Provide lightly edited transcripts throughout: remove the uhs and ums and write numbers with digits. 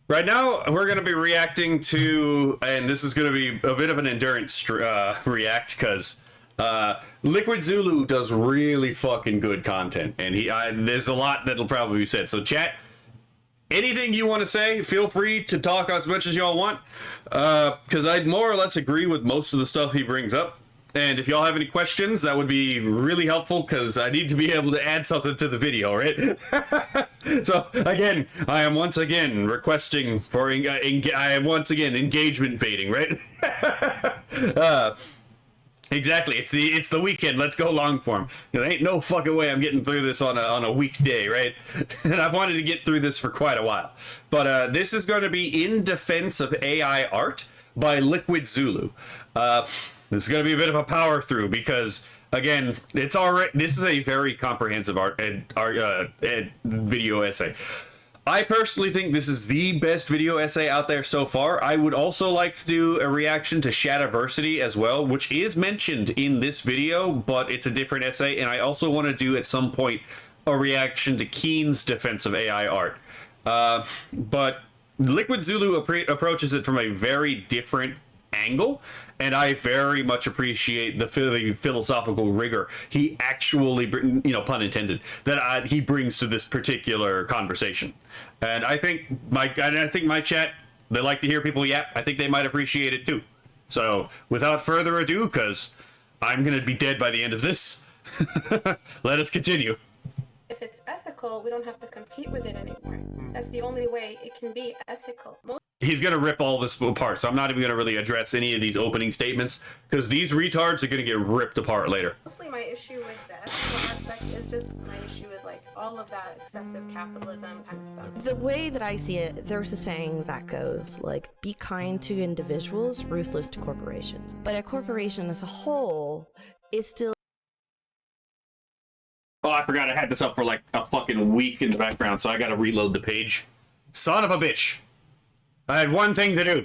Right now, we're going to be reacting to, and this is going to be a bit of an endurance react, because LiquidZulu does really fucking good content, and there's a lot that'll probably be said. So chat, anything you want to say, feel free to talk as much as y'all want, because I more or less agree with most of the stuff he brings up. And if y'all have any questions, that would be really helpful, because I need to be able to add something to the video, right? So, again, I am once again requesting for... I am once again engagement baiting, right? Exactly. It's the weekend. Let's go long form. There ain't no fucking way I'm getting through this on a weekday, right? And I've wanted to get through this for quite a while. But this is going to be In Defense of AI Art by LiquidZulu. This is going to be a bit of a power through because, again, it's already... This is a very comprehensive video essay. I personally think this is the best video essay out there so far. I would also like to do a reaction to Shadiversity as well, which is mentioned in this video, but it's a different essay. And I also want to do at some point a reaction to Keen's Defense of AI Art. But LiquidZulu approaches it from a very different angle, and I very much appreciate the philosophical rigor he actually, pun intended, that he brings to this particular conversation. And I think my chat, they like to hear people yap. I think they might appreciate it too. So without further ado, because I'm gonna be dead by the end of this, let us continue. If it's ethical, we don't have to compete with it anymore. That's the only way it can be ethical. He's going to rip all this apart, so I'm not even going to really address any of these opening statements, because these retards are going to get ripped apart later. Mostly my issue with the ethical aspect is just my issue with, like, all of that excessive capitalism kind of stuff. The way that I see it, there's a saying that goes, like, be kind to individuals, ruthless to corporations. But a corporation as a whole is still... Oh, I forgot I had this up for like a fucking week in the background, so I gotta reload the page. Son of a bitch. I had one thing to do.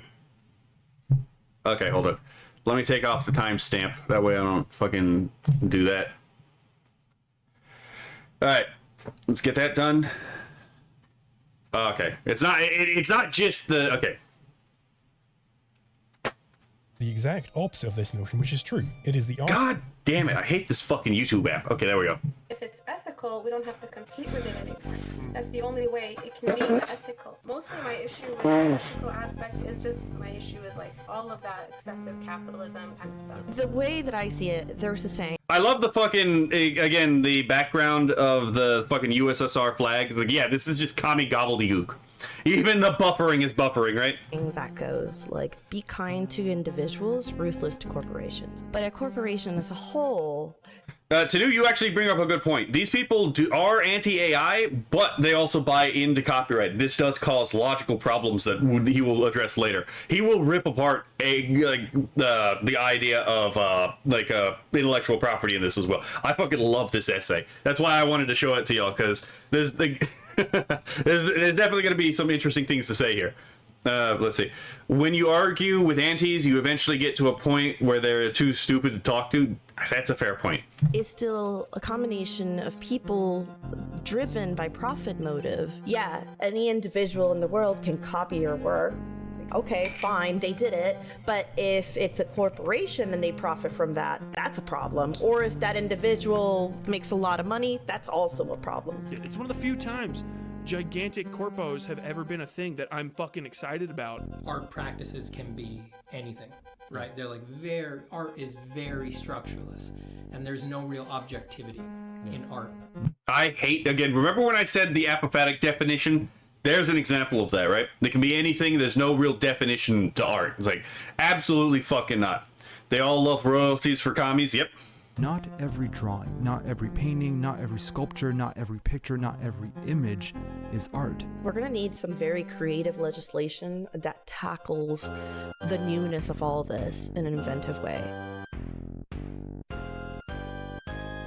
Okay, hold up. Let me take off the timestamp. That way I don't fucking do that. Alright. Let's get that done. Okay. It's not just the... Okay. The exact opposite of this notion, which is true. It is the... God damn it. I hate this fucking YouTube app. Okay, there we go. If it's ethical, we don't have to compete with it anymore. That's the only way it can be ethical. Mostly my issue with the ethical aspect is just my issue with, like, all of that excessive capitalism kind of stuff. The way that I see it, there's a saying... I love the fucking, again, the background of the fucking USSR flag. It's like, yeah, this is just commie gobbledygook. Even the buffering is buffering, right? That goes, like, be kind to individuals, ruthless to corporations. But a corporation as a whole... Tanu, you actually bring up a good point. These people are anti-AI, but they also buy into copyright. This does cause logical problems that he will address later. He will rip apart the idea of intellectual property in this as well. I fucking love this essay. That's why I wanted to show it to y'all, because there's definitely going to be some interesting things to say here. Let's see. When you argue with antis, you eventually get to a point where they're too stupid to talk to. That's a fair point. It's still a combination of people driven by profit motive. Yeah, any individual in the world can copy your work. Okay, fine, they did it. But if it's a corporation and they profit from that, that's a problem. Or if that individual makes a lot of money, that's also a problem. It's one of the few times gigantic corpos have ever been a thing that I'm fucking excited about. Art practices can be anything, right? They're like art is very structureless, and there's no real objectivity in art. I hate, again, remember when I said the apophatic definition? There's an example of that, right? There can be anything, there's no real definition to art. It's like, absolutely fucking not. They all love royalties for commies, yep. Not every drawing, not every painting, not every sculpture, not every picture, not every image is art. We're gonna need some very creative legislation that tackles the newness of all this in an inventive way.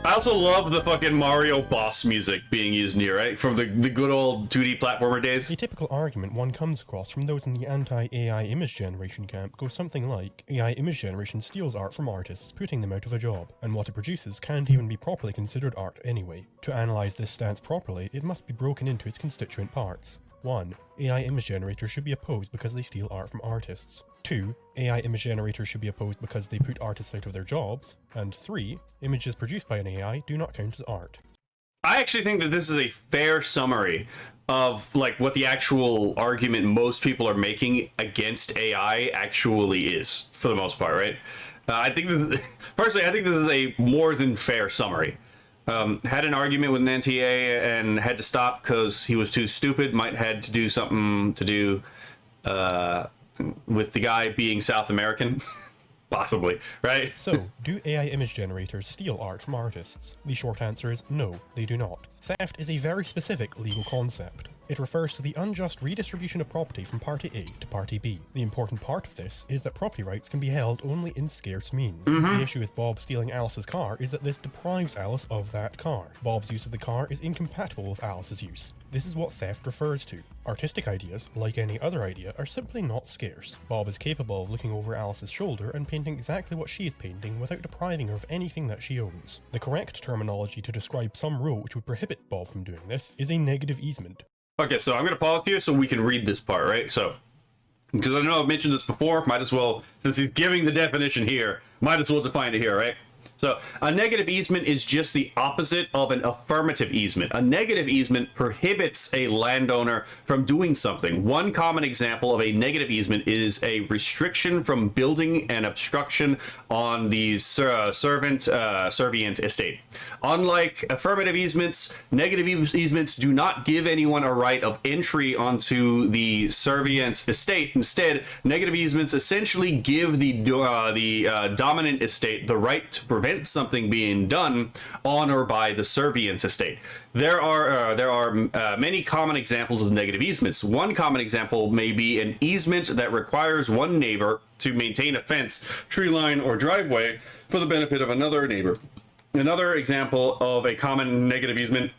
I also love the fucking Mario boss music being used in here, right? From the good old 2D platformer days. The typical argument one comes across from those in the anti-AI image generation camp goes something like, AI image generation steals art from artists, putting them out of a job, and what it produces can't even be properly considered art anyway. To analyse this stance properly, it must be broken into its constituent parts. 1. AI image generators should be opposed because they steal art from artists. 2. AI image generators should be opposed because they put artists out of their jobs. And 3. Images produced by an AI do not count as art. I actually think that this is a fair summary of like what the actual argument most people are making against AI actually is, for the most part, right? I think personally, I think this is a more than fair summary. Had an argument with an NTA and had to stop because he was too stupid. Might had to do something to do with the guy being South American. Possibly, right? So, do AI image generators steal art from artists? The short answer is no, they do not. Theft is a very specific legal concept. It refers to the unjust redistribution of property from party A to party B. The important part of this is that property rights can be held only in scarce means. The issue with Bob stealing Alice's car is that this deprives Alice of that car. Bob's use of the car is incompatible with Alice's use. This is what theft refers to. Artistic ideas, like any other idea, are simply not scarce. Bob is capable of looking over Alice's shoulder and painting exactly what she is painting without depriving her of anything that she owns. The correct terminology to describe some rule which would prohibit Bob from doing this is a negative easement. Okay, so I'm going to pause here so we can read this part, right? So, because I know I've mentioned this before, might as well, since he's giving the definition here, might as well define it here, right? So, a negative easement is just the opposite of an affirmative easement. A negative easement prohibits a landowner from doing something. One common example of a negative easement is a restriction from building and obstruction on the servient estate. Unlike affirmative easements, negative easements do not give anyone a right of entry onto the servient estate. Instead, negative easements essentially give the dominant estate the right to prevent something being done on or by the servient estate. There are many common examples of negative easements. One common example may be an easement that requires one neighbor to maintain a fence, tree line, or driveway for the benefit of another neighbor. Another example of a common negative easement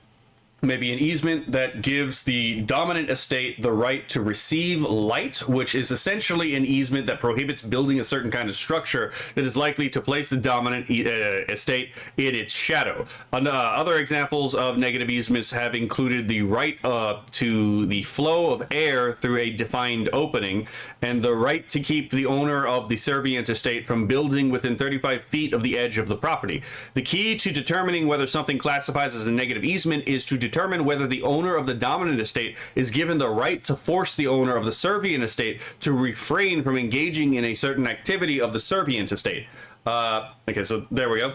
may be an easement that gives the dominant estate the right to receive light, which is essentially an easement that prohibits building a certain kind of structure that is likely to place the dominant estate in its shadow. Other examples of negative easements have included the right to the flow of air through a defined opening, and the right to keep the owner of the servient estate from building within 35 feet of the edge of the property. The key to determining whether something classifies as a negative easement is to determine whether the owner of the dominant estate is given the right to force the owner of the servient estate to refrain from engaging in a certain activity of the servient estate. Okay, so there we go.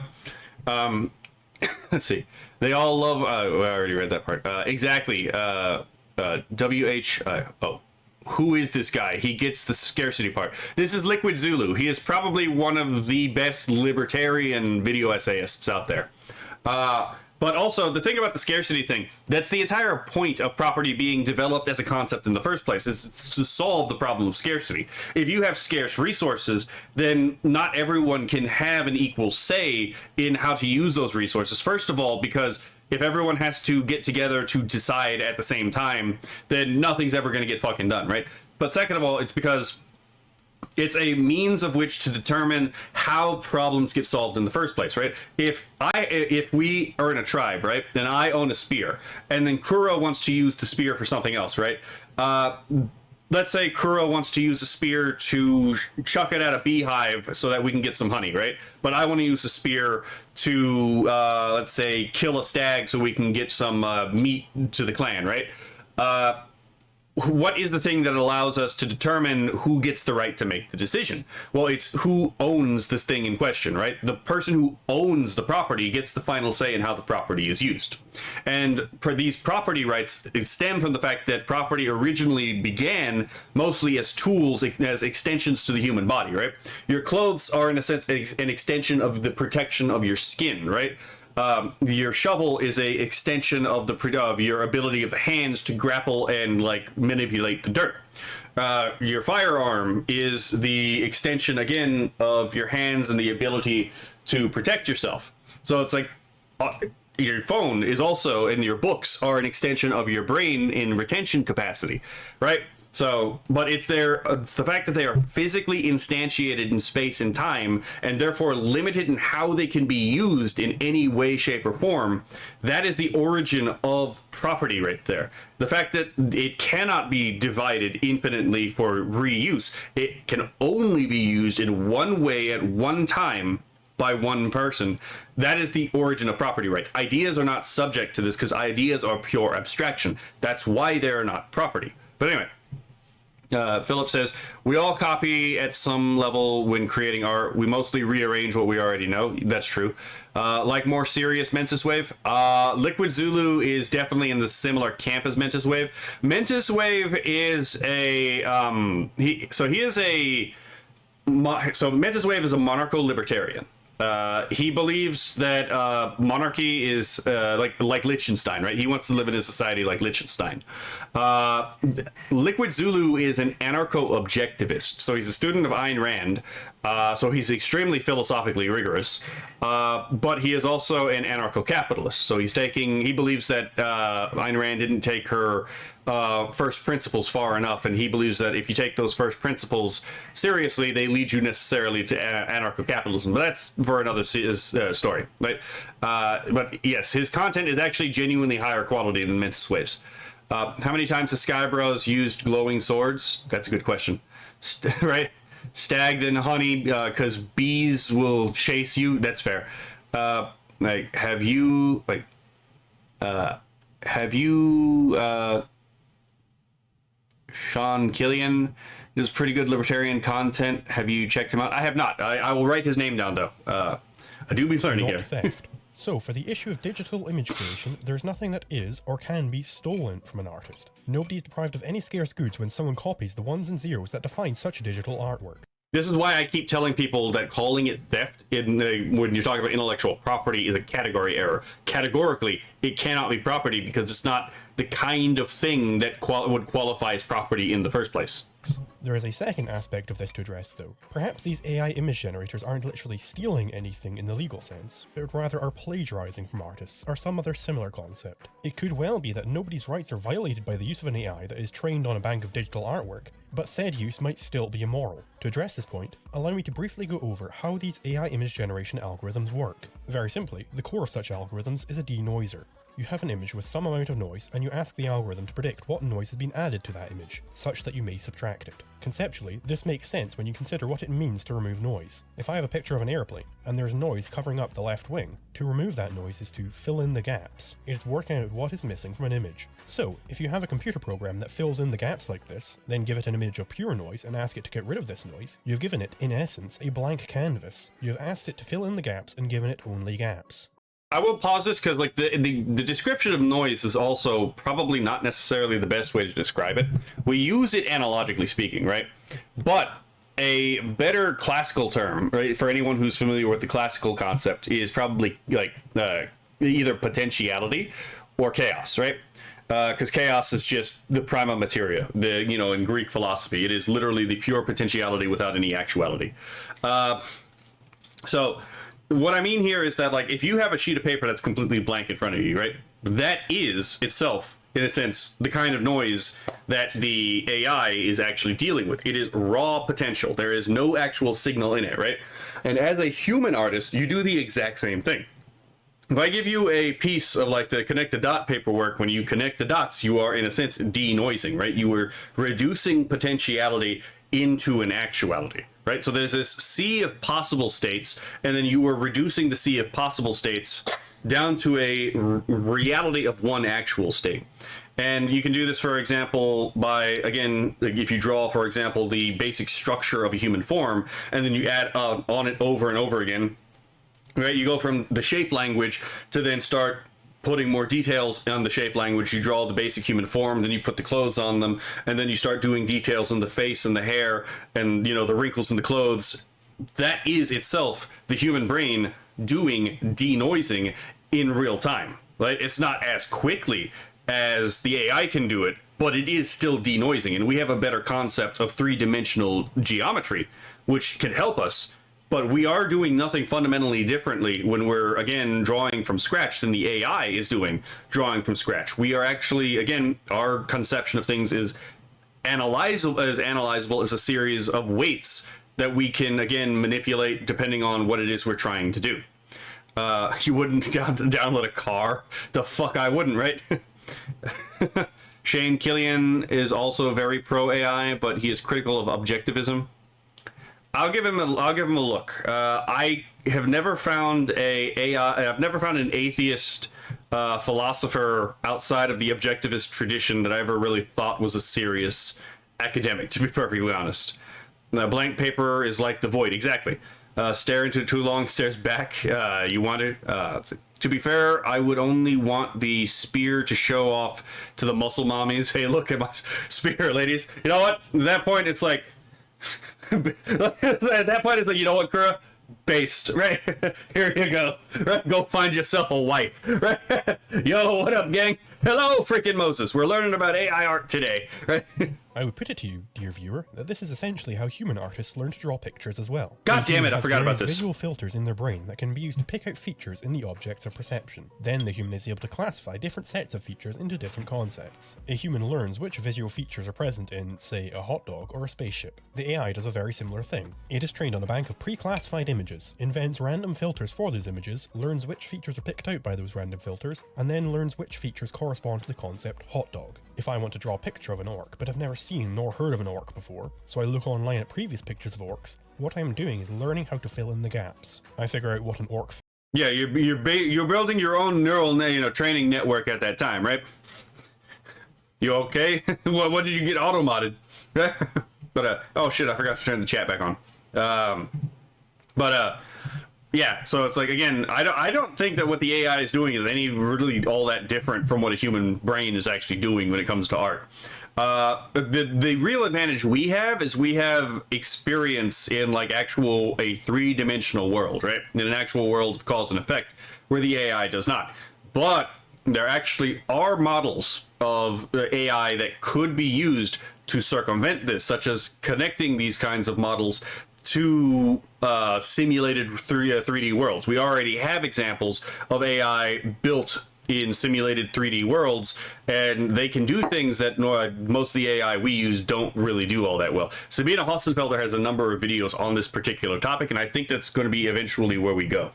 Let's see. They all love... I already read that part. Exactly. Who is this guy? He gets the scarcity part. This is LiquidZulu. He is probably one of the best libertarian video essayists out there. But also, the thing about the scarcity thing, that's the entire point of property being developed as a concept in the first place, is to solve the problem of scarcity. If you have scarce resources, then not everyone can have an equal say in how to use those resources. First of all, because if everyone has to get together to decide at the same time, then nothing's ever going to get fucking done, right? But second of all, it's because it's a means of which to determine how problems get solved in the first place, right? If we are in a tribe, right, then I own a spear, and then Kuro wants to use the spear for something else, right? Let's say Kuro wants to use a spear to chuck it at a beehive so that we can get some honey, right? But I want to use a spear to, let's say, kill a stag so we can get some meat to the clan, right? What is the thing that allows us to determine who gets the right to make the decision? Well, it's who owns this thing in question, right? The person who owns the property gets the final say in how the property is used. And for these property rights stem from the fact that property originally began mostly as tools, as extensions to the human body, right? Your clothes are, in a sense, an extension of the protection of your skin, right? Your shovel is a extension of your ability of the hands to grapple and like manipulate the dirt. Your firearm is the extension again of your hands and the ability to protect yourself. So it's like your phone is also, and your books are an extension of your brain in retention capacity, right? So, but it's the fact that they are physically instantiated in space and time, and therefore limited in how they can be used in any way, shape, or form. That is the origin of property right there. The fact that it cannot be divided infinitely for reuse. It can only be used in one way at one time by one person. That is the origin of property rights. Ideas are not subject to this because ideas are pure abstraction. That's why they're not property. But anyway. Philip says, we all copy at some level when creating art. We mostly rearrange what we already know. That's true. Like more serious Mentis Wave. LiquidZulu is definitely in the similar camp as Mentis Wave. Mentis Wave is a... Mentis Wave is a monarcho-libertarian. He believes that monarchy is like Liechtenstein, right? He wants to live in a society like Liechtenstein. LiquidZulu is an anarcho-objectivist, so he's a student of Ayn Rand, so he's extremely philosophically rigorous, but he is also an anarcho-capitalist, so he believes that Ayn Rand didn't take her first principles far enough, and he believes that if you take those first principles seriously, they lead you necessarily to anarcho-capitalism. But that's for another story, right? But yes, his content is actually genuinely higher quality than Mentis Waves. How many times have Skybros used glowing swords? That's a good question, right? Stag than honey, because bees will chase you. That's fair. Have you Sean Killian does pretty good libertarian content. Have you checked him out? I have not. I will write his name down, though. I do be learning Not here. theft. So, for the issue of digital image creation, there's nothing that is or can be stolen from an artist. Nobody's deprived of any scarce goods when someone copies the ones and zeros that define such digital artwork. This is why I keep telling people that calling it theft when you're talking about intellectual property is a category error. Categorically, it cannot be property because it's not the kind of thing that would qualify as property in the first place. There is a second aspect of this to address, though. Perhaps these AI image generators aren't literally stealing anything in the legal sense, but rather are plagiarizing from artists or some other similar concept. It could well be that nobody's rights are violated by the use of an AI that is trained on a bank of digital artwork, but said use might still be immoral. To address this point, allow me to briefly go over how these AI image generation algorithms work. Very simply, the core of such algorithms is a denoiser. You have an image with some amount of noise, and you ask the algorithm to predict what noise has been added to that image, such that you may subtract it. Conceptually, this makes sense when you consider what it means to remove noise. If I have a picture of an airplane, and there's noise covering up the left wing, to remove that noise is to fill in the gaps. It is working out what is missing from an image. So, if you have a computer program that fills in the gaps like this, then give it an image of pure noise and ask it to get rid of this noise, you've given it, in essence, a blank canvas. You have asked it to fill in the gaps and given it only gaps. I will pause this because like the description of noise is also probably not necessarily the best way to describe it. We use it analogically speaking, right? But a better classical term, right, for anyone who's familiar with the classical concept is probably like either potentiality or chaos, right? Because chaos is just the prima materia. In Greek philosophy, it is literally the pure potentiality without any actuality. So what I mean here is that, like, if you have a sheet of paper that's completely blank in front of you, right, that is itself, in a sense, the kind of noise that the AI is actually dealing with. It is raw potential. There is no actual signal in it, right? And as a human artist, you do the exact same thing. If I give you a piece of like the connect the dot paperwork, when you connect the dots, you are in a sense denoising, right? You are reducing potentiality into an actuality, right? So there's this sea of possible states, and then you are reducing the sea of possible states down to a reality of one actual state. And you can do this, for example, by, again, like if you draw, for example, the basic structure of a human form, and then you add on it over and over again, right? You go from the shape language to then start putting more details on the shape language. You draw the basic human form, then you put the clothes on them, and then you start doing details on the face and the hair and, you know, the wrinkles in the clothes. That is itself the human brain doing denoising in real time, right? It's not as quickly as the AI can do it, but it is still denoising, and we have a better concept of three-dimensional geometry, which can help us. But we are doing nothing fundamentally differently when we're, again, drawing from scratch than the AI is doing drawing from scratch. We are actually, again, our conception of things is analyzable as a series of weights that we can, again, manipulate depending on what it is we're trying to do. You wouldn't download a car? The fuck I wouldn't, right? Shane Killian is also very pro AI, but he is critical of objectivism. I'll give him a look. I have never found I've never found an atheist philosopher outside of the objectivist tradition that I ever really thought was a serious academic, to be perfectly honest. The blank paper is like the void, exactly. Stare into it too long, stares back. You want it. To be fair, I would only want the spear to show off to the muscle mommies. Hey, look at my spear, ladies. You know what? At that point, it's like... at that point, it's like, you know what, Kura? Based, right? Here you go. Right? Go find yourself a wife. Right? Yo, what up, gang? Hello, freaking Moses. We're learning about AI art today. Right? I would put it to you, dear viewer, that this is essentially how human artists learn to draw pictures as well. God damn it, I forgot about this. Visual filters in their brain that can be used to pick out features in the objects of perception. Then the human is able to classify different sets of features into different concepts. A human learns which visual features are present in, say, a hot dog or a spaceship. The AI does a very similar thing. It is trained on a bank of pre-classified images, invents random filters for those images, learns which features are picked out by those random filters, and then learns which features correspond to the concept hot dog. If I want to draw a picture of an orc, but have never seen nor heard of an orc before, so I look online at previous pictures of orcs, what I am doing is learning how to fill in the gaps. I figure out what an orc... Yeah, you're building your own neural training network at that time, right? You okay? What did you get auto-modded? But, oh shit, I forgot to turn the chat back on. Yeah, so it's like, again, I don't think that what the AI is doing is any really all that different from what a human brain is actually doing when it comes to art. The real advantage we have is we have experience in like a 3-dimensional world, right? In an actual world of cause and effect, where the AI does not. But there actually are models of AI that could be used to circumvent this, such as connecting these kinds of models to simulated 3D worlds. We already have examples of AI built in simulated 3D worlds, and they can do things that most of the AI we use don't really do all that well. Sabina Hossenfelder has a number of videos on this particular topic, and I think that's going to be eventually where we go.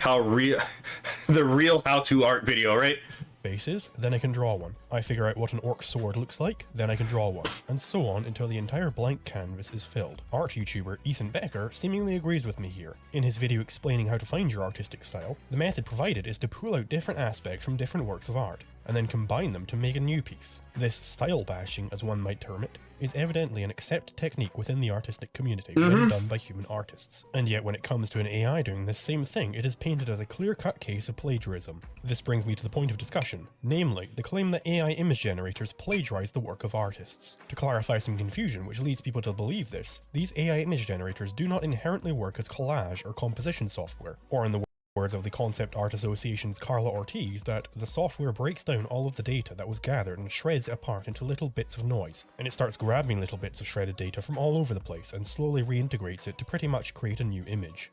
The real how-to art video, right? Bases, then I can draw one. I figure out what an orc sword looks like, then I can draw one, and so on until the entire blank canvas is filled. Art YouTuber Ethan Becker seemingly agrees with me here. In his video explaining how to find your artistic style, the method provided is to pull out different aspects from different works of art, and then combine them to make a new piece. This style bashing, as one might term it, is evidently an accepted technique within the artistic community when done by human artists. And yet when it comes to an AI doing this same thing, it is painted as a clear-cut case of plagiarism. This brings me to the point of discussion, namely, the claim that AI image generators plagiarize the work of artists. To clarify some confusion which leads people to believe this, these AI image generators do not inherently work as collage or composition software, or in the words of the Concept Art Association's Carla Ortiz, that the software breaks down all of the data that was gathered and shreds it apart into little bits of noise, and it starts grabbing little bits of shredded data from all over the place and slowly reintegrates it to pretty much create a new image.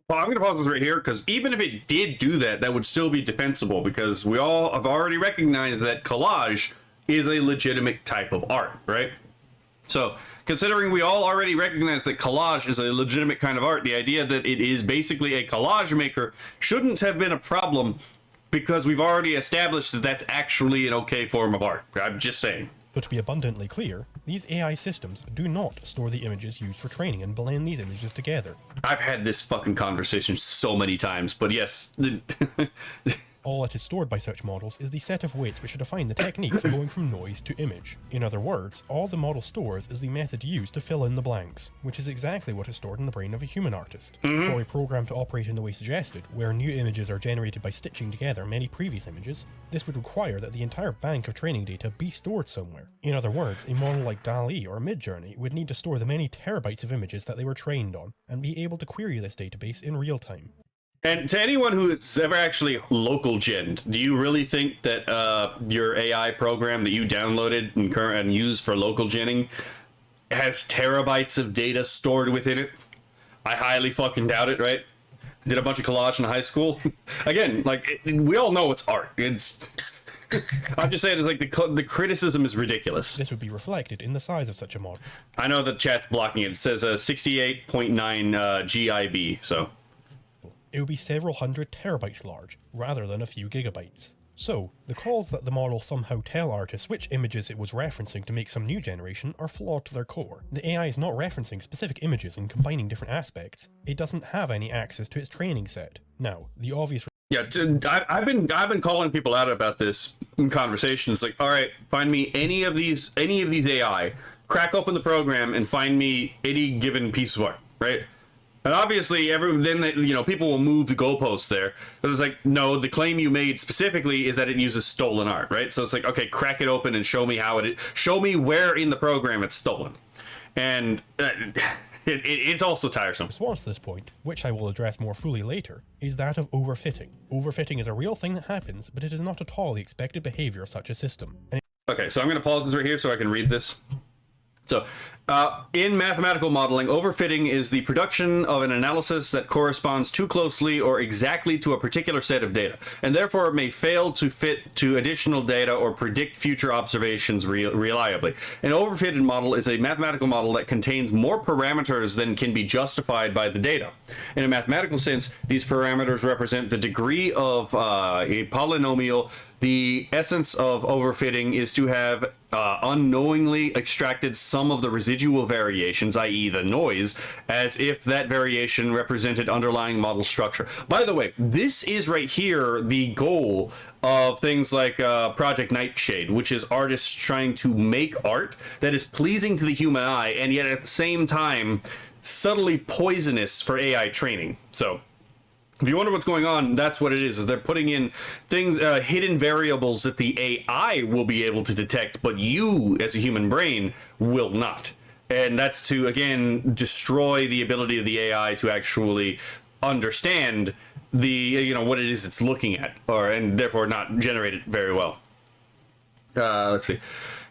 Well, I'm going to pause this right here, because even if it did do that, that would still be defensible, because we all have already recognized that collage is a legitimate type of art, right? So, considering we all already recognize that collage is a legitimate kind of art, the idea that it is basically a collage maker shouldn't have been a problem, because we've already established that that's actually an okay form of art. I'm just saying. But to be abundantly clear, these AI systems do not store the images used for training and blend these images together. I've had this fucking conversation so many times, but yes. All that is stored by such models is the set of weights which define the technique for going from noise to image. In other words, all the model stores is the method used to fill in the blanks, which is exactly what is stored in the brain of a human artist. For a program to operate in the way suggested, where new images are generated by stitching together many previous images, this would require that the entire bank of training data be stored somewhere. In other words, a model like DALL-E or Midjourney would need to store the many terabytes of images that they were trained on, and be able to query this database in real time. And to anyone who's ever actually local genned, do you really think that your AI program that you downloaded and use for local genning has terabytes of data stored within it? I highly fucking doubt it, right? Did a bunch of collage in high school. Again, like, we all know it's art. It's I'm just saying, it's like the criticism is ridiculous. This would be reflected in the size of such a model. I know the chat's blocking it. It says 68.9 GIB, so. It would be several hundred terabytes large, rather than a few gigabytes. So, the calls that the model somehow tell artists which images it was referencing to make some new generation are flawed to their core. The AI is not referencing specific images and combining different aspects. It doesn't have any access to its training set. Now, the obvious... Yeah, I've been calling people out about this in conversations. Like, all right, find me any of these AI, crack open the program, and find me any given piece of art, right? And obviously, people will move the goalposts there. But it's like, no, the claim you made specifically is that it uses stolen art, right? So it's like, okay, crack it open and show me show me where in the program it's stolen. And it's also tiresome. Response to this point, which I will address more fully later, is that of overfitting. Overfitting is a real thing that happens, but it is not at all the expected behavior of such a system. Okay, so I'm going to pause this right here so I can read this. So, in mathematical modeling, overfitting is the production of an analysis that corresponds too closely or exactly to a particular set of data, and therefore it may fail to fit to additional data or predict future observations reliably. An overfitted model is a mathematical model that contains more parameters than can be justified by the data. In a mathematical sense, these parameters represent the degree of a polynomial. The essence of overfitting is to have unknowingly extracted some of the residual variations, i.e. the noise, as if that variation represented underlying model structure. By the way, this is right here the goal of things like Project Nightshade, which is artists trying to make art that is pleasing to the human eye and yet at the same time subtly poisonous for AI training. So if you wonder what's going on, that's what it is they're putting in things, hidden variables that the AI will be able to detect, but you, as a human brain, will not. And that's to, again, destroy the ability of the AI to actually understand what it is it's looking at, and therefore not generate it very well. Let's see.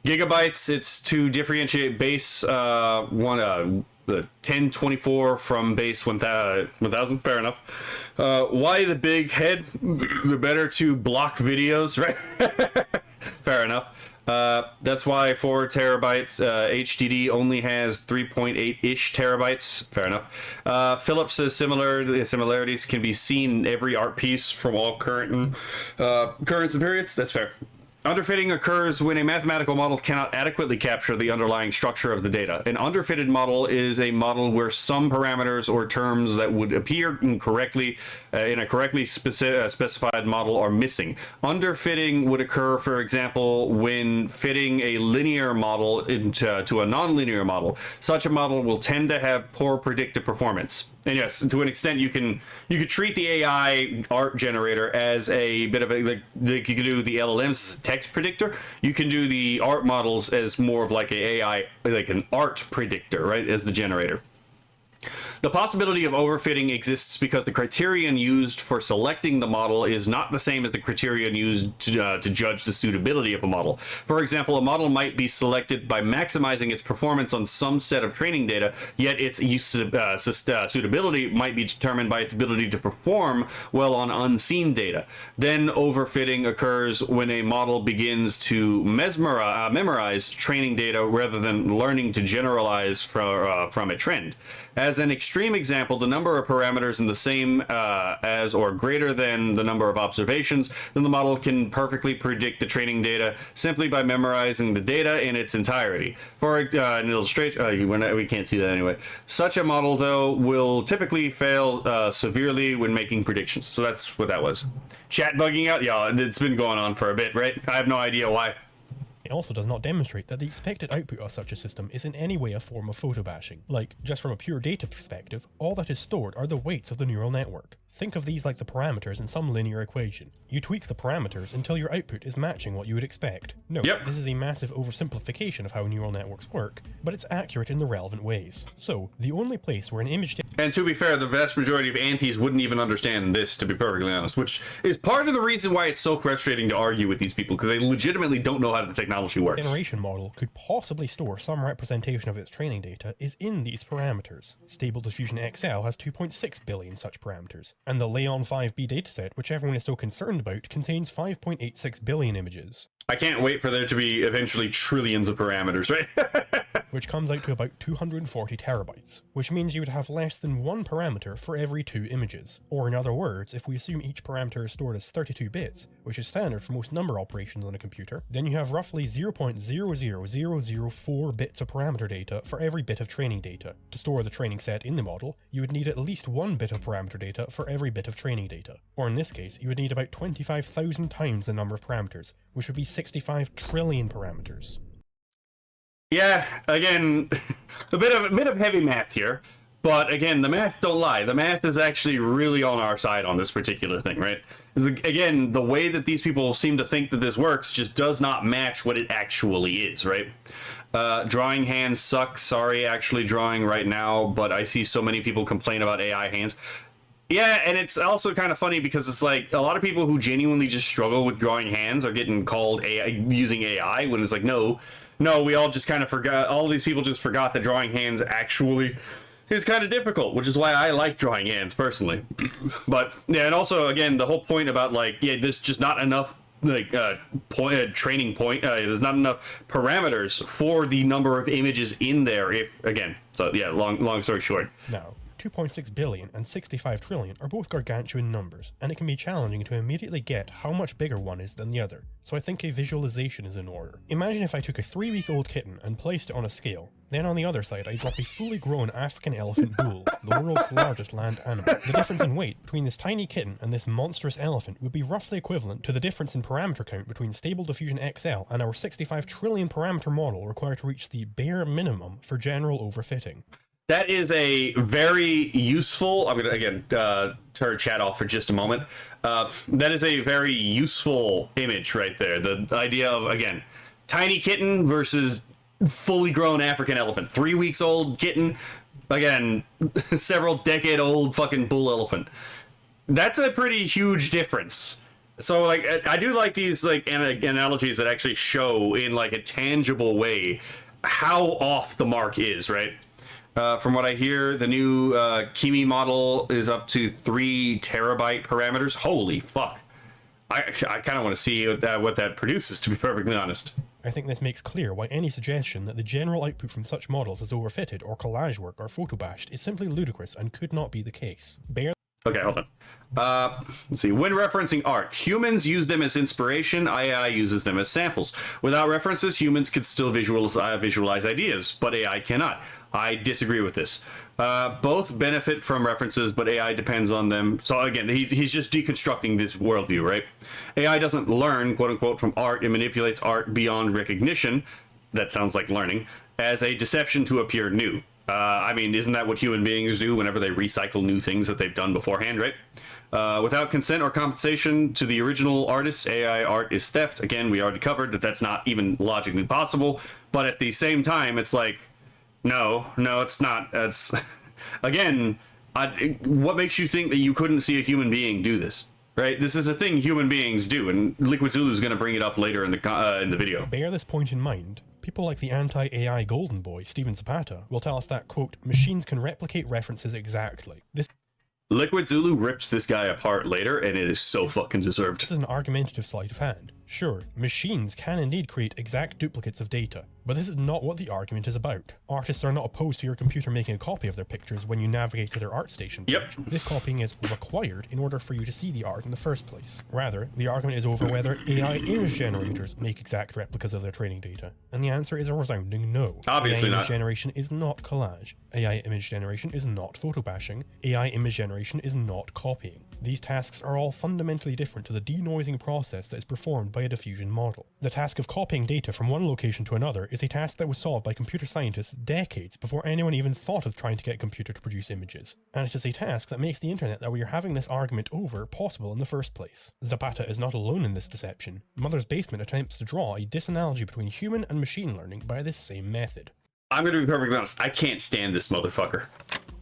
Gigabytes, it's to differentiate base 1024 from base 1000. Fair enough. Why the big head? The better to block videos, right? Fair enough. That's why 4 terabytes HDD only has 3.8-ish terabytes. Fair enough. Phillips says similarities can be seen in every art piece from all currents and periods. That's fair. Underfitting occurs when a mathematical model cannot adequately capture the underlying structure of the data. An underfitted model is a model where some parameters or terms that would appear incorrectly in a correctly specified model are missing. Underfitting would occur, for example, when fitting a linear model into a nonlinear model. Such a model will tend to have poor predictive performance. And yes, to an extent, you could treat the AI art generator as a bit of you can do the LLMs as a text predictor. You can do the art models as more of like AI, like an art predictor, right, as the generator. The possibility of overfitting exists because the criterion used for selecting the model is not the same as the criterion used to judge the suitability of a model. For example, a model might be selected by maximizing its performance on some set of training data, yet its suitability might be determined by its ability to perform well on unseen data. Then overfitting occurs when a model begins to memorize training data rather than learning to generalize from a trend. As an extreme example, the number of parameters in the same as or greater than the number of observations, then the model can perfectly predict the training data simply by memorizing the data in its entirety. For an illustration, we can't see that anyway. Such a model, though, will typically fail severely when making predictions. So that's what that was. Chat bugging out? Yeah, it's been going on for a bit, right? I have no idea why. It also does not demonstrate that the expected output of such a system is in any way a form of photo bashing. Like, just from a pure data perspective, all that is stored are the weights of the neural network. Think of these like the parameters in some linear equation. You tweak the parameters until your output is matching what you would expect. Note, This is a massive oversimplification of how neural networks work, but it's accurate in the relevant ways. So, the only place where an image... And to be fair, the vast majority of antis wouldn't even understand this, to be perfectly honest, which is part of the reason why it's so frustrating to argue with these people, because they legitimately don't know how the technology technology works. Generation model could possibly store some representation of its training data is in these parameters. Stable Diffusion XL has 2.6 billion such parameters, and the Leon 5B dataset, which everyone is so concerned about, contains 5.86 billion images. I can't wait for there to be eventually trillions of parameters, right? Which comes out to about 240 terabytes, which means you would have less than one parameter for every 2 images. Or in other words, if we assume each parameter is stored as 32 bits, which is standard for most number operations on a computer, then you have roughly 0.00004 bits of parameter data for every bit of training data. To store the training set in the model, you would need at least 1 bit of parameter data for every bit of training data. Or in this case, you would need about 25,000 times the number of parameters, which would be 65 trillion parameters. Yeah, again, a bit of heavy math here, but again, the math don't lie. The math is actually really on our side on this particular thing, right? Again, the way that these people seem to think that this works just does not match what it actually is, right? Drawing hands sucks. Sorry, actually drawing right now, but I see so many people complain about AI hands. Yeah, and it's also kind of funny because it's like a lot of people who genuinely just struggle with drawing hands are getting called AI, using AI, when it's like, no, we all just kind of forgot, all these people just forgot that drawing hands actually is kind of difficult, which is why I like drawing hands personally. But yeah, and also again, the whole point about like, yeah, there's just not enough like training point, there's not enough parameters for the number of images in there, if again, so yeah, long story short. Now, 2.6 billion and 65 trillion are both gargantuan numbers, and it can be challenging to immediately get how much bigger one is than the other, so I think a visualization is in order. Imagine if I took a 3-week-old kitten and placed it on a scale, then on the other side I drop a fully grown African elephant bull, the world's largest land animal. The difference in weight between this tiny kitten and this monstrous elephant would be roughly equivalent to the difference in parameter count between Stable Diffusion XL and our 65 trillion parameter model required to reach the bare minimum for general overfitting. That is a very useful, I'm going to, again, turn chat off for just a moment. That is a very useful image right there. The idea of, again, tiny kitten versus fully grown African elephant. 3 weeks old kitten, again, several decade old fucking bull elephant. That's a pretty huge difference. So, like, I do like these, like, analogies that actually show in, like, a tangible way how off the mark is, right? From what I hear, the new Kimi model is up to 3 terabyte parameters. Holy fuck. I kind of want to see what that produces, to be perfectly honest. I think this makes clear why any suggestion that the general output from such models is overfitted or collage work or photobashed is simply ludicrous and could not be the case. Okay, hold on. Let's see. When referencing art, humans use them as inspiration, AI uses them as samples. Without references, humans could still visualize ideas, but AI cannot. I disagree with this. Both benefit from references, but AI depends on them. So again, he's just deconstructing this worldview, right? AI doesn't learn, quote unquote, from art. It manipulates art beyond recognition. That sounds like learning, as a deception to appear new. I mean, isn't that what human beings do whenever they recycle new things that they've done beforehand, right? Without consent or compensation to the original artists, AI art is theft. Again, we already covered that that's not even logically possible, but at the same time, it's like, no, it's not. It's, again, what makes you think that you couldn't see a human being do this? Right? This is a thing human beings do, and LiquidZulu is going to bring it up later in the video. Bear this point in mind. People like the anti-AI golden boy, Steven Zapata, will tell us that, quote, machines can replicate references exactly. LiquidZulu rips this guy apart later, and it is so fucking deserved. This is an argumentative sleight of hand. Sure, machines can indeed create exact duplicates of data, but this is not what the argument is about. Artists are not opposed to your computer making a copy of their pictures when you navigate to their ArtStation page. Yep. This copying is required in order for you to see the art in the first place. Rather, the argument is over whether AI image generators make exact replicas of their training data, and the answer is a resounding no. Obviously AI not. image generation is not collage. AI image generation is not photobashing. AI image generation is not copying. These tasks are all fundamentally different to the denoising process that is performed by a diffusion model. The task of copying data from one location to another is a task that was solved by computer scientists decades before anyone even thought of trying to get a computer to produce images. And it is a task that makes the internet that we are having this argument over possible in the first place. Zapata is not alone in this deception. Mother's Basement attempts to draw a disanalogy between human and machine learning by this same method. I'm going to be perfectly honest. I can't stand this motherfucker.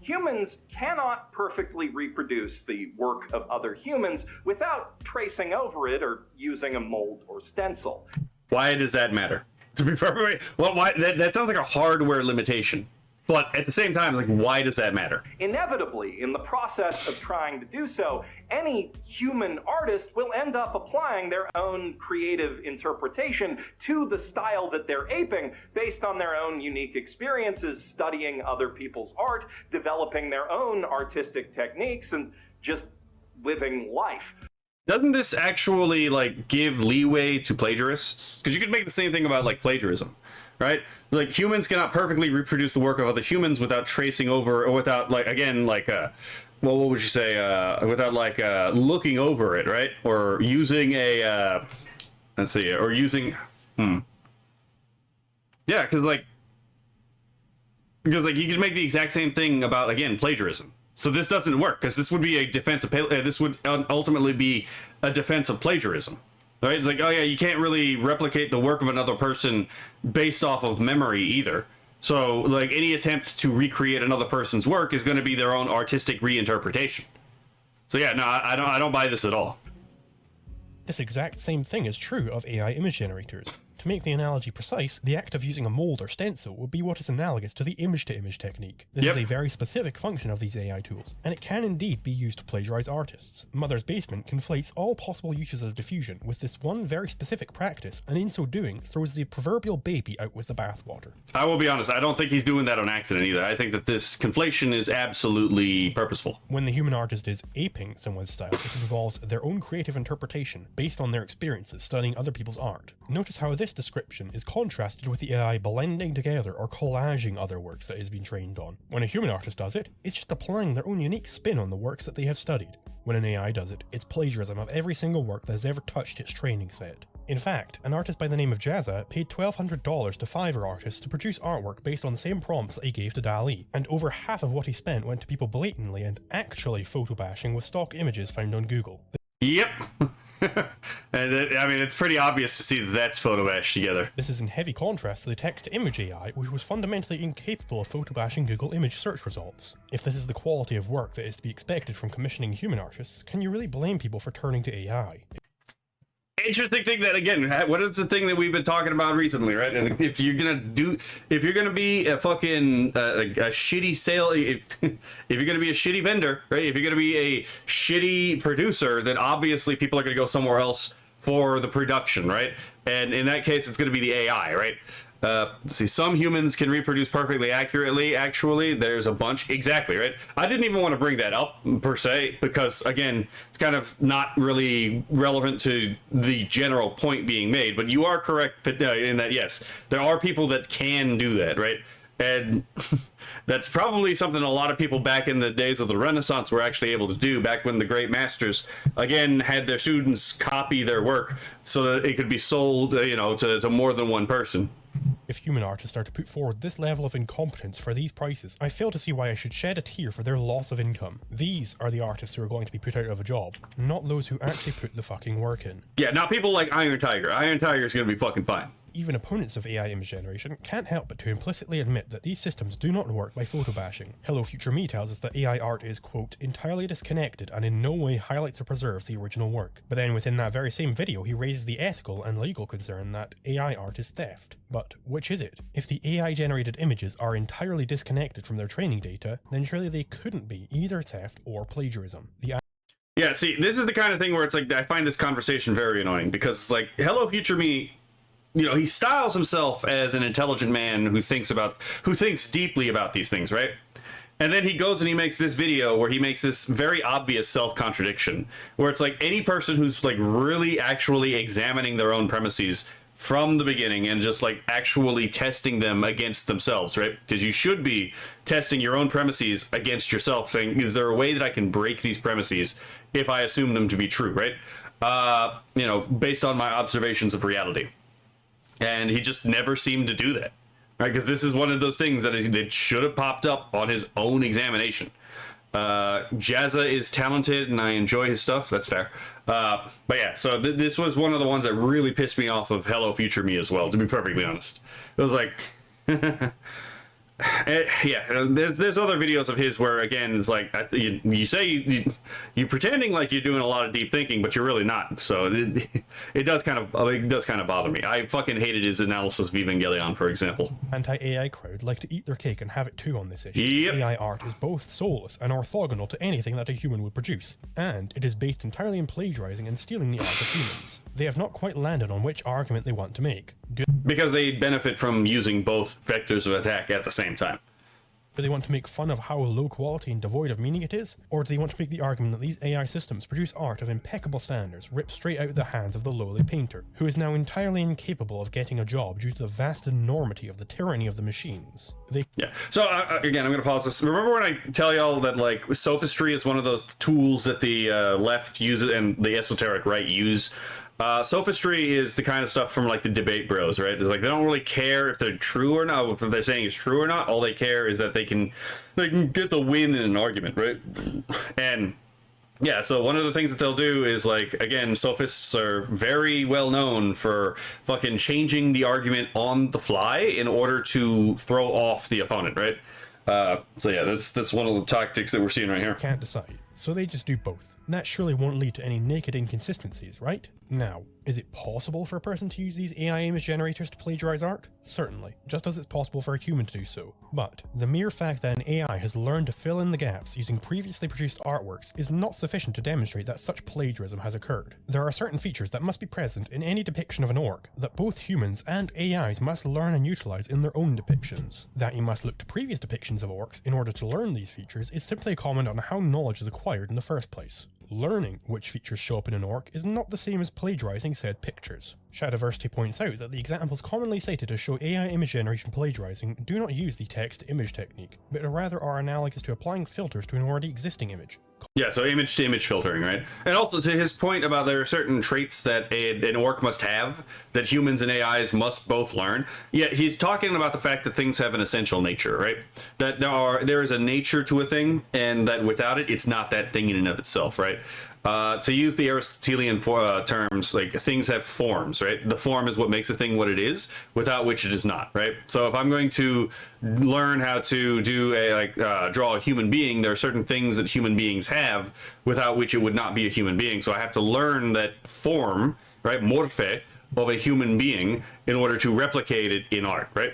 Humans cannot perfectly reproduce the work of other humans without tracing over it or using a mold or stencil. Why does that matter? To be perfectly, well, why that sounds like a hardware limitation. But at the same time, like, why does that matter? Inevitably, in the process of trying to do so, any human artist will end up applying their own creative interpretation to the style that they're aping based on their own unique experiences, studying other people's art, developing their own artistic techniques, and just living life. Doesn't this actually, like, give leeway to plagiarists? Because you could make the same thing about, like, plagiarism, right? Like, humans cannot perfectly reproduce the work of other humans without tracing over, or without, like, again, like, well, what would you say, without, like, looking over it, right? Or using a, let's see, or using, yeah, because, like, you could make the exact same thing about, again, plagiarism. So this doesn't work, because this would be a defense of, this would ultimately be a defense of plagiarism. Right? It's like, oh yeah, you can't really replicate the work of another person based off of memory either. So, like, any attempt to recreate another person's work is going to be their own artistic reinterpretation. So yeah, no, I don't buy this at all. This exact same thing is true of AI image generators. To make the analogy precise, the act of using a mold or stencil would be what is analogous to the image-to-image technique. This is a very specific function of these AI tools, and it can indeed be used to plagiarize artists. Mother's Basement conflates all possible uses of diffusion with this one very specific practice, and in so doing, throws the proverbial baby out with the bathwater. I will be honest, I don't think he's doing that on accident either. I think that this conflation is absolutely purposeful. When the human artist is aping someone's style, it involves their own creative interpretation, based on their experiences studying other people's art. Notice how this description is contrasted with the AI blending together or collaging other works that it has been trained on. When a human artist does it, it's just applying their own unique spin on the works that they have studied. When an AI does it, it's plagiarism of every single work that has ever touched its training set. In fact, an artist by the name of Jazza paid $1,200 to Fiverr artists to produce artwork based on the same prompts that he gave to DALL-E, and over half of what he spent went to people blatantly and actually photobashing with stock images found on Google. Yep. And I mean, it's pretty obvious to see that that's photobashed together. This is in heavy contrast to the text-to-image AI, which was fundamentally incapable of photobashing Google image search results. If this is the quality of work that is to be expected from commissioning human artists, can you really blame people for turning to AI? Interesting thing that, again, what is the thing that we've been talking about recently, right? And if you're gonna be a fucking a shitty sale, if you're gonna be a shitty vendor, right? If you're gonna be a shitty producer, then obviously people are gonna go somewhere else for the production, right? And in that case, it's gonna be the AI, right? Let's see, some humans can reproduce perfectly accurately. Actually, there's a bunch. Exactly, right? I didn't even want to bring that up per se, because again, it's kind of not really relevant to the general point being made, but you are correct in that, yes, there are people that can do that, right? And that's probably something a lot of people back in the days of the Renaissance were actually able to do, back when the great masters, again, had their students copy their work so that it could be sold, you know, to more than one person. If human artists are to put forward this level of incompetence for these prices, I fail to see why I should shed a tear for their loss of income. These are the artists who are going to be put out of a job, not those who actually put the fucking work in. Yeah, not people like Iron Tiger. Iron Tiger is going to be fucking fine. Even opponents of AI image generation can't help but to implicitly admit that these systems do not work by photobashing. Hello Future Me tells us that AI art is, quote, entirely disconnected and in no way highlights or preserves the original work. But then within that very same video he raises the ethical and legal concern that AI art is theft. But which is it? If the AI generated images are entirely disconnected from their training data, then surely they couldn't be either theft or plagiarism. Yeah, see, this is the kind of thing where it's like, I find this conversation very annoying, because like, Hello Future Me, you know, he styles himself as an intelligent man who thinks deeply about these things, right? And then he goes and he makes this video where he makes this very obvious self-contradiction, where it's like any person who's like really actually examining their own premises from the beginning and just like actually testing them against themselves, right? Because you should be testing your own premises against yourself, saying, is there a way that I can break these premises if I assume them to be true, right? You know, based on my observations of reality. And he just never seemed to do that, right? Because this is one of those things that should have popped up on his own examination. Jazza is talented and I enjoy his stuff. That's fair. But yeah, so this was one of the ones that really pissed me off of Hello Future Me as well, to be perfectly honest. It was like, yeah, there's other videos of his where again it's like you say you're pretending like you're doing a lot of deep thinking, but you're really not. So it does kind of bother me. I fucking hated his analysis of Evangelion, for example. Anti-AI crowd like to eat their cake and have it too on this issue. Yep. AI art is both soulless and orthogonal to anything that a human would produce, and it is based entirely in plagiarizing and stealing the art of humans. They have not quite landed on which argument they want to make. Because they benefit from using both vectors of attack at the same time. Do they want to make fun of how low quality and devoid of meaning it is? Or do they want to make the argument that these AI systems produce art of impeccable standards ripped straight out of the hands of the lowly painter, who is now entirely incapable of getting a job due to the vast enormity of the tyranny of the machines? Yeah. So again, I'm going to pause this. Remember when I tell y'all that like sophistry is one of those tools that the left uses and the esoteric right use? Sophistry is the kind of stuff from like the debate bros, right? It's like they don't really care if they're true or not, if they're saying it's true or not. All they care is that they can get the win in an argument, right? And yeah, so one of the things that they'll do is like, again, sophists are very well known for fucking changing the argument on the fly in order to throw off the opponent, right? So yeah, that's one of the tactics that we're seeing right here. Can't decide, so they just do both. That surely won't lead to any naked inconsistencies, right? Now, is it possible for a person to use these AI image generators to plagiarize art? Certainly, just as it's possible for a human to do so. But the mere fact that an AI has learned to fill in the gaps using previously produced artworks is not sufficient to demonstrate that such plagiarism has occurred. There are certain features that must be present in any depiction of an orc that both humans and AIs must learn and utilize in their own depictions. That you must look to previous depictions of orcs in order to learn these features is simply a comment on how knowledge is acquired in the first place. Learning which features show up in an orc is not the same as plagiarizing said pictures. Shadiversity points out that the examples commonly cited to show AI image generation plagiarizing do not use the text-to-image technique, but rather are analogous to applying filters to an already existing image. Yeah, so image-to-image filtering, right? And also to his point about there are certain traits that an orc must have that humans and AIs must both learn. Yeah, he's talking about the fact that things have an essential nature, right? That there is a nature to a thing, and that without it, it's not that thing in and of itself, right? To use the Aristotelian terms, like things have forms, right? The form is what makes a thing what it is, without which it is not, right? So if I'm going to learn how to do draw a human being, there are certain things that human beings have without which it would not be a human being. So I have to learn that form, right, morphe, of a human being in order to replicate it in art, right?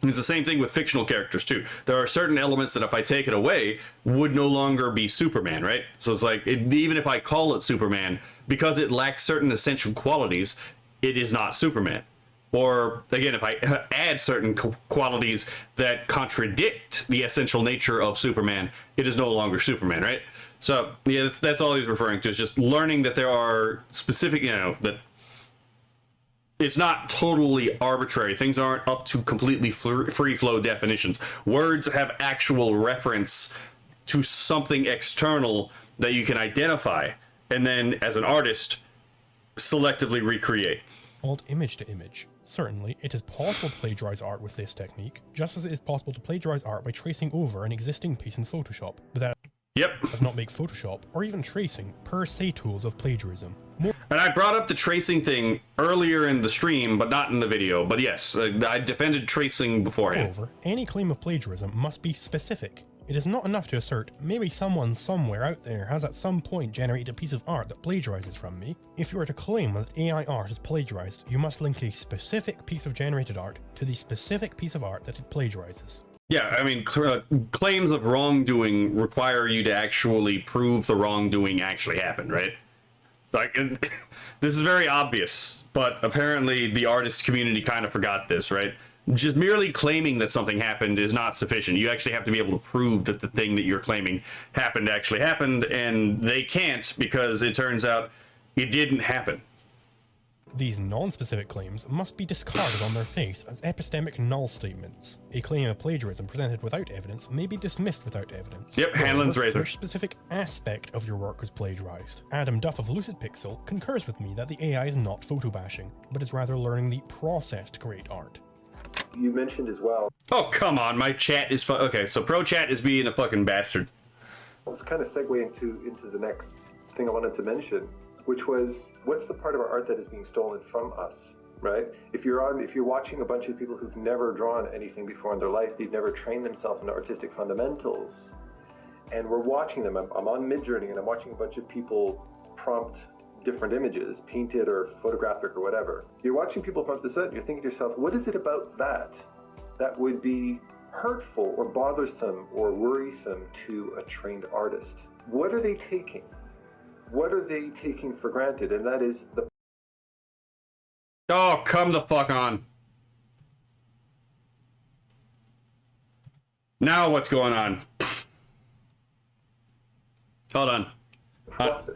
It's the same thing with fictional characters too. There are certain elements that if I take it away would no longer be Superman, right? So it's like, even if I call it Superman, because it lacks certain essential qualities, it is not Superman. Or again, if I add certain qualities that contradict the essential nature of Superman, it is no longer Superman, right? So yeah, that's all he's referring to, is just learning that there are specific, that it's not totally arbitrary. Things aren't up to completely free flow definitions. Words have actual reference to something external that you can identify, and then as an artist, selectively recreate. Called image to image. Certainly, it is possible to plagiarize art with this technique, just as it is possible to plagiarize art by tracing over an existing piece in Photoshop, but that does not make Photoshop, or even tracing, per se tools of plagiarism. And I brought up the tracing thing earlier in the stream, but not in the video. But yes, I defended tracing beforehand. Moreover, any claim of plagiarism must be specific. It is not enough to assert, maybe someone somewhere out there has at some point generated a piece of art that plagiarizes from me. If you are to claim that AI art is plagiarized, you must link a specific piece of generated art to the specific piece of art that it plagiarizes. Yeah, I mean, claims of wrongdoing require you to actually prove the wrongdoing actually happened, right? Like, this is very obvious, but apparently the artist community kind of forgot this, right? Just merely claiming that something happened is not sufficient. You actually have to be able to prove that the thing that you're claiming actually happened, and they can't because it turns out it didn't happen. These non-specific claims must be discarded on their face as epistemic null statements. A claim of plagiarism presented without evidence may be dismissed without evidence. Yep, Hanlon's razor. Which specific aspect of your work was plagiarized? Adam Duff of Lucid Pixel concurs with me that the AI is not photobashing, but is rather learning the process to create art. You mentioned as well. Oh, come on, my chat is okay, so Pro Chat is being a fucking bastard. Let's kind of segue into the next thing I wanted to mention, which was, what's the part of our art that is being stolen from us? right? If you're watching a bunch of people who've never drawn anything before in their life, they've never trained themselves in artistic fundamentals, and we're watching them. I'm on Midjourney and I'm watching a bunch of people prompt different images, painted or photographic or whatever. You're watching people prompt this out, and you're thinking to yourself, what is it about that would be hurtful or bothersome or worrisome to a trained artist? What are they taking? What are they taking for granted? And that is the... Oh, come the fuck on. Now what's going on? Hold on.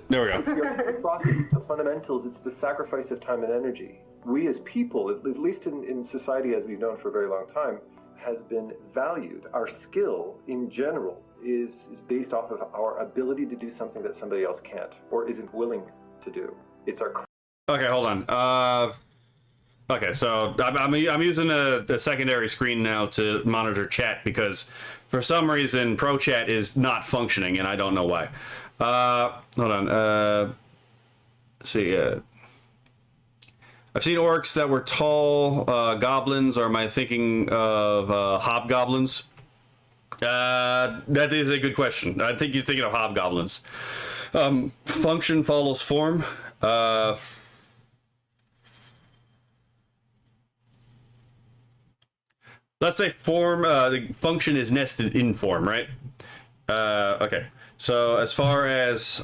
There we go. The process, the fundamentals, it's the sacrifice of time and energy. We as people, at least in society as we've known for a very long time, has been valued. Our skill in general is based off of our ability to do something that somebody else can't or isn't willing to do. It's our... Okay, hold on. Okay, so I'm using a secondary screen now to monitor chat because for some reason ProChat is not functioning and I don't know why. Hold on. Let's see. I've seen orcs that were tall. Goblins. Or am I thinking of hobgoblins? That is a good question. I think you're thinking of hobgoblins. Function follows form. Let's say form. The function is nested in form, right? Okay. So as far as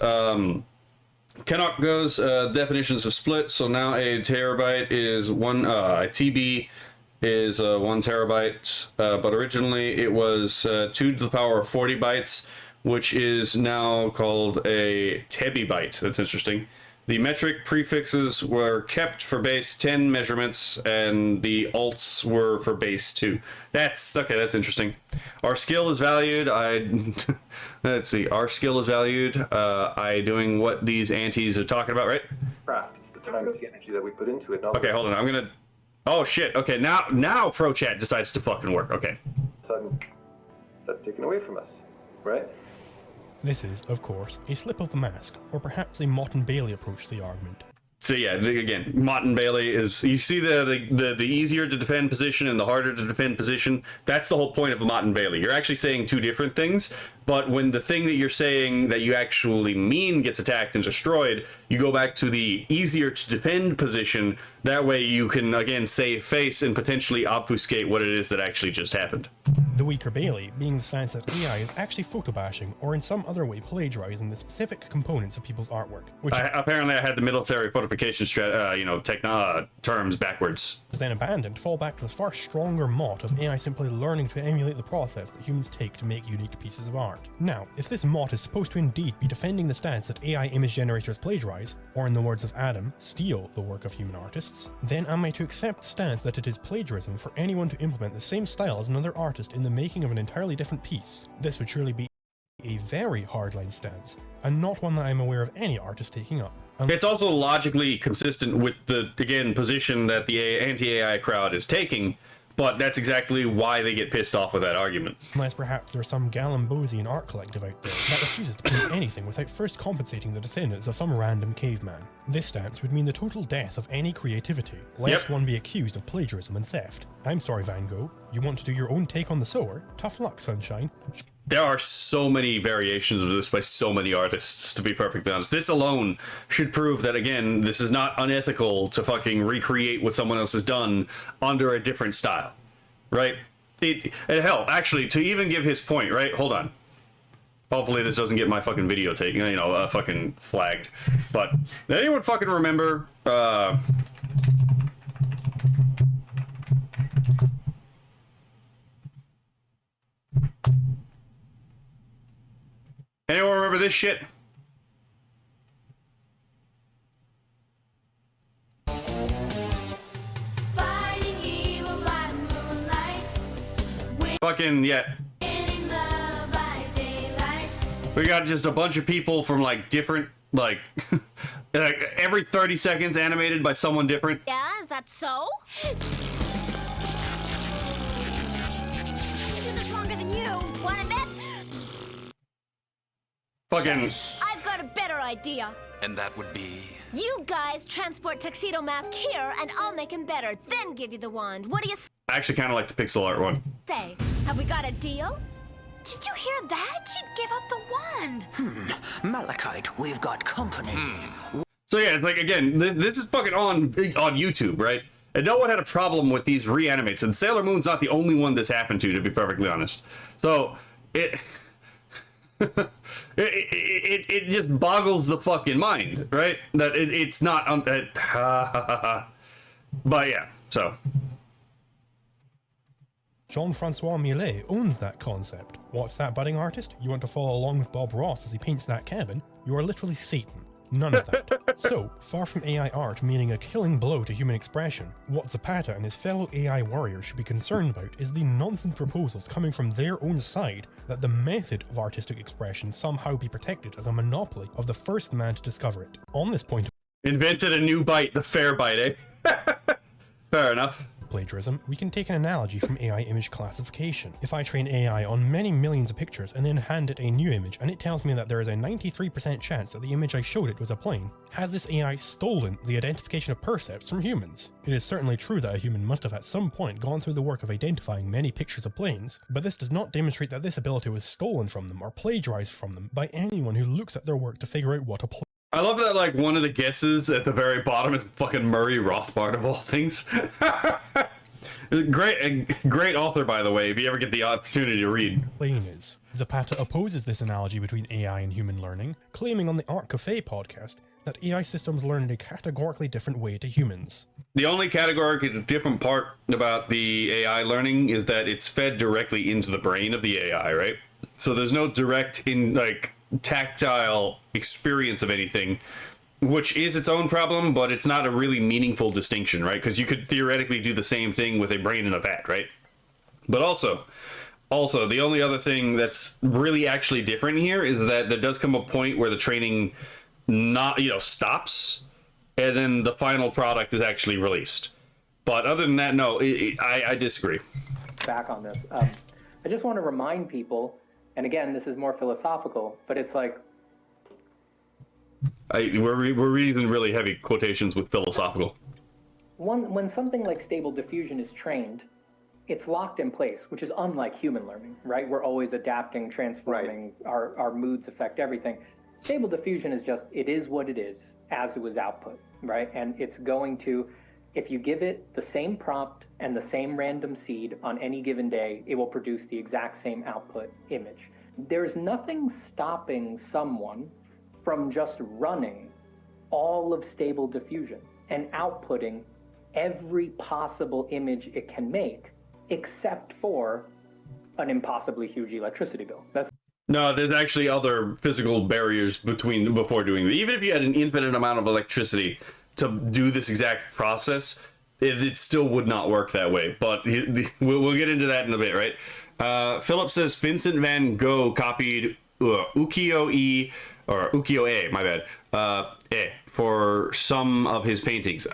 Canuck goes, definitions of split. So now a terabyte is one. A TB is 1 terabyte, but originally it was 2 to the power of 40 bytes, which is now called a tebibyte. That's interesting. The metric prefixes were kept for base 10 measurements, and the alts were for base 2. That's okay. That's interesting. Our skill is valued. Let's see. Our skill is valued. I doing what these antis are talking about, right? Craft. It's the time and the energy that we put into it. Okay, hold on. I'm gonna. Oh shit. Okay, now ProChat decides to fucking work. Okay. Sudden, that's taken away from us, right? This is, of course, a slip of the mask, or perhaps a Mott and Bailey approach to the argument. So yeah, again, Mott and Bailey is, you see the easier to defend position and the harder to defend position. That's the whole point of a Mott and Bailey. You're actually saying two different things, but when the thing that you're saying that you actually mean gets attacked and destroyed, you go back to the easier to defend position. That way you can, again, save face and potentially obfuscate what it is that actually just happened. The weaker Bailey being the stance that AI is actually photobashing or in some other way plagiarizing the specific components of people's artwork. Which apparently I had the military fortification terms backwards. Is then abandoned to fall back to the far stronger Mott of AI simply learning to emulate the process that humans take to make unique pieces of art. Now, if this Mott is supposed to indeed be defending the stance that AI image generators plagiarize, or in the words of Adam, steal the work of human artists, then am I to accept the stance that it is plagiarism for anyone to implement the same style as another artist in the making of an entirely different piece? This would surely be a very hardline stance, and not one that I'm aware of any artist taking up. It's also logically consistent with the, again, position that the anti-AI crowd is taking, but that's exactly why they get pissed off with that argument. Unless perhaps there's some Galambosian art collective out there that refuses to print anything without first compensating the descendants of some random caveman. This stance would mean the total death of any creativity, lest one be accused of plagiarism and theft. I'm sorry, Van Gogh. You want to do your own take on the sower? Tough luck, sunshine. There are so many variations of this by so many artists, to be perfectly honest. This alone should prove that, again, this is not unethical to fucking recreate what someone else has done under a different style, right? And hell, actually, to even give his point, right? Hold on. Hopefully this doesn't get my fucking video taken, fucking flagged. But, anyone fucking remember, anyone remember this shit? Fucking, yeah. We got just a bunch of people from, like, different, like, every 30 seconds animated by someone different. Yeah, is that so? I do this longer than you. Wanna bet? Fucking... I've got a better idea. idea. And that would be? You guys transport Tuxedo Mask here, and I'll make him better, then give you the wand. What do you I actually kind of like the pixel art one. say? Have we got a deal? Did you hear that? She'd give up the wand. Malachite, we've got company. So yeah, it's like, again, this is fucking on YouTube, right? And no one had a problem with these reanimates, and Sailor Moon's not the only one this happened to be perfectly honest. So it it just boggles the fucking mind, right? That it's not but yeah, so Jean-Francois Millet owns that concept. What's that, budding artist? You want to follow along with Bob Ross as he paints that cabin? You are literally Satan. None of that. So, far from AI art meaning a killing blow to human expression, what Zapata and his fellow AI warriors should be concerned about is the nonsense proposals coming from their own side that the method of artistic expression somehow be protected as a monopoly of the first man to discover it. On this point, invented a new bite, the fair bite, eh? Fair enough. Plagiarism, we can take an analogy from AI image classification. If I train AI on many millions of pictures and then hand it a new image and it tells me that there is a 93% chance that the image I showed it was a plane, has this AI stolen the identification of percepts from humans? It is certainly true that a human must have at some point gone through the work of identifying many pictures of planes, but this does not demonstrate that this ability was stolen from them or plagiarized from them by anyone who looks at their work to figure out what a plane. I love that, like, one of the guesses at the very bottom is fucking Murray Rothbard of all things. Great author, by the way, if you ever get the opportunity to read. Plane is. Zapata opposes this analogy between AI and human learning, claiming on the Art Cafe podcast that AI systems learn in a categorically different way to humans. The only categorically different part about the AI learning is that it's fed directly into the brain of the AI, right? So there's no direct tactile experience of anything, which is its own problem, but it's not a really meaningful distinction, right? Because you could theoretically do the same thing with a brain in a vat, right? But also the only other thing that's really actually different here is that there does come a point where the training stops, and then the final product is actually released. But other than that, no, I disagree. Back on this, I just want to remind people, and again, this is more philosophical, but it's like, we're reading really heavy quotations with philosophical. when something like Stable Diffusion is trained, it's locked in place, which is unlike human learning, right? We're always adapting, transforming, our moods affect everything. Stable Diffusion is just, it is what it is as it was output, right? And it's going to, if you give it the same prompt and the same random seed on any given day, it will produce the exact same output image. There's nothing stopping someone from just running all of Stable Diffusion and outputting every possible image it can make, except for an impossibly huge electricity bill. No, there's actually other physical barriers before doing that. Even if you had an infinite amount of electricity to do this exact process, it still would not work that way. But we'll get into that in a bit, right? Philip says Vincent van Gogh copied ukiyo-e, or ukiyo-e, my bad, for some of his paintings.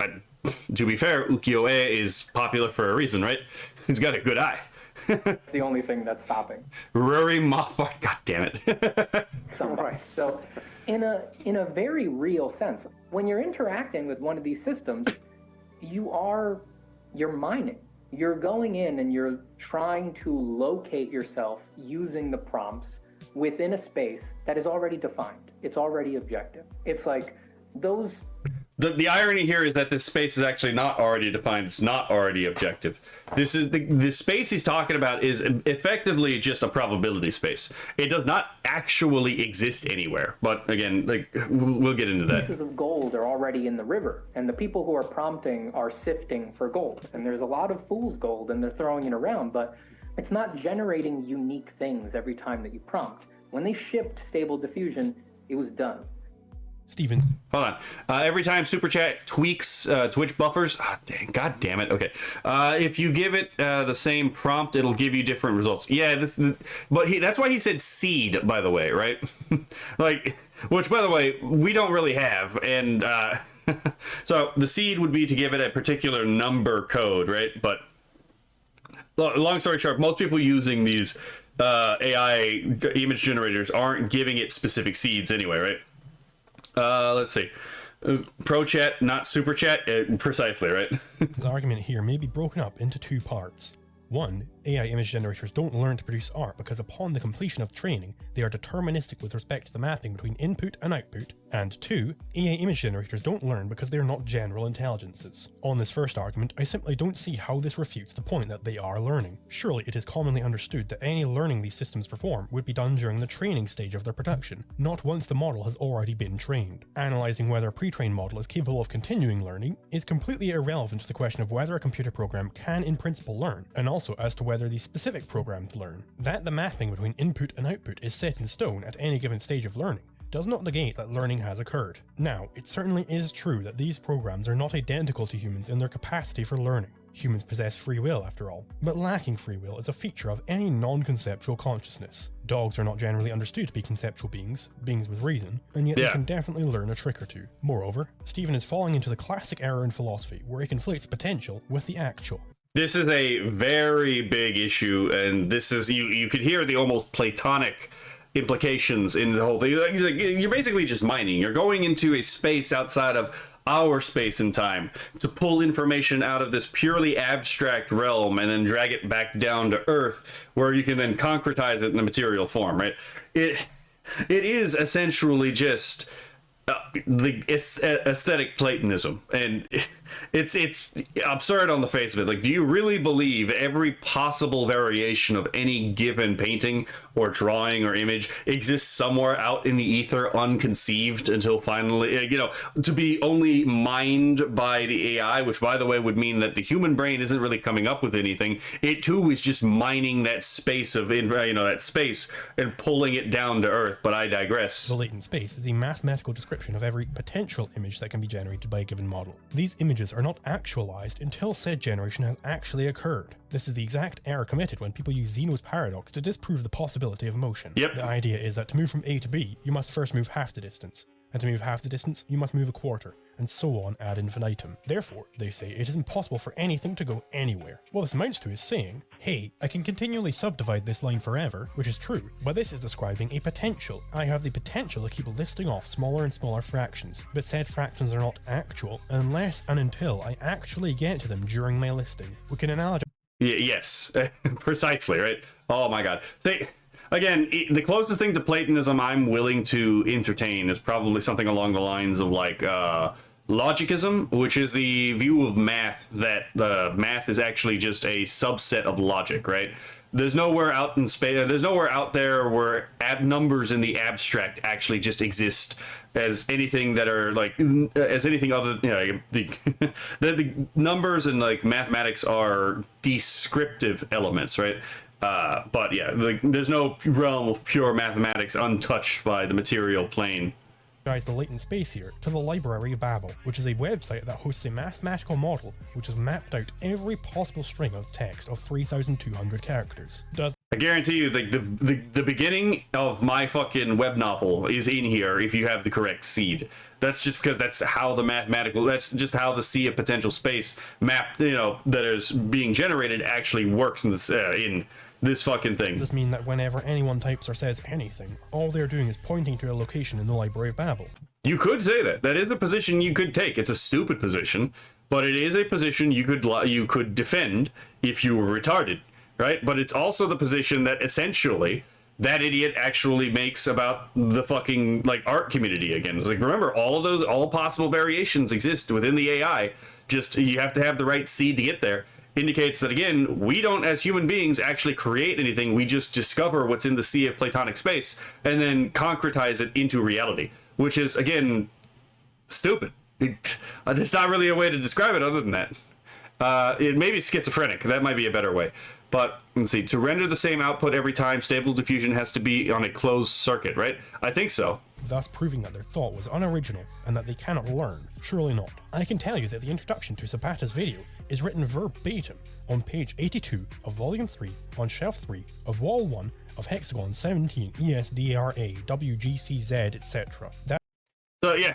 To be fair, ukiyo-e is popular for a reason, right? He's got a good eye. The only thing that's stopping. Rory Moffat, god damn it. Right. So in a very real sense, when you're interacting with one of these systems, you're mining. You're going in and you're trying to locate yourself using the prompts within a space that is already defined. It's already objective. It's like those... The irony here is that this space is actually not already defined. It's not already objective. This is the space he's talking about is effectively just a probability space. It does not actually exist anywhere. But again, we'll get into that. Pieces of gold are already in the river, and the people who are prompting are sifting for gold. And there's a lot of fool's gold, and they're throwing it around, but it's not generating unique things every time that you prompt. When they shipped Stable Diffusion, it was done. Steven. Hold on. Every time Super Chat tweaks Twitch buffers, god damn it. Okay. If you give it the same prompt, it'll give you different results. Yeah, that's why he said seed, by the way, right? Which, by the way, we don't really have. And so the seed would be to give it a particular number code, right? But long story short, most people using these AI image generators aren't giving it specific seeds anyway, right? Let's see. Pro chat, not super chat. Precisely, right? The argument here may be broken up into two parts. One, AI image generators don't learn to produce art because upon the completion of training, they are deterministic with respect to the mapping between input and output. And two, AI image generators don't learn because they are not general intelligences. On this first argument, I simply don't see how this refutes the point that they are learning. Surely it is commonly understood that any learning these systems perform would be done during the training stage of their production, not once the model has already been trained. Analysing whether a pre-trained model is capable of continuing learning is completely irrelevant to the question of whether a computer program can in principle learn, and also as to whether these specific programs learn. That the mapping between input and output is set in stone at any given stage of learning does not negate that learning has occurred. Now, it certainly is true that these programs are not identical to humans in their capacity for learning. Humans possess free will, after all, but lacking free will is a feature of any non-conceptual consciousness. Dogs are not generally understood to be conceptual beings with reason, and yet they can definitely learn a trick or two. Moreover, Stephen is falling into the classic error in philosophy, where he conflates potential with the actual. This is a very big issue, and this is, you could hear the almost Platonic implications in the whole thing. You're basically just mining. You're going into a space outside of our space and time to pull information out of this purely abstract realm and then drag it back down to Earth, where you can then concretize it in a material form, right? It is essentially just the aesthetic Platonism, and it's absurd on the face of it. Like, do you really believe every possible variation of any given painting or drawing or image exists somewhere out in the ether unconceived until finally, to be only mined by the AI, which by the way would mean that the human brain isn't really coming up with anything. It too is just mining that space of that space and pulling it down to Earth. But I digress. The latent space is a mathematical description of every potential image that can be generated by a given model. These images are not actualized until said generation has actually occurred. This is the exact error committed when people use Zeno's paradox to disprove the possibility of motion. Yep. The idea is that to move from A to B, you must first move half the distance. And to move half the distance, you must move a quarter, and so on ad infinitum. Therefore, they say it is impossible for anything to go anywhere. What this amounts to is saying, hey, I can continually subdivide this line forever, which is true, but this is describing a potential. I have the potential to keep listing off smaller and smaller fractions, but said fractions are not actual unless and until I actually get to them during my listing. We can analogize. Yes, precisely, right? Oh my god. See, again, the closest thing to Platonism I'm willing to entertain is probably something along the lines of like logicism, which is the view of math that math is actually just a subset of logic, right? There's nowhere out in space, there's nowhere out there where numbers in the abstract actually just exist as anything that are like, as anything other, the numbers and like mathematics are descriptive elements, right? But yeah, there's no realm of pure mathematics untouched by the material plane. The latent space here to the Library of Babel, which is a website that hosts a mathematical model which has mapped out every possible string of text of 3,200 characters. I guarantee you, the beginning of my fucking web novel is in here if you have the correct seed. That's just because that's how that's just how the sea of potential space map, that is being generated actually works in this fucking thing. Does this mean that whenever anyone types or says anything, all they're doing is pointing to a location in the Library of Babel? You could say that. That is a position you could take. It's a stupid position, but it is a position you could defend if you were retarded, right? But it's also the position that essentially that idiot actually makes about the fucking like art community again. It's like, remember, all possible variations exist within the AI. Just you have to have the right seed to get there. Indicates that, again, we don't, as human beings, actually create anything. We just discover what's in the sea of Platonic space and then concretize it into reality, which is, again, stupid. There's not really a way to describe it other than that. It may be schizophrenic. That might be a better way. But let's see. To render the same output every time, Stable Diffusion has to be on a closed circuit, right? I think so. Thus proving that their thought was unoriginal and that they cannot learn. Surely not. I can tell you that the introduction to Zapata's video is written verbatim on page 82 of volume 3 on shelf 3 of wall 1 of hexagon 17 ESDRA WGCZ etc. So yeah,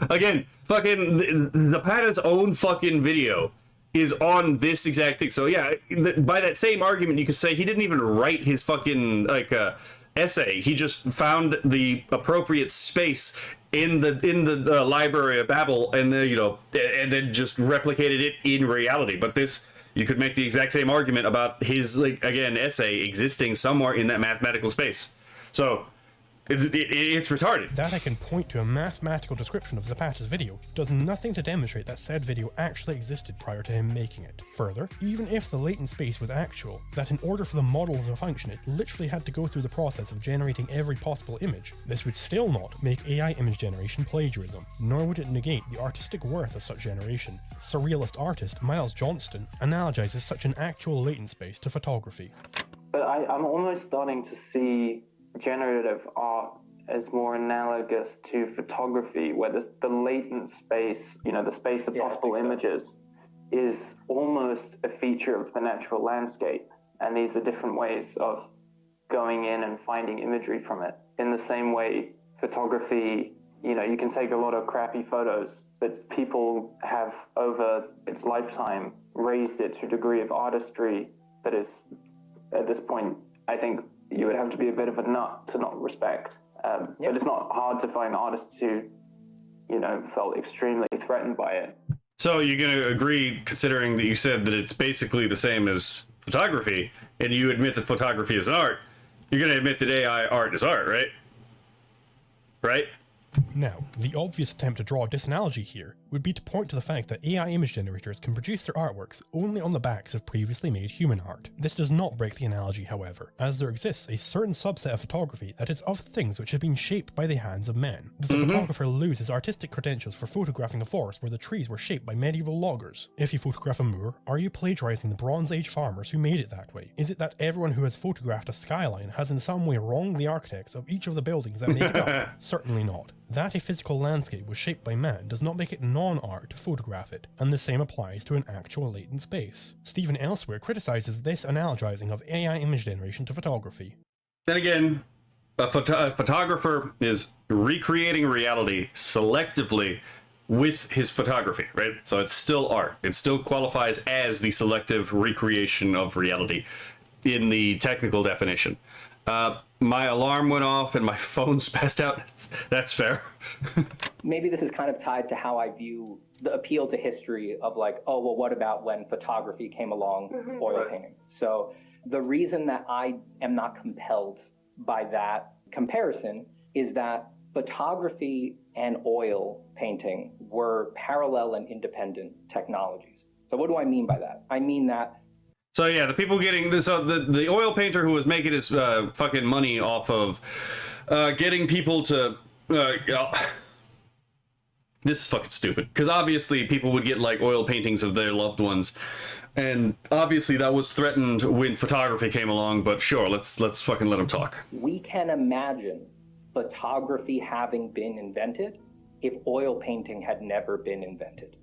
again, fucking Zapata's own fucking video is on this exact thing. So yeah, by that same argument, you could say he didn't even write his fucking essay. He just found the appropriate space in the Library of Babel, and and then just replicated it in reality. But this, you could make the exact same argument about his, like, again, essay existing somewhere in that mathematical space. So it's retarded. That I can point to a mathematical description of Zapata's video does nothing to demonstrate that said video actually existed prior to him making it. Further, even if the latent space was actual, that in order for the model to function it literally had to go through the process of generating every possible image, this would still not make AI image generation plagiarism, nor would it negate the artistic worth of such generation. Surrealist artist Miles Johnston analogizes such an actual latent space to photography. But I'm almost starting to see generative art as more analogous to photography, where the latent space, the space of possible images, is almost a feature of the natural landscape. And these are different ways of going in and finding imagery from it. In the same way, photography, you can take a lot of crappy photos, but people have, over its lifetime, raised it to a degree of artistry that is, at this point, I think you would have to be a bit of a nut to not respect. But it's not hard to find artists who, felt extremely threatened by it. So you're going to agree, considering that you said that it's basically the same as photography, and you admit that photography is an art, you're going to admit that AI art is art, right? Right? Now, the obvious attempt to draw a disanalogy here would be to point to the fact that AI image generators can produce their artworks only on the backs of previously made human art. This does not break the analogy, however, as there exists a certain subset of photography that is of things which have been shaped by the hands of men. Does a photographer lose his artistic credentials for photographing a forest where the trees were shaped by medieval loggers? If you photograph a moor, are you plagiarizing the Bronze Age farmers who made it that way? Is it that everyone who has photographed a skyline has in some way wronged the architects of each of the buildings that make it up? Certainly not. That a physical landscape was shaped by man does not make it non-art to photograph it, and the same applies to an actual latent space. Stephen elsewhere criticizes this analogizing of AI image generation to photography. Then again, a photographer is recreating reality selectively with his photography, right? So it's still art. It still qualifies as the selective recreation of reality in the technical definition. My alarm went off and my phone spazzed out. That's fair. Maybe this is kind of tied to how I view the appeal to history of, like, oh, well, what about when photography came along, oil painting? So the reason that I am not compelled by that comparison is that photography and oil painting were parallel and independent technologies. So what do I mean by that? I mean that so yeah, the people getting this, the oil painter who was making his fucking money off of getting people to this is fucking stupid, because obviously people would get like oil paintings of their loved ones, and obviously that was threatened when photography came along. But sure, let's fucking let them talk. We can imagine photography having been invented if oil painting had never been invented,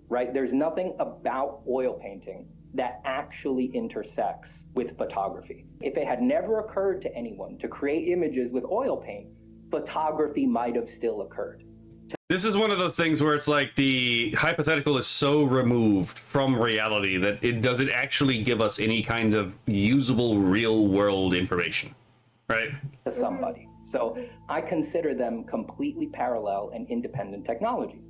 right? There's nothing about oil painting that actually intersects with photography. If it had never occurred to anyone to create images with oil paint, photography might have still occurred. This is one of those things where it's like the hypothetical is so removed from reality that it doesn't actually give us any kind of usable real world information, right? To somebody. So I consider them completely parallel and independent technologies.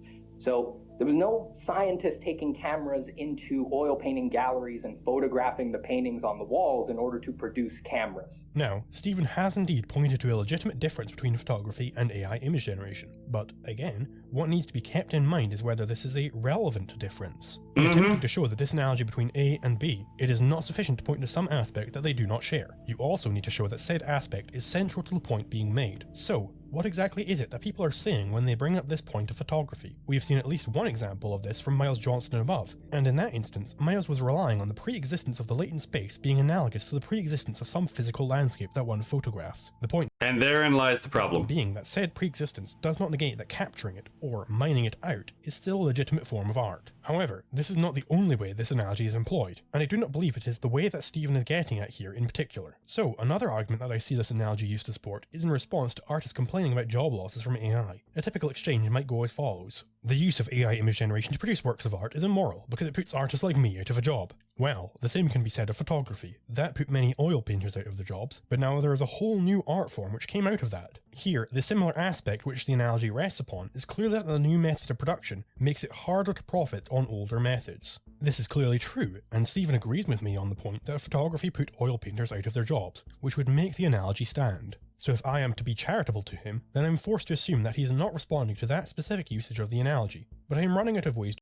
So there was no scientist taking cameras into oil painting galleries and photographing the paintings on the walls in order to produce cameras. Now, Stephen has indeed pointed to a legitimate difference between photography and AI image generation, but again, what needs to be kept in mind is whether this is a relevant difference. In attempting to show the disanalogy between A and B, it is not sufficient to point to some aspect that they do not share. You also need to show that said aspect is central to the point being made. So, what exactly is it that people are saying when they bring up this point of photography? We have seen at least one example of this from Miles Johnston above, and in that instance, Miles was relying on the pre-existence of the latent space being analogous to the pre-existence of some physical landscape that one photographs. The point, and therein lies the problem, being that said pre-existence does not negate that capturing it, or mining it out, is still a legitimate form of art. However, this is not the only way this analogy is employed, and I do not believe it is the way that Stephen is getting at here in particular. So, another argument that I see this analogy used to support is in response to artists complaining about job losses from AI. A typical exchange might go as follows. The use of AI image generation to produce works of art is immoral because it puts artists like me out of a job. Well, the same can be said of photography. That put many oil painters out of their jobs, but now there is a whole new art form which came out of that. Here, the similar aspect which the analogy rests upon is clearly that the new method of production makes it harder to profit on older methods. This is clearly true, and Stephen agrees with me on the point that photography put oil painters out of their jobs, which would make the analogy stand. So if I am to be charitable to him, then I'm forced to assume that he is not responding to that specific usage of the analogy, but I am running out of ways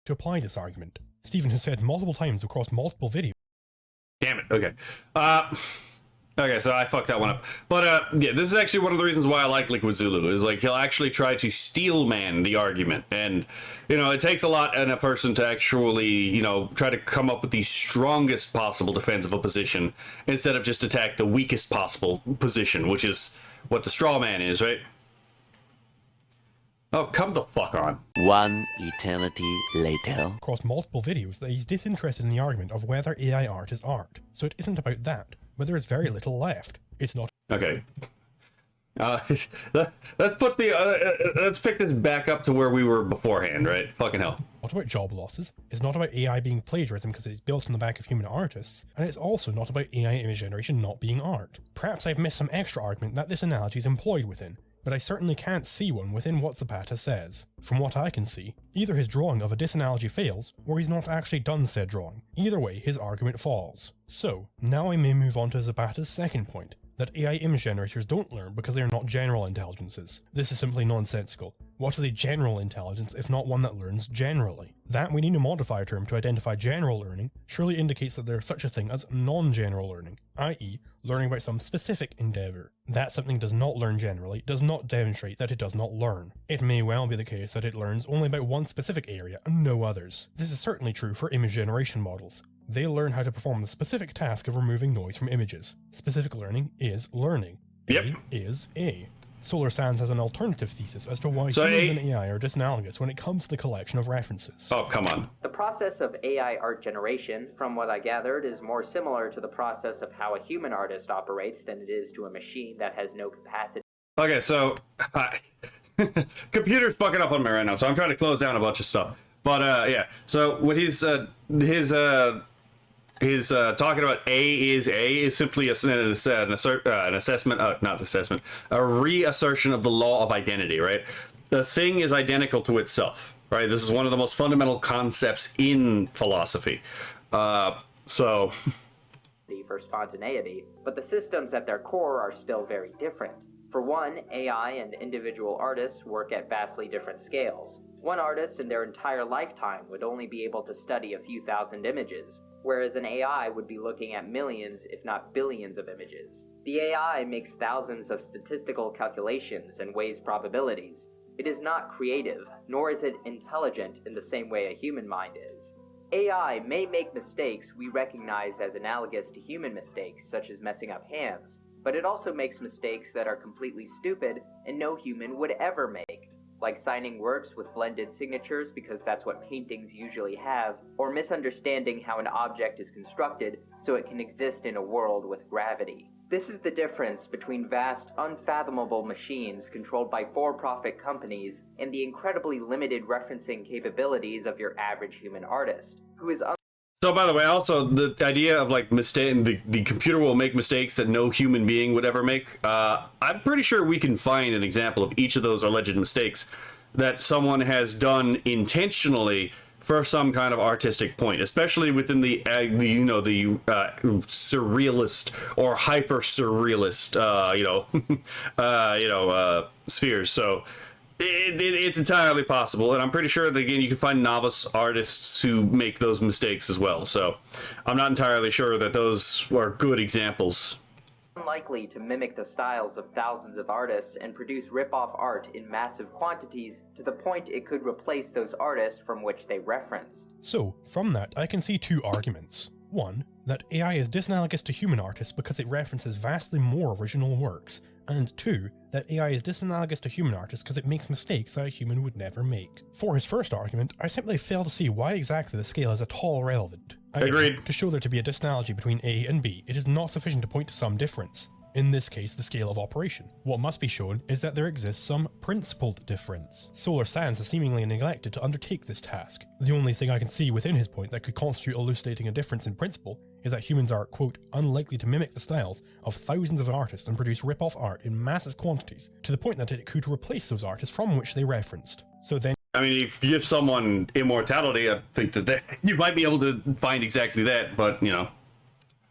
to apply this argument. Stephen has said multiple times across multiple videos. Damn it, okay. Okay, so I fucked that one up. But, yeah, this is actually one of the reasons why I like LiquidZulu, is, like, he'll actually try to steelman the argument. And, you know, it takes a lot in a person to actually, you know, try to come up with the strongest possible defense of a position, instead of just attack the weakest possible position, which is what the straw man is, right? Oh, come the fuck on. One eternity later. Across multiple videos that he's disinterested in the argument of whether AI art is art. So it isn't about that, but there is very little left. It's not. Okay. Let's put the let's pick this back up to where we were beforehand, right? Fucking hell. Not about job losses. It's not about AI being plagiarism because it's built on the back of human artists, and it's also not about AI image generation not being art. Perhaps I've missed some extra argument that this analogy is employed within, but I certainly can't see one within what Zapata says. From what I can see, either his drawing of a disanalogy fails, or he's not actually done said drawing. Either way, his argument falls. So, now I may move on to Zapata's second point, that AI image generators don't learn because they are not general intelligences. This is simply nonsensical. What is a general intelligence if not one that learns generally? That we need a modifier term to identify general learning surely indicates that there is such a thing as non-general learning, i.e. learning about some specific endeavour. That something does not learn generally does not demonstrate that it does not learn. It may well be the case that it learns only about one specific area and no others. This is certainly true for image generation models. They learn how to perform the specific task of removing noise from images. Specific learning is learning. Yep. A is A. Solar Sands has an alternative thesis as to why humans and AI are disanalogous when it comes to the collection of references. Oh, come on. The process of AI art generation, from what I gathered, is more similar to the process of how a human artist operates than it is to a machine that has no capacity. Okay, so computer's fucking up on me right now, so I'm trying to close down a bunch of stuff. But yeah, so what he's talking about is simply a reassertion of the law of identity, right? The thing is identical to itself, right? This is one of the most fundamental concepts in philosophy. So for spontaneity, but the systems at their core are still very different. For one, AI and individual artists work at vastly different scales. One artist in their entire lifetime would only be able to study a few thousand images, whereas an AI would be looking at millions, if not billions of images. The AI makes thousands of statistical calculations and weighs probabilities. It is not creative, nor is it intelligent in the same way a human mind is. AI may make mistakes we recognize as analogous to human mistakes, such as messing up hands, but it also makes mistakes that are completely stupid and no human would ever make, like signing works with blended signatures because that's what paintings usually have, or misunderstanding how an object is constructed so it can exist in a world with gravity. This is the difference between vast, unfathomable machines controlled by for-profit companies and the incredibly limited referencing capabilities of your average human artist, who is So, by the way, also, the idea of, like, the computer will make mistakes that no human being would ever make, I'm pretty sure we can find an example of each of those alleged mistakes that someone has done intentionally for some kind of artistic point, especially within the surrealist or hyper-surrealist, spheres. So it's entirely possible, and I'm pretty sure that, again, you can find novice artists who make those mistakes as well. So I'm not entirely sure that those are good examples. Unlikely to mimic the styles of thousands of artists and produce rip-off art in massive quantities to the point it could replace those artists from which they referenced. So, from that, I can see two arguments. One, that AI is disanalogous to human artists because it references vastly more original works, and two, that AI is disanalogous to human artists because it makes mistakes that a human would never make. For his first argument, I simply fail to see why exactly the scale is at all relevant. Agreed. To show there to be a disanalogy between A and B, it is not sufficient to point to some difference. in this case the scale of operation. What must be shown is that there exists some principled difference. Solar Sans has seemingly neglected to undertake this task. The only thing I can see within his point that could constitute elucidating a difference in principle is that humans are, quote, unlikely to mimic the styles of thousands of artists and produce rip-off art in massive quantities, to the point that it could replace those artists from which they referenced. So then, I mean, if you give someone immortality, I think that you might be able to find exactly that, but, you know.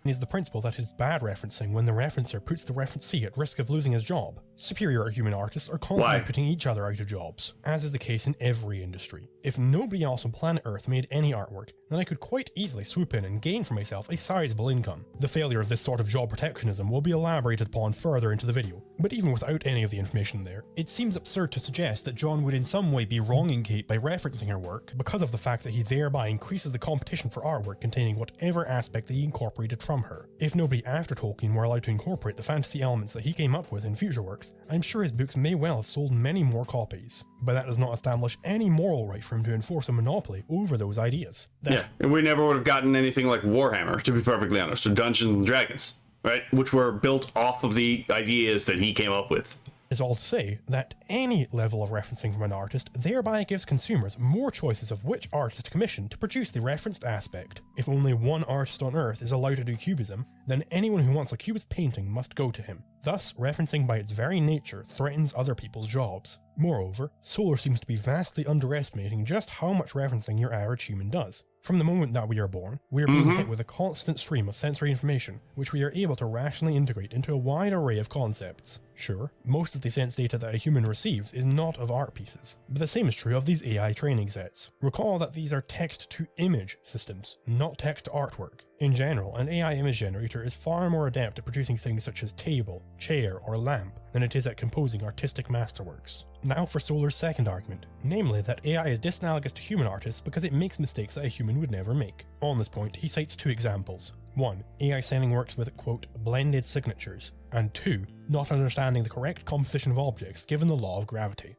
Is the principle that is bad referencing when the referencer puts the referencee at risk of losing his job. Superior human artists are constantly putting each other out of jobs, as is the case in every industry. If nobody else on planet Earth made any artwork, then I could quite easily swoop in and gain for myself a sizable income. The failure of this sort of job protectionism will be elaborated upon further into the video, but even without any of the information there, it seems absurd to suggest that John would in some way be wronging Kate by referencing her work because of the fact that he thereby increases the competition for artwork containing whatever aspect that he incorporated from her. If nobody after Tolkien were allowed to incorporate the fantasy elements that he came up with in future works, I'm sure his books may well have sold many more copies. But that does not establish any moral right for him to enforce a monopoly over those ideas. Yeah, and we never would have gotten anything like Warhammer, to be perfectly honest, or Dungeons and Dragons, right? Which were built off of the ideas that he came up with. Is all to say that any level of referencing from an artist thereby gives consumers more choices of which artist to commission to produce the referenced aspect. If only one artist on Earth is allowed to do cubism, then anyone who wants a cubist painting must go to him. Thus, referencing by its very nature threatens other people's jobs. Moreover, Solar seems to be vastly underestimating just how much referencing your average human does. From the moment that we are born, we are being hit with a constant stream of sensory information, which we are able to rationally integrate into a wide array of concepts. Sure, most of the sense data that a human receives is not of art pieces, but the same is true of these AI training sets. Recall that these are text-to-image systems, not text-to-artwork. In general, an AI image generator is far more adept at producing things such as table, chair, or lamp than it is at composing artistic masterworks. Now for Solar's second argument, namely that AI is disanalogous to human artists because it makes mistakes that a human would never make. On this point, he cites two examples. 1. AI sending works with, quote, blended signatures, and 2. Not understanding the correct composition of objects given the law of gravity.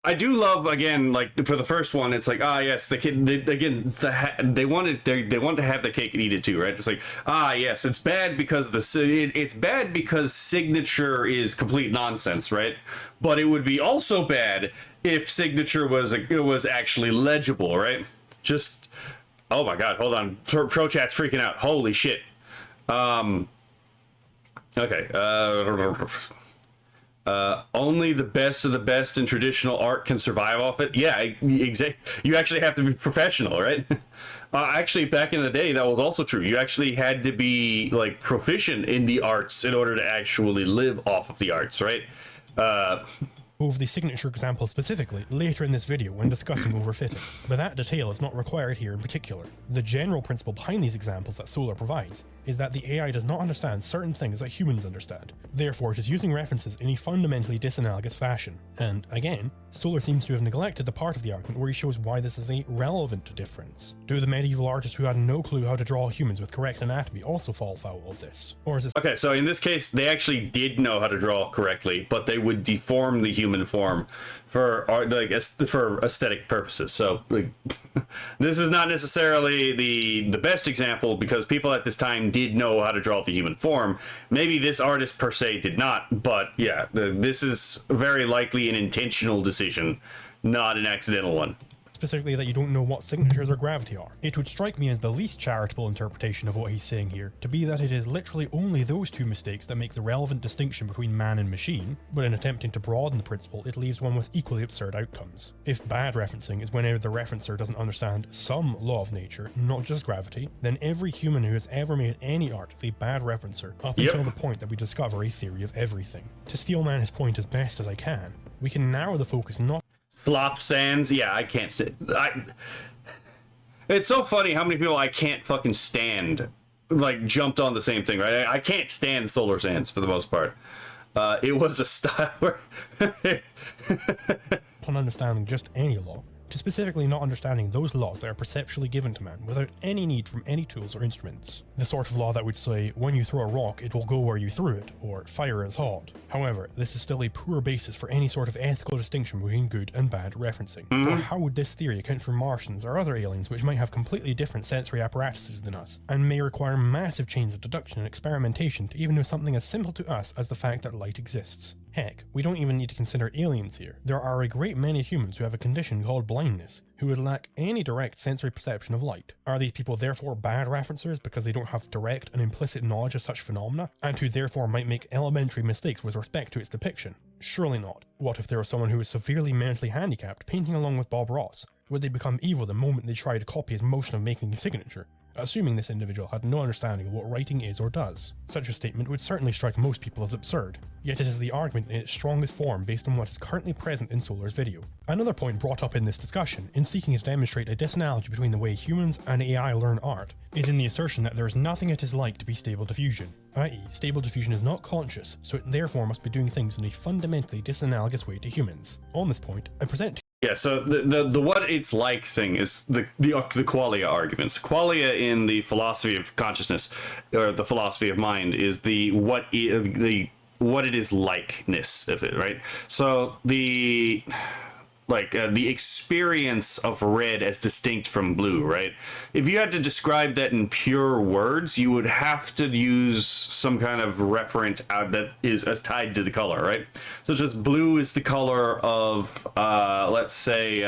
I do love, again, like for the first one, it's like, yes, the kid, they wanted to have their cake and eat it too, right? It's like, yes, it's bad because it's bad because signature is complete nonsense, right? But it would be also bad if signature was actually legible, right? Just, oh my god, hold on, pro chat's freaking out, holy shit. Okay, only the best of the best in traditional art can survive off it. Yeah, exactly. You actually have to be professional, right? Actually, back in the day, that was also true. You actually had to be like proficient in the arts in order to actually live off of the arts, right? Over the signature example specifically later in this video when discussing overfitting, but that detail is not required here in particular. The general principle behind these examples that Solar provides is that the AI does not understand certain things that humans understand. Therefore, it is using references in a fundamentally disanalogous fashion. And again, Solar seems to have neglected the part of the argument where he shows why this is a relevant difference. Do the medieval artists who had no clue how to draw humans with correct anatomy also fall foul of this? Or is this... Okay, so in this case, they actually did know how to draw correctly, but they would deform the human form for art, like for aesthetic purposes. So like, this is not necessarily the best example because people at this time did know how to draw the human form. Maybe this artist per se did not, but yeah, this is very likely an intentional decision, not an accidental one. Specifically that you don't know what signatures or gravity are. It would strike me as the least charitable interpretation of what he's saying here to be that it is literally only those two mistakes that make the relevant distinction between man and machine, but in attempting to broaden the principle, it leaves one with equally absurd outcomes. If bad referencing is whenever the referencer doesn't understand some law of nature, not just gravity, then every human who has ever made any art is a bad referencer up until the point that we discover a theory of everything. To steelman his point as best as I can, we can narrow the focus not Slop Sands, yeah, I can't stand. It's so funny how many people I can't fucking stand, like, jumped on the same thing, right? I can't stand Solar Sands for the most part. It was a style where... on understanding just any law, to specifically not understanding those laws that are perceptually given to man without any need from any tools or instruments. The sort of law that would say, when you throw a rock, it will go where you threw it, or fire is hot. However, this is still a poor basis for any sort of ethical distinction between good and bad referencing. For how would this theory account for Martians or other aliens which might have completely different sensory apparatuses than us, and may require massive chains of deduction and experimentation to even know something as simple to us as the fact that light exists? Heck, we don't even need to consider aliens here. There are a great many humans who have a condition called blindness, who would lack any direct sensory perception of light. Are these people therefore bad referencers because they don't have direct and implicit knowledge of such phenomena, and who therefore might make elementary mistakes with respect to its depiction? Surely not. What if there was someone who was severely mentally handicapped painting along with Bob Ross? Would they become evil the moment they try to copy his motion of making a signature? Assuming this individual had no understanding of what writing is or does. Such a statement would certainly strike most people as absurd, yet it is the argument in its strongest form based on what is currently present in Solar's video. Another point brought up in this discussion, in seeking to demonstrate a disanalogy between the way humans and AI learn art, is in the assertion that there is nothing it is like to be stable diffusion, i.e. stable diffusion is not conscious, so it therefore must be doing things in a fundamentally disanalogous way to humans. On this point, I present Yeah, so the what it's like thing is the qualia arguments. Qualia in the philosophy of consciousness, or the philosophy of mind, is the what it is likeness of it, right? So the experience of red as distinct from blue, right? If you had to describe that in pure words, you would have to use some kind of referent that is as tied to the color, right? Such as blue is the color of, let's say,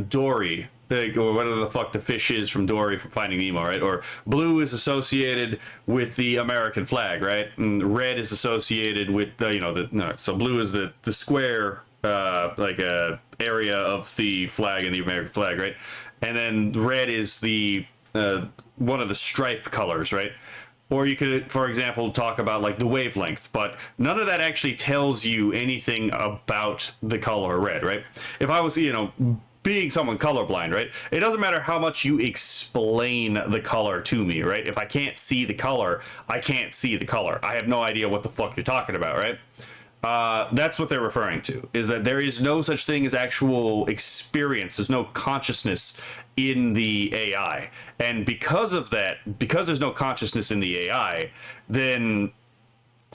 Dory, or whatever the fuck the fish is from Dory from Finding Nemo, right? Or blue is associated with the American flag, right? And red is associated with so blue is the square area of the flag and the American flag, right? And then red is the one of the stripe colors, right? Or you could, for example, talk about like the wavelength, but none of that actually tells you anything about the color red, right? If I was, being someone colorblind, right? It doesn't matter how much you explain the color to me, right? If I can't see the color, I can't see the color. I have no idea what the fuck you're talking about, right? That's what they're referring to, is that there is no such thing as actual experience. There's no consciousness in the AI. And because of that, because there's no consciousness in the AI, then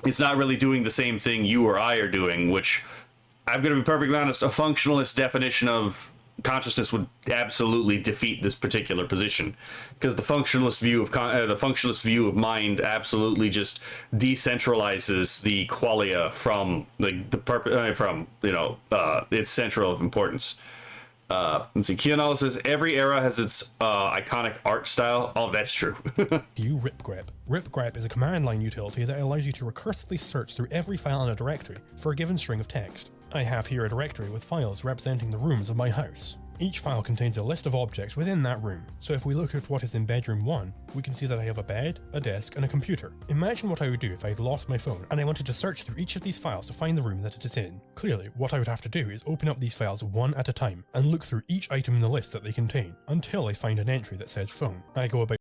it's not really doing the same thing you or I are doing, which, I'm going to be perfectly honest, a functionalist definition of consciousness would absolutely defeat this particular position, because the functionalist view of mind absolutely just decentralizes the qualia from its central of importance. Let's see, Kionala says every era has its iconic art style. Oh, that's true. You ripgrep. Ripgrep is a command line utility that allows you to recursively search through every file in a directory for a given string of text. I have here a directory with files representing the rooms of my house. Each file contains a list of objects within that room, so if we look at what is in bedroom 1, we can see that I have a bed, a desk, and a computer. Imagine what I would do if I had lost my phone and I wanted to search through each of these files to find the room that it is in. Clearly, what I would have to do is open up these files one at a time and look through each item in the list that they contain, until I find an entry that says phone. I go about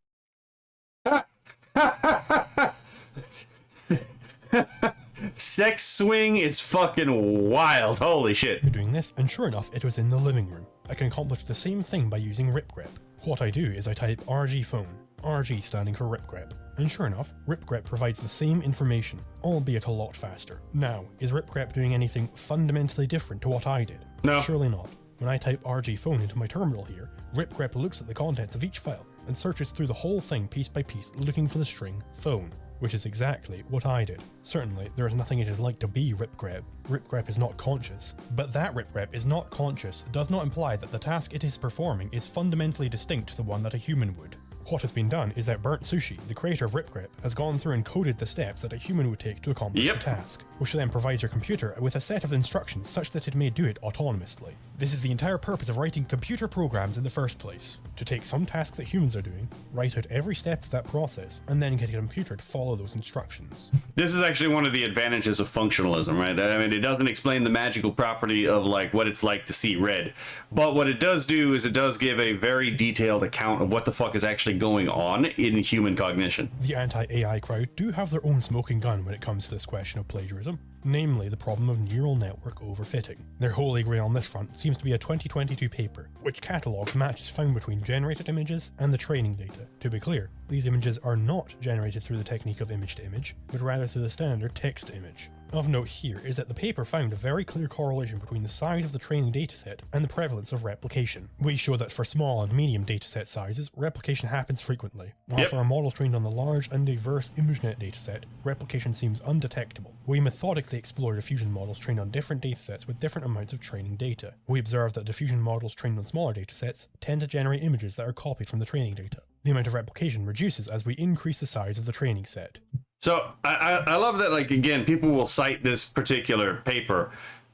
Sex swing is fucking wild. Holy shit. Doing this, and sure enough, it was in the living room. I can accomplish the same thing by using ripgrep. What I do is I type RG phone, RG standing for ripgrep, and sure enough, ripgrep provides the same information, albeit a lot faster. Now, is ripgrep doing anything fundamentally different to what I did? No. Surely not. When I type RG phone into my terminal here, ripgrep looks at the contents of each file and searches through the whole thing piece by piece looking for the string phone, which is exactly what I did. Certainly, there is nothing it is like to be ripgrep. Ripgrep is not conscious. But that ripgrep is not conscious does not imply that the task it is performing is fundamentally distinct to the one that a human would. What has been done is that Burnt Sushi, the creator of ripgrep, has gone through and coded the steps that a human would take to accomplish the task, which then provides your computer with a set of instructions such that it may do it autonomously. This is the entire purpose of writing computer programs in the first place, to take some task that humans are doing, write out every step of that process, and then get a computer to follow those instructions. This is actually one of the advantages of functionalism, right? I mean, it doesn't explain the magical property of like what it's like to see red, but what it does do is it does give a very detailed account of what the fuck is actually going on in human cognition. The anti-AI crowd do have their own smoking gun when it comes to this question of plagiarism, namely the problem of neural network overfitting. Their holy grail on this front seems seems to be a 2022 paper, which catalogues matches found between generated images and the training data. To be clear, these images are not generated through the technique of image to image, but rather through the standard text to image. Of note here is that the paper found a very clear correlation between the size of the training dataset and the prevalence of replication. We show that for small and medium dataset sizes, replication happens frequently, while for a model trained on the large and diverse ImageNet dataset, replication seems undetectable. We methodically explore diffusion models trained on different datasets with different amounts of training data. We observe that diffusion models trained on smaller datasets tend to generate images that are copied from the training data. The amount of replication reduces as we increase the size of the training set. So I love that, like, again, people will cite this particular paper,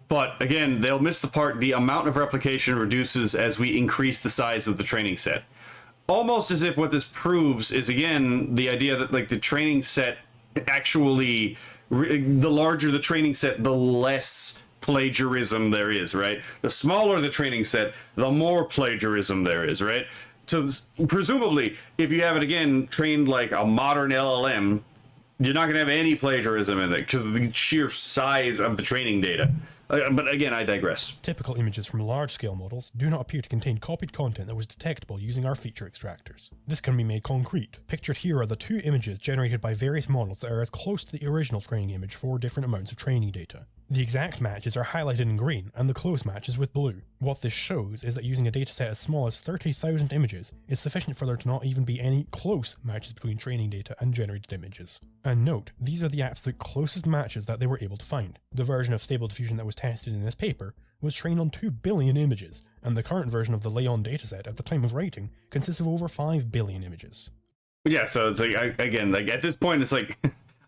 but again, they'll miss the part, the amount of replication reduces as we increase the size of the training set. Almost as if what this proves is, again, the idea that, like, the training set actually, the larger the training set, the less plagiarism there is, right? The smaller the training set, the more plagiarism there is, right? So presumably, if you have it, again, trained like a modern LLM, you're not going to have any plagiarism in it because of the sheer size of the training data. But again, I digress. Typical images from large-scale models do not appear to contain copied content that was detectable using our feature extractors. This can be made concrete. Pictured here are the two images generated by various models that are as close to the original training image for different amounts of training data. The exact matches are highlighted in green and the close matches with blue. What this shows is that using a dataset as small as 30,000 images is sufficient for there to not even be any close matches between training data and generated images. And note, these are the absolute closest matches that they were able to find. The version of Stable Diffusion that was tested in this paper was trained on 2 billion images, and the current version of the Leon dataset at the time of writing consists of over 5 billion images. Yeah, so it's like, again, like at this point, it's like,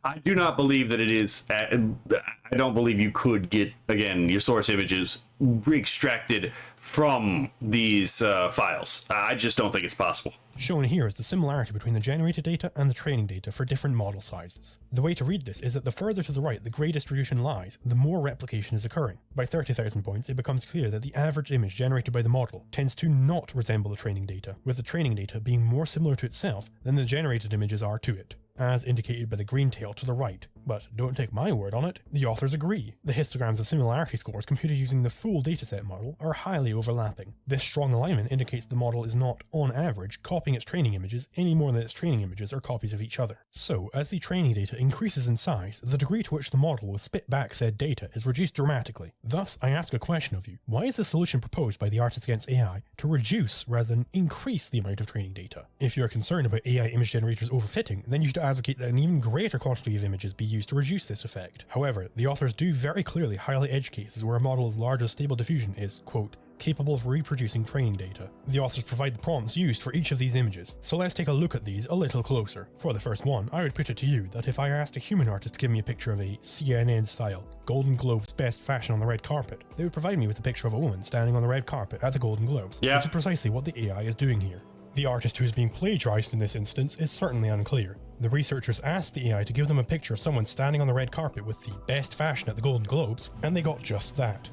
I do not believe that it is, I don't believe you could get, again, your source images extracted from these files. I just don't think it's possible. Shown here is the similarity between the generated data and the training data for different model sizes. The way to read this is that the further to the right the grey distribution lies, the more replication is occurring. By 30,000 points, it becomes clear that the average image generated by the model tends to not resemble the training data, with the training data being more similar to itself than the generated images are to it, as indicated by the green tail to the right. But don't take my word on it, the authors agree. The histograms of similarity scores computed using the full dataset model are highly overlapping. This strong alignment indicates the model is not, on average, copying its training images any more than its training images are copies of each other. So, as the training data increases in size, the degree to which the model will spit back said data is reduced dramatically. Thus, I ask a question of you. Why is the solution proposed by the Artists Against AI to reduce rather than increase the amount of training data? If you're concerned about AI image generators overfitting, then you should advocate that an even greater quantity of images be used to reduce this effect. However, the authors do very clearly highlight edge cases where a model as large as Stable Diffusion is, quote, capable of reproducing training data. The authors provide the prompts used for each of these images, so let's take a look at these a little closer. For the first one, I would put it to you that if I asked a human artist to give me a picture of a CNN-style Golden Globes best fashion on the red carpet, they would provide me with a picture of a woman standing on the red carpet at the Golden Globes, which is precisely what the AI is doing here. The artist who is being plagiarized in this instance is certainly unclear. The researchers asked the AI to give them a picture of someone standing on the red carpet with the best fashion at the Golden Globes, and they got just that.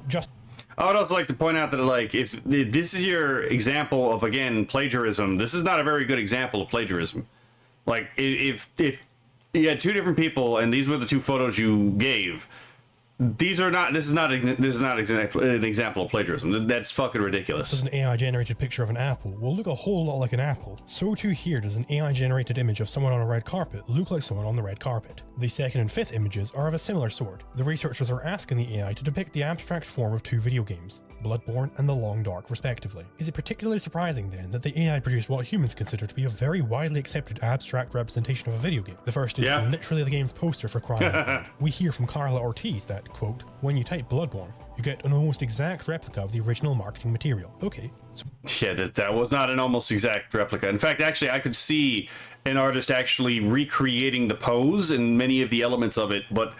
I would also like to point out that, like, if this is your example of, again, plagiarism, this is not a very good example of plagiarism. Like, if you had two different people and these were the two photos you gave, this is not an example of plagiarism. That's fucking ridiculous. Does an AI-generated picture of an apple will look a whole lot like an apple, so too here does an AI-generated image of someone on a red carpet look like someone on the red carpet. The second and fifth images are of a similar sort. The researchers are asking the AI to depict the abstract form of two video games, Bloodborne and The Long Dark respectively. Is it particularly surprising then that the AI produced what humans consider to be a very widely accepted abstract representation of a video game? The first is literally the game's poster, for crying out loud. We hear from Carla Ortiz that, quote, when you type Bloodborne, you get an almost exact replica of the original marketing material. Okay. So yeah, that was not an almost exact replica. In fact, actually, I could see an artist actually recreating the pose and many of the elements of it, but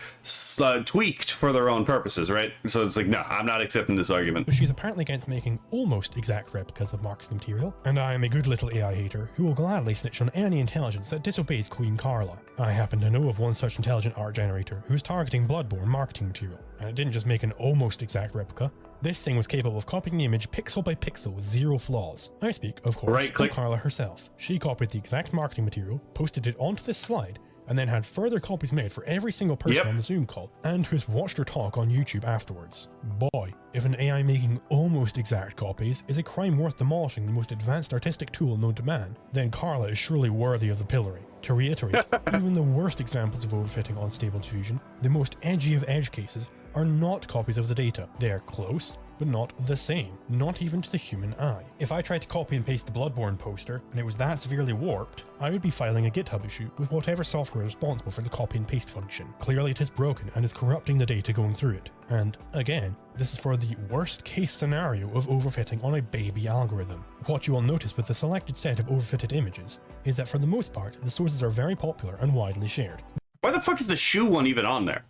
tweaked for their own purposes, right? So it's like, no, I'm not accepting this argument. She's apparently against making almost exact replicas of marketing material, and I am a good little AI hater who will gladly snitch on any intelligence that disobeys Queen Carla. I happen to know of one such intelligent art generator who's targeting Bloodborne marketing material, and it didn't just make an almost exact replica. This thing was capable of copying the image pixel by pixel with zero flaws. I speak, of course, of Carla herself. She copied the exact marketing material, posted it onto this slide, and then had further copies made for every single person on the Zoom call, and who has watched her talk on YouTube afterwards. Boy, if an AI making almost exact copies is a crime worth demolishing the most advanced artistic tool known to man, then Carla is surely worthy of the pillory. To reiterate, even the worst examples of overfitting on Stable Diffusion, the most edgy of edge cases, are not copies of the data. They are close, but not the same, not even to the human eye. If I tried to copy and paste the Bloodborne poster, and it was that severely warped, I would be filing a GitHub issue with whatever software is responsible for the copy and paste function. Clearly it is broken and is corrupting the data going through it. And, again, this is for the worst case scenario of overfitting on a baby algorithm. What you will notice with the selected set of overfitted images is that for the most part, the sources are very popular and widely shared. Why the fuck is the shoe one even on there?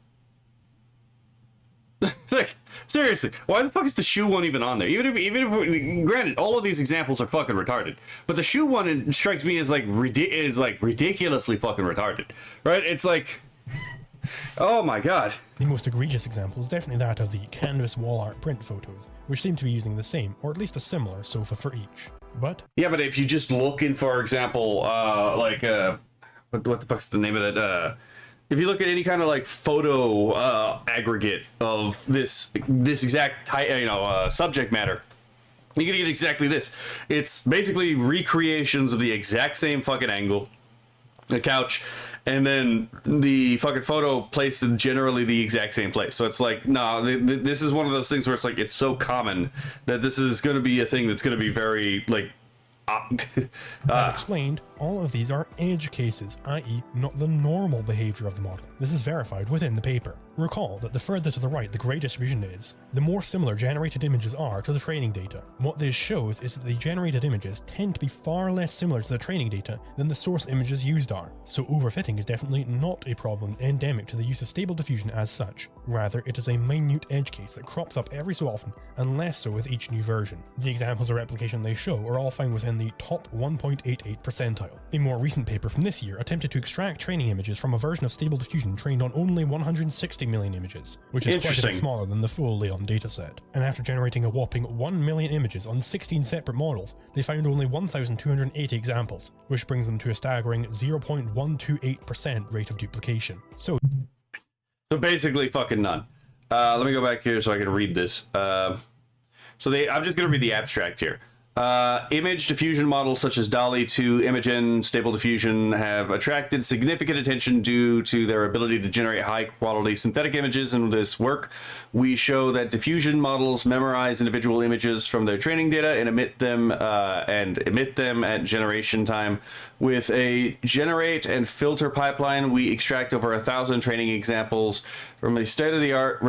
Like, seriously, why the fuck is the shoe one even on there? Even if granted, all of these examples are fucking retarded, but the shoe one strikes me as like ridiculously fucking retarded, right? It's like, oh my god. The most egregious example is definitely that of the canvas wall art print photos, which seem to be using the same, or at least a similar, sofa for each. But yeah, but if you just look in, for example, what the fuck's the name of that? If you look at any kind of like photo aggregate of this exact subject matter, you're gonna get exactly this. It's basically recreations of the exact same fucking angle, the couch, and then the fucking photo placed in generally the exact same place. So it's like, nah, this is one of those things where it's like, it's so common that this is gonna be a thing that's gonna be very like. As explained, all of these are edge cases, i.e. not the normal behavior of the model. This is verified within the paper. Recall that the further to the right the grey distribution is, the more similar generated images are to the training data. What this shows is that the generated images tend to be far less similar to the training data than the source images used are, so overfitting is definitely not a problem endemic to the use of Stable Diffusion as such. Rather, it is a minute edge case that crops up every so often, and less so with each new version. The examples of replication they show are all found within the top 1.88 percentile. A more recent paper from this year attempted to extract training images from a version of Stable Diffusion trained on only 160 million images, which is quite a bit smaller than the full Leon dataset. And after generating a whopping 1 million images on 16 separate models, they found only 1,280 examples, which brings them to a staggering 0.128% rate of duplication. So basically fucking none. Let me go back here so I can read this. I'm just going to read the abstract here. Image diffusion models such as DALL-E 2, Imagen, Stable Diffusion have attracted significant attention due to their ability to generate high-quality synthetic images. In this work, we show that diffusion models memorize individual images from their training data and emit them at generation time. With a generate and filter pipeline, we extract over 1,000 training examples from a state-of-the-art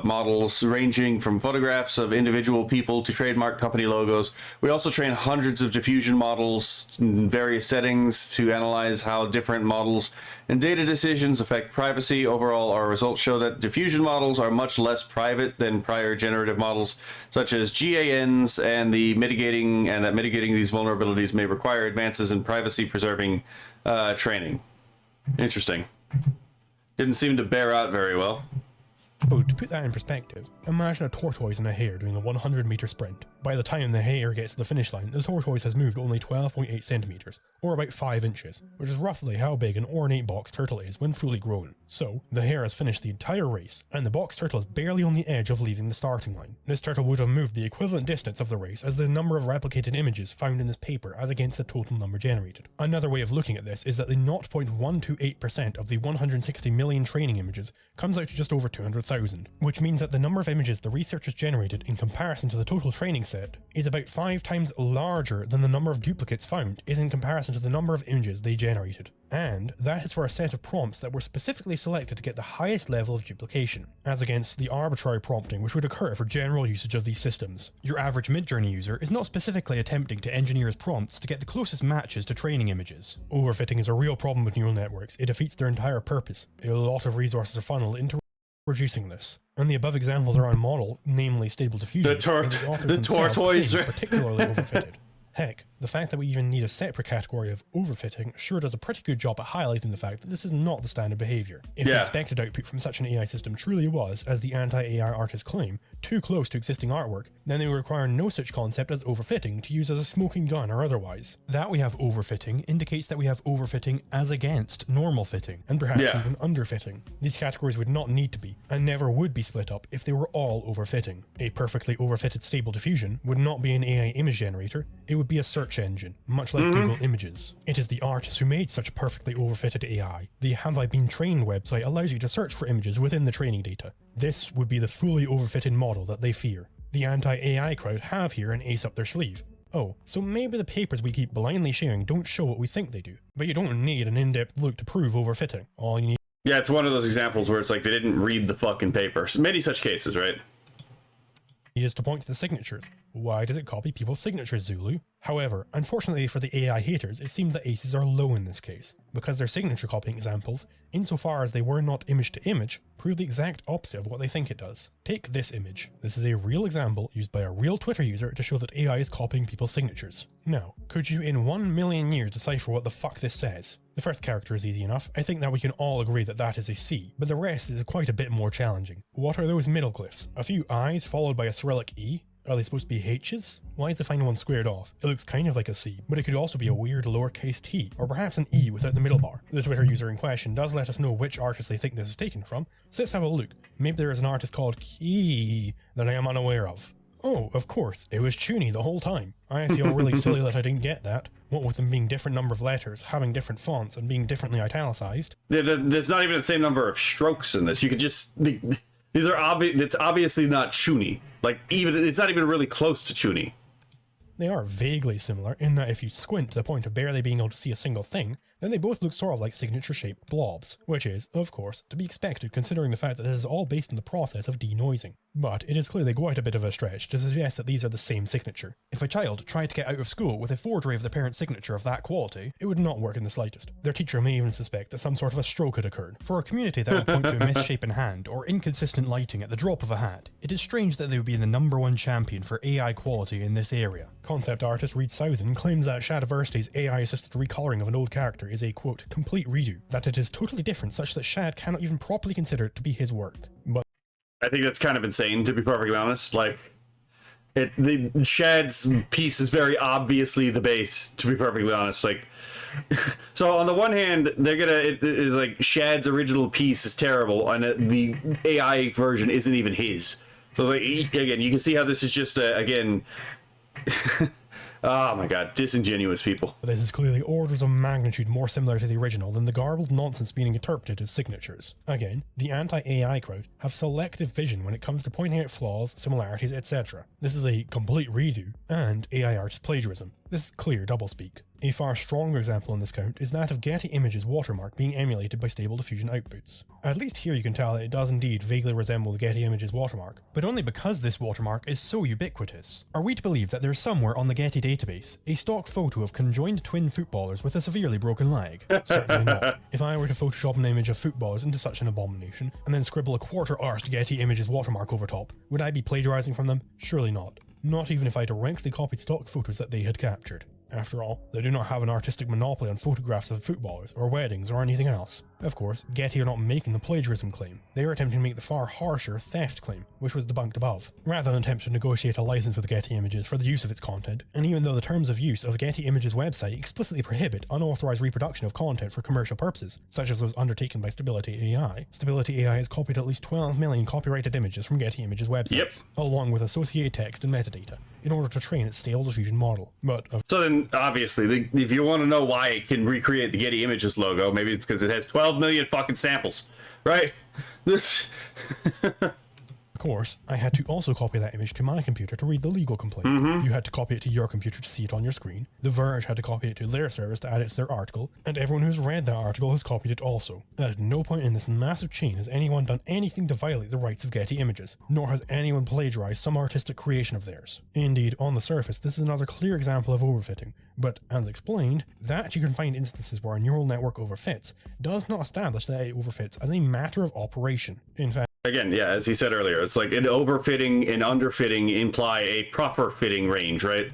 models ranging from photographs of individual people to trademark company logos. We also train hundreds of diffusion models in various settings to analyze how different models and data decisions affect privacy. Overall, our results show that diffusion models are much less private than prior generative models, such as GANs, and that mitigating these vulnerabilities may require advances in privacy-preserving training. Interesting. Didn't seem to bear out very well. Oh, to put that in perspective, imagine a tortoise and a hare doing a 100-meter sprint. By the time the hare gets to the finish line, the tortoise has moved only 12.8 centimeters, or about 5 inches, which is roughly how big an ornate box turtle is when fully grown. So, the hare has finished the entire race, and the box turtle is barely on the edge of leaving the starting line. This turtle would have moved the equivalent distance of the race as the number of replicated images found in this paper as against the total number generated. Another way of looking at this is that the 0.128% of the 160 million training images comes out to just over 200,000, which means that the number of images the researchers generated in comparison to the total training set is about 5 times larger than the number of duplicates found is in comparison to the number of images they generated. And that is for a set of prompts that were specifically selected to get the highest level of duplication, as against the arbitrary prompting which would occur for general usage of these systems. Your average Midjourney user is not specifically attempting to engineer his prompts to get the closest matches to training images. Overfitting is a real problem with neural networks. It defeats their entire purpose. A lot of resources are funneled into reducing this, and the above examples are on model, namely Stable Diffusion. The tortoise particularly overfitted. Heck, The fact that we even need a separate category of overfitting sure does a pretty good job at highlighting the fact that this is not the standard behavior. If the expected output from such an AI system truly was, as the anti-AI artists claim, too close to existing artwork, then they would require no such concept as overfitting to use as a smoking gun or otherwise. That we have overfitting indicates that we have overfitting as against normal fitting, and perhaps even underfitting. These categories would not need to be, and never would be split up if they were all overfitting. A perfectly overfitted Stable Diffusion would not be an AI image generator, it would be a search engine, much like Google Images. It is the artists who made such a perfectly overfitted AI. The Have I Been Trained website allows you to search for images within the training data. This would be the fully overfitted model that they fear. The anti-AI crowd have here an ace up their sleeve. Oh, so maybe the papers we keep blindly sharing don't show what we think they do. But you don't need an in-depth look to prove overfitting. All you need... Yeah, it's one of those examples where it's like they didn't read the fucking papers. Many such cases, right? Is to point to the signatures. Why does it copy people's signatures, Zulu? However, unfortunately for the AI haters, it seems that aces are low in this case, because their signature copying examples, insofar as they were not image to image, prove the exact opposite of what they think it does. Take this image. This is a real example used by a real Twitter user to show that AI is copying people's signatures. Now, could you in 1 million years decipher what the fuck this says? The first character is easy enough. I think that we can all agree that that is a C, but the rest is quite a bit more challenging. What are those middle glyphs? A few I's followed by a Cyrillic E? Are they supposed to be H's? Why is the final one squared off? It looks kind of like a C, but it could also be a weird lowercase t, or perhaps an E without the middle bar. The Twitter user in question does let us know which artist they think this is taken from, so let's have a look. Maybe there is an artist called Key that I am unaware of. Oh, of course, it was Chuny the whole time. I feel really silly that I didn't get that. What with them being different number of letters, having different fonts, and being differently italicized. There's not even the same number of strokes in this. You could just... These are obvious. It's obviously not Chuny. Like, even it's not even really close to Chuny. They are vaguely similar in that if you squint to the point of barely being able to see a single thing, then they both look sort of like signature-shaped blobs, which is, of course, to be expected considering the fact that this is all based on the process of denoising. But it is clearly quite a bit of a stretch to suggest that these are the same signature. If a child tried to get out of school with a forgery of the parent's signature of that quality, it would not work in the slightest. Their teacher may even suspect that some sort of a stroke had occurred. For a community that would point to a misshapen hand or inconsistent lighting at the drop of a hat, it is strange that they would be the #1 champion for AI quality in this area. Concept artist Reed Southen claims that Shadiversity's AI-assisted recoloring of an old character is a, quote, complete redo, that it is totally different such that Shad cannot even properly consider it to be his work. But I think that's kind of insane, to be perfectly honest. Like, the Shad's piece is very obviously the base, to be perfectly honest. Like, so on the one hand, they're gonna like Shad's original piece is terrible, and the AI version isn't even his. So like again, you can see how this is just again. Oh my god, disingenuous people. This is clearly orders of magnitude more similar to the original than the garbled nonsense being interpreted as signatures. Again, the anti-AI crowd have selective vision when it comes to pointing out flaws, similarities, etc. This is a complete redo, and AI art's plagiarism. This is clear doublespeak. A far stronger example in this count is that of Getty Images' watermark being emulated by Stable Diffusion outputs. At least here you can tell that it does indeed vaguely resemble the Getty Images watermark, but only because this watermark is so ubiquitous. Are we to believe that there is somewhere on the Getty database a stock photo of conjoined twin footballers with a severely broken leg? Certainly not. If I were to Photoshop an image of footballers into such an abomination, and then scribble a quarter-arsed Getty Images watermark over top, would I be plagiarizing from them? Surely not. Not even if I directly copied stock photos that they had captured. After all, they do not have an artistic monopoly on photographs of footballers, or weddings, or anything else. Of course, Getty are not making the plagiarism claim. They are attempting to make the far harsher theft claim, which was debunked above, rather than attempt to negotiate a license with Getty Images for the use of its content. And even though the terms of use of Getty Images' website explicitly prohibit unauthorized reproduction of content for commercial purposes, such as those undertaken by Stability AI, Stability AI has copied at least 12 million copyrighted images from Getty Images' websites, along with associated text and metadata, in order to train its Stable Diffusion model. But so then, obviously, if you want to know why it can recreate the Getty Images logo, maybe it's because it has 12 million fucking samples, right? Of course, I had to also copy that image to my computer to read the legal complaint. You had to copy it to your computer to see it on your screen. The Verge had to copy it to their service to add it to their article, and everyone who's read that article has copied it also. At no point in this massive chain has anyone done anything to violate the rights of Getty Images, nor has anyone plagiarized some artistic creation of theirs. Indeed, on the surface, this is another clear example of overfitting, but as explained, that you can find instances where a neural network overfits does not establish that it overfits as a matter of operation. In fact, again, yeah, as he said earlier, it's like an overfitting and underfitting imply a proper fitting range, right?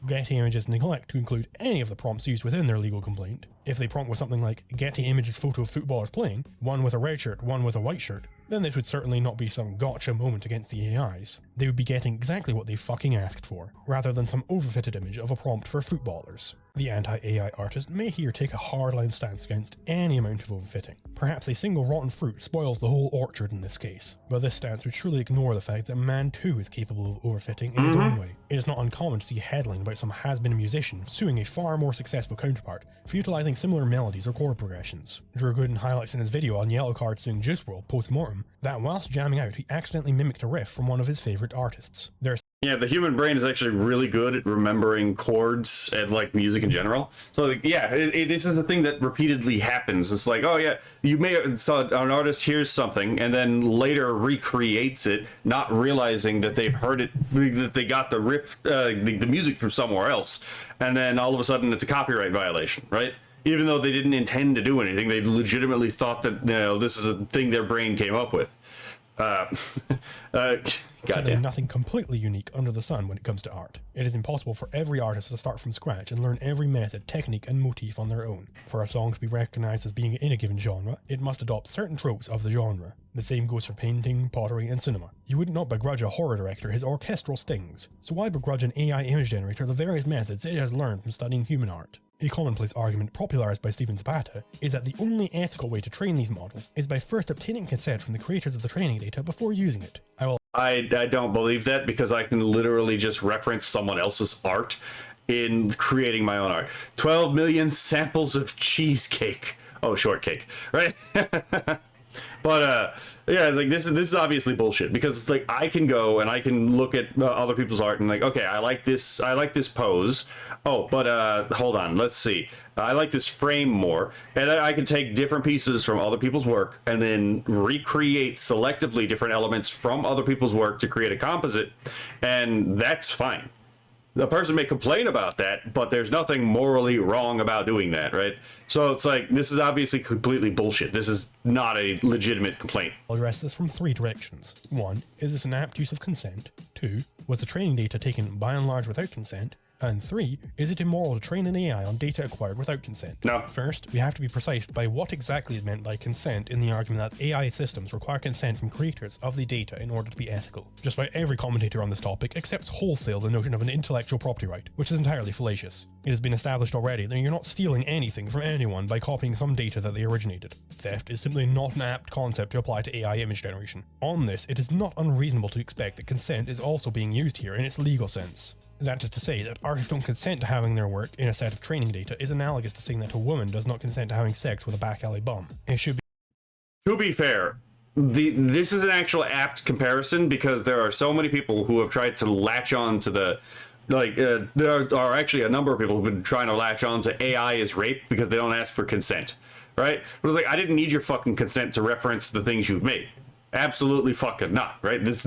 Getty Images neglect to include any of the prompts used within their legal complaint. If they prompt with something like Getty Images photo of footballers playing, one with a red shirt, one with a white shirt, then this would certainly not be some gotcha moment against the AIs. They would be getting exactly what they fucking asked for, rather than some overfitted image of a prompt for footballers. The anti-AI artist may here take a hardline stance against any amount of overfitting. Perhaps a single rotten fruit spoils the whole orchard in this case, but this stance would surely ignore the fact that man too is capable of overfitting in his own way. It is not uncommon to see a headline about some has-been musician suing a far more successful counterpart for utilising similar melodies or chord progressions. Drew Gooden highlights in his video on Yellowcard suing Juice WRLD post-mortem that whilst jamming out he accidentally mimicked a riff from one of his favourite artists. Yeah, the human brain is actually really good at remembering chords and like music in general. So like, yeah, this is the thing that repeatedly happens. It's like, oh yeah, you may have saw an artist hears something and then later recreates it, not realizing that they've heard it, that they got the riff, the music from somewhere else, and then all of a sudden it's a copyright violation, right? Even though they didn't intend to do anything, they legitimately thought that, you know, this is a thing their brain came up with. Certainly nothing completely unique under the sun when it comes to art. It is impossible for every artist to start from scratch and learn every method, technique and motif on their own. For a song to be recognised as being in a given genre, it must adopt certain tropes of the genre. The same goes for painting, pottery and cinema. You would not begrudge a horror director his orchestral stings, so why begrudge an AI image generator the various methods it has learned from studying human art? A commonplace argument popularised by Stephen Zapata is that the only ethical way to train these models is by first obtaining consent from the creators of the training data before using it. I don't believe that, because I can literally just reference someone else's art in creating my own art. 12 million samples of cheesecake. Oh, shortcake, right? But yeah, it's like this is obviously bullshit, because it's like I can go and I can look at other people's art and like, okay, I like this pose. Oh, but hold on, let's see. I like this frame more, and I can take different pieces from other people's work and then recreate selectively different elements from other people's work to create a composite, and that's fine. The person may complain about that, but there's nothing morally wrong about doing that, right? So it's like, this is obviously completely bullshit. This is not a legitimate complaint. I'll address this from three directions. 1. Is this an apt use of consent? 2. Was the training data taken by and large without consent? And 3, is it immoral to train an AI on data acquired without consent? No. First, we have to be precise by what exactly is meant by consent in the argument that AI systems require consent from creators of the data in order to be ethical. Just about every commentator on this topic accepts wholesale the notion of an intellectual property right, which is entirely fallacious. It has been established already that you're not stealing anything from anyone by copying some data that they originated. Theft is simply not an apt concept to apply to AI image generation. On this, it is not unreasonable to expect that consent is also being used here in its legal sense. That is to say that artists don't consent to having their work in a set of training data is analogous to saying that a woman does not consent to having sex with a back alley bum. It should be... To be fair, this is an actual apt comparison, because there are so many people who have tried to latch on to the... there are actually a number of people who've been trying to latch on to AI as rape because they don't ask for consent, right? But it's like, I didn't need your fucking consent to reference the things you've made. Absolutely fucking not, right? This is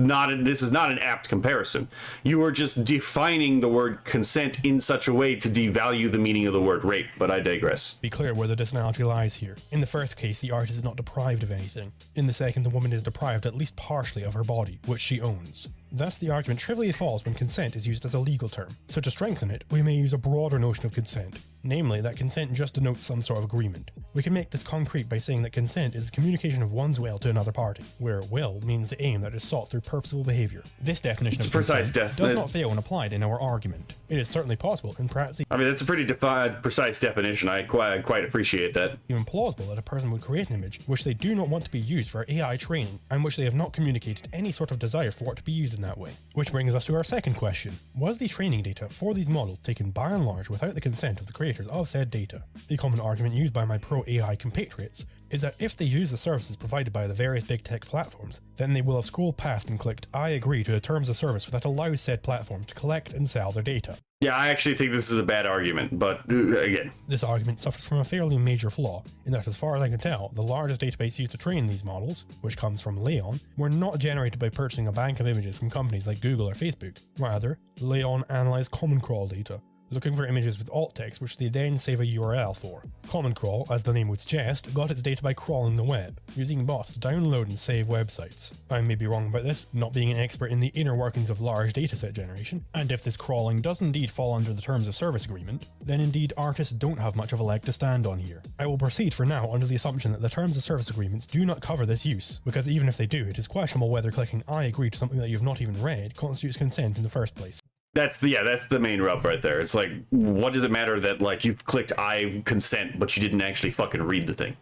not an apt comparison. You are just defining the word consent in such a way to devalue the meaning of the word rape, but I digress. Be clear where the disanalogy lies here. In the first case, the artist is not deprived of anything. In the second, the woman is deprived at least partially of her body, which she owns. Thus, the argument trivially falls when consent is used as a legal term. So to strengthen it, we may use a broader notion of consent. Namely, that consent just denotes some sort of agreement. We can make this concrete by saying that consent is communication of one's will to another party, where will means the aim that is sought through purposeful behavior. This definition of consent does not fail when applied in our argument. It is certainly possible, and perhaps... I mean, it's a pretty precise definition. I quite appreciate that. Even plausible that a person would create an image which they do not want to be used for AI training, and which they have not communicated any sort of desire for it to be used in that way. Which brings us to our second question. Was the training data for these models taken by and large without the consent of the creators of said data? The common argument used by my pro-AI compatriots is that if they use the services provided by the various big tech platforms, then they will have scrolled past and clicked I agree to the terms of service that allows said platform to collect and sell their data. Yeah, I actually think this is a bad argument, but again. This argument suffers from a fairly major flaw, in that as far as I can tell, the largest database used to train these models, which comes from Leon, were not generated by purchasing a bank of images from companies like Google or Facebook. Rather, Leon analysed common crawl data. looking for images with alt text which they then save a URL for. Common Crawl, as the name would suggest, got its data by crawling the web, using bots to download and save websites. I may be wrong about this, not being an expert in the inner workings of large dataset generation, and if this crawling does indeed fall under the terms of service agreement, then indeed artists don't have much of a leg to stand on here. I will proceed for now under the assumption that the terms of service agreements do not cover this use, because even if they do, it is questionable whether clicking I agree to something that you have not even read constitutes consent in the first place. That's the main rub right there. It's like, what does it matter that like you've clicked I consent, but you didn't actually fucking read the thing,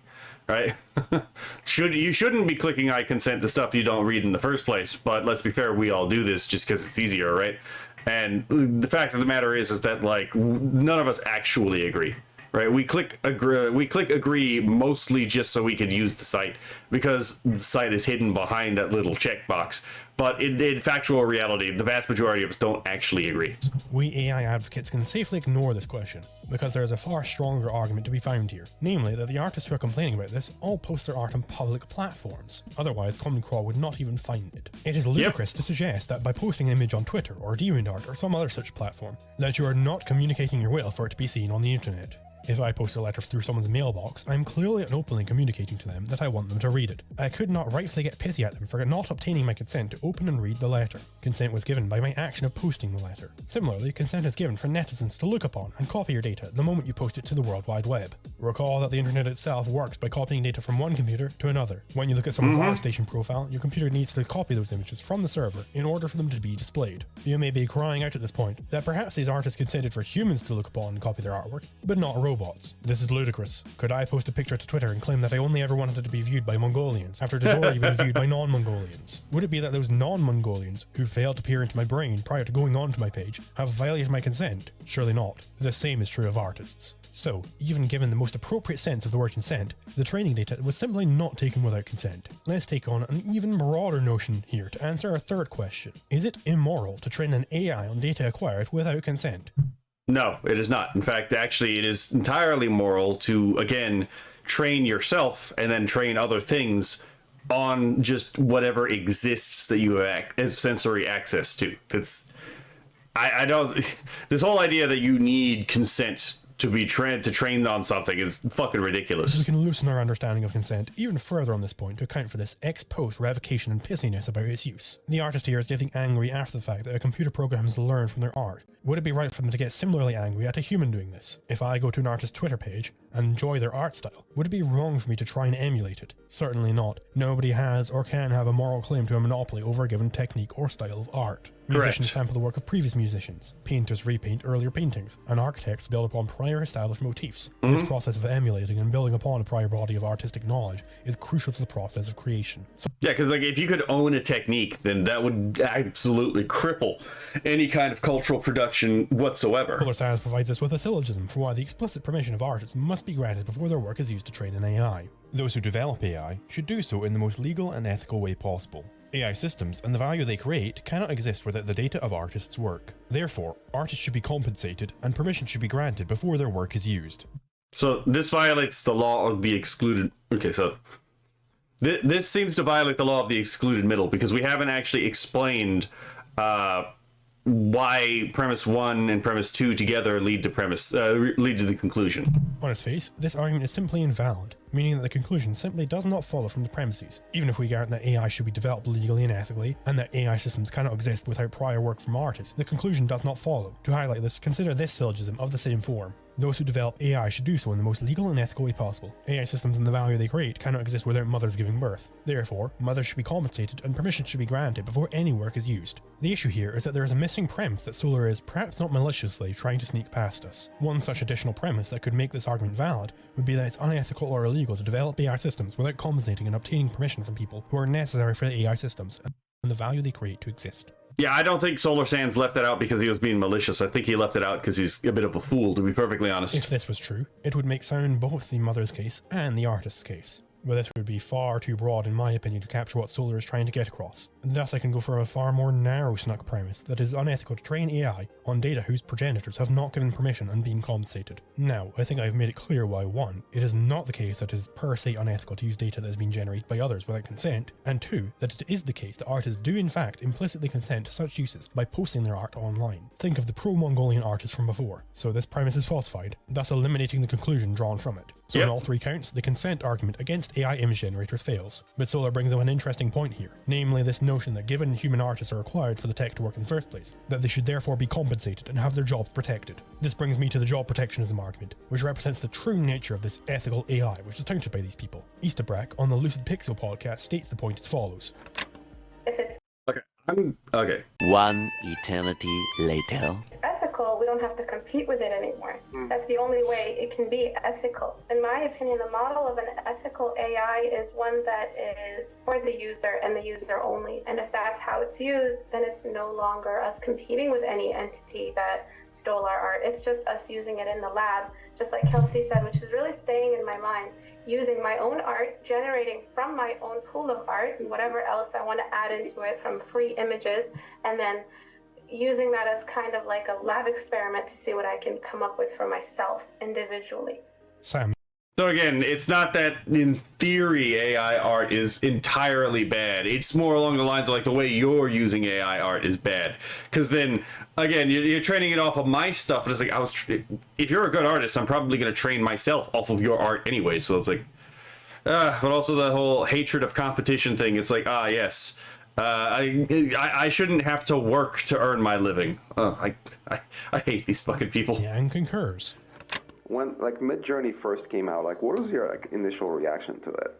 right? You shouldn't be clicking I consent to stuff you don't read in the first place. But let's be fair, we all do this just because it's easier, right? And the fact of the matter is that like none of us actually agree. Right, we click agree mostly just so we can use the site, because the site is hidden behind that little checkbox. But in factual reality, the vast majority of us don't actually agree. We AI advocates can safely ignore this question, because there is a far stronger argument to be found here, namely that the artists who are complaining about this all post their art on public platforms. Otherwise, Common Crawl would not even find it. It is ludicrous to suggest that by posting an image on Twitter or DeviantArt or some other such platform, that you are not communicating your will for it to be seen on the internet. If I post a letter through someone's mailbox, I'm clearly and openly communicating to them that I want them to read it. I could not rightfully get pissy at them for not obtaining my consent to open and read the letter. Consent was given by my action of posting the letter. Similarly, consent is given for netizens to look upon and copy your data the moment you post it to the World Wide Web. Recall that the internet itself works by copying data from one computer to another. When you look at someone's ArtStation profile, your computer needs to copy those images from the server in order for them to be displayed. You may be crying out at this point that perhaps these artists consented for humans to look upon and copy their artwork, but not robots. This is ludicrous. Could I post a picture to Twitter and claim that I only ever wanted it to be viewed by Mongolians, after it has already been viewed by non-Mongolians? Would it be that those non-Mongolians, who failed to peer into my brain prior to going onto my page, have violated my consent? Surely not. The same is true of artists. So, even given the most appropriate sense of the word consent, the training data was simply not taken without consent. Let's take on an even broader notion here to answer our third question. Is it immoral to train an AI on data acquired without consent? No, it is not. In fact, actually, it is entirely moral to, again, train yourself and then train other things on just whatever exists that you have sensory access to. I don't. This whole idea that you need consent to be trained on something is fucking ridiculous. We can loosen our understanding of consent even further on this point to account for this ex-post revocation and pissiness about its use. The artist here is getting angry after the fact that a computer program has learned from their art. Would it be right for them to get similarly angry at a human doing this? If I go to an artist's Twitter page and enjoy their art style, would it be wrong for me to try and emulate it? Certainly not. Nobody has or can have a moral claim to a monopoly over a given technique or style of art. Musicians sample the work of previous musicians, painters repaint earlier paintings, and architects build upon prior established motifs. This process of emulating and building upon a prior body of artistic knowledge is crucial to the process of creation. Yeah, because like if you could own a technique, then that would absolutely cripple any kind of cultural production whatsoever. Polar Science provides us with a syllogism for why the explicit permission of artists must be granted before their work is used to train an AI. Those who develop AI should do so in the most legal and ethical way possible. AI systems and the value they create cannot exist without the data of artists' work. Therefore, artists should be compensated and permission should be granted before their work is used. So this violates the law of the excluded... Okay, so this seems to violate the law of the excluded middle, because we haven't actually explained why premise 1 and premise 2 together lead to the conclusion. On its face, this argument is simply invalid, meaning that the conclusion simply does not follow from the premises. Even if we grant that AI should be developed legally and ethically, and that AI systems cannot exist without prior work from artists, the conclusion does not follow. To highlight this, consider this syllogism of the same form. Those who develop AI should do so in the most legal and ethical way possible. AI systems and the value they create cannot exist without mothers giving birth. Therefore, mothers should be compensated and permission should be granted before any work is used. The issue here is that there is a missing premise that Solar is, perhaps not maliciously, trying to sneak past us. One such additional premise that could make this argument valid would be that it's unethical or illegal to develop AI systems without compensating and obtaining permission from people who are necessary for the AI systems and the value they create to exist. Yeah, I don't think Solar Sands left that out because he was being malicious. I think he left it out because he's a bit of a fool, to be perfectly honest. If this was true, it would make sound both the mother's case and the artist's case. but this would be far too broad in my opinion to capture what Solar is trying to get across. Thus I can go for a far more narrow snuck premise that it is unethical to train AI on data whose progenitors have not given permission and been compensated. Now, I think I've made it clear why 1, it is not the case that it is per se unethical to use data that has been generated by others without consent, and 2, that it is the case that artists do in fact implicitly consent to such uses by posting their art online. Think of the pro-Mongolian artists from before. So this premise is falsified, thus eliminating the conclusion drawn from it. So in all 3 counts, the consent argument against AI image generators fails. But Solar brings up an interesting point here, namely this notion that given human artists are required for the tech to work in the first place, that they should therefore be compensated and have their jobs protected. This brings me to the job protectionism argument, which represents the true nature of this ethical AI which is touted by these people. Easterbrook on the Lucid Pixel podcast states the point as follows. Okay. One eternity later. Ethical, we don't have to compete with it anymore. That's the only way it can be ethical. In my opinion, the model of an ethical AI is one that is for the user and the user only. And if that's how it's used, then it's no longer us competing with any entity that stole our art. It's just us using it in the lab, just like Kelsey said, which is really staying in my mind. Using my own art, generating from my own pool of art and whatever else I want to add into it from free images, and then using that as kind of like a lab experiment to see what I can come up with for myself individually. Sam. So again, it's not that in theory AI art is entirely bad. It's more along the lines of like the way you're using AI art is bad. Because then, again, you're training it off of my stuff, but it's like, if you're a good artist, I'm probably going to train myself off of your art anyway. So it's like, but also the whole hatred of competition thing. It's like, yes. I shouldn't have to work to earn my living. I hate these fucking people. Yang concurs. When like Midjourney first came out, like what was your like initial reaction to it?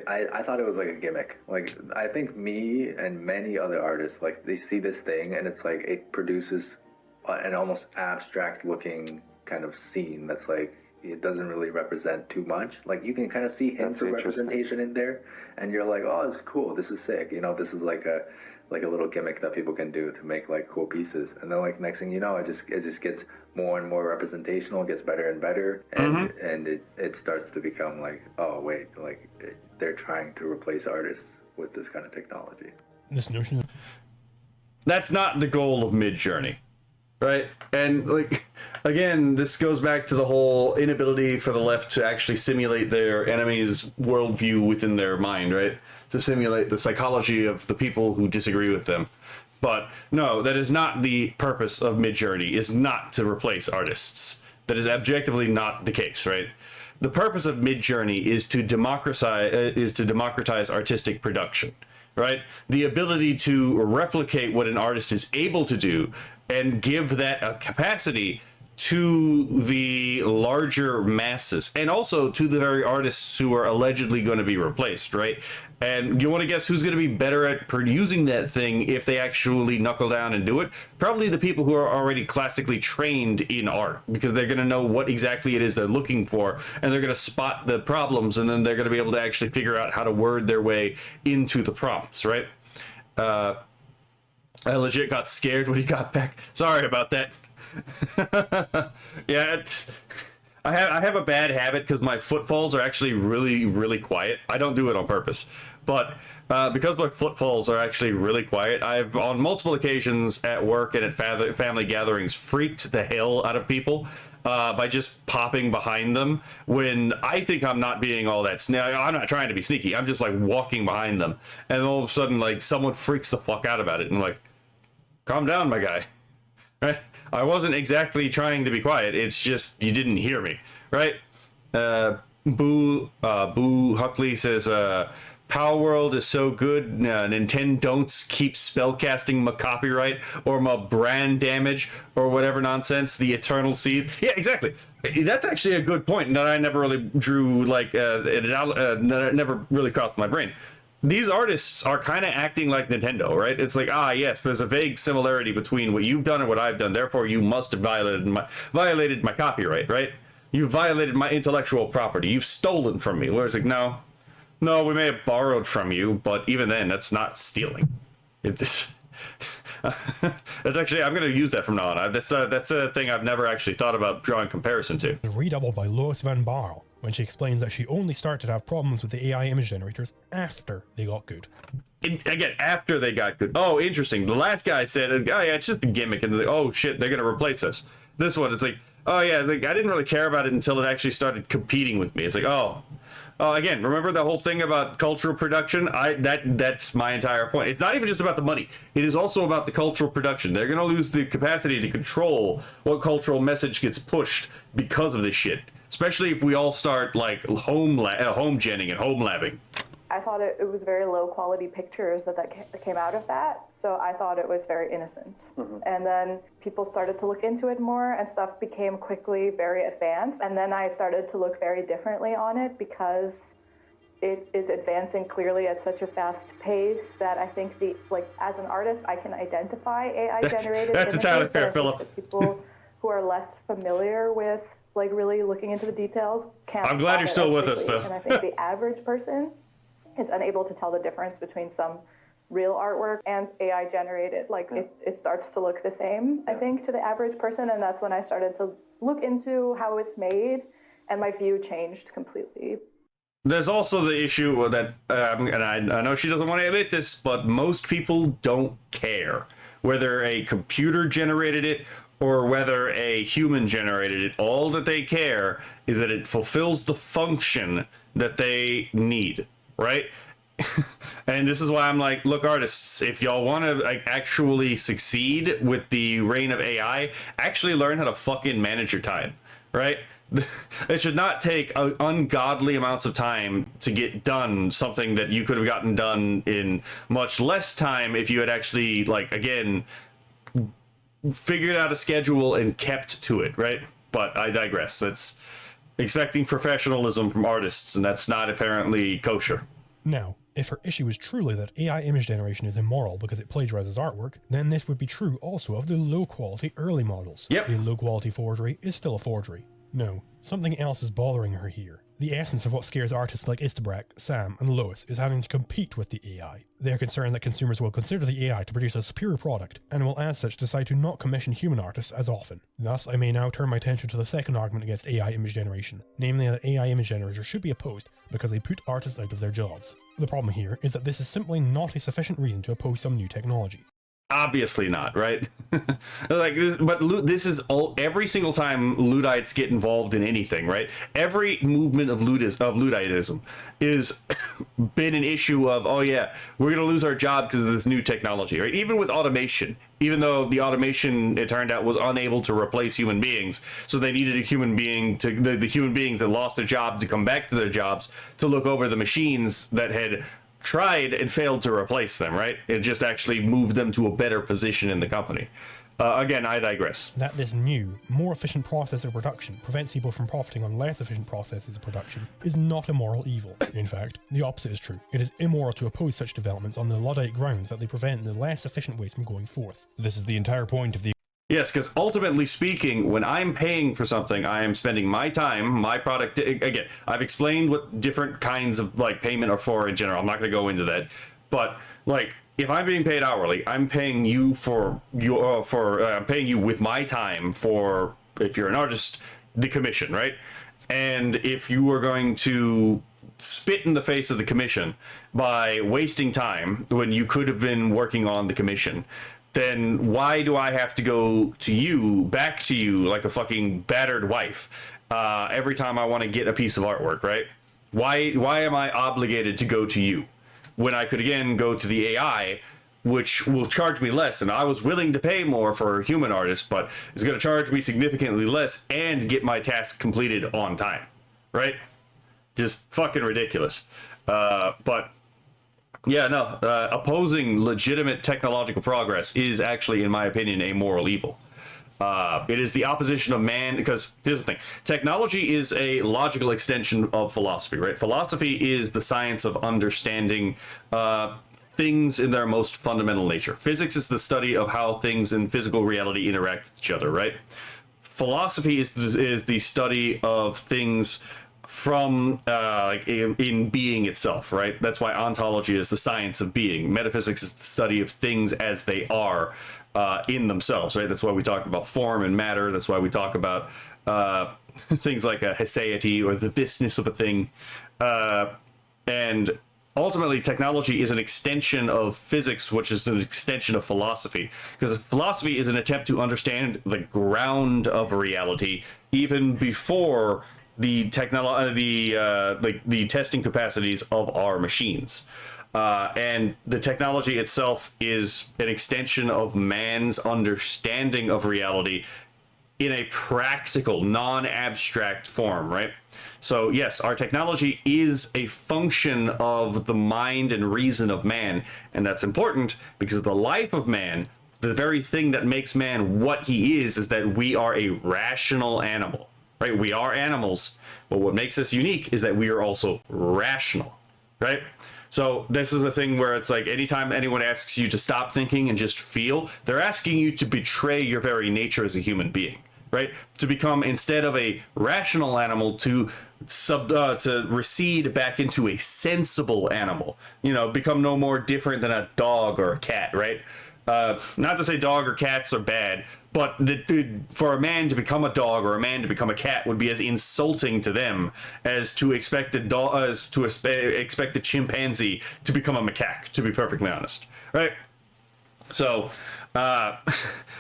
I thought it was like a gimmick. Like I think me and many other artists, like they see this thing and it's like it produces an almost abstract looking kind of scene that's like it doesn't really represent too much. Like you can kind of see hints of representation in there, and you're like, oh, it's cool. This is sick. You know, this is like a little gimmick that people can do to make like cool pieces. And then like next thing you know, it just gets more and more representational, gets better and better, and and it starts to become like, oh wait, like they're trying to replace artists with this kind of technology. This notion. That's not the goal of Midjourney. Right? And like again, this goes back to the whole inability for the left to actually simulate their enemy's worldview within their mind, right? To simulate the psychology of the people who disagree with them. But no, that is not the purpose of Midjourney, is not to replace artists. That is objectively not the case, right? The purpose of Midjourney is to democratize artistic production, right? The ability to replicate what an artist is able to do and give that a capacity to the larger masses, and also to the very artists who are allegedly going to be replaced, right? And you want to guess who's going to be better at using that thing if they actually knuckle down and do it? Probably the people who are already classically trained in art, because they're going to know what exactly it is they're looking for, and they're going to spot the problems, and then they're going to be able to actually figure out how to word their way into the prompts, right? I legit got scared when he got back. Sorry about that. Yeah, I have a bad habit because my footfalls are actually really, really quiet. I don't do it on purpose. But because my footfalls are actually really quiet, I've on multiple occasions at work and at family gatherings freaked the hell out of people by just popping behind them when I think I'm not being all that I'm not trying to be sneaky. I'm just like walking behind them, and all of a sudden like someone freaks the fuck out about it, and I'm like, calm down, my guy. Right? I wasn't exactly trying to be quiet. It's just you didn't hear me, right? Boo Huckley says, Power World is so good. Nintendo don't keep spellcasting my copyright or my brand damage or whatever nonsense. The Eternal Seed. Yeah, exactly. That's actually a good point that I never really drew. Like it never really crossed my brain. These artists are kind of acting like Nintendo, right? It's like, yes, there's a vague similarity between what you've done and what I've done. Therefore, you must have violated my copyright, right? You violated my intellectual property. You've stolen from me. Whereas like, no, we may have borrowed from you, but even then, that's not stealing. It's that's actually, I'm going to use that from now on. That's a thing I've never actually thought about drawing comparison to. Redoubled by Lois Van Baal. when she explains that she only started to have problems with the AI image generators after they got good. Again, after they got good. Oh, interesting. The last guy said, oh yeah, it's just a gimmick, and they're like, oh shit, they're gonna replace us. This one, it's like, oh yeah, like, I didn't really care about it until it actually started competing with me. It's like, oh, again, remember the whole thing about cultural production? That's my entire point. It's not even just about the money. It is also about the cultural production. They're gonna lose the capacity to control what cultural message gets pushed because of this shit. Especially if we all start like home genning and home labbing. I thought it was very low quality pictures that came out of that, so I thought it was very innocent. And then people started to look into it more, and stuff became quickly very advanced, and then I started to look very differently on it because it is advancing clearly at such a fast pace that I think as an artist, I can identify AI generated That's entirely fair, Philip. People who are less familiar with really looking into the details can't. I'm glad you're still with us, though. And I think the average person is unable to tell the difference between some real artwork and AI generated. It starts to look the same, I think, to the average person, and that's when I started to look into how it's made, and my view changed completely. There's also the issue that, and I know she doesn't want to admit this, but most people don't care whether a computer generated it or whether a human generated it. All that they care is that it fulfills the function that they need. Right? And this is why I'm like, look, artists, if y'all want to actually succeed with the reign of AI, actually learn how to fucking manage your time, right? It should not take ungodly amounts of time to get done something that you could have gotten done in much less time if you had actually, again, figured out a schedule and kept to it, right? But I digress. That's expecting professionalism from artists, and that's not apparently kosher. Now, if her issue is truly that AI image generation is immoral because it plagiarizes artwork, then this would be true also of the low-quality early models. Yep. A low-quality forgery is still a forgery. No, something else is bothering her here. The essence of what scares artists like Istabrak, Sam, and Lois is having to compete with the AI. They are concerned that consumers will consider the AI to produce a superior product, and will as such decide to not commission human artists as often. Thus, I may now turn my attention to the second argument against AI image generation, namely that AI image generators should be opposed because they put artists out of their jobs. The problem here is that this is simply not a sufficient reason to oppose some new technology. Obviously not, right? This is every single time Luddites get involved in anything, right? Every movement of Ludditism is been an issue of, oh yeah, we're gonna lose our job because of this new technology, right? Even with automation, even though the automation, it turned out, was unable to replace human beings, so they needed a human being to the human beings that lost their job to come back to their jobs to look over the machines that had tried and failed to replace them, right? It just actually moved them to a better position in the company. Again, I digress. That this new, more efficient process of production prevents people from profiting on less efficient processes of production is not a moral evil. In fact, the opposite is true. It is immoral to oppose such developments on the Luddite grounds that they prevent the less efficient ways from going forth. This is the entire point of the... Yes, because ultimately speaking, when I'm paying for something, I am spending my time, my product. Again, I've explained what different kinds of payment are for in general. I'm not going to go into that, but if I'm being paid hourly, I'm paying you I'm paying you with my time for, if you're an artist, the commission, right? And if you are going to spit in the face of the commission by wasting time when you could have been working on the commission, then why do I have to go to you, back to you, like a fucking battered wife, every time I want to get a piece of artwork, right? Why am I obligated to go to you when I could, again, go to the AI, which will charge me less? And I was willing to pay more for a human artist, but it's going to charge me significantly less and get my task completed on time, right? Just fucking ridiculous. But... yeah, no, opposing legitimate technological progress is actually, in my opinion, a moral evil. It is the opposition of man, because here's the thing. Technology is a logical extension of philosophy, right? Philosophy is the science of understanding things in their most fundamental nature. Physics is the study of how things in physical reality interact with each other, right? Philosophy is the study of things from in being itself, right? That's why ontology is the science of being. Metaphysics is the study of things as they are in themselves, right? That's why we talk about form and matter. That's why we talk about things like a aseity or the thisness of a thing. And ultimately, technology is an extension of physics, which is an extension of philosophy. Because philosophy is an attempt to understand the ground of reality, even before the the testing capacities of our machines. And the technology itself is an extension of man's understanding of reality in a practical, non-abstract form, right? So yes, our technology is a function of the mind and reason of man, and that's important because the life of man, the very thing that makes man what he is that we are a rational animal, right? We are animals, but what makes us unique is that we are also rational, right? So this is a thing where it's like anytime anyone asks you to stop thinking and just feel, they're asking you to betray your very nature as a human being, right? To become, instead of a rational animal, to recede back into a sensible animal, you know, become no more different than a dog or a cat, right? Not to say dog or cats are bad, but for a man to become a dog or a man to become a cat would be as insulting to them as to expect expect a chimpanzee to become a macaque, to be perfectly honest, right? So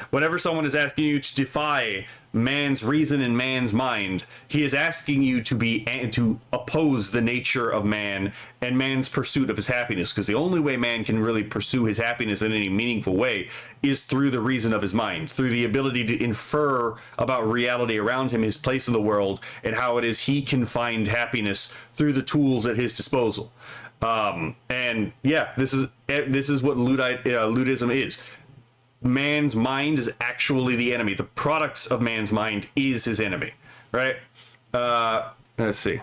whenever someone is asking you to defy man's reason and man's mind, he is asking you to oppose the nature of man and man's pursuit of his happiness, because the only way man can really pursue his happiness in any meaningful way is through the reason of his mind, through the ability to infer about reality around him, his place in the world, and how it is he can find happiness through the tools at his disposal. And yeah, this is what Luddism is. Man's mind is actually the enemy. The products of man's mind is his enemy, right? Let's see.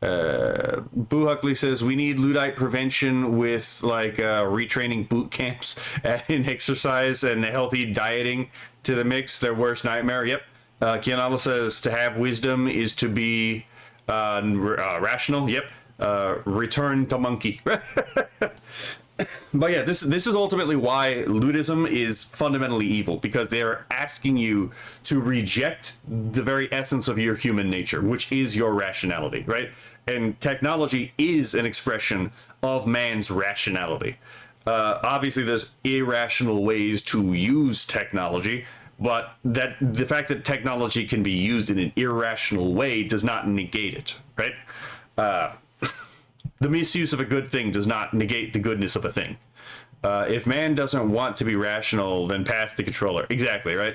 Boo Huckley says we need Luddite prevention with like retraining boot camps in exercise and healthy dieting to the mix. Their worst nightmare. Yep. Kianala says to have wisdom is to be rational. Yep. Return to monkey. But yeah, this is ultimately why Luddism is fundamentally evil, because they're asking you to reject the very essence of your human nature, which is your rationality, right? And technology is an expression of man's rationality. Obviously, there's irrational ways to use technology, but the fact that technology can be used in an irrational way does not negate it, right? The misuse of a good thing does not negate the goodness of a thing. If man doesn't want to be rational, then pass the controller. Exactly, right?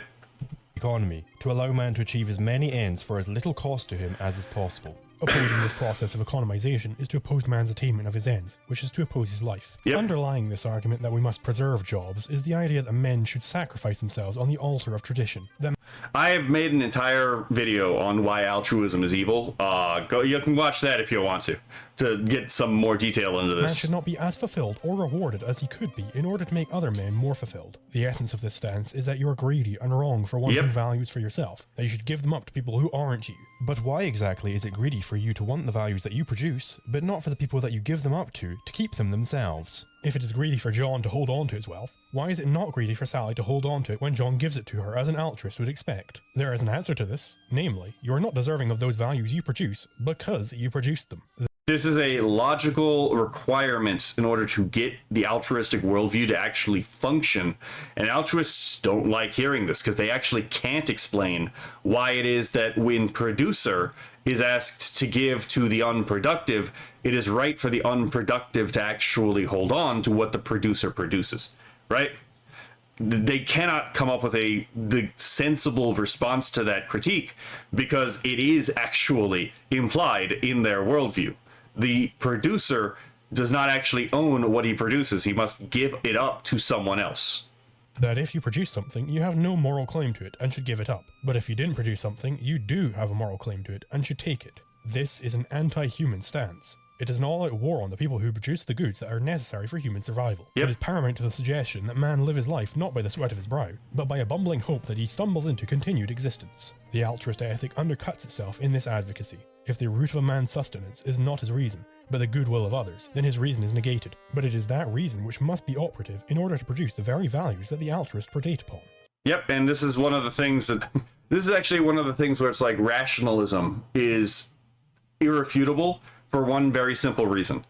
Economy, to allow man to achieve as many ends for as little cost to him as is possible. Opposing this process of economization is to oppose man's attainment of his ends, which is to oppose his life. Yep. Underlying this argument that we must preserve jobs is the idea that men should sacrifice themselves on the altar of tradition. I have made an entire video on why altruism is evil. You can watch that if you want to get some more detail into this. Man should not be as fulfilled or rewarded as he could be in order to make other men more fulfilled. The essence of this stance is that you are greedy and wrong for wanting values for yourself, that you should give them up to people who aren't you. But why exactly is it greedy for you to want the values that you produce, but not for the people that you give them up to keep them themselves? If it is greedy for John to hold on to his wealth, why is it not greedy for Sally to hold on to it when John gives it to her as an altruist would expect? There is an answer to this, namely, you are not deserving of those values you produce because you produced them. This is a logical requirement in order to get the altruistic worldview to actually function, and altruists don't like hearing this because they actually can't explain why it is that when producer is asked to give to the unproductive, it is right for the unproductive to actually hold on to what the producer produces, right? They cannot come up with the sensible response to that critique because it is actually implied in their worldview. The producer does not actually own what he produces. He must give it up to someone else. That if you produce something, you have no moral claim to it and should give it up. But if you didn't produce something, you do have a moral claim to it and should take it. This is an anti-human stance. It is an all-out war on the people who produce the goods that are necessary for human survival. It is paramount to the suggestion that man live his life not by the sweat of his brow, but by a bumbling hope that he stumbles into continued existence. The altruist ethic undercuts itself in this advocacy. If the root of a man's sustenance is not his reason, but the goodwill of others, then his reason is negated. But it is that reason which must be operative in order to produce the very values that the altruist protect upon. Yep, and this is one of the things that This is actually one of the things where it's like rationalism is irrefutable for one very simple reason.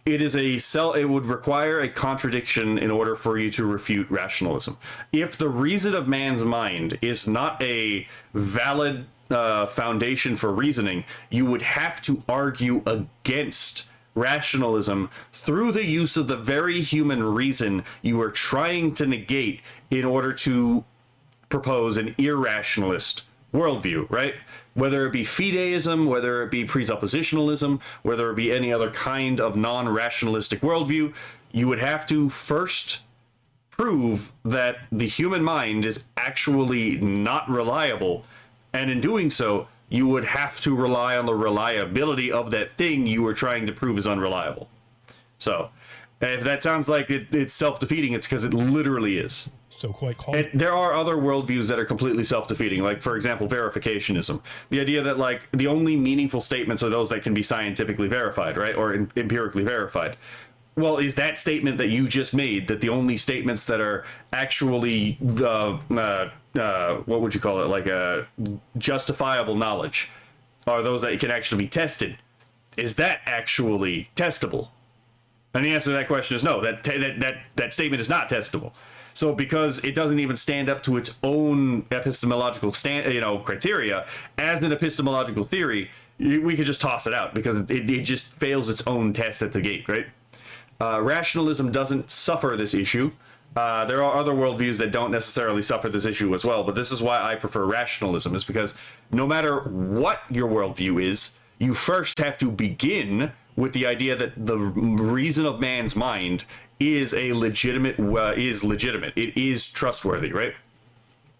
It would require a contradiction in order for you to refute rationalism. If the reason of man's mind is not a valid foundation for reasoning, you would have to argue against rationalism through the use of the very human reason you are trying to negate in order to propose an irrationalist worldview, right? Whether it be fideism, whether it be presuppositionalism, whether it be any other kind of non-rationalistic worldview, you would have to first prove that the human mind is actually not reliable, and in doing so, you would have to rely on the reliability of that thing you were trying to prove is unreliable. So, if that sounds like it's self-defeating, it's because it literally is. So quite there are other worldviews that are completely self-defeating, like, for example, verificationism. The idea that, like, the only meaningful statements are those that can be scientifically verified, right? Or empirically verified. Well, is that statement that you just made, that the only statements that are actually, what would you call it, like justifiable knowledge, are those that can actually be tested? Is that actually testable? And the answer to that question is no. That statement is not testable. So because it doesn't even stand up to its own epistemological criteria as an epistemological theory, we could just toss it out because it just fails its own test at the gate, right? Rationalism doesn't suffer this issue. There are other worldviews that don't necessarily suffer this issue as well, but this is why I prefer rationalism, is because no matter what your worldview is, you first have to begin with the idea that the reason of man's mind is legitimate. It is trustworthy, right?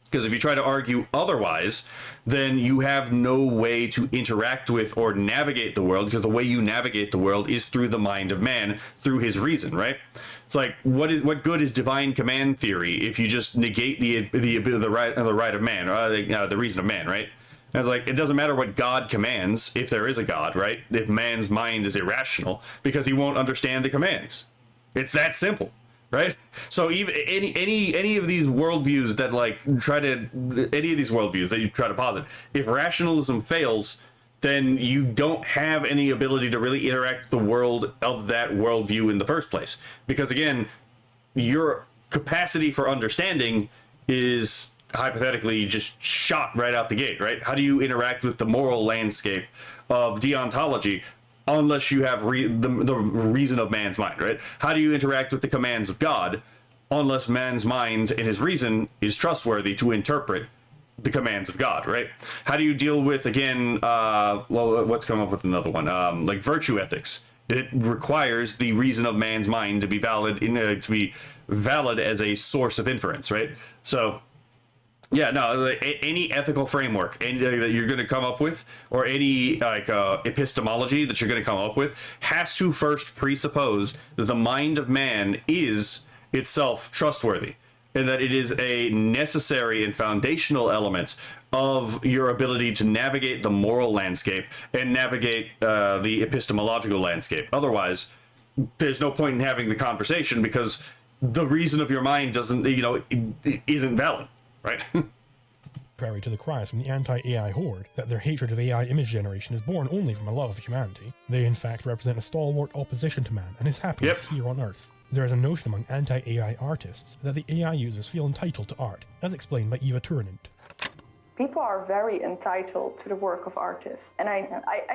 Because if you try to argue otherwise, then you have no way to interact with or navigate the world, because the way you navigate the world is through the mind of man, through his reason, right? It's like, what good is divine command theory if you just negate the right of man, or the reason of man, right? And it's like, it doesn't matter what God commands, if there is a God, right? If man's mind is irrational, because he won't understand the commands. It's that simple, right? So even any of these worldviews that you try to posit, if rationalism fails, then you don't have any ability to really interact with the world of that worldview in the first place. Because again, your capacity for understanding is hypothetically just shot right out the gate, right? How do you interact with the moral landscape of deontology unless you have the reason of man's mind, right? How do you interact with the commands of God unless man's mind and his reason is trustworthy to interpret the commands of God, right? How do you deal with, again, let's come up with another one, like virtue ethics? It requires the reason of man's mind to be valid as a source of inference, right? So yeah, no, any ethical framework that you're going to come up with, or any epistemology that you're going to come up with, has to first presuppose that the mind of man is itself trustworthy, and that it is a necessary and foundational element of your ability to navigate the moral landscape and navigate the epistemological landscape. Otherwise, there's no point in having the conversation, because the reason of your mind isn't valid. Right. Contrary to the cries from the anti-AI horde that their hatred of AI image generation is born only from a love of humanity, they in fact represent a stalwart opposition to man and his happiness here on Earth. There is a notion among anti-AI artists that the AI users feel entitled to art, as explained by Eva Turnant. People are very entitled to the work of artists, and I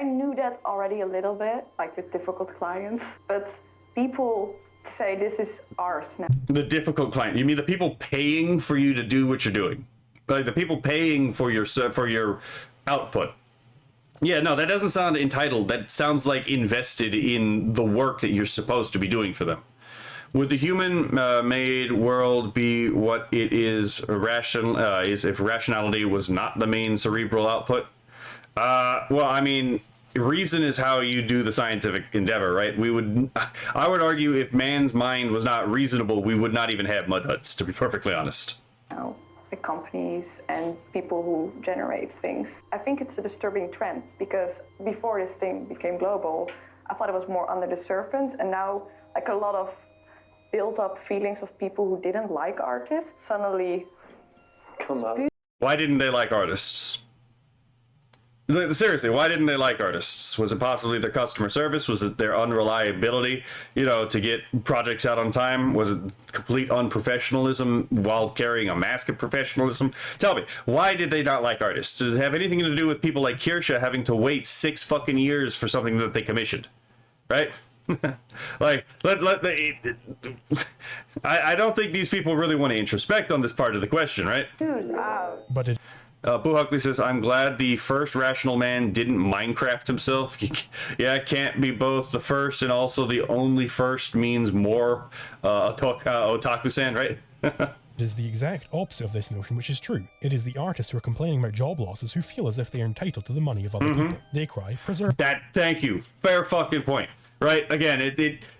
knew that already a little bit, like with difficult clients, but people say this is ours now. The difficult client, you mean the people paying for you to do what you're doing, like the people paying for your output? Yeah, no, that doesn't sound entitled. That sounds like invested in the work that you're supposed to be doing for them. Would the human made world be what it is if rationality was not the main cerebral output? Well, I mean, reason is how you do the scientific endeavor, right? I would argue if man's mind was not reasonable, we would not even have mud huts, to be perfectly honest. The companies and people who generate things. I think it's a disturbing trend, because before this thing became global, I thought it was more under the surface, and now like a lot of built up feelings of people who didn't like artists suddenly come up. Why didn't they like artists? Seriously, why didn't they like artists? Was it possibly their customer service? Was it their unreliability, to get projects out on time? Was it complete unprofessionalism while carrying a mask of professionalism? Tell me, why did they not like artists? Does it have anything to do with people like Kirsha having to wait 6 fucking years for something that they commissioned? Right? Like, I don't think these people really want to introspect on this part of the question, right? But it... Boo Huckley says, I'm glad the first rational man didn't Minecraft himself. Yeah, can't be both the first and also the only first means more otaku-san, right? It is the exact opposite of this notion, which is true. It is the artists who are complaining about job losses who feel as if they are entitled to the money of other people. They cry, preserve... Thank you. Fair fucking point. Right? Again,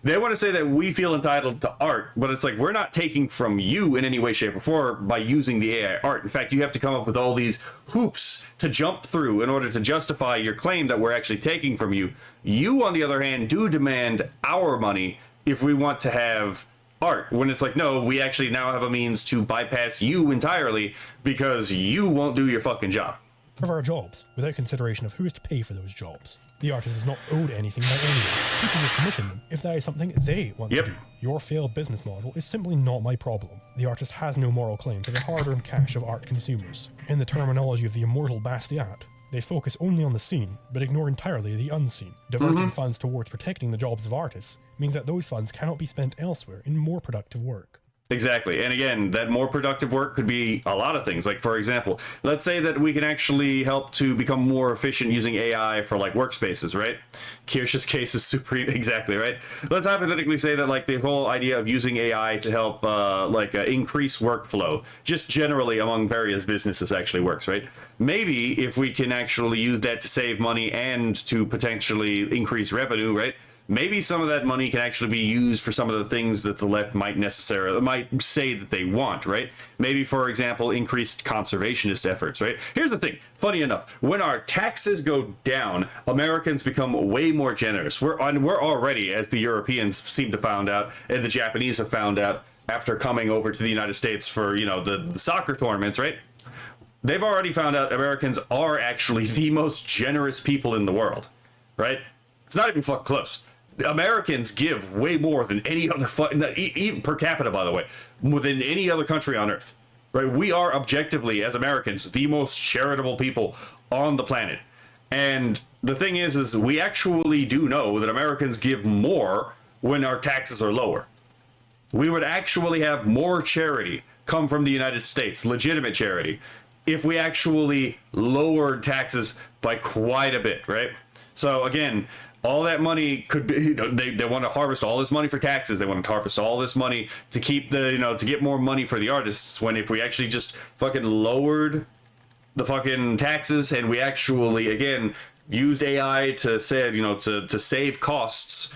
they want to say that we feel entitled to art, but it's like, we're not taking from you in any way, shape, or form by using the AI art. In fact, you have to come up with all these hoops to jump through in order to justify your claim that we're actually taking from you. You, on the other hand, do demand our money if we want to have art, when it's like, no, we actually now have a means to bypass you entirely because you won't do your fucking job. Of our jobs, without consideration of who is to pay for those jobs. The artist is not owed anything by anyone. People will commission them if that is something they want to do. Your failed business model is simply not my problem. The artist has no moral claim to the hard-earned cash of art consumers. In the terminology of the immortal Basquiat, they focus only on the seen, but ignore entirely the unseen. Diverting funds towards protecting the jobs of artists means that those funds cannot be spent elsewhere in more productive work. Exactly. And again, that more productive work could be a lot of things. Like, for example, let's say that we can actually help to become more efficient using AI for, like, workspaces, right? Kirsha's case is supreme. Exactly, right? Let's hypothetically say that, like, the whole idea of using AI to help, increase workflow, just generally among various businesses actually works, right? Maybe if we can actually use that to save money and to potentially increase revenue, right? Maybe some of that money can actually be used for some of the things that the left might say that they want, right? Maybe, for example, increased conservationist efforts, right? Here's the thing. Funny enough, when our taxes go down, Americans become way more generous. We're already, as the Europeans seem to found out, and the Japanese have found out after coming over to the United States for, the soccer tournaments, right? They've already found out Americans are actually the most generous people in the world, right? It's not even fucking close. Americans give way more than any other even per capita, by the way, than any other country on earth, right? We are objectively, as Americans, the most charitable people on the planet. And the thing is we actually do know that Americans give more when our taxes are lower. We would actually have more charity come from the United States, legitimate charity, if we actually lowered taxes by quite a bit, right? So again, all that money could be, they want to harvest all this money for taxes. They want to harvest all this money to keep to get more money for the artists. When if we actually just fucking lowered the fucking taxes and we actually, again, used AI to say, to save costs,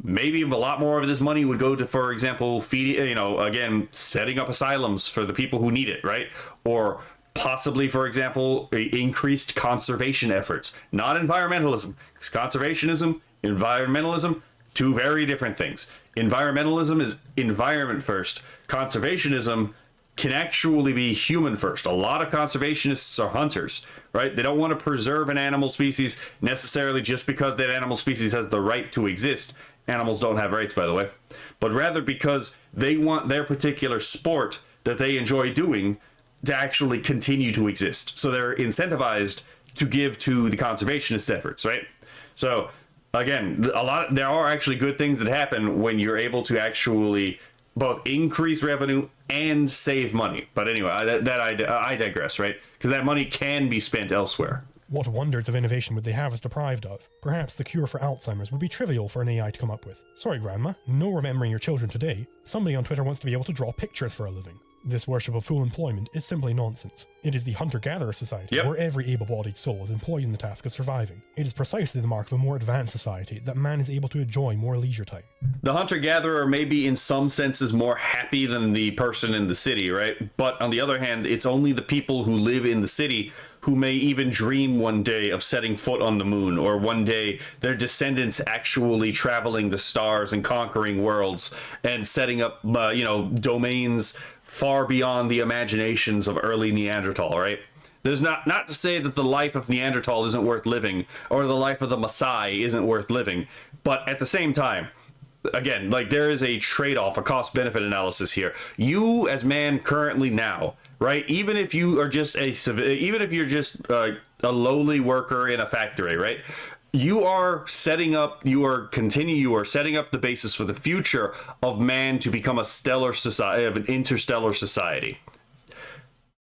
maybe a lot more of this money would go to, for example, feeding, again, setting up asylums for the people who need it, right? Or possibly, for example, increased conservation efforts, not environmentalism. Conservationism, environmentalism, two very different things. Environmentalism is environment first. Conservationism can actually be human first. A lot of conservationists are hunters, right? They don't want to preserve an animal species necessarily just because that animal species has the right to exist. Animals don't have rights, by the way. But rather because they want their particular sport that they enjoy doing to actually continue to exist. So they're incentivized to give to the conservationist efforts, right? So again, there are actually good things that happen when you're able to actually both increase revenue and save money. But anyway, I digress, right? Because that money can be spent elsewhere. What wonders of innovation would they have us deprived of? Perhaps the cure for Alzheimer's would be trivial for an AI to come up with. Sorry, Grandma, no remembering your children today. Somebody on Twitter wants to be able to draw pictures for a living. This worship of full employment is simply nonsense. It is the hunter-gatherer society where every able-bodied soul is employed in the task of surviving. It is precisely the mark of a more advanced society that man is able to enjoy more leisure time. The hunter-gatherer may be in some senses more happy than the person in the city, right? But on the other hand, it's only the people who live in the city who may even dream one day of setting foot on the moon, or one day their descendants actually traveling the stars and conquering worlds and setting up, domains far beyond the imaginations of early Neanderthal, right? There's not to say that the life of Neanderthal isn't worth living, or the life of the Maasai isn't worth living, but at the same time, again, like, there is a trade-off, a cost-benefit analysis here. You, as man currently now, right? Even if you are just even if you're just a lowly worker in a factory, right? You are setting up the basis for the future of man to become a stellar society, of an interstellar society.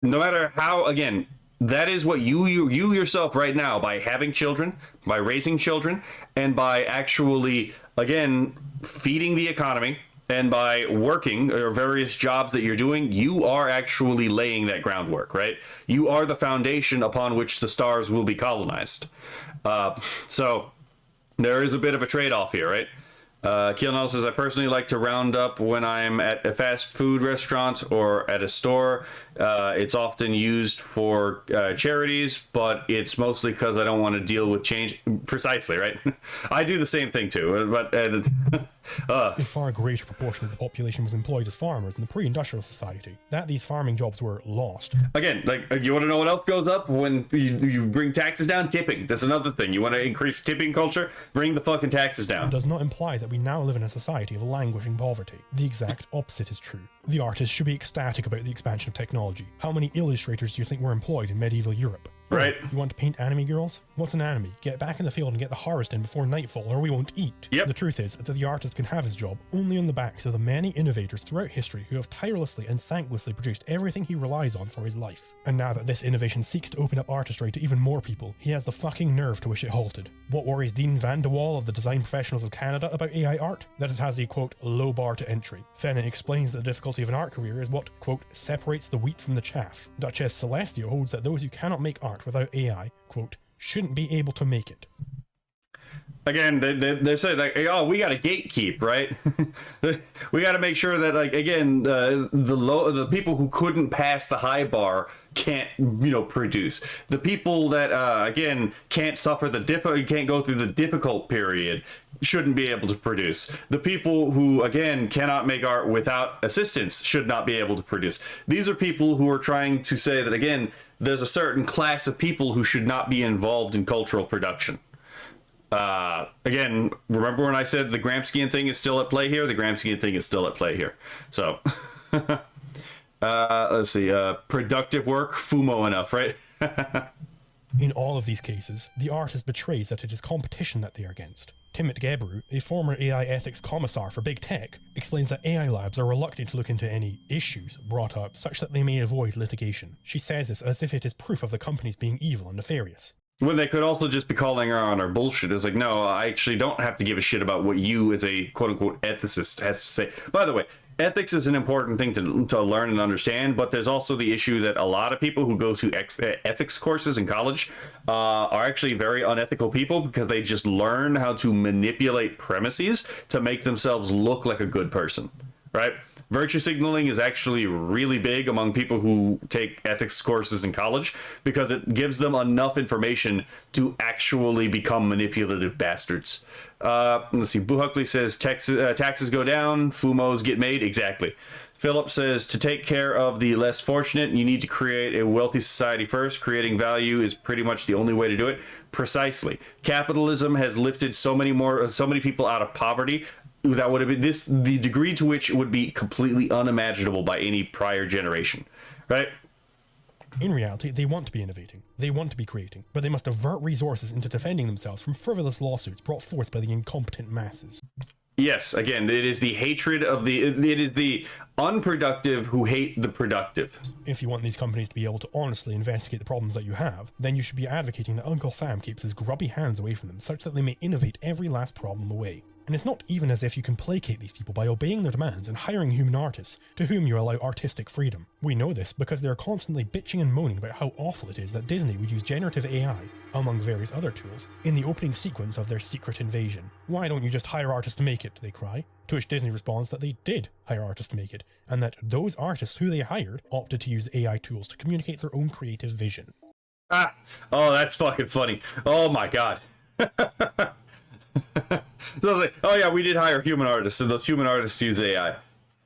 No matter how, again, that is what you yourself right now, by having children, by raising children, and by actually, again, feeding the economy, and by working or various jobs that you're doing, you are actually laying that groundwork, right? You are the foundation upon which the stars will be colonized. So there is a bit of a trade-off here, right? Keelan says, I personally like to round up when I'm at a fast food restaurant or at a store. It's often used for charities, but it's mostly because I don't want to deal with change. Precisely, right? I do the same thing too, but a far greater proportion of the population was employed as farmers in the pre-industrial society. That these farming jobs were lost. Again, like, you want to know what else goes up when you bring taxes down? Tipping. That's another thing. You want to increase tipping culture? Bring the fucking taxes down. It does not imply that we now live in a society of languishing poverty. The exact opposite is true. The artists should be ecstatic about the expansion of technology. How many illustrators do you think were employed in medieval Europe? Right. You want to paint anime girls? What's an anime? Get back in the field and get the harvest in before nightfall, or we won't eat. Yep. The truth is that the artist can have his job only on the backs of the many innovators throughout history who have tirelessly and thanklessly produced everything he relies on for his life. And now that this innovation seeks to open up artistry to even more people, he has the fucking nerve to wish it halted. What worries Dean Van de Waal of the Design Professionals of Canada about AI art? That it has a, quote, low bar to entry. Fenna explains that the difficulty of an art career is what, quote, separates the wheat from the chaff. Duchess Celestium holds that those who cannot make art without AI, quote, shouldn't be able to make it. Again, they say, like, oh, we got to gatekeep, right? We got to make sure that, like, again, the people who couldn't pass the high bar can't, produce. The people that, again, can't suffer can't go through the difficult period shouldn't be able to produce. The people who, again, cannot make art without assistance should not be able to produce. These are people who are trying to say that, again, there's a certain class of people who should not be involved in cultural production. Again, remember when I said the Gramscian thing is still at play here? The Gramscian thing is still at play here. So, let's see, productive work, FUMO enough, right? In all of these cases, the artist betrays that it is competition that they are against. Timit Gebru, a former AI ethics commissar for big tech, explains that AI labs are reluctant to look into any issues brought up such that they may avoid litigation. She says this as if it is proof of the companies being evil and nefarious. When they could also just be calling her on our bullshit. It's like, no, I actually don't have to give a shit about what you as a quote-unquote ethicist has to say. By the way, ethics is an important thing to learn and understand, but there's also the issue that a lot of people who go to ethics courses in college are actually very unethical people because they just learn how to manipulate premises to make themselves look like a good person, right? Virtue signaling is actually really big among people who take ethics courses in college because it gives them enough information to actually become manipulative bastards. Let's see, Buhuckley says taxes go down, FUMOs get made. Exactly. Philip says to take care of the less fortunate, you need to create a wealthy society first. Creating value is pretty much the only way to do it. Precisely. Capitalism has lifted so many people out of poverty. That would have been the degree to which it would be completely unimaginable by any prior generation, right? In reality, they want to be innovating, they want to be creating, but they must divert resources into defending themselves from frivolous lawsuits brought forth by the incompetent masses. Yes, again, it is the hatred of it is the unproductive who hate the productive. If you want these companies to be able to honestly investigate the problems that you have, then you should be advocating that Uncle Sam keeps his grubby hands away from them such that they may innovate every last problem away. And it's not even as if you can placate these people by obeying their demands and hiring human artists, to whom you allow artistic freedom. We know this because they are constantly bitching and moaning about how awful it is that Disney would use generative AI, among various other tools, in the opening sequence of their Secret Invasion. Why don't you just hire artists to make it, they cry. To which Disney responds that they did hire artists to make it, and that those artists who they hired opted to use AI tools to communicate their own creative vision. Oh, that's fucking funny. Oh my god. So like, oh yeah, we did hire human artists, and those human artists use AI.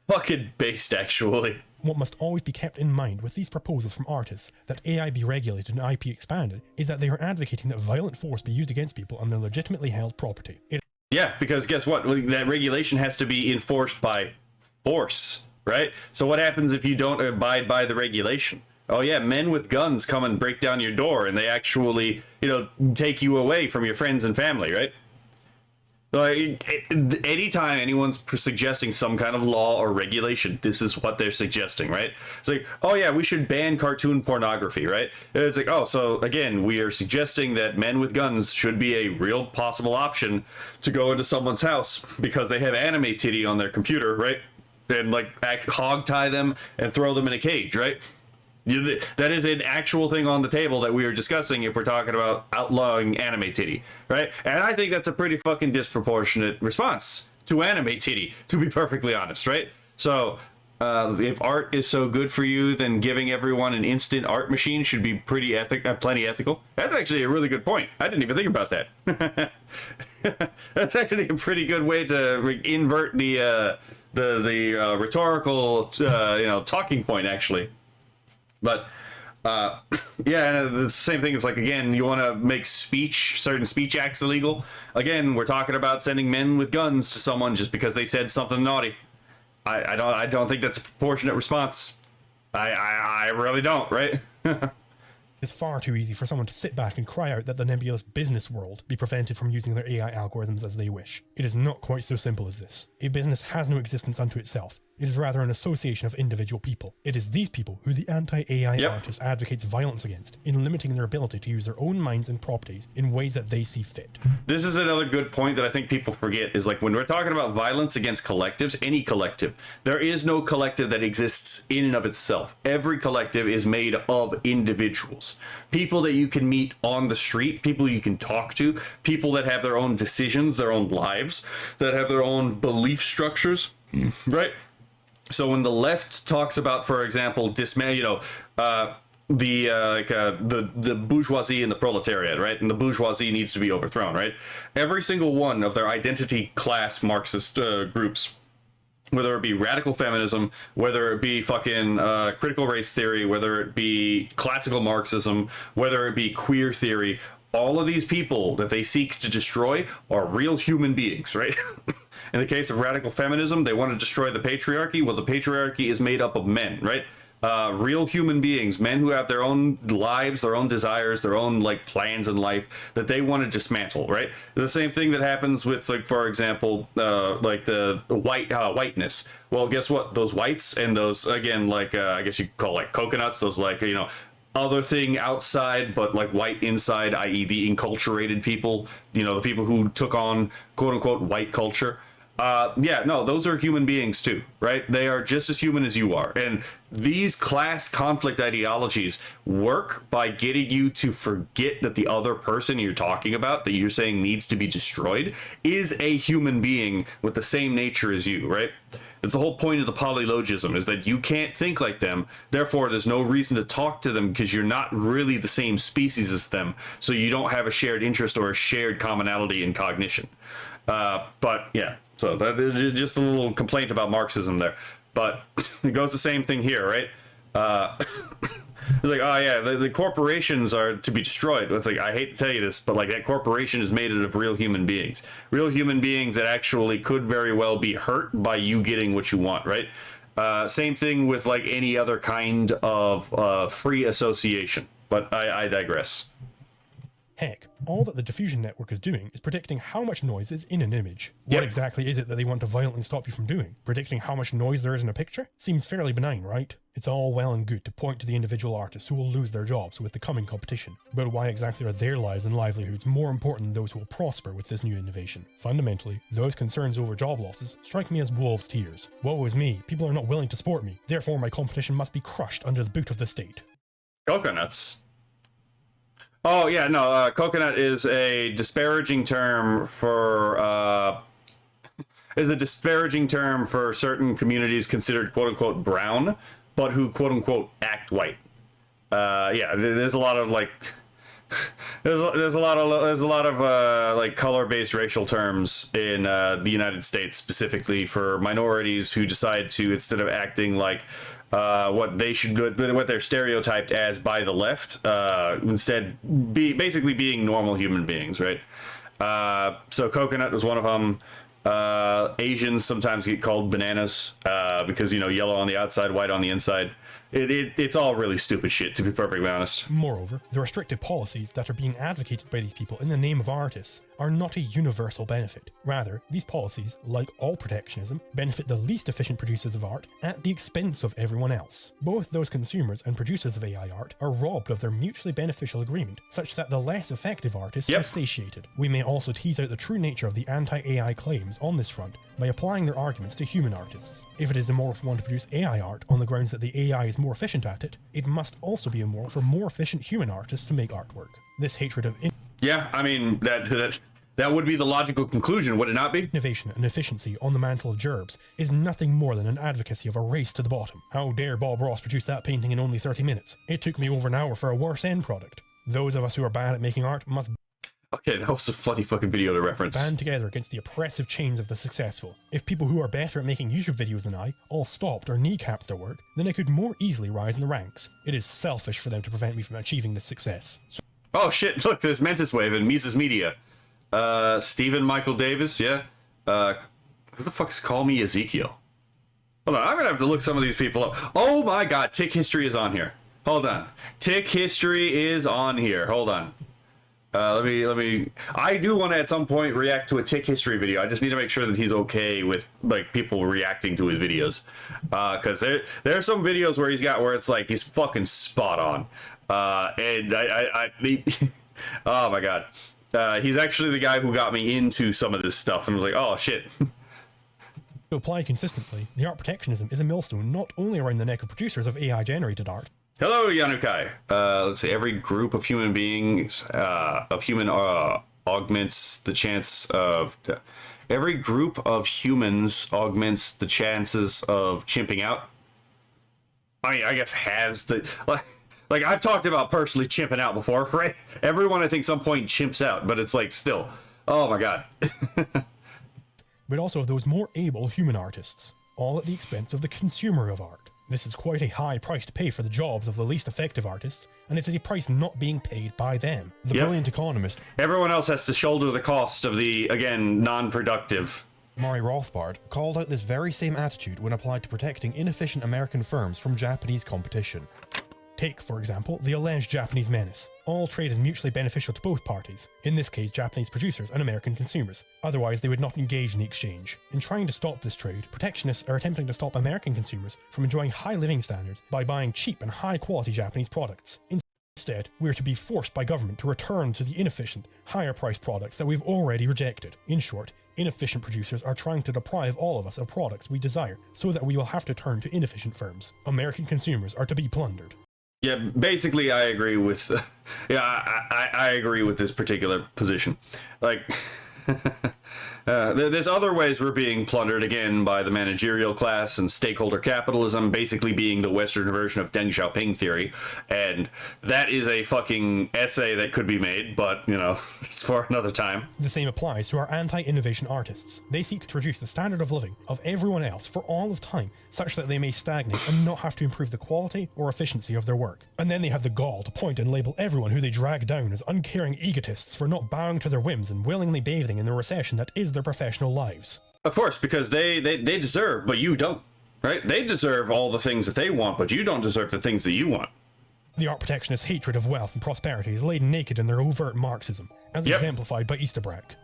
Fucking based, actually. What must always be kept in mind with these proposals from artists that AI be regulated and IP expanded is that they are advocating that violent force be used against people on their legitimately held property. Yeah, because guess what? That regulation has to be enforced by force, right? So what happens if you don't abide by the regulation? Oh yeah, men with guns come and break down your door and they actually, take you away from your friends and family, right? Like, anytime anyone's suggesting some kind of law or regulation, this is what they're suggesting, right? It's like, oh yeah, we should ban cartoon pornography, right? It's like, oh, so again, we are suggesting that men with guns should be a real possible option to go into someone's house because they have anime titty on their computer, right? And like hog tie them and throw them in a cage, right? That is an actual thing on the table that we are discussing if we're talking about outlawing anime titty, right? And I think that's a pretty fucking disproportionate response to anime titty, to be perfectly honest, right? So if art is so good for you, then giving everyone an instant art machine should be plenty ethical. That's actually a really good point. I didn't even think about that. That's actually a pretty good way to invert the rhetorical talking point, actually. But yeah, the same thing is like, again, you want to make certain speech acts illegal. Again, we're talking about sending men with guns to someone just because they said something naughty. I don't think that's a proportionate response. I really don't, right? It's far too easy for someone to sit back and cry out that the nebulous business world be prevented from using their AI algorithms as they wish. It is not quite so simple as this. A business has no existence unto itself. It is rather an association of individual people. It is these people who the anti-AI artist advocates violence against, in limiting their ability to use their own minds and properties in ways that they see fit. This is another good point that I think people forget, is like when we're talking about violence against collectives, any collective, there is no collective that exists in and of itself. Every collective is made of individuals. People that you can meet on the street, people you can talk to, people that have their own decisions, their own lives, that have their own belief structures, right? So when the left talks about, for example, the bourgeoisie and the proletariat, right? And the bourgeoisie needs to be overthrown, right? Every single one of their identity class Marxist groups, whether it be radical feminism, whether it be fucking critical race theory, whether it be classical Marxism, whether it be queer theory, all of these people that they seek to destroy are real human beings, right? In the case of radical feminism, they want to destroy the patriarchy. Well, the patriarchy is made up of men, right? Real human beings, men who have their own lives, their own desires, their own like plans in life that they want to dismantle, right? The same thing that happens with, like, for example, like the whiteness. Well, guess what? Those whites and those, again, like I guess you could call like coconuts, those like, other thing outside but like white inside, i.e. the enculturated people, the people who took on quote unquote white culture. Those are human beings too, right? They are just as human as you are. And these class conflict ideologies work by getting you to forget that the other person you're talking about, that you're saying needs to be destroyed, is a human being with the same nature as you, right? It's the whole point of the polylogism, is that you can't think like them, therefore there's no reason to talk to them because you're not really the same species as them, so you don't have a shared interest or a shared commonality in cognition. But yeah, so that is just a little complaint about Marxism there. But it goes the same thing here, right? It's like, oh yeah, the corporations are to be destroyed. It's like, I hate to tell you this, but like that corporation is made out of real human beings. Real human beings that actually could very well be hurt by you getting what you want, right? Same thing with like any other kind of free association. But I digress. Heck, all that the diffusion network is doing is predicting how much noise is in an image. What exactly is it that they want to violently stop you from doing? Predicting how much noise there is in a picture? Seems fairly benign, right? It's all well and good to point to the individual artists who will lose their jobs with the coming competition. But why exactly are their lives and livelihoods more important than those who will prosper with this new innovation? Fundamentally, those concerns over job losses strike me as wolves' tears. Woe is me, people are not willing to support me, therefore my competition must be crushed under the boot of the state. Coconuts. Oh yeah, no. Coconut is a disparaging term for certain communities considered quote unquote brown, but who quote unquote act white. There's a lot of like there's a lot of like color-based racial terms in the United States, specifically for minorities who decide to, instead of acting like what they're stereotyped as by the left, instead basically being normal human beings, right? So coconut was one of them. Asians sometimes get called bananas because, you know, yellow on the outside, white on the inside. It's all really stupid shit, to be perfectly honest. Moreover, the restrictive policies that are being advocated by these people in the name of artists are not a universal benefit. Rather, these policies, like all protectionism, benefit the least efficient producers of art at the expense of everyone else. Both those consumers and producers of AI art are robbed of their mutually beneficial agreement, such that the less effective artists are satiated. We may also tease out the true nature of the anti-AI claims on this front by applying their arguments to human artists. If it is immoral for one to produce AI art on the grounds that the AI is more efficient at it, it must also be immoral for more efficient human artists to make artwork. This hatred of yeah, I mean, that would be the logical conclusion, would it not be? Innovation and efficiency on the mantle of gerbs is nothing more than an advocacy of a race to the bottom. How dare Bob Ross produce that painting in only 30 minutes? It took me over an hour for a worse end product. Those of us who are bad at making art must Okay, that was a funny fucking video to reference. band together against the oppressive chains of the successful. If people who are better at making YouTube videos than I all stopped or kneecapped their work, then I could more easily rise in the ranks. It is selfish for them to prevent me from achieving this success. Oh shit, look, there's Mentis Wave and Mises Media. Stephen Michael Davis, yeah. Who the fuck is Call Me Ezekiel? Hold on, I'm gonna have to look some of these people up. Oh my god, Tick History is on here. Hold on. Tick History is on here. Hold on. Let me. I do want to at some point react to a Tick History video. I just need to make sure that he's okay with like people reacting to his videos, because there are some videos where it's like he's fucking spot on, and oh my god, he's actually the guy who got me into some of this stuff, and I was like, oh shit. To apply consistently, the art protectionism is a millstone not only around the neck of producers of AI-generated art. Hello, Yanukai. Let's see. Every group of human beings, augments the chance of. Every group of humans augments the chances of chimping out. I mean, I guess has the like I've talked about personally chimping out before, right? Everyone I think some point chimps out, but it's like still. Oh my god. But also of those more able human artists, all at the expense of the consumer of art. This is quite a high price to pay for the jobs of the least effective artists, and it is a price not being paid by them. The brilliant economist... Everyone else has to shoulder the cost of the, again, non-productive... Murray Rothbard called out this very same attitude when applied to protecting inefficient American firms from Japanese competition. Take, for example, the alleged Japanese menace. All trade is mutually beneficial to both parties, in this case Japanese producers and American consumers. Otherwise they would not engage in the exchange. In trying to stop this trade, protectionists are attempting to stop American consumers from enjoying high living standards by buying cheap and high quality Japanese products. Instead, we are to be forced by government to return to the inefficient, higher priced products that we've already rejected. In short, inefficient producers are trying to deprive all of us of products we desire so that we will have to turn to inefficient firms. American consumers are to be plundered. Yeah, basically, I agree with. I agree with this particular position. Like, there's other ways we're being plundered again by the managerial class and stakeholder capitalism, basically being the Western version of Deng Xiaoping theory, and that is a fucking essay that could be made, but you know, it's for another time. The same applies to our anti-innovation artists. They seek to reduce the standard of living of everyone else for all of time, such that they may stagnate and not have to improve the quality or efficiency of their work. And then they have the gall to point and label everyone who they drag down as uncaring egotists for not bowing to their whims and willingly bathing in the recession that is their professional lives. Of course, because they deserve, but you don't, right? They deserve all the things that they want, but you don't deserve the things that you want. The art protectionist hatred of wealth and prosperity is laid naked in their overt Marxism, as exemplified by Easterbrook.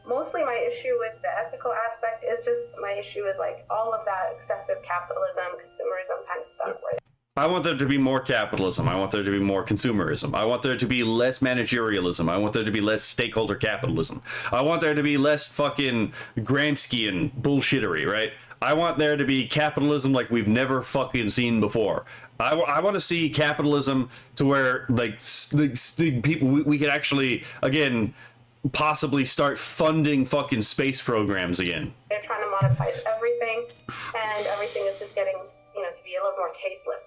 Mostly my issue with the ethical aspect is just my issue with like all of that excessive capitalism, consumerism kind of stuff. Where I want there to be more capitalism. I want there to be more consumerism. I want there to be less managerialism. I want there to be less stakeholder capitalism. I want there to be less fucking Gramscian bullshittery, right? I want there to be capitalism like we've never fucking seen before. I want to see capitalism to where like people we could actually again possibly start funding fucking space programs again. they're trying to monetize everything, and everything is just getting, you know, to be a little more tasteless.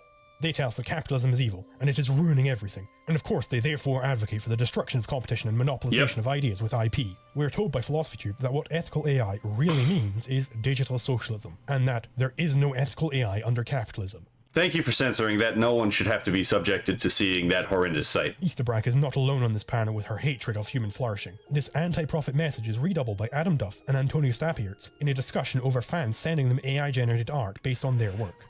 They tell us that capitalism is evil, and it is ruining everything. And of course, they therefore advocate for the destruction of competition and monopolization of ideas with IP. We're told by PhilosophyTube that what ethical AI really means is digital socialism, and that there is no ethical AI under capitalism. Thank you for censoring that. No one should have to be subjected to seeing that horrendous sight. Easterbrack is not alone on this panel with her hatred of human flourishing. This anti-profit message is redoubled by Adam Duff and Antonio Stapiertz in a discussion over fans sending them AI-generated art based on their work.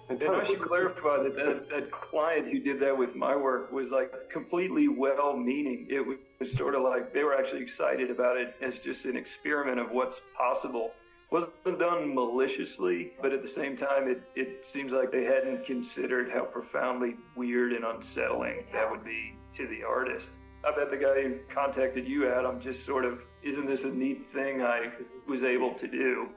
And I should clarify that client who did that with my work was like completely well-meaning. It was sort of like they were actually excited about it as just an experiment of what's possible. Wasn't done maliciously, but at the same time, it seems like they hadn't considered how profoundly weird and unsettling that would be to the artist. I bet the guy who contacted you, Adam, just sort of, isn't this a neat thing I was able to do?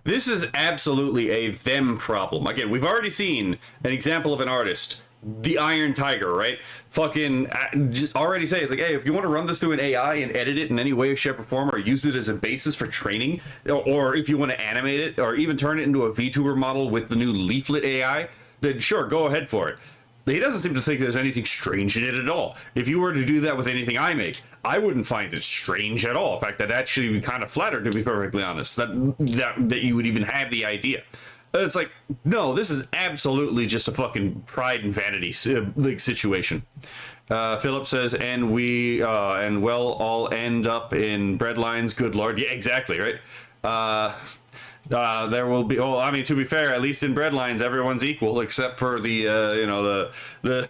This is absolutely a them problem. Again, we've already seen an example of an artist, the Iron Tiger, right? Fucking just already say it's like, hey, if you want to run this through an AI and edit it in any way, shape, or form, or use it as a basis for training, or if you want to animate it, or even turn it into a VTuber model with the new Leaflit AI, then sure, go ahead for it. He doesn't seem to think there's anything strange in it at all. If you were to do that with anything I make, I wouldn't find it strange at all. In fact, I'd actually be kind of flattered, to be perfectly honest, that you would even have the idea. It's like, no, this is absolutely just a fucking pride and vanity situation. Philip says, and we'll all end up in breadlines. Good Lord. Yeah, exactly, right? There will be, oh, I mean, to be fair, at least in breadlines, everyone's equal except for the, the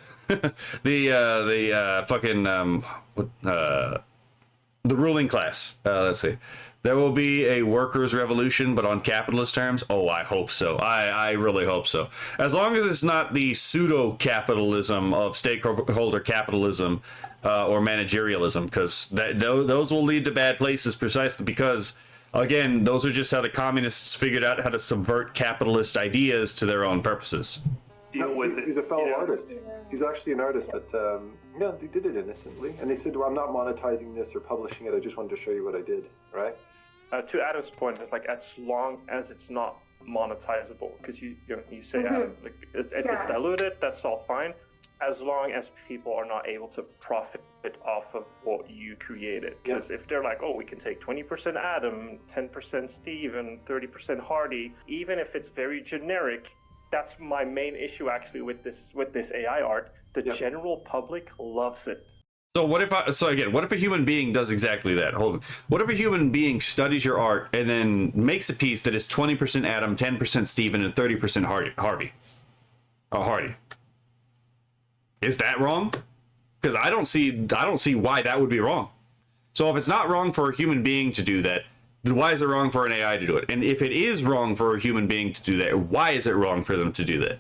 ruling class. Let's see. There will be a workers' revolution, but on capitalist terms? Oh, I hope so. I really hope so. As long as it's not the pseudo-capitalism of stakeholder capitalism or managerialism, because those will lead to bad places precisely because, again, those are just how the communists figured out how to subvert capitalist ideas to their own purposes. Deal with it. He's a fellow artist. He's actually an artist that, he did it innocently. And he said, well, I'm not monetizing this or publishing it. I just wanted to show you what I did, right? To Adam's point, it's like as long as it's not monetizable, because you say, Adam, like, it's diluted, that's all fine, as long as people are not able to profit off of what you created. Because if they're like, oh, we can take 20% Adam, 10% Steve, and 30% Hardy, even if it's very generic, that's my main issue actually with this AI art. The general public loves it. So what if what if a human being does exactly that? Hold on. What if a human being studies your art and then makes a piece that is 20% Adam, 10% Steven, and 30% Hardy? Is that wrong? Because I don't see why that would be wrong. So if it's not wrong for a human being to do that, then why is it wrong for an AI to do it? And if it is wrong for a human being to do that, why is it wrong for them to do that?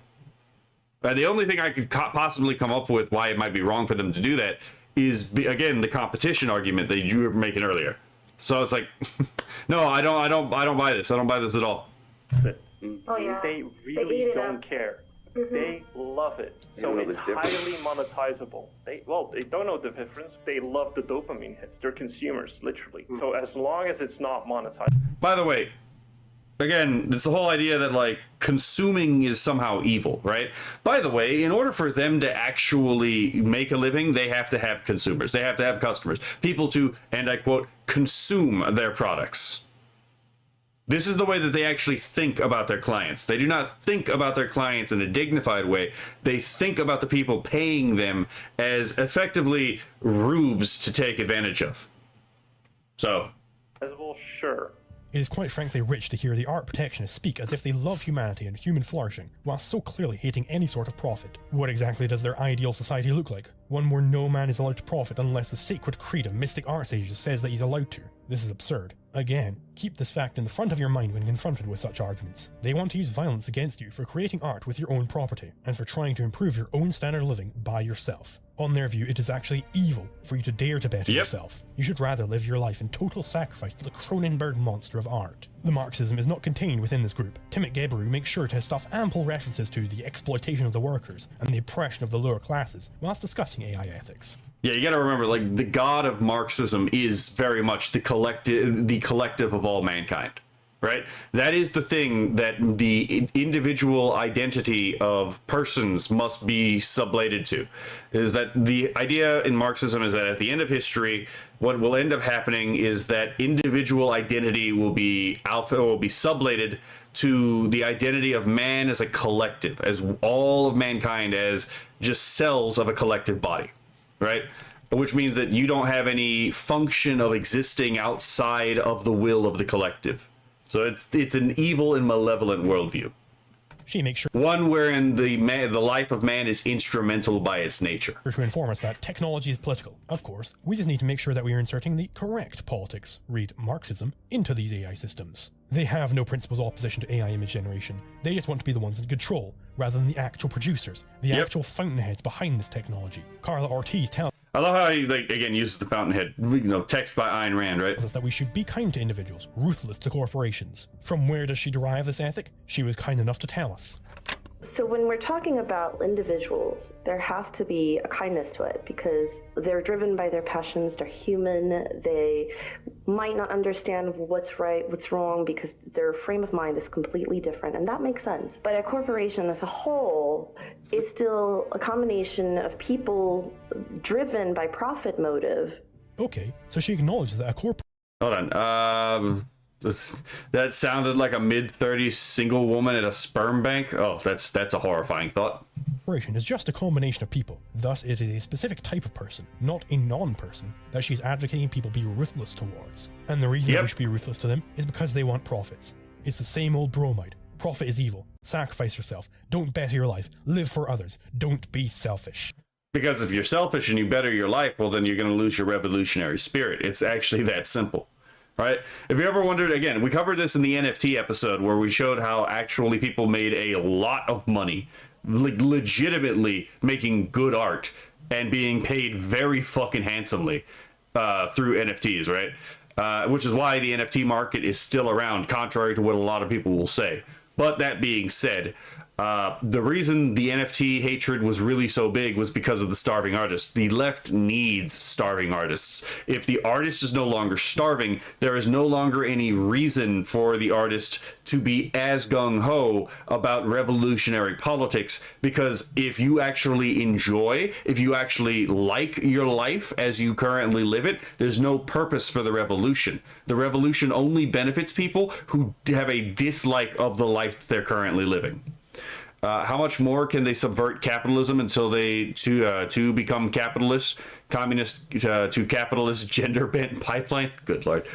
The only thing I could possibly come up with why it might be wrong for them to do that is, again, the competition argument that you were making earlier. So it's like, no, I don't buy this. I don't buy this at all. They really don't care. They love it. So it's highly monetizable. They don't know the difference. They love the dopamine hits. They're consumers, literally. So as long as it's not monetized. By the way, again, it's the whole idea that, like, consuming is somehow evil, right? By the way, in order for them to actually make a living, they have to have consumers. They have to have customers. People to, and I quote, consume their products. This is the way that they actually think about their clients. They do not think about their clients in a dignified way. They think about the people paying them as effectively rubes to take advantage of. So. Well, sure. It is quite frankly rich to hear the art protectionists speak as if they love humanity and human flourishing, while so clearly hating any sort of profit. What exactly does their ideal society look like? One where no man is allowed to profit unless the sacred creed of mystic art sages says that he's allowed to. This is absurd. Again, keep this fact in the front of your mind when confronted with such arguments. They want to use violence against you for creating art with your own property, and for trying to improve your own standard of living by yourself. On their view, it is actually evil for you to dare to better yourself. You should rather live your life in total sacrifice to the Cronenberg monster of art. The Marxism is not contained within this group. Timothy Gebru makes sure to stuff ample references to the exploitation of the workers and the oppression of the lower classes whilst discussing AI ethics. Yeah, you gotta remember, like, the god of Marxism is very much the collective of all mankind, right? That is the thing that the individual identity of persons must be sublated to, is that the idea in Marxism is that at the end of history, what will end up happening is that individual identity will be sublated to the identity of man as a collective, as all of mankind as just cells of a collective body, right? Which means that you don't have any function of existing outside of the will of the collective. So it's an evil and malevolent worldview. She makes sure one wherein the life of man is instrumental by its nature. To inform us that technology is political. Of course, we just need to make sure that we are inserting the correct politics, read Marxism, into these AI systems. They have no principles of opposition to AI image generation. They just want to be the ones in control, rather than the actual producers, the actual fountainheads behind this technology. Carla Ortiz tells I love how he, like, again, uses the fountainhead, text by Ayn Rand, right? That we should be kind to individuals, ruthless to corporations. From where does she derive this ethic? She was kind enough to tell us. So when we're talking about individuals, there has to be a kindness to it because they're driven by their passions, they're human, they might not understand what's right, what's wrong because their frame of mind is completely different, and that makes sense. But a corporation as a whole is still a combination of people driven by profit motive. Okay, so she acknowledges that a corporation... Hold on, that sounded like a mid-30s single woman at a sperm bank. Oh, that's a horrifying thought. Corporation is just a combination of people. Thus, it is a specific type of person, not a non-person, that she's advocating people be ruthless towards. And the reason that we should be ruthless to them is because they want profits. It's the same old bromide. Profit is evil. Sacrifice yourself. Don't better your life. Live for others. Don't be selfish. Because if you're selfish and you better your life, well, then you're going to lose your revolutionary spirit. It's actually that simple. Right? If you ever wondered, again, we covered this in the NFT episode where we showed how actually people made a lot of money, legitimately making good art and being paid very fucking handsomely through NFTs, right? Which is why the NFT market is still around, contrary to what a lot of people will say. But that being said, the reason the NFT hatred was really so big was because of the starving artists. The left needs starving artists. If the artist is no longer starving, there is no longer any reason for the artist to be as gung-ho about revolutionary politics, because if you actually enjoy, if you actually like your life as you currently live it, there's no purpose for the revolution. The revolution only benefits people who have a dislike of the life they're currently living. How much more can they subvert capitalism until they to become capitalist, communist to capitalist gender bent pipeline? Good lord.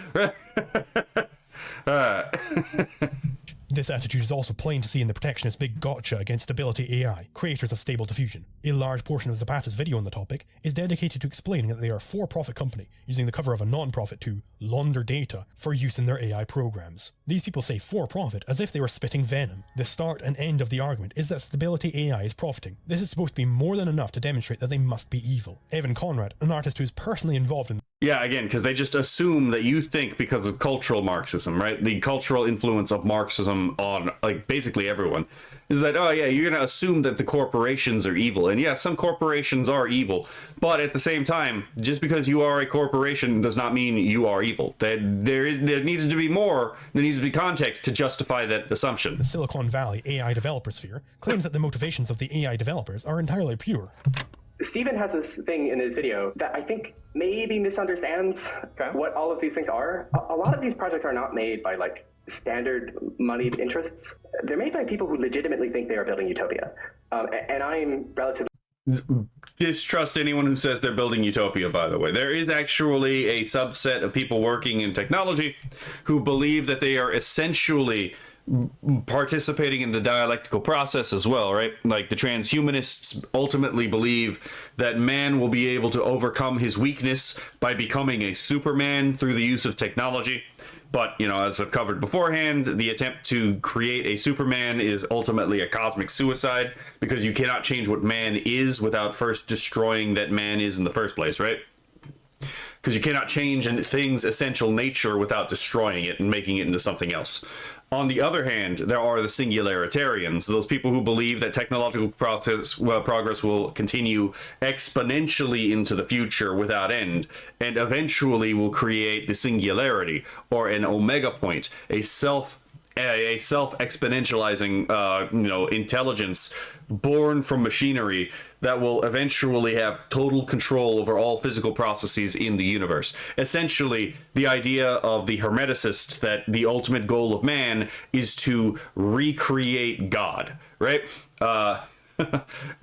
This attitude is also plain to see in the protectionist big gotcha against Stability AI, creators of Stable Diffusion. A large portion of Zapata's video on the topic is dedicated to explaining that they are a for-profit company using the cover of a non-profit to launder data for use in their AI programs. These people say for-profit as if they were spitting venom. The start and end of the argument is that Stability AI is profiting. This is supposed to be more than enough to demonstrate that they must be evil. Evan Conrad, an artist who is personally involved in... Yeah, again, because they just assume that you think because of cultural Marxism, right? The cultural influence of Marxism on, like, basically everyone is that, oh yeah, you're going to assume that the corporations are evil. And yeah, some corporations are evil. But at the same time, just because you are a corporation does not mean you are evil. There needs to be more. There needs to be context to justify that assumption. The Silicon Valley AI developer sphere claims that the motivations of the AI developers are entirely pure. Steven has this thing in his video that I think maybe misunderstands what all of these things are. A lot of these projects are not made by like standard moneyed interests. They're made by people who legitimately think they are building utopia. And I'm relatively... Distrust anyone who says they're building utopia, by the way. There is actually a subset of people working in technology who believe that they are essentially participating in the dialectical process as well, right? Like the transhumanists ultimately believe that man will be able to overcome his weakness by becoming a Superman through the use of technology. But, you know, as I've covered beforehand, the attempt to create a Superman is ultimately a cosmic suicide because you cannot change what man is without first destroying that man is in the first place, right? Because you cannot change a thing's essential nature without destroying it and making it into something else. On the other hand, there are the singularitarians, those people who believe that technological progress will continue exponentially into the future without end, and eventually will create the singularity, or an omega point, a self a self-exponentializing, intelligence born from machinery that will eventually have total control over all physical processes in the universe. Essentially, the idea of the Hermeticists that the ultimate goal of man is to recreate God, right?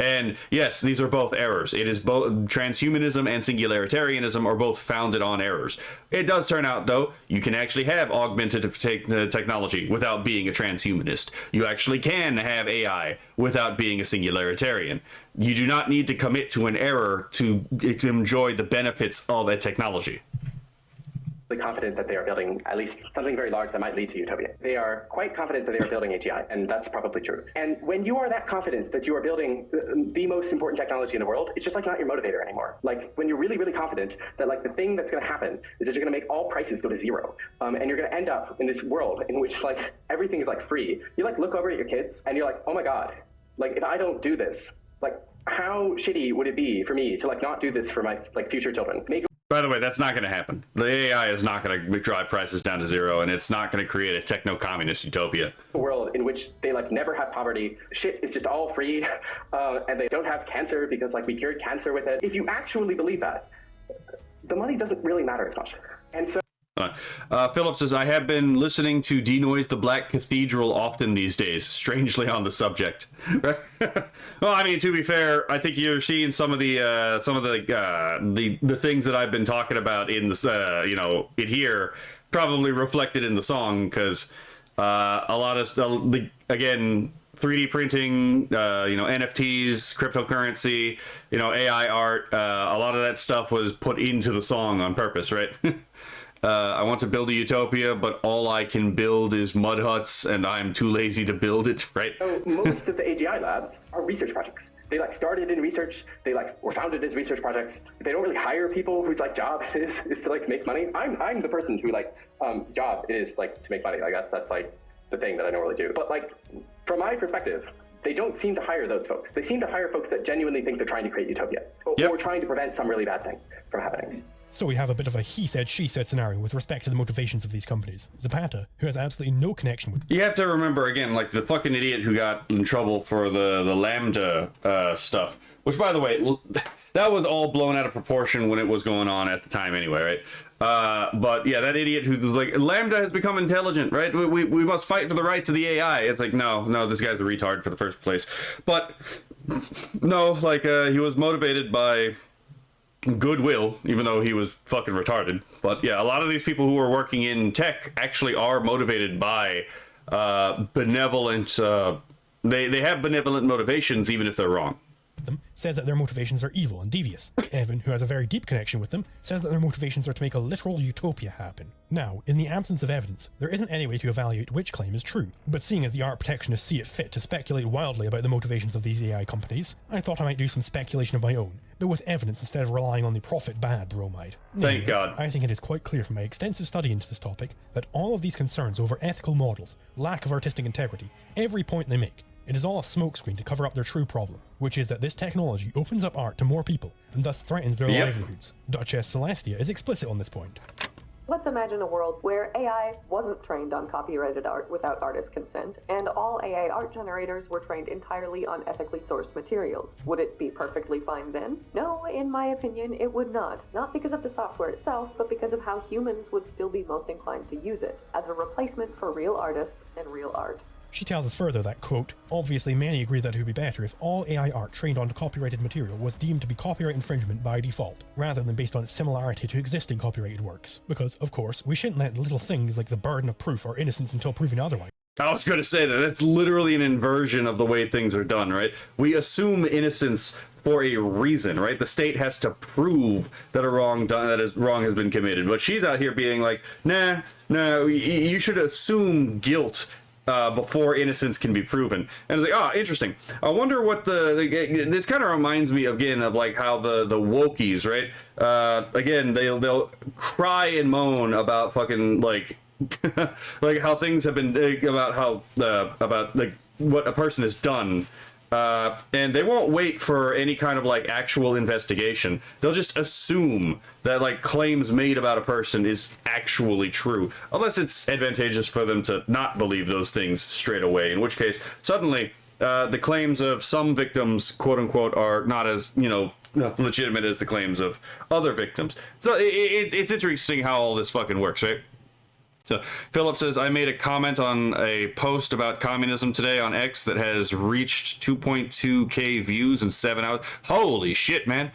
And yes, these are both errors. It is both transhumanism and singularitarianism are both founded on errors. It does turn out, though, you can actually have augmentative technology without being a transhumanist. You actually can have AI without being a singularitarian. You do not need to commit to an error to enjoy the benefits of a technology. Confident that they are building at least something very large that might lead to utopia. They are quite confident that they are building AGI, and that's probably true. And when you are that confident that you are building the most important technology in the world, it's just like not your motivator anymore. Like when you're really, really confident that like the thing that's going to happen is that you're going to make all prices go to zero, and you're going to end up in this world in which like everything is like free. You like look over at your kids and you're like, oh my god, like if I don't do this, like how shitty would it be for me to like not do this for my like future children? By the way, that's not going to happen. The AI is not going to drive prices down to zero, and it's not going to create a techno-communist utopia. A world in which they like never have poverty, shit is just all free, and they don't have cancer because like we cured cancer with it. If you actually believe that, the money doesn't really matter as much. And so Philip says, I have been listening to Denoise the Black Cathedral often these days, strangely on the subject. Well, I mean, to be fair, I think you're seeing some of the things that I've been talking about in this, in here, probably reflected in the song, because a lot of again, 3D printing, NFTs, cryptocurrency, AI art, a lot of that stuff was put into the song on purpose, right? I want to build a utopia, but all I can build is mud huts, and I'm too lazy to build it, right? So most of the AGI labs are research projects. They like started in research. They like were founded as research projects. They don't really hire people whose like job is to like make money. I'm the person who like job is like to make money. I guess that's like the thing that I don't really do. But like from my perspective, they don't seem to hire those folks. They seem to hire folks that genuinely think they're trying to create utopia or trying to prevent some really bad thing from happening. So we have a bit of a he said, she said scenario with respect to the motivations of these companies. Zapata, who has absolutely no connection with... You have to remember, again, like the fucking idiot who got in trouble for the Lambda stuff, which, by the way, that was all blown out of proportion when it was going on at the time anyway, right? But yeah, that idiot who was like, Lambda has become intelligent, right? We must fight for the rights of the AI. It's like, no, this guy's a retard for the first place. But no, like he was motivated by goodwill, even though he was fucking retarded. But yeah, a lot of these people who are working in tech actually are motivated by benevolent, they have benevolent motivations even if they're wrong. Them says that their motivations are evil and devious. Evan, who has a very deep connection with them, says that their motivations are to make a literal utopia happen. Now, in the absence of evidence, there isn't any way to evaluate which claim is true, but seeing as the art protectionists see it fit to speculate wildly about the motivations of these AI companies, I thought I might do some speculation of my own, but with evidence instead of relying on the profit bad bromide. Thank God. I think it is quite clear from my extensive study into this topic that all of these concerns over ethical models, lack of artistic integrity, every point they make, it is all a smokescreen to cover up their true problem, which is that this technology opens up art to more people and thus threatens their livelihoods. Duchess Celestia is explicit on this point. Let's imagine a world where AI wasn't trained on copyrighted art without artist consent, and all AI art generators were trained entirely on ethically sourced materials. Would it be perfectly fine then? No, in my opinion, it would not. Not because of the software itself, but because of how humans would still be most inclined to use it, as a replacement for real artists and real art. She tells us further that, quote, obviously many agree that it would be better if all AI art trained on copyrighted material was deemed to be copyright infringement by default, rather than based on its similarity to existing copyrighted works. Because, of course, we shouldn't let little things like the burden of proof or innocence until proven otherwise. I was going to say that. That's literally an inversion of the way things are done, right? We assume innocence for a reason, right? The state has to prove that wrong has been committed. But she's out here being like, nah, you should assume guilt before innocence can be proven. And it's like, interesting. I wonder what this kind of reminds me again of like how the wokies, right? Again, they'll cry and moan about fucking like like how things have been about how about like what a person has done And they won't wait for any kind of like actual investigation. They'll just assume that like claims made about a person is actually true, unless it's advantageous for them to not believe those things straight away, in which case suddenly the claims of some victims, quote unquote, are not as, you know, legitimate as the claims of other victims. So it's interesting how all this fucking works, right? So Philip says, I made a comment on a post about communism today on X that has reached 2.2k views in 7 hours. Holy shit, man.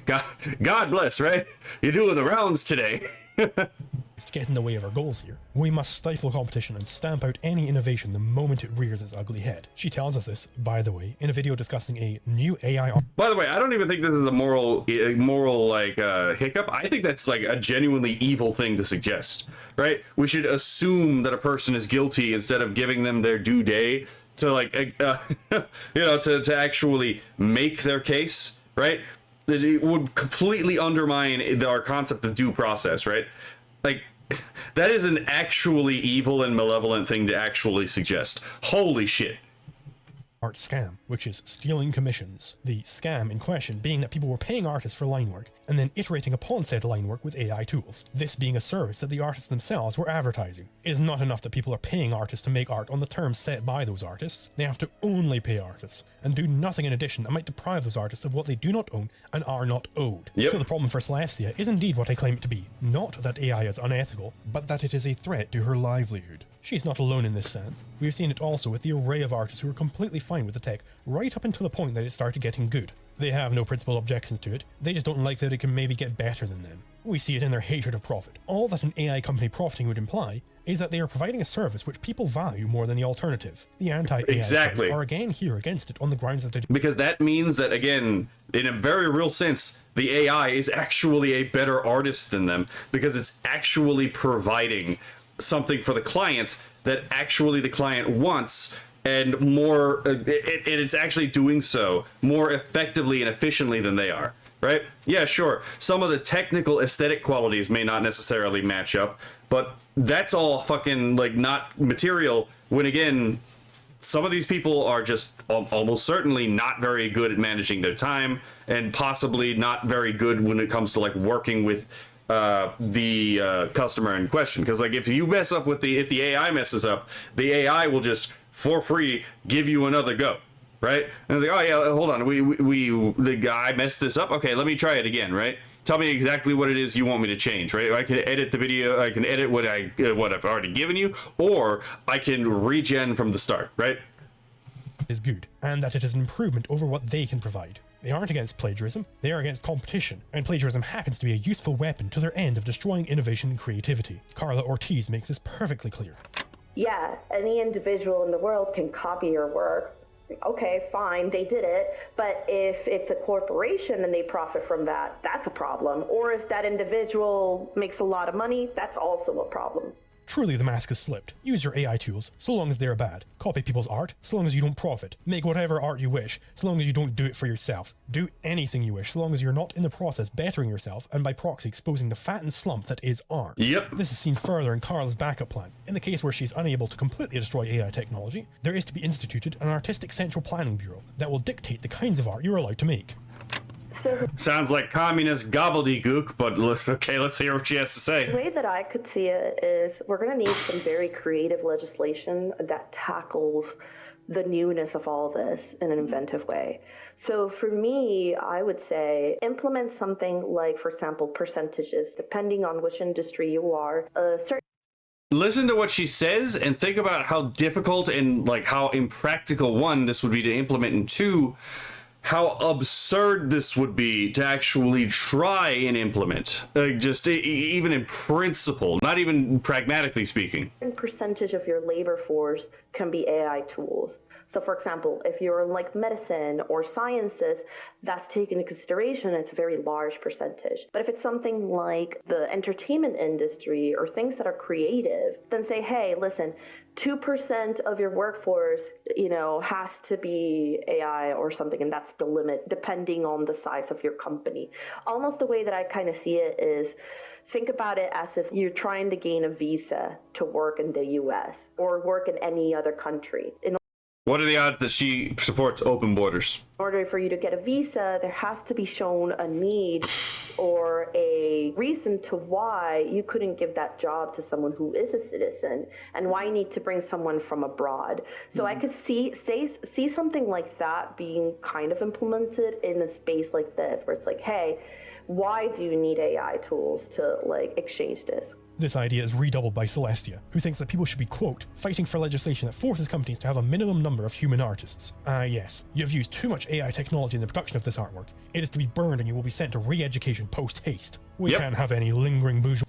God bless, right? You're doing the rounds today. To get in the way of our goals here, we must stifle competition and stamp out any innovation the moment it rears its ugly head. She tells us this, by the way, in a video discussing a new AI. By the way, I don't even think this is a moral like hiccup. I think that's like a genuinely evil thing to suggest, right? We should assume that a person is guilty instead of giving them their due day to like, you know, to actually make their case, right? It would completely undermine our concept of due process, right? Like, that is an actually evil and malevolent thing to actually suggest. Holy shit. Art scam, which is stealing commissions. The scam in question being that people were paying artists for line work and then iterating upon said line work with AI tools. This being a service that the artists themselves were advertising. It is not enough that people are paying artists to make art on the terms set by those artists. They have to only pay artists and do nothing in addition that might deprive those artists of what they do not own and are not owed. Yep. So the problem for Celestia is indeed what I claim it to be. Not that AI is unethical, but that it is a threat to her livelihood. She's not alone in this sense. We've seen it also with the array of artists who are completely fine with the tech, right up until the point that it started getting good. They have no principal objections to it, they just don't like that it can maybe get better than them. We see it in their hatred of profit. All that an AI company profiting would imply is that they are providing a service which people value more than the alternative. The anti-AI are again here against it on the grounds that they do. Because that means that, again, in a very real sense, the AI is actually a better artist than them, because it's actually providing something for the client that actually the client wants, and more it's actually doing so more effectively and efficiently than they are, right? Yeah, sure, some of the technical aesthetic qualities may not necessarily match up, but that's all fucking like not material when, again, some of these people are just almost certainly not very good at managing their time, and possibly not very good when it comes to like working with the customer in question. Because like if you mess up with if the AI messes up, the AI will just for free give you another go, right? And like, oh yeah, hold on, the guy messed this up, okay, let me try it again, right? Tell me exactly what it is you want me to change, right? I can edit the video, I can edit what I've already given you, or I can regen from the start, right? Is good, and that it is an improvement over what they can provide. They aren't against plagiarism, they are against competition, and plagiarism happens to be a useful weapon to their end of destroying innovation and creativity. Carla Ortiz makes this perfectly clear. Yeah, any individual in the world can copy your work. Okay, fine, they did it, but if it's a corporation and they profit from that, that's a problem. Or if that individual makes a lot of money, that's also a problem. Truly the mask is slipped. Use your AI tools, so long as they're bad. Copy people's art, so long as you don't profit. Make whatever art you wish, so long as you don't do it for yourself. Do anything you wish, so long as you're not in the process bettering yourself, and by proxy exposing the fat and slump that is art. Yep. This is seen further in Carla's backup plan. In the case where she's unable to completely destroy AI technology, there is to be instituted an artistic central planning bureau that will dictate the kinds of art you're allowed to make. Sounds like communist gobbledygook, but let's hear what she has to say. The way that I could see it is we're going to need some very creative legislation that tackles the newness of all this in an inventive way. So for me, I would say implement something like, for example, percentages, depending on which industry you are. Listen to what she says and think about how difficult and like how impractical, one, this would be to implement, and two, how absurd this would be to actually try and implement, just even in principle, not even pragmatically speaking. A percentage of your labor force can be AI tools. So for example, if you're in like medicine or sciences, that's taken into consideration, it's a very large percentage. But if it's something like the entertainment industry or things that are creative, then say, hey, listen, 2% of your workforce, has to be AI or something, and that's the limit, depending on the size of your company. Almost the way that I kind of see it is, think about it as if you're trying to gain a visa to work in the US or work in any other country. What are the odds that she supports open borders? In order for you to get a visa, there has to be shown a need or a reason to why you couldn't give that job to someone who is a citizen, and why you need to bring someone from abroad. So I could see something like that being kind of implemented in a space like this, where it's like, hey, why do you need AI tools to like exchange this? This idea is redoubled by Celestia, who thinks that people should be, quote, fighting for legislation that forces companies to have a minimum number of human artists. Yes, you have used too much AI technology in the production of this artwork. It is to be burned and you will be sent to re-education post-haste. We can't have any lingering bourgeois.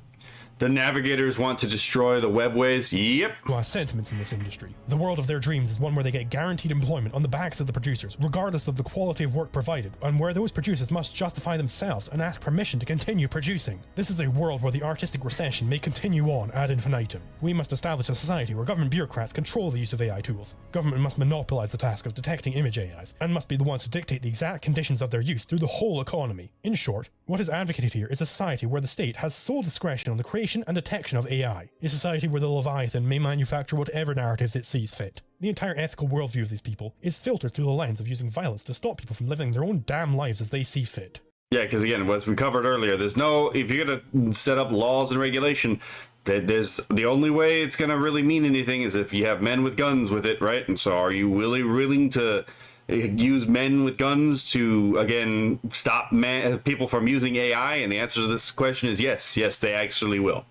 The navigators want to destroy the webways. Yep. Sentiments in this industry. The world of their dreams is one where they get guaranteed employment on the backs of the producers, regardless of the quality of work provided, and where those producers must justify themselves and ask permission to continue producing. This is a world where the artistic recession may continue on ad infinitum. We must establish a society where government bureaucrats control the use of AI tools. Government must monopolize the task of detecting image AIs, and must be the ones to dictate the exact conditions of their use through the whole economy. In short, what is advocated here is a society where the state has sole discretion on the creation and detection of AI, a society where the Leviathan may manufacture whatever narratives it sees fit. The entire ethical worldview of these people is filtered through the lens of using violence to stop people from living their own damn lives as they see fit. Yeah, because again, as we covered earlier, there's no, if you're going to set up laws and regulation, there's the only way it's going to really mean anything is if you have men with guns with it, right? And so are you really willing to use men with guns to, again, stop people from using AI? And the answer to this question is yes. Yes, they actually will,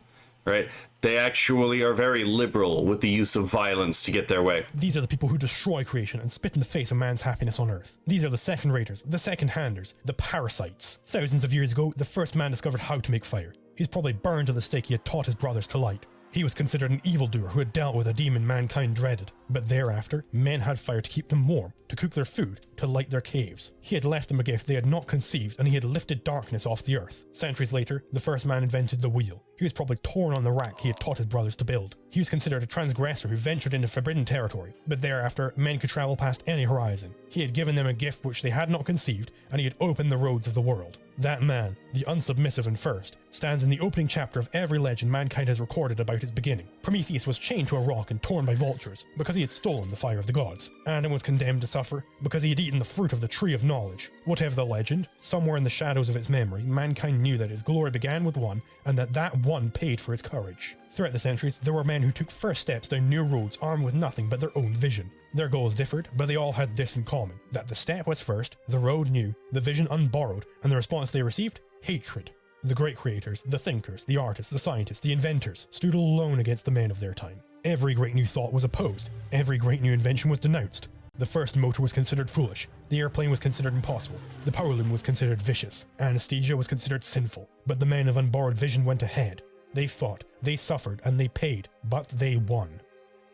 right? They actually are very liberal with the use of violence to get their way. These are the people who destroy creation and spit in the face of man's happiness on Earth. These are the second-raters, the second-handers, the parasites. Thousands of years ago, the first man discovered how to make fire. He's probably burned to the stake he had taught his brothers to light. He was considered an evildoer who had dealt with a demon mankind dreaded. But thereafter, men had fire to keep them warm, to cook their food, to light their caves. He had left them a gift they had not conceived, and he had lifted darkness off the earth. Centuries later, the first man invented the wheel. He was probably torn on the rack he had taught his brothers to build. He was considered a transgressor who ventured into forbidden territory, but thereafter, men could travel past any horizon. He had given them a gift which they had not conceived, and he had opened the roads of the world. That man, the unsubmissive and first, stands in the opening chapter of every legend mankind has recorded about its beginning. Prometheus was chained to a rock and torn by vultures, because he had stolen the fire of the gods. Adam was condemned to suffer, because he had eaten the fruit of the tree of knowledge. Whatever the legend, somewhere in the shadows of its memory, mankind knew that his glory began with one, and that one paid for his courage. Throughout the centuries, there were men who took first steps down new roads armed with nothing but their own vision. Their goals differed, but they all had this in common, that the step was first, the road new, the vision unborrowed, and the response they received? Hatred. The great creators, the thinkers, the artists, the scientists, the inventors, stood alone against the men of their time. Every great new thought was opposed, every great new invention was denounced. The first motor was considered foolish, the airplane was considered impossible, the power loom was considered vicious, anesthesia was considered sinful, but the men of unborrowed vision went ahead. They fought, they suffered, and they paid, but they won.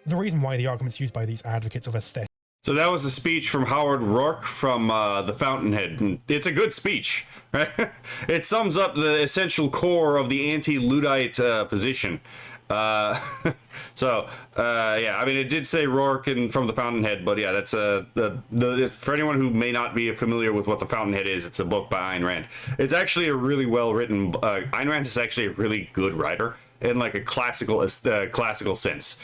The reason why the arguments used by these advocates of aesthetics. So that was a speech from Howard Rourke from The Fountainhead. And it's a good speech, right? It sums up the essential core of the anti-Luddite position. Yeah, I mean, it did say Rourke from The Fountainhead, but yeah, that's for anyone who may not be familiar with what The Fountainhead is, it's a book by Ayn Rand. It's actually a really well written. Ayn Rand is actually a really good writer in like a classical sense.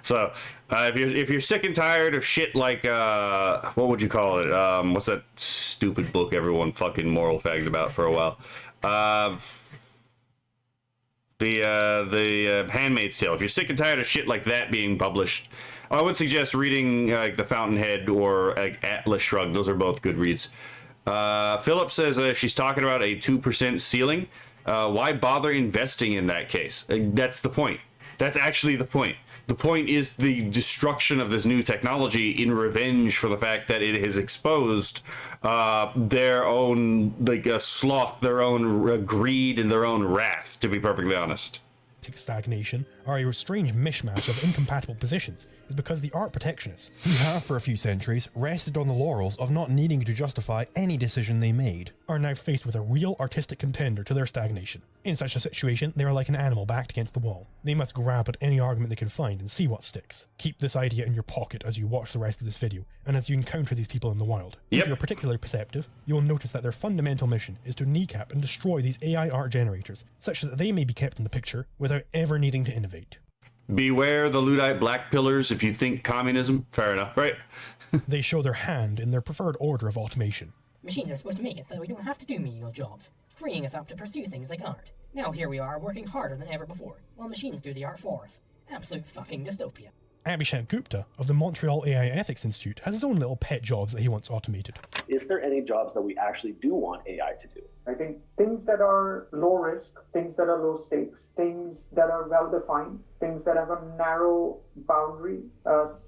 So if you're sick and tired of shit like what would you call it? What's that stupid book everyone fucking moral fagged about for a while? The Handmaid's Tale. If you're sick and tired of shit like that being published, I would suggest reading The Fountainhead or Atlas Shrugged. Those are both good reads. Philip says she's talking about a 2% ceiling. Why bother investing in that case? That's the point. That's actually the point. The point is the destruction of this new technology in revenge for the fact that it has exposed their own sloth, their own greed, and their own wrath, to be perfectly honest. Stagnation are a strange mishmash of incompatible positions is because the art protectionists, who have for a few centuries rested on the laurels of not needing to justify any decision they made, are now faced with a real artistic contender to their stagnation. In such a situation, they are like an animal backed against the wall. They must grab at any argument they can find and see what sticks. Keep this idea in your pocket as you watch the rest of this video, and as you encounter these people in the wild. If you're particularly perceptive, you will notice that their fundamental mission is to kneecap and destroy these AI art generators, such that they may be kept in the picture without ever needing to innovate. Beware the Luddite black pillars if you think communism. Fair enough, right? They show their hand in their preferred order of automation. Machines are supposed to make it so that we don't have to do menial jobs, freeing us up to pursue things like art. Now here we are working harder than ever before, while machines do the art for us. Absolute fucking dystopia. Abhishek Gupta of the Montreal AI Ethics Institute has his own little pet jobs that he wants automated. Is there any jobs that we actually do want AI to do? I think things that are low risk, things that are low stakes, things that are well defined, things that have a narrow boundary,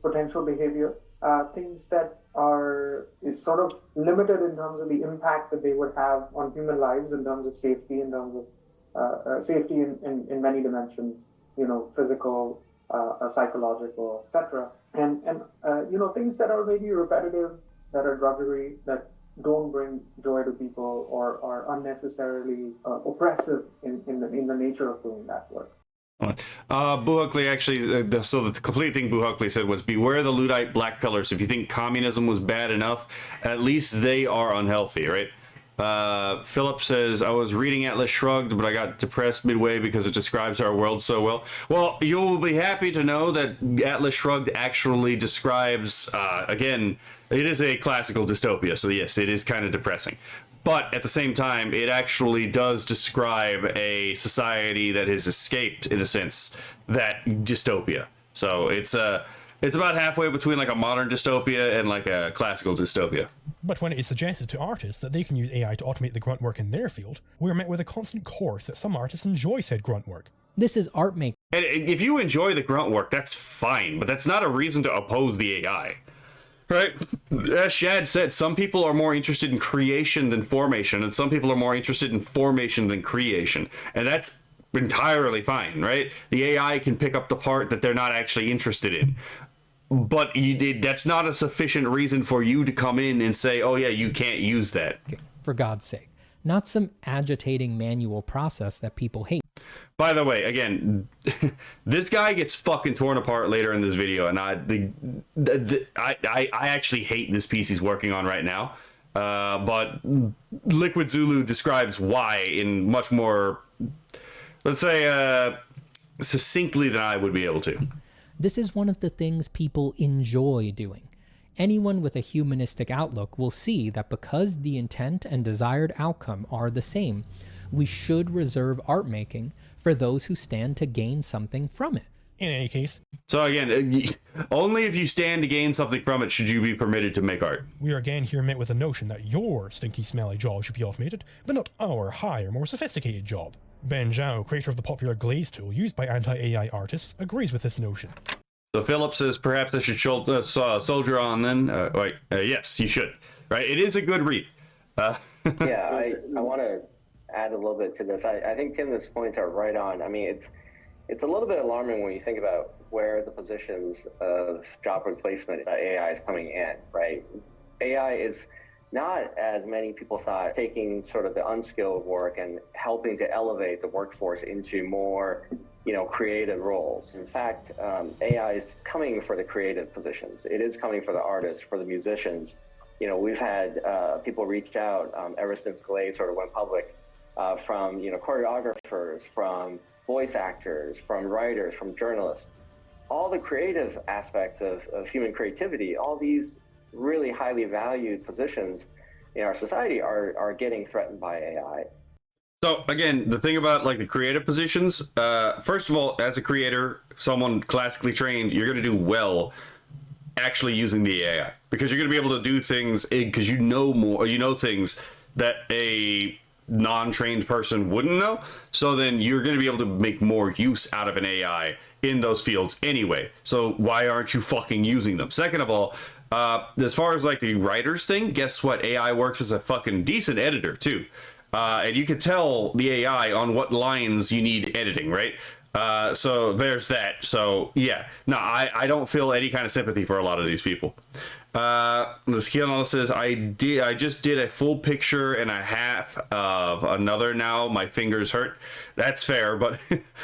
potential behavior, things that are sort of limited in terms of the impact that they would have on human lives in terms of safety, in terms of safety in many dimensions, physical, psychological, etc. And things that are maybe repetitive, that are drudgery, that don't bring joy to people or are unnecessarily oppressive in the nature of doing that work. Buhuckley actually, so the complete thing Buhuckley said was, beware the Luddite black pillars. If you think communism was bad enough, at least they are unhealthy, right? Philip says, I was reading Atlas Shrugged, but I got depressed midway because it describes our world so well. Well, you'll be happy to know that Atlas Shrugged actually describes, again, it is a classical dystopia, so yes, it is kind of depressing. But at the same time, it actually does describe a society that has escaped, in a sense, that dystopia. So it's about halfway between like a modern dystopia and like a classical dystopia. But when it is suggested to artists that they can use AI to automate the grunt work in their field, we are met with a constant chorus that some artists enjoy said grunt work. This is art making. And if you enjoy the grunt work, that's fine, but that's not a reason to oppose the AI. Right? As Shad said, some people are more interested in creation than formation, and some people are more interested in formation than creation. And that's entirely fine, right? The AI can pick up the part that they're not actually interested in. But that's not a sufficient reason for you to come in and say, oh yeah, you can't use that. For God's sake. Not some agitating manual process that people hate. By the way, again, this guy gets fucking torn apart later in this video, and I actually hate this piece he's working on right now. But LiquidZulu describes why in much more, let's say, succinctly than I would be able to. This is one of the things people enjoy doing. Anyone with a humanistic outlook will see that because the intent and desired outcome are the same, we should reserve art making for those who stand to gain something from it. In any case. So again, only if you stand to gain something from it should you be permitted to make art. We are again here met with the notion that your stinky smelly job should be automated, but not our higher, more sophisticated job. Ben Zhao, creator of the popular glaze tool used by anti-AI artists, agrees with this notion. So Philip says, perhaps I should soldier on then. Yes, you should. Right? It is a good read. Yeah, I want to add a little bit to this. I think Tim's points are right on. I mean, it's a little bit alarming when you think about where the positions of job replacement AI is coming in, right? AI is not, as many people thought, taking sort of the unskilled work and helping to elevate the workforce into more, creative roles. In fact, AI is coming for the creative positions. It is coming for the artists, for the musicians. We've had people reach out ever since Glaze sort of went public, from choreographers, from voice actors, from writers, from journalists. All the creative aspects of human creativity, all these really highly valued positions in our society are getting threatened by AI. So again, the thing about like the creative positions, first of all, as a creator, someone classically trained, you're going to do well actually using the AI, because you're going to be able to do things because you know things that a non-trained person wouldn't know. So then you're going to be able to make more use out of an AI in those fields anyway. So why aren't you fucking using them? Second of all, as far as like the writers thing, guess what? AI works as a fucking decent editor too. And you can tell the AI on what lines you need editing, right? So there's that. So yeah, no, I don't feel any kind of sympathy for a lot of these people. The skill analyst says, I just did a full picture and a half of another. Now my fingers hurt. That's fair, but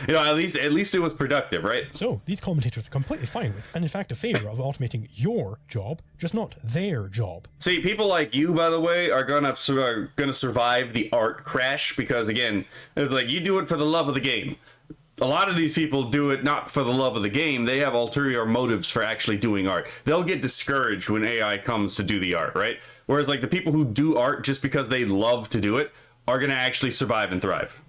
at least it was productive, right? So these commentators are completely fine with, and in fact, a favor of automating your job, just not their job. See, people like you, by the way, are gonna survive the art crash, because again, it's like you do it for the love of the game. a lot of these people do it not for the love of the game. They have ulterior motives for actually doing art. They'll get discouraged when AI comes to do the art, right? Whereas like the people who do art just because they love to do it are going to actually survive and thrive.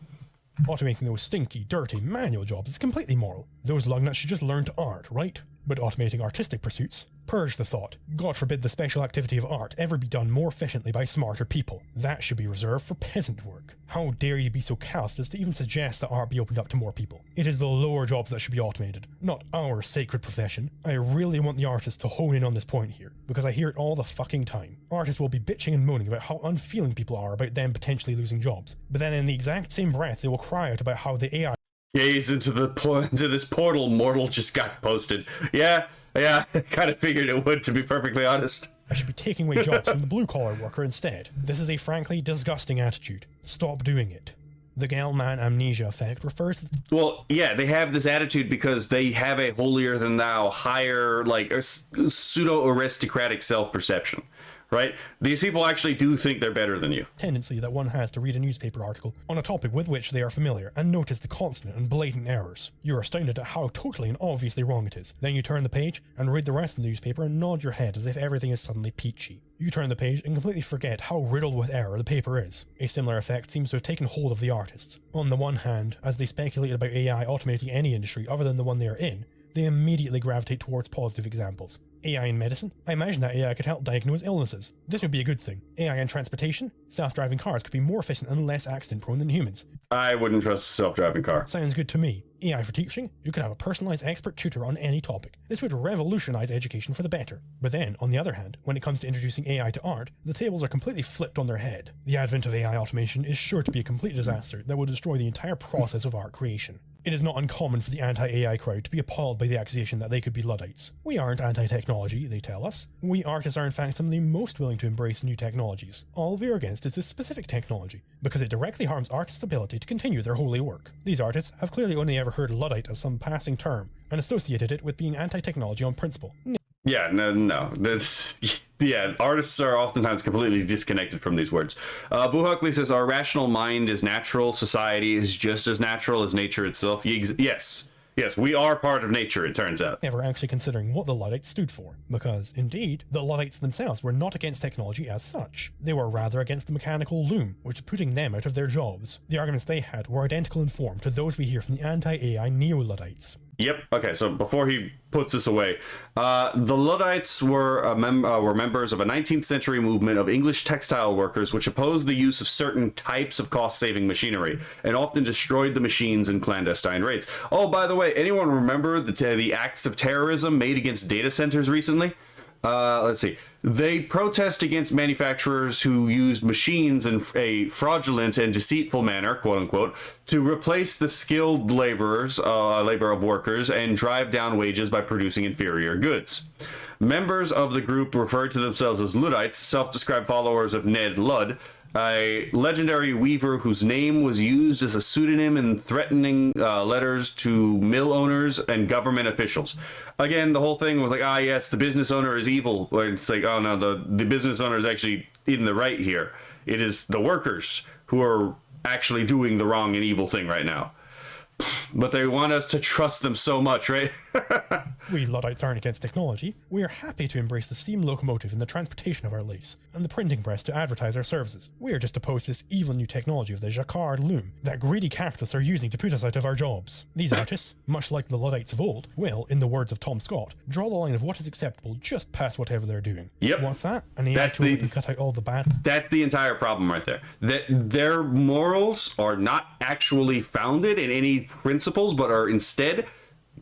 Automating those stinky, dirty, manual jobs is completely moral. Those lugnuts should just learn to art, right? But automating artistic pursuits? Purge the thought. God forbid the special activity of art ever be done more efficiently by smarter people. That should be reserved for peasant work. How dare you be so callous as to even suggest that art be opened up to more people? It is the lower jobs that should be automated, not our sacred profession. I really want the artists to hone in on this point here, because I hear it all the fucking time. Artists will be bitching and moaning about how unfeeling people are about them potentially losing jobs, but then in the exact same breath they will cry out about how the AI gaze into this portal mortal just got posted. Yeah, I kind of figured it would, to be perfectly honest. I should be taking away jobs from the blue-collar worker instead. This is a frankly disgusting attitude. Stop doing it. The Gell-Man amnesia effect refers to... Well, yeah, they have this attitude because they have a holier-than-thou, higher, like, a pseudo-aristocratic self-perception. Right? These people actually do think they're better than you. Tendency that one has to read a newspaper article on a topic with which they are familiar and notice the constant and blatant errors. You're astounded at how totally and obviously wrong it is. Then you turn the page and read the rest of the newspaper and nod your head as if everything is suddenly peachy. You turn the page and completely forget how riddled with error the paper is. A similar effect seems to have taken hold of the artists. On the one hand, as they speculate about AI automating any industry other than the one they are in, they immediately gravitate towards positive examples. AI in medicine? I imagine that AI could help diagnose illnesses. This would be a good thing. AI in transportation? Self-driving cars could be more efficient and less accident-prone than humans. I wouldn't trust a self-driving car. Sounds good to me. AI for teaching? You could have a personalized expert tutor on any topic. This would revolutionize education for the better. But then, on the other hand, when it comes to introducing AI to art, the tables are completely flipped on their head. The advent of AI automation is sure to be a complete disaster that will destroy the entire process of art creation. It is not uncommon for the anti-AI crowd to be appalled by the accusation that they could be Luddites. We aren't anti-technology, they tell us. We artists are in fact some of the most willing to embrace new technologies. All we are against is this specific technology, because it directly harms artists' ability to continue their holy work. These artists have clearly only ever heard Luddite as some passing term, and associated it with being anti-technology on principle. Yeah, no. Yeah, artists are oftentimes completely disconnected from these words. Buhuckley says, our rational mind is natural, society is just as natural as nature itself. Yes, we are part of nature, it turns out. Never actually considering what the Luddites stood for, because, indeed, the Luddites themselves were not against technology as such. They were rather against the mechanical loom, which is putting them out of their jobs. The arguments they had were identical in form to those we hear from the anti-AI neo-Luddites. Yep. Okay. So before he puts this away, the Luddites were members of a 19th century movement of English textile workers, which opposed the use of certain types of cost-saving machinery and often destroyed the machines in clandestine raids. Oh, by the way, anyone remember the acts of terrorism made against data centers recently? Let's see. They protest against manufacturers who used machines in a fraudulent and deceitful manner, quote unquote, to replace the skilled labor of workers and drive down wages by producing inferior goods. Members of the group referred to themselves as Luddites, self-described followers of Ned Ludd, a legendary weaver whose name was used as a pseudonym in threatening letters to mill owners and government officials. Again, the whole thing was like, yes, the business owner is evil. It's like, oh no, the business owner is actually in the right here. It is the workers who are actually doing the wrong and evil thing right now. But they want us to trust them so much, right? We Luddites aren't against technology. We are happy to embrace the steam locomotive in the transportation of our lace, and the printing press to advertise our services. We are just opposed to this evil new technology of the jacquard loom that greedy capitalists are using to put us out of our jobs. These artists, much like the Luddites of old, will, in the words of Tom Scott, draw the line of what is acceptable just past whatever they're doing. Yep. What's that? An AI tool that can cut out all the bad? That's the entire problem right there. That their morals are not actually founded in any principles, but are instead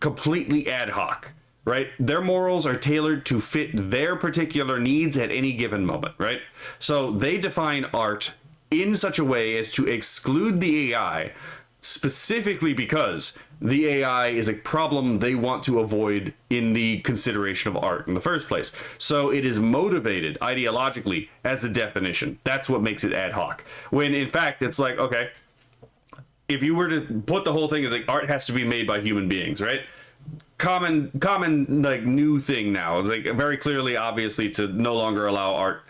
completely ad hoc, right? Their morals are tailored to fit their particular needs at any given moment, right? So they define art in such a way as to exclude the AI specifically because the AI is a problem they want to avoid in the consideration of art in the first place. So it is motivated ideologically as a definition. That's what makes it ad hoc. When in fact, it's like, okay, if you were to put the whole thing as like art has to be made by human beings, right? Common like new thing now, like very clearly, obviously, to no longer allow art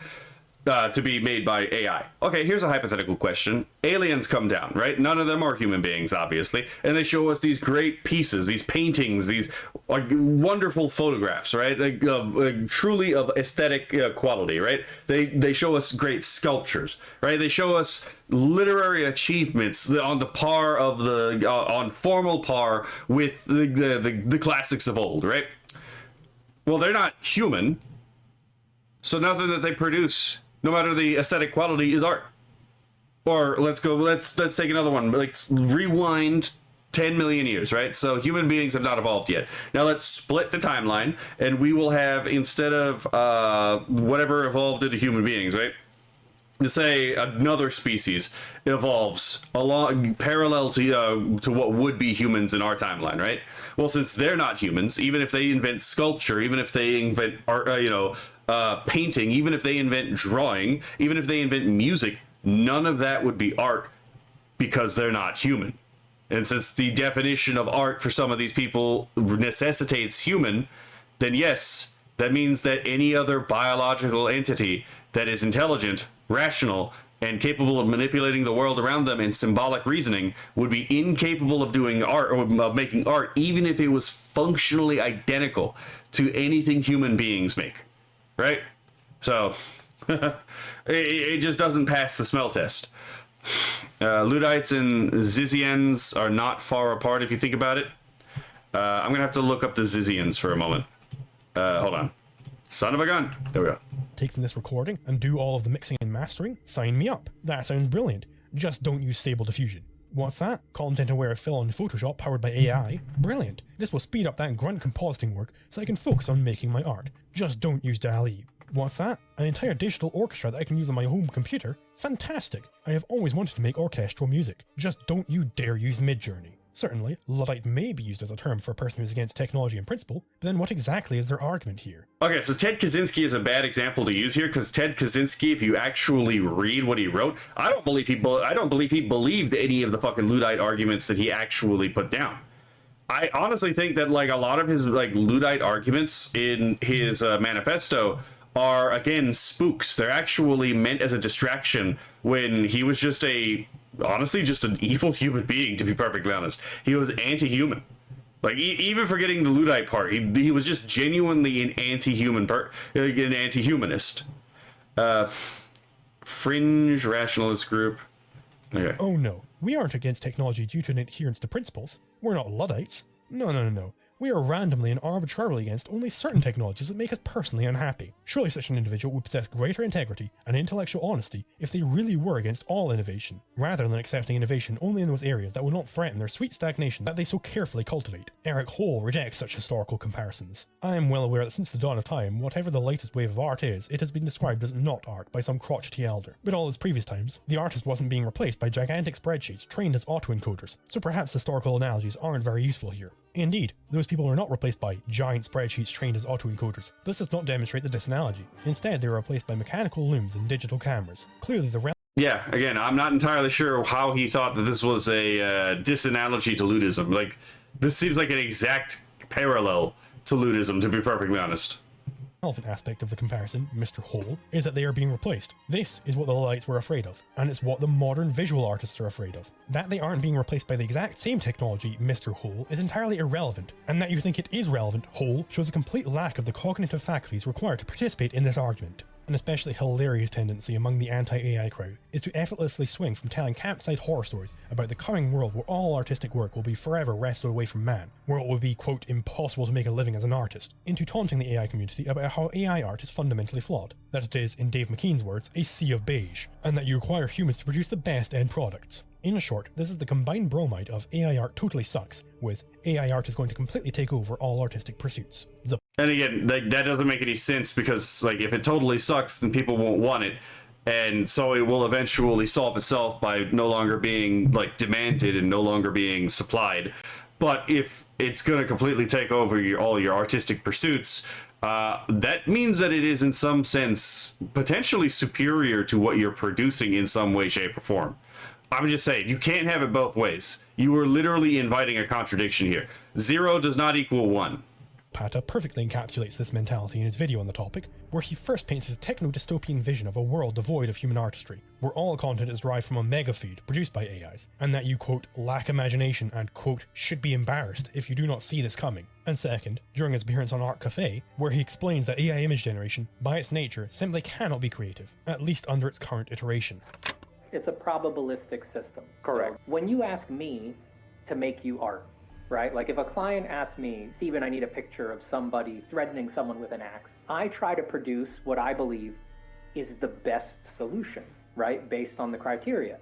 to be made by AI. Okay, here's a hypothetical question. Aliens come down, right? None of them are human beings, obviously, and they show us these great pieces, these paintings, these wonderful photographs, right? Truly of aesthetic quality, right? They show us great sculptures, right? They show us literary achievements on the par of on formal par with the classics of old, right? Well, they're not human, so nothing that they produce, no matter the aesthetic quality, is art. Or let's take another one. Let's rewind 10 million years, right? So human beings have not evolved yet. Now let's split the timeline, and we will have, instead of whatever evolved into human beings, right? To say another species evolves along parallel to what would be humans in our timeline, right? Well, since they're not humans, even if they invent sculpture, even if they invent art, painting, even if they invent drawing, even if they invent music, none of that would be art because they're not human. And since the definition of art for some of these people necessitates human, then yes, that means that any other biological entity that is intelligent, rational, and capable of manipulating the world around them in symbolic reasoning would be incapable of doing art, or of making art, even if it was functionally identical to anything human beings make, right? So it just doesn't pass the smell test. Luddites and Zizians are not far apart if you think about it. I'm gonna have to look up the Zizians for a moment. Hold on. Son of a gun. There we go. Takes in this recording and do all of the mixing and mastering? Sign me up. That sounds brilliant. Just don't use Stable Diffusion. What's that? Content-aware fill in Photoshop powered by AI? Brilliant. This will speed up that grunt compositing work so I can focus on making my art. Just don't use DALL-E. What's that? An entire digital orchestra that I can use on my home computer? Fantastic. I have always wanted to make orchestral music. Just don't you dare use Midjourney. Certainly, Luddite may be used as a term for a person who's against technology in principle, but then what exactly is their argument here? Okay, so Ted Kaczynski is a bad example to use here, because Ted Kaczynski, if you actually read what he wrote, I don't believe he believed any of the fucking Luddite arguments that he actually put down. I honestly think that like a lot of his like Luddite arguments in his manifesto are, again, spooks. They're actually meant as a distraction when he was just honestly just an evil human being, to be perfectly honest. He was anti-human. Like, even forgetting the Luddite part, he was just genuinely an anti-human an anti-humanist. Fringe rationalist group. Okay. Oh no, we aren't against technology due to an adherence to principles. We're not Luddites. No. We are randomly and arbitrarily against only certain technologies that make us personally unhappy. Surely such an individual would possess greater integrity and intellectual honesty if they really were against all innovation, rather than accepting innovation only in those areas that will not threaten their sweet stagnation that they so carefully cultivate. Eric Hole rejects such historical comparisons. I am well aware that since the dawn of time, whatever the latest wave of art is, it has been described as not art by some crotchety elder. But all his previous times, the artist wasn't being replaced by gigantic spreadsheets trained as autoencoders, so perhaps historical analogies aren't very useful here. Indeed, those people are not replaced by giant spreadsheets trained as autoencoders. This does not demonstrate the disanalogy. Instead, they are replaced by mechanical looms and digital cameras. Clearly the Yeah, again, I'm not entirely sure how he thought that this was a disanalogy to Ludism. Like, this seems like an exact parallel to Ludism, to be perfectly honest. relevant aspect of the comparison, Mr. Hole, is that they are being replaced. This is what the Luddites were afraid of, and it's what the modern visual artists are afraid of. That they aren't being replaced by the exact same technology, Mr. Hole, is entirely irrelevant, and that you think it is relevant, Hole, shows a complete lack of the cognitive faculties required to participate in this argument. An especially hilarious tendency among the anti-AI crowd is to effortlessly swing from telling campsite horror stories about the coming world where all artistic work will be forever wrestled away from man, where it will be, quote, impossible to make a living as an artist, into taunting the AI community about how AI art is fundamentally flawed, that it is, in Dave McKean's words, a sea of beige, and that you require humans to produce the best end products. In short, this is the combined bromide of AI art totally sucks, with AI art is going to completely take over all artistic pursuits. And again, that doesn't make any sense because, like, if it totally sucks, then people won't want it. And so it will eventually solve itself by no longer being, like, demanded and no longer being supplied. But if it's going to completely take over all your artistic pursuits, that means that it is, in some sense, potentially superior to what you're producing in some way, shape, or form. I'm just saying, you can't have it both ways. You are literally inviting a contradiction here. 0 does not equal 1. Zapata perfectly encapsulates this mentality in his video on the topic, where he first paints his techno-dystopian vision of a world devoid of human artistry, where all content is derived from a mega feed produced by AIs, and that you, quote, lack imagination and, quote, should be embarrassed if you do not see this coming. And second, during his appearance on Art Cafe, where he explains that AI image generation, by its nature, simply cannot be creative, at least under its current iteration. It's a probabilistic system. Correct. So when you ask me to make you art, right? Like if a client asks me, Steven, I need a picture of somebody threatening someone with an axe, I try to produce what I believe is the best solution, right? Based on the criteria.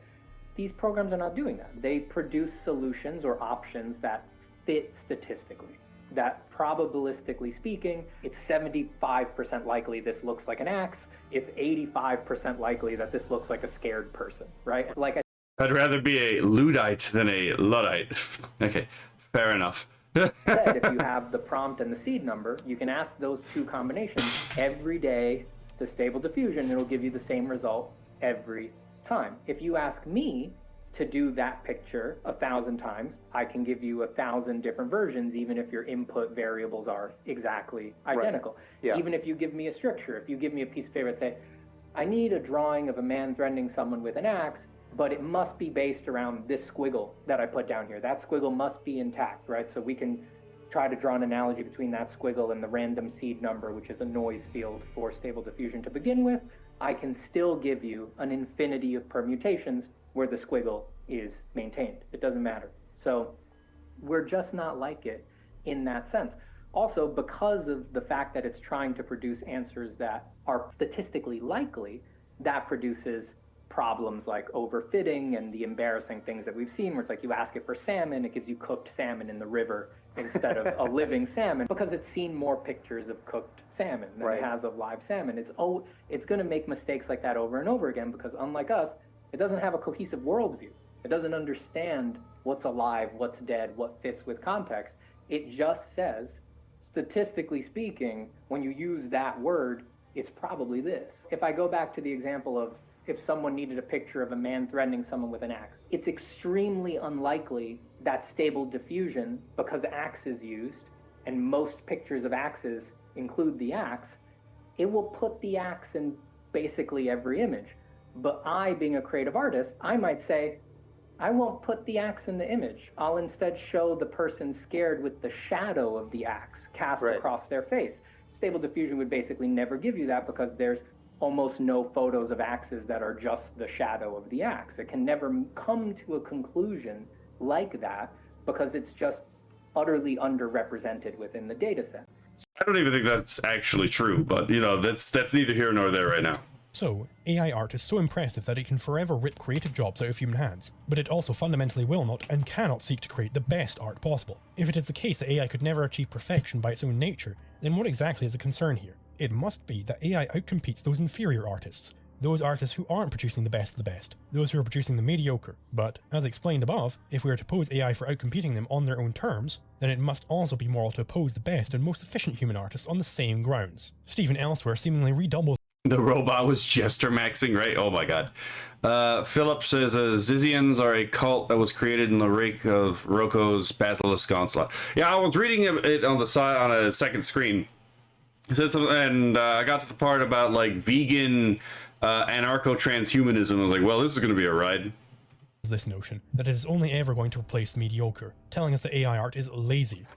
These programs are not doing that. They produce solutions or options that fit statistically. That probabilistically speaking, it's 75% likely this looks like an axe. It's 85% likely that this looks like a scared person, right? Like I'd rather be a Luddite than a Luddite. Okay, fair enough. said, if you have the prompt and the seed number, you can ask those two combinations every day to Stable Diffusion. It'll give you the same result every time. If you ask me to do that picture 1,000 times, I can give you 1,000 different versions, even if your input variables are exactly identical. Right. Yeah. Even if you give me a stricture, if you give me a piece of paper and say, I need a drawing of a man threatening someone with an axe, but it must be based around this squiggle that I put down here. That squiggle must be intact, right? So we can try to draw an analogy between that squiggle and the random seed number, which is a noise field for Stable Diffusion to begin with. I can still give you an infinity of permutations where the squiggle is maintained. It doesn't matter. So we're just not like it in that sense. Also, because of the fact that it's trying to produce answers that are statistically likely, that produces problems like overfitting and the embarrassing things that we've seen, where it's like you ask it for salmon, it gives you cooked salmon in the river instead of a living salmon, because it's seen more pictures of cooked salmon than it has of live salmon. It's going to make mistakes like that over and over again, because unlike us, it doesn't have a cohesive worldview. It doesn't understand what's alive, what's dead, what fits with context. It just says, statistically speaking, when you use that word, it's probably this. If I go back to the example of if someone needed a picture of a man threatening someone with an axe, it's extremely unlikely that Stable Diffusion, because axe is used, and most pictures of axes include the axe, it will put the axe in basically every image. But I, being a creative artist, I might say, I won't put the axe in the image. I'll instead show the person scared with the shadow of the axe cast across their face. Stable Diffusion would basically never give you that, because there's almost no photos of axes that are just the shadow of the axe. It can never come to a conclusion like that, because it's just utterly underrepresented within the data set. I don't even think that's actually true, but you know, that's neither here nor there right now. So, AI art is so impressive that it can forever rip creative jobs out of human hands, but it also fundamentally will not and cannot seek to create the best art possible. If it is the case that AI could never achieve perfection by its own nature, then what exactly is the concern here? It must be that AI outcompetes those inferior artists, those artists who aren't producing the best of the best, those who are producing the mediocre. But, as explained above, if we are to oppose AI for outcompeting them on their own terms, then it must also be moral to oppose the best and most efficient human artists on the same grounds. Stephen elsewhere seemingly redoubles. The robot was jester maxing, right? Oh my god. Philip says Zizians are a cult that was created in the wake of Rocco's Basilisk Onslaught. Yeah, I was reading it on the side on a second screen. It says something, and I got to the part about like vegan anarcho-transhumanism. I was like, well, this is going to be a ride. This notion that it is only ever going to replace the mediocre, telling us that AI art is lazy.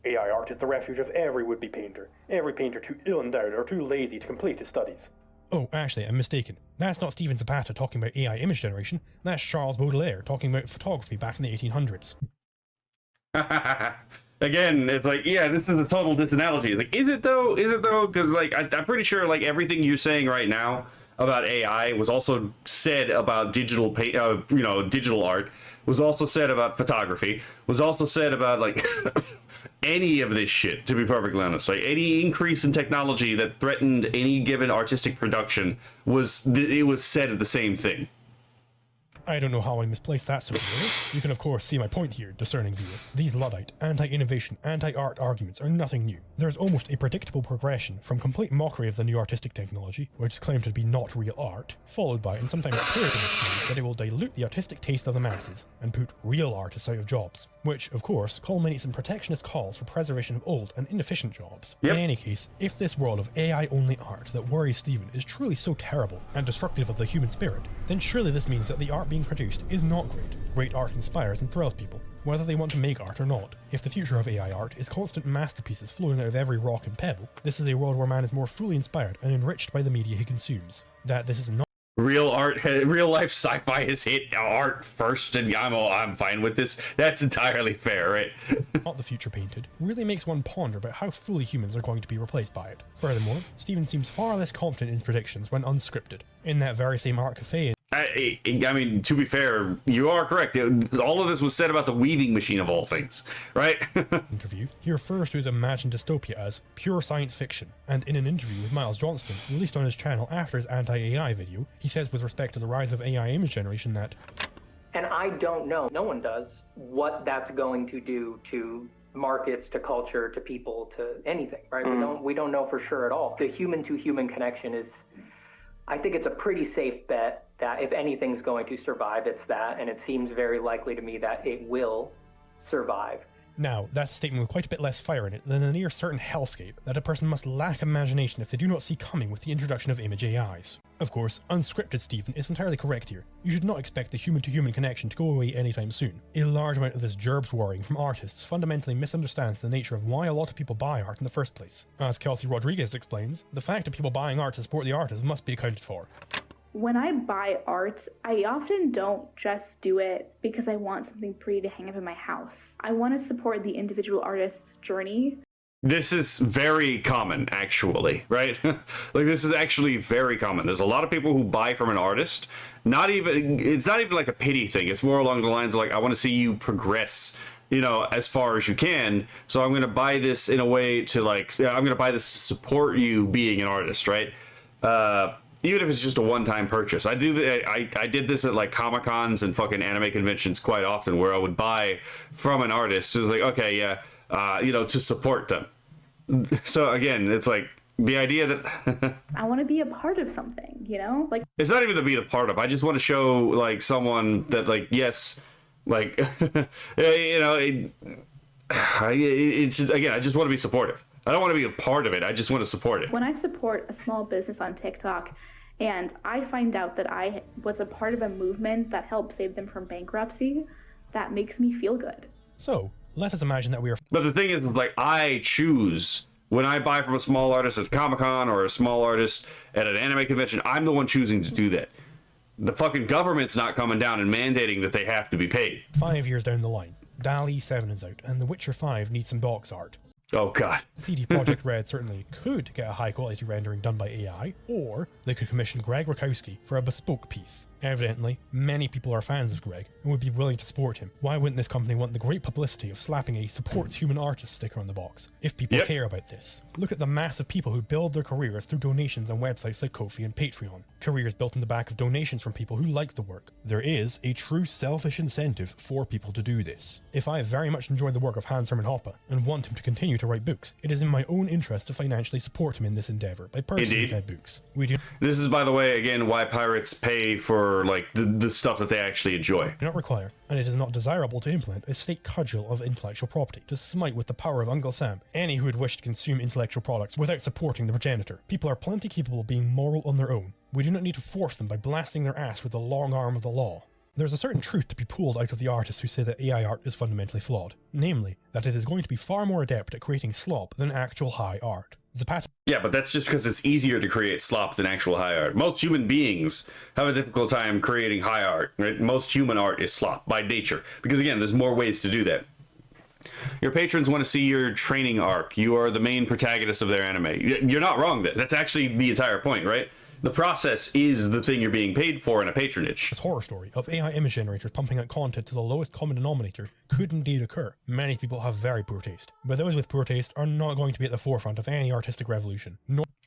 AI art is the refuge of every would-be painter. Every painter too ill-endowed or too lazy to complete his studies. Oh, actually, I'm mistaken. That's not Stephen Zapata talking about AI image generation. That's Charles Baudelaire talking about photography back in the 1800s. Again, it's like, yeah, this is a total disanalogy. It's like, is it though? Is it though? Because like, I'm pretty sure like everything you're saying right now about AI was also said about digital digital art, was also said about photography, was also said about like any of this shit, to be perfectly honest. Like any increase in technology that threatened any given artistic production was said of the same thing. I don't know how I misplaced that so clearly. You can of course see my point here, discerning viewer. These Luddite, anti-innovation, anti-art arguments are nothing new. There's almost a predictable progression from complete mockery of the new artistic technology, which is claimed to be not real art, followed by, and sometimes clear to me, that it will dilute the artistic taste of the masses, and put real artists out of jobs. which, of course, culminates in protectionist calls for preservation of old and inefficient jobs. Yep. In any case, if this world of AI-only art that worries Stephen is truly so terrible and destructive of the human spirit, then surely this means that the art being produced is not great. Great art inspires and thrills people, whether they want to make art or not. If the future of AI art is constant masterpieces flowing out of every rock and pebble, this is a world where man is more fully inspired and enriched by the media he consumes. That this is not real art, real life sci-fi has hit art first, and I'm fine with this. That's entirely fair, right? not the future painted, really makes one ponder about how fully humans are going to be replaced by it. Furthermore, Stephen seems far less confident in his predictions when unscripted. In that very same art cafe, I mean, to be fair, you are correct. All of this was said about the weaving machine of all things, right? interview, he refers to his imagined dystopia as pure science fiction, and in an interview with Miles Johnston, released on his channel after his anti-AI video, he says with respect to the rise of AI image generation that, and I don't know, no one does, what that's going to do to markets, to culture, to people, to anything, right? We don't know for sure at all. The human-to-human connection is, I think it's a pretty safe bet that if anything's going to survive, it's that, and it seems very likely to me that it will survive. Now, that's a statement with quite a bit less fire in it than a near certain hellscape that a person must lack imagination if they do not see coming with the introduction of image AIs. Of course, unscripted Stephen is entirely correct here. You should not expect the human-to-human connection to go away anytime soon. A large amount of this gerbs worrying from artists fundamentally misunderstands the nature of why a lot of people buy art in the first place. As Kelsey Rodriguez explains, the fact of people buying art to support the artist must be accounted for. When I buy art, I often don't just do it because I want something pretty to hang up in my house. I want to support the individual artist's journey. This is very common, actually, right? Like, this is actually very common. There's a lot of people who buy from an artist. It's not even like a pity thing. It's more along the lines of like, I want to see you progress, you know, as far as you can. So I'm going to buy this in a way to like, I'm going to buy this to support you being an artist, right? Even if it's just a one-time purchase. I did this at like Comic-Cons and fucking anime conventions quite often, where I would buy from an artist. It was like, okay, yeah, you know, to support them. So again, it's like the idea that I want to be a part of something, you know? Like, it's not even to be a part of. I just want to show like someone that like, yes, like, you know, it's just, again, I just want to be supportive. I don't want to be a part of it. I just want to support it. When I support a small business on TikTok and I find out that I was a part of a movement that helped save them from bankruptcy, that makes me feel good. So, let us imagine that we are... But the thing is, like, I choose... When I buy from a small artist at Comic-Con or a small artist at an anime convention, I'm the one choosing to do that. The fucking government's not coming down and mandating that they have to be paid. 5 years down the line, DALL-E 7 is out, and The Witcher 5 needs some box art. Oh god. CD Projekt Red certainly could get a high quality rendering done by AI, or they could commission Greg Rakowski for a bespoke piece. Evidently, many people are fans of Greg and would be willing to support him. Why wouldn't this company want the great publicity of slapping a supports human artist sticker on the box, if people care about this? Look at the mass of people who build their careers through donations on websites like Ko-fi and Patreon. Careers built on the back of donations from people who like the work. There is a true selfish incentive for people to do this. If I very much enjoy the work of Hans Hermann Hoppe and want him to continue to write books, it is in my own interest to financially support him in this endeavor by purchasing said books. This is, by the way, again, why pirates pay for like the stuff that they actually enjoy. Do not require, and it is not desirable to implement a state cudgel of intellectual property to smite with the power of Uncle Sam any who would wish to consume intellectual products without supporting the progenitor. People are plenty capable of being moral on their own. We do not need to force them by blasting their ass with the long arm of the law. There's a certain truth to be pulled out of the artists who say that AI art is fundamentally flawed, namely, that it is going to be far more adept at creating slop than actual high art. Yeah, but that's just because it's easier to create slop than actual high art. Most human beings have a difficult time creating high art, right? Most human art is slop by nature, because again, there's more ways to do that. Your patrons want to see your training arc. You are the main protagonist of their anime. You're not wrong there. That's actually the entire point, right? The process is the thing you're being paid for in a patronage. This horror story of AI image generators pumping out content to the lowest common denominator could indeed occur. Many people have very poor taste, but those with poor taste are not going to be at the forefront of any artistic revolution.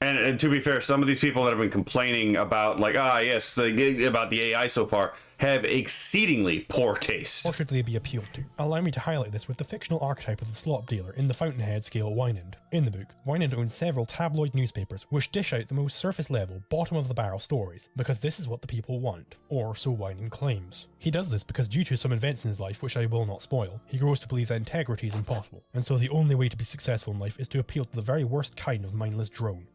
And to be fair, some of these people that have been complaining about, like, about the AI so far, have exceedingly poor taste. Or should they be appealed to? Allow me to highlight this with the fictional archetype of the slop dealer in the Fountainhead scale Wynand. In the book, Wynand owns several tabloid newspapers which dish out the most surface level, bottom of the barrel stories, because this is what the people want, or so Wynand claims. He does this because due to some events in his life which I will not spoil, he grows to believe that integrity is impossible, and so the only way to be successful in life is to appeal to the very worst kind of mindless drone.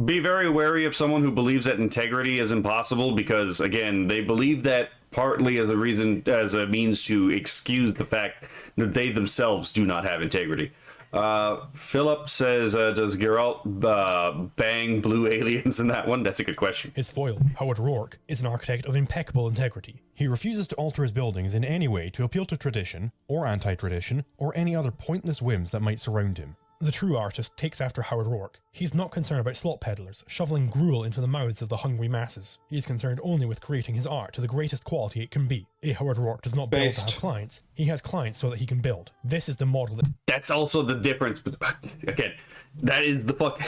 Be very wary of someone who believes that integrity is impossible, because again, they believe that partly as a means to excuse the fact that they themselves do not have integrity. Philip says, does Geralt bang blue aliens in that one? That's a good question. His foil, Howard Rourke, is an architect of impeccable integrity. He refuses to alter his buildings in any way to appeal to tradition, or anti-tradition, or any other pointless whims that might surround him. The true artist takes after Howard Rourke. He's not concerned about slot peddlers, shoveling gruel into the mouths of the hungry masses. He is concerned only with creating his art to the greatest quality it can be. A Howard Rourke does not build to have clients. He has clients so that he can build. This is the model that... That's also the difference. Again, that is the fuck...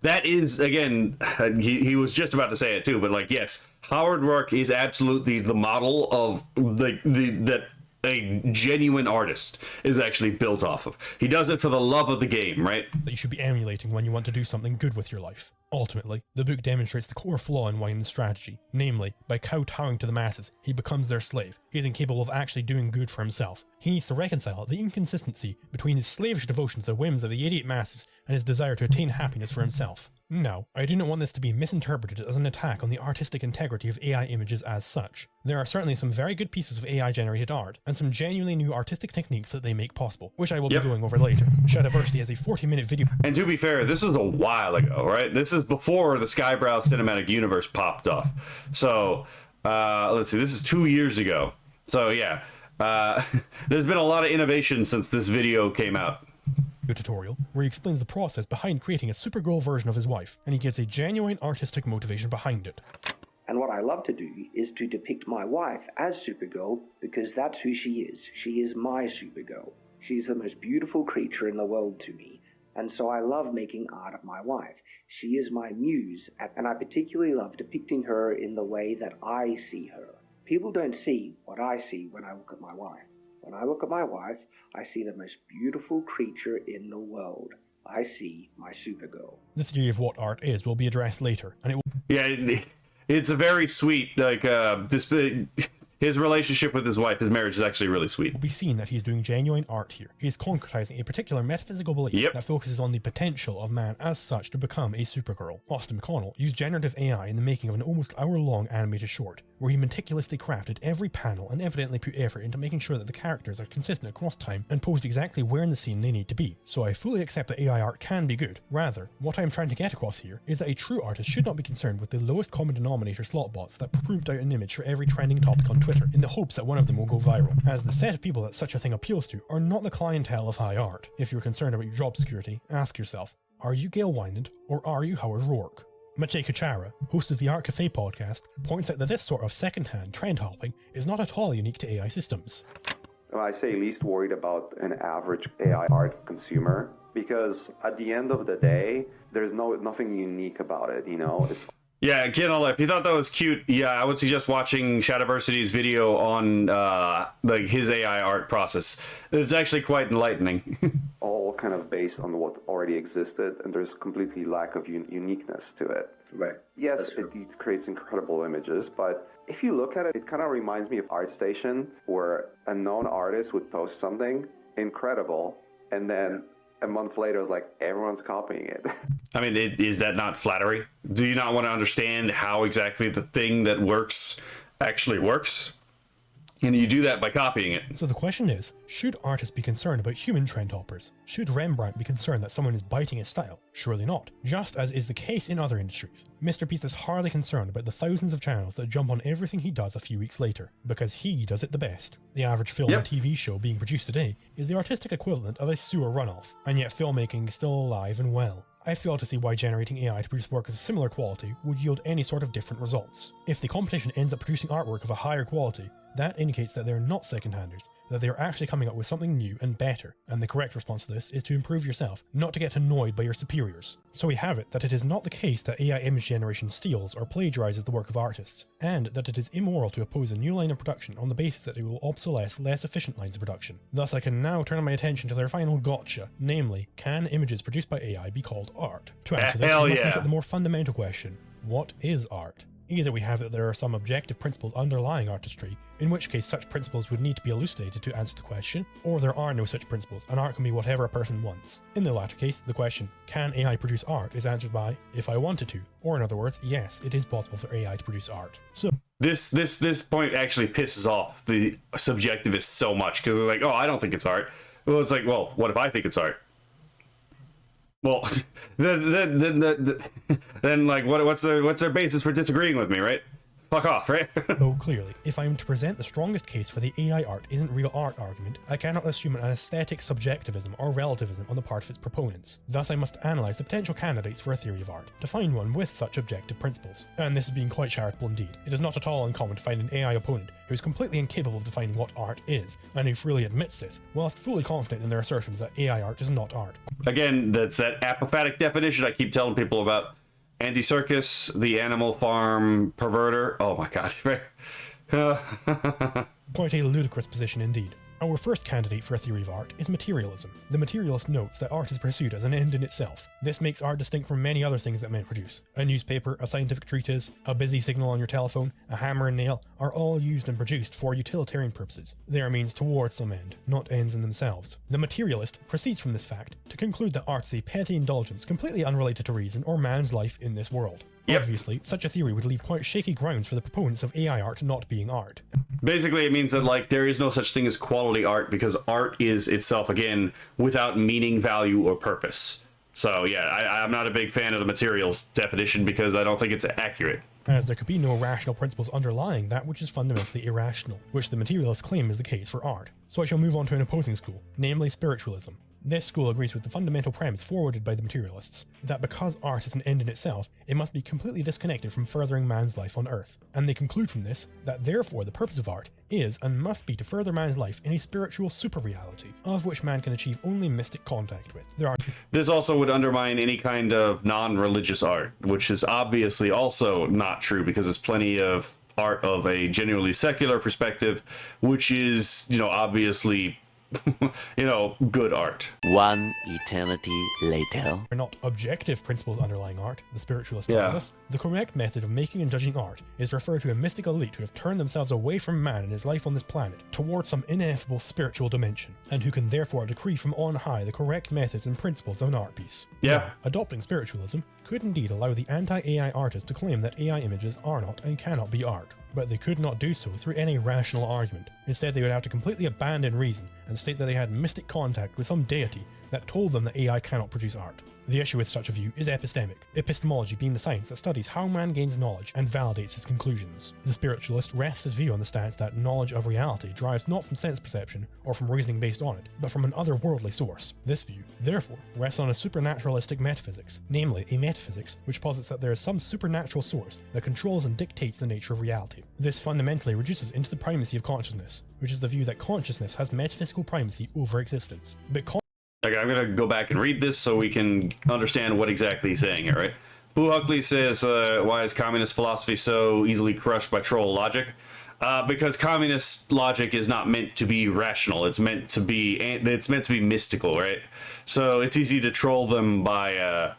That is, again, he was just about to say it too, but like, yes, Howard Rourke is absolutely the model of that a genuine artist is actually built off of. He does it for the love of the game, right? That you should be emulating when you want to do something good with your life. Ultimately, the book demonstrates the core flaw in Wine's strategy, namely, by kowtowing to the masses, he becomes their slave. He is incapable of actually doing good for himself. He needs to reconcile the inconsistency between his slavish devotion to the whims of the idiot masses and his desire to attain happiness for himself. Now, I do not want this to be misinterpreted as an attack on the artistic integrity of AI images as such. There are certainly some very good pieces of AI-generated art, and some genuinely new artistic techniques that they make possible, which I will be going over later. Shadiversity has a 40-minute video... And to be fair, this is a while ago, right? This is before the Skybrow Cinematic Universe popped off. So, let's see, this is 2 years ago. So yeah, there's been a lot of innovation since this video came out. Tutorial where he explains the process behind creating a Supergirl version of his wife, and he gives a genuine artistic motivation behind it. And what I love to do is to depict my wife as Supergirl, because that's who she is. She is my Supergirl. She's the most beautiful creature in the world to me, and so I love making art of my wife. She is my muse, and I particularly love depicting her in the way that I see her. People don't see what I see when I look at my wife. When I look at my wife, I see the most beautiful creature in the world. I see my Supergirl. The theory of what art is will be addressed later, and it will... Yeah, it's a very sweet, like, his relationship with his wife, his marriage is actually really sweet. It will be seen that he's doing genuine art here. He's concretizing a particular metaphysical belief that focuses on the potential of man as such to become a Supergirl. Austin McConnell used generative AI in the making of an almost hour-long animated short, where he meticulously crafted every panel and evidently put effort into making sure that the characters are consistent across time and posed exactly where in the scene they need to be. So I fully accept that AI art can be good. Rather, what I am trying to get across here is that a true artist should not be concerned with the lowest common denominator slot bots that prompt out an image for every trending topic on Twitter in the hopes that one of them will go viral, as the set of people that such a thing appeals to are not the clientele of high art. If you're concerned about your job security, ask yourself, are you Gail Wynand or are you Howard Rourke? Maciej Kuchara, host of the Art Cafe podcast, points out that this sort of second-hand trend hopping is not at all unique to AI systems. Well, I say least worried about an average AI art consumer, because at the end of the day, there's nothing unique about it, you know? Yeah, Kindle, if you thought that was cute, yeah, I would suggest watching Shadiversity's video on like his AI art process. It's actually quite enlightening. All kind of based on what already existed, and there's completely lack of uniqueness to it. Right. Yes, it creates incredible images, but if you look at it, it kind of reminds me of ArtStation, where a known artist would post something incredible, and then a month later, it's like everyone's copying it. I mean, is that not flattery? Do you not want to understand how exactly the thing that works actually works? And you do that by copying it. So the question is, should artists be concerned about human trend hoppers? Should Rembrandt be concerned that someone is biting his style? Surely not. Just as is the case in other industries. Mr. Beast is hardly concerned about the thousands of channels that jump on everything he does a few weeks later, because he does it the best. The average film and TV show being produced today is the artistic equivalent of a sewer runoff, and yet filmmaking is still alive and well. I fail to see why generating AI to produce work of a similar quality would yield any sort of different results. If the competition ends up producing artwork of a higher quality, that indicates that they're not second-handers, that they are actually coming up with something new and better, and the correct response to this is to improve yourself, not to get annoyed by your superiors. So we have it that it is not the case that AI image generation steals or plagiarizes the work of artists, and that it is immoral to oppose a new line of production on the basis that it will obsolesce less efficient lines of production. Thus I can now turn my attention to their final gotcha, namely, can images produced by AI be called art? To answer this, we must look at the more fundamental question, what is art? Either we have that there are some objective principles underlying artistry, in which case such principles would need to be elucidated to answer the question, or there are no such principles and art can be whatever a person wants. In the latter case, the question, can AI produce art, is answered by, if I wanted to, or in other words, yes, it is possible for AI to produce art. So this point actually pisses off the subjectivists so much, because they're like, oh, I don't think it's art. Well, it's like, well, what if I think it's art? Well, then like, what's their basis for disagreeing with me, right? Fuck off, right? Oh, clearly, if I am to present the strongest case for the AI art isn't real art argument, I cannot assume an aesthetic subjectivism or relativism on the part of its proponents. Thus, I must analyse the potential candidates for a theory of art, to find one with such objective principles. And this is being quite charitable indeed. It is not at all uncommon to find an AI opponent who is completely incapable of defining what art is, and who freely admits this, whilst fully confident in their assertions that AI art is not art. Again, that's that apophatic definition I keep telling people about. Andy Serkis, the animal farm perverter. Oh my god. Quite a ludicrous position indeed. Our first candidate for a theory of art is materialism. The materialist notes that art is pursued as an end in itself. This makes art distinct from many other things that men produce. A newspaper, a scientific treatise, a busy signal on your telephone, a hammer and nail are all used and produced for utilitarian purposes. They are means towards some end, not ends in themselves. The materialist proceeds from this fact to conclude that art is a petty indulgence completely unrelated to reason or man's life in this world. Yep. Obviously, such a theory would leave quite shaky grounds for the proponents of AI art not being art. Basically, it means that like there is no such thing as quality art because art is itself, again, without meaning, value, or purpose. So yeah, I'm not a big fan of the materials definition because I don't think it's accurate. As there could be no rational principles underlying that which is fundamentally irrational, which the materialists claim is the case for art. So I shall move on to an opposing school, namely spiritualism. This school agrees with the fundamental premise forwarded by the materialists, that because art is an end in itself, it must be completely disconnected from furthering man's life on Earth. And they conclude from this that therefore the purpose of art is and must be to further man's life in a spiritual super-reality, of which man can achieve only mystic contact with. This also would undermine any kind of non-religious art, which is obviously also not true because there's plenty of art of a genuinely secular perspective, which is, obviously good art. One eternity later. Are not objective principles underlying art, the spiritualist tells us. The correct method of making and judging art is to refer to a mystic elite who have turned themselves away from man and his life on this planet towards some ineffable spiritual dimension, and who can therefore decree from on high the correct methods and principles of an art piece. Yeah. Now, adopting spiritualism could indeed allow the anti-AI artist to claim that AI images are not and cannot be art. But they could not do so through any rational argument. Instead, they would have to completely abandon reason and state that they had mystic contact with some deity that told them that AI cannot produce art. The issue with such a view is epistemic, epistemology being the science that studies how man gains knowledge and validates his conclusions. The spiritualist rests his view on the stance that knowledge of reality derives not from sense perception or from reasoning based on it, but from an otherworldly source. This view, therefore, rests on a supernaturalistic metaphysics, namely a metaphysics which posits that there is some supernatural source that controls and dictates the nature of reality. This fundamentally reduces into the primacy of consciousness, which is the view that consciousness has metaphysical primacy over existence. But Okay, I'm gonna go back and read this so we can understand what exactly he's saying here, right? Boo Huckley says, why is communist philosophy so easily crushed by troll logic? Because communist logic is not meant to be rational. It's meant to be mystical, right? So it's easy to troll them by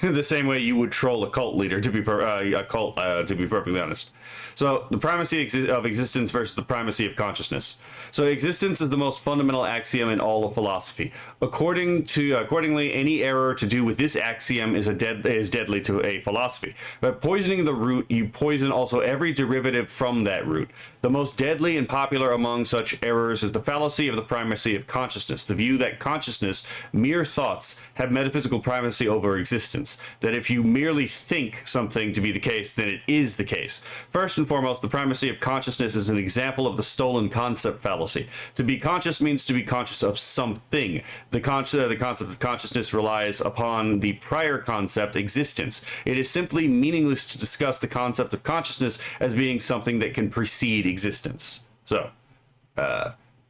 the same way you would troll a cult leader, to be perfectly honest. So the primacy of existence versus the primacy of consciousness. So existence is the most fundamental axiom in all of philosophy. Accordingly, any error to do with this axiom is deadly to a philosophy. By poisoning the root, you poison also every derivative from that root. The most deadly and popular among such errors is the fallacy of the primacy of consciousness, the view that consciousness, mere thoughts, have metaphysical primacy over existence, that if you merely think something to be the case, then it is the case. First and foremost, the primacy of consciousness is an example of the stolen concept fallacy. To be conscious means to be conscious of something. The concept of consciousness relies upon the prior concept, existence. It is simply meaningless to discuss the concept of consciousness as being something that can precede existence. So,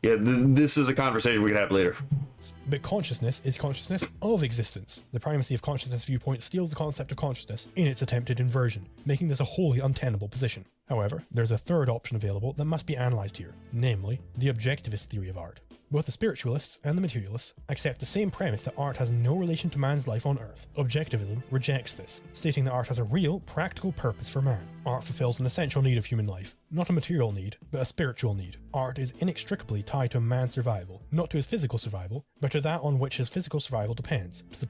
this is a conversation we can have later. existence. But consciousness is consciousness of existence. The primacy of consciousness viewpoint steals the concept of consciousness in its attempted inversion, making this a wholly untenable position. However, there's a third option available that must be analysed here, namely, the objectivist theory of art. Both the spiritualists and the materialists accept the same premise that art has no relation to man's life on Earth. Objectivism rejects this, stating that art has a real, practical purpose for man. Art fulfills an essential need of human life, not a material need, but a spiritual need. Art is inextricably tied to man's survival, not to his physical survival, but to that on which his physical survival depends, to the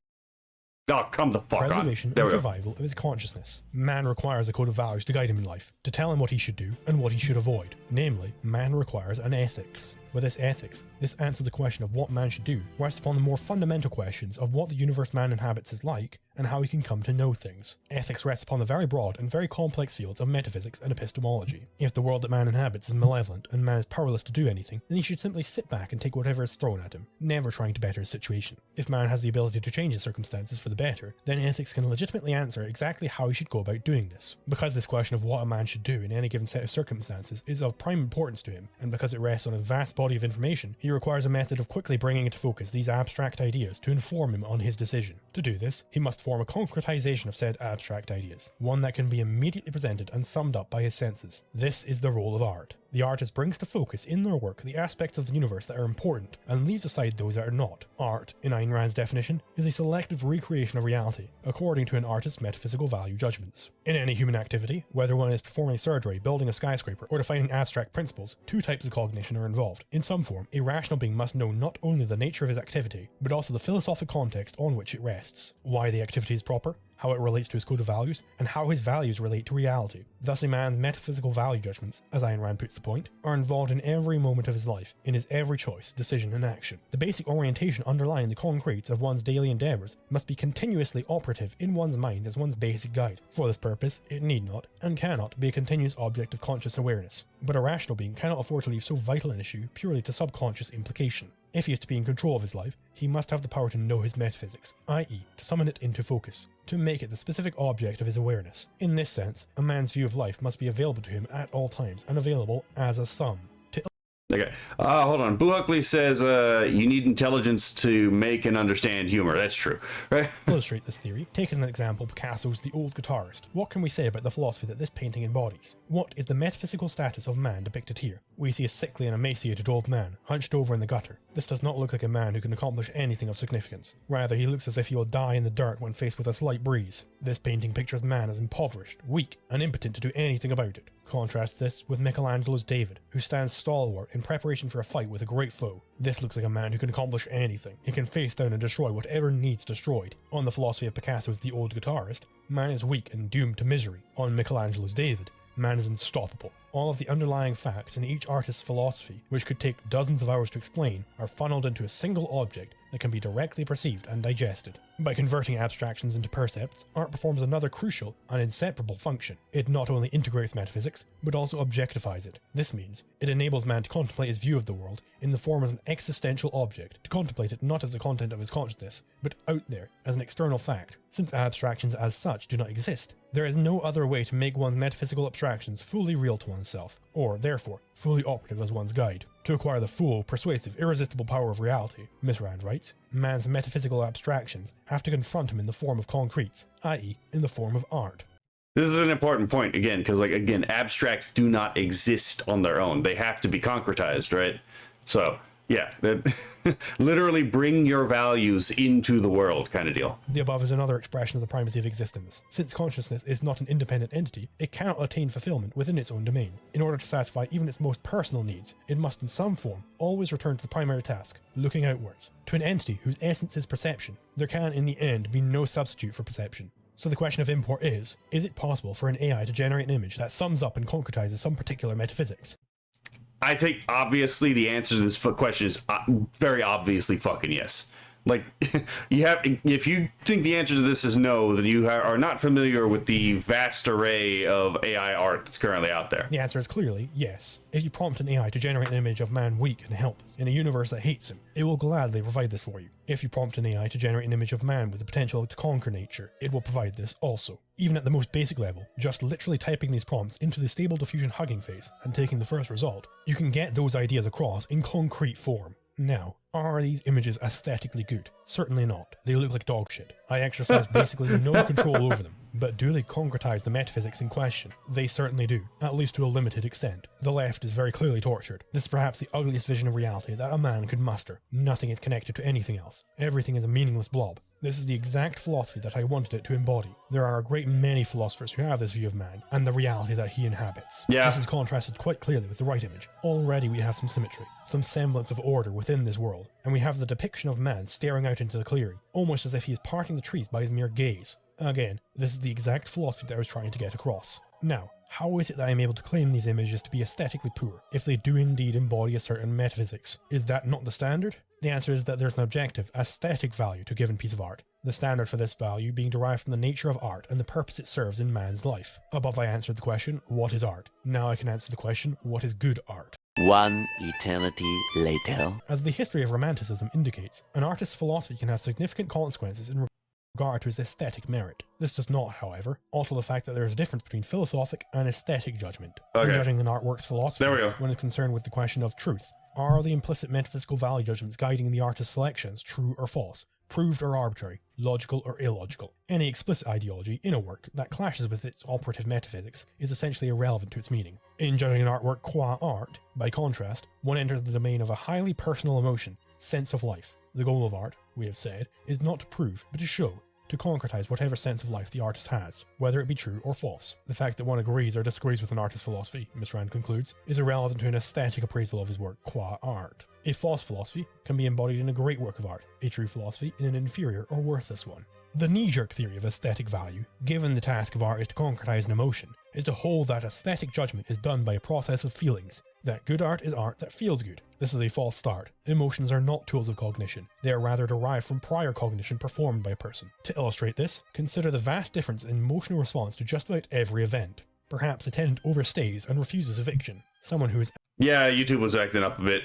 Oh, come the fuck preservation on. There and we go. survival of his consciousness. Man requires a code of values to guide him in life, to tell him what he should do and what he should avoid. Namely, man requires an ethics. With this ethics, this answers the question of what man should do, rests upon the more fundamental questions of what the universe man inhabits is like, and how he can come to know things. Ethics rests upon the very broad and very complex fields of metaphysics and epistemology. If the world that man inhabits is malevolent and man is powerless to do anything, then he should simply sit back and take whatever is thrown at him, never trying to better his situation. If man has the ability to change his circumstances for the better, then ethics can legitimately answer exactly how he should go about doing this. Because this question of what a man should do in any given set of circumstances is of prime importance to him, and because it rests on a vast body of information, he requires a method of quickly bringing into focus these abstract ideas to inform him on his decision. To do this, he must form a concretization of said abstract ideas, one that can be immediately presented and summed up by his senses. This is the role of art. The artist brings to focus in their work the aspects of the universe that are important, and leaves aside those that are not. Art, in Ayn Rand's definition, is a selective recreation of reality, according to an artist's metaphysical value judgments. In any human activity, whether one is performing surgery, building a skyscraper, or defining abstract principles, two types of cognition are involved. In some form, a rational being must know not only the nature of his activity, but also the philosophic context on which it rests, why the activity is proper, how it relates to his code of values, and how his values relate to reality. Thus a man's metaphysical value judgments, as Ayn Rand puts the point, are involved in every moment of his life, in his every choice, decision and action. The basic orientation underlying the concretes of one's daily endeavours must be continuously operative in one's mind as one's basic guide. For this purpose, it need not, and cannot, be a continuous object of conscious awareness. But a rational being cannot afford to leave so vital an issue purely to subconscious implication. If he is to be in control of his life, he must have the power to know his metaphysics, i.e. to summon it into focus, to make it the specific object of his awareness. In this sense, a man's view of life must be available to him at all times, and available as a sum. Okay, hold on. Buhuckley says you need intelligence to make and understand humor. That's true, right? To illustrate this theory, take as an example Picasso's The Old Guitarist. What can we say about the philosophy that this painting embodies? What is the metaphysical status of man depicted here? We see a sickly and emaciated old man, hunched over in the gutter. This does not look like a man who can accomplish anything of significance. Rather, he looks as if he will die in the dirt when faced with a slight breeze. This painting pictures man as impoverished, weak, and impotent to do anything about it. Contrast this with Michelangelo's David, who stands stalwart in preparation for a fight with a great foe. This looks like a man who can accomplish anything. He can face down and destroy whatever needs destroyed. On the philosophy of Picasso's The Old Guitarist, man is weak and doomed to misery. On Michelangelo's David, man is unstoppable. All of the underlying facts in each artist's philosophy, which could take dozens of hours to explain, are funneled into a single object that can be directly perceived and digested. By converting abstractions into percepts, art performs another crucial and inseparable function. It not only integrates metaphysics, but also objectifies it. This means it enables man to contemplate his view of the world in the form of an existential object, to contemplate it not as the content of his consciousness, but out there as an external fact. Since abstractions as such do not exist, there is no other way to make one's metaphysical abstractions fully real to oneself, or, therefore, fully operative as one's guide. To acquire the full, persuasive, irresistible power of reality, Miss Rand writes, man's metaphysical abstractions have to confront him in the form of concretes, i.e. in the form of art. This is an important point, again, because, again, abstracts do not exist on their own. They have to be concretized, right? So, yeah, literally bring your values into the world kind of deal. The above is another expression of the primacy of existence. Since consciousness is not an independent entity, it cannot attain fulfillment within its own domain. In order to satisfy even its most personal needs, it must in some form always return to the primary task, looking outwards. To an entity whose essence is perception, there can in the end be no substitute for perception. So the question of import is it possible for an AI to generate an image that sums up and concretizes some particular metaphysics? I think obviously the answer to this question is very obviously fucking yes. Like, if you think the answer to this is no, then you are not familiar with the vast array of AI art that's currently out there. The answer is clearly yes. If you prompt an AI to generate an image of man weak and helpless in a universe that hates him, it will gladly provide this for you. If you prompt an AI to generate an image of man with the potential to conquer nature, it will provide this also. Even at the most basic level, just literally typing these prompts into the Stable Diffusion Hugging phase and taking the first result, you can get those ideas across in concrete form. Now, are these images aesthetically good? Certainly not. They look like dog shit. I exercise basically no control over them. But do they concretize the metaphysics in question? They certainly do, at least to a limited extent. The left is very clearly tortured. This is perhaps the ugliest vision of reality that a man could muster. Nothing is connected to anything else. Everything is a meaningless blob. This is the exact philosophy that I wanted it to embody. There are a great many philosophers who have this view of man and the reality that he inhabits. Yeah. This is contrasted quite clearly with the right image. Already we have some symmetry, some semblance of order within this world, and we have the depiction of man staring out into the clearing, almost as if he is parting the trees by his mere gaze. Again, this is the exact philosophy that I was trying to get across. Now, how is it that I am able to claim these images to be aesthetically poor, if they do indeed embody a certain metaphysics? Is that not the standard? The answer is that there's an objective, aesthetic value to a given piece of art, the standard for this value being derived from the nature of art and the purpose it serves in man's life. Above I answered the question, what is art? Now I can answer the question, what is good art? One eternity later. As the history of Romanticism indicates, an artist's philosophy can have significant consequences in regard to his aesthetic merit. This does not, however, alter the fact that there is a difference between philosophic and aesthetic judgment. Okay. In judging an artwork's philosophy, There we go. when it's concerned with the question of truth, are the implicit metaphysical value judgments guiding the artist's selections true or false, proved or arbitrary, logical or illogical? Any explicit ideology in a work that clashes with its operative metaphysics is essentially irrelevant to its meaning. In judging an artwork qua art, by contrast, one enters the domain of a highly personal emotion, sense of life. The goal of art, we have said, is not to prove, but to show, to concretize whatever sense of life the artist has, whether it be true or false. The fact that one agrees or disagrees with an artist's philosophy, Miss Rand concludes, is irrelevant to an aesthetic appraisal of his work qua art. A false philosophy can be embodied in a great work of art, a true philosophy in an inferior or worthless one. The knee-jerk theory of aesthetic value, given the task of art is to concretize an emotion, is to hold that aesthetic judgment is done by a process of feelings, that good art is art that feels good. This is a false start. Emotions are not tools of cognition. They are rather derived from prior cognition performed by a person. To illustrate this, consider the vast difference in emotional response to just about every event. Perhaps a tenant overstays and refuses eviction. Someone who is Yeah, YouTube was acting up a bit.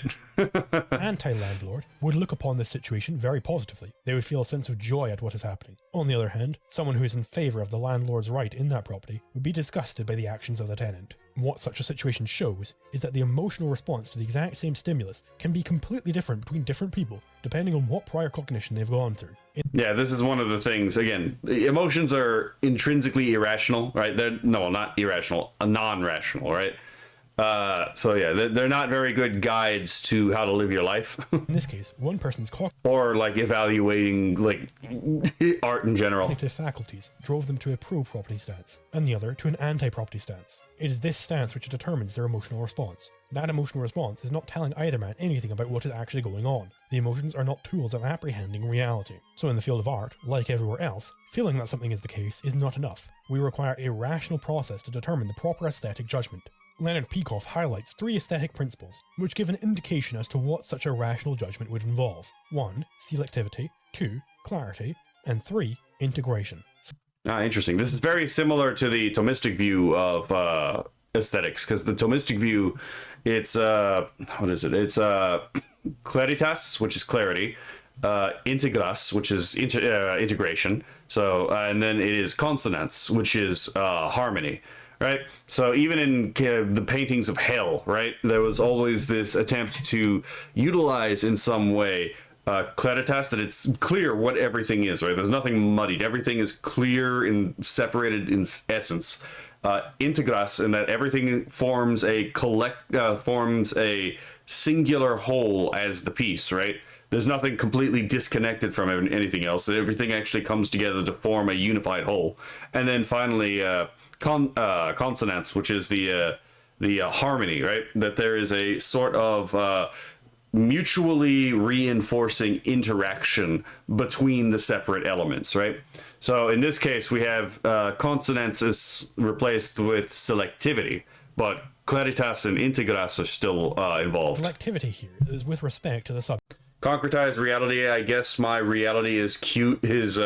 anti-landlord would look upon this situation very positively. They would feel a sense of joy at what is happening. On the other hand, someone who is in favour of the landlord's right in that property would be disgusted by the actions of the tenant. What such a situation shows is that the emotional response to the exact same stimulus can be completely different between different people, depending on what prior cognition they've gone through. Yeah, this is one of the things, again, emotions are intrinsically irrational, right? They're, no, not irrational, non-rational, right? So yeah, they're not very good guides to how to live your life. In this case, one person's or like evaluating like art in general. Cognitive faculties drove them to a pro-property stance, and the other to an anti-property stance. It is this stance which determines their emotional response. That emotional response is not telling either man anything about what is actually going on. The emotions are not tools of apprehending reality. So in the field of art, like everywhere else, feeling that something is the case is not enough. We require a rational process to determine the proper aesthetic judgment. Leonard Peikoff highlights 3 aesthetic principles, which give an indication as to what such a rational judgment would involve. 1. Selectivity, 2. Clarity, and 3. Integration. Interesting. This is very similar to the Thomistic view of aesthetics, because the Thomistic view, it's what is it? It's claritas, which is clarity, integras, which is integration. So and then it is consonance, which is harmony. Right, so even in the paintings of hell, right, there was always this attempt to utilize in some way claritas, that it's clear what everything is, right? There's nothing muddied. Everything is clear and separated in essence. Integras, in that everything forms a singular whole as the piece, right? There's nothing completely disconnected from anything else. Everything actually comes together to form a unified whole. And then finally, consonance, which is the harmony, right? That there is a sort of mutually reinforcing interaction between the separate elements, right? So in this case, we have consonance is replaced with selectivity, but claritas and integras are still involved. Selectivity here is with respect to the subject. Concretize reality. I guess my reality is cute. His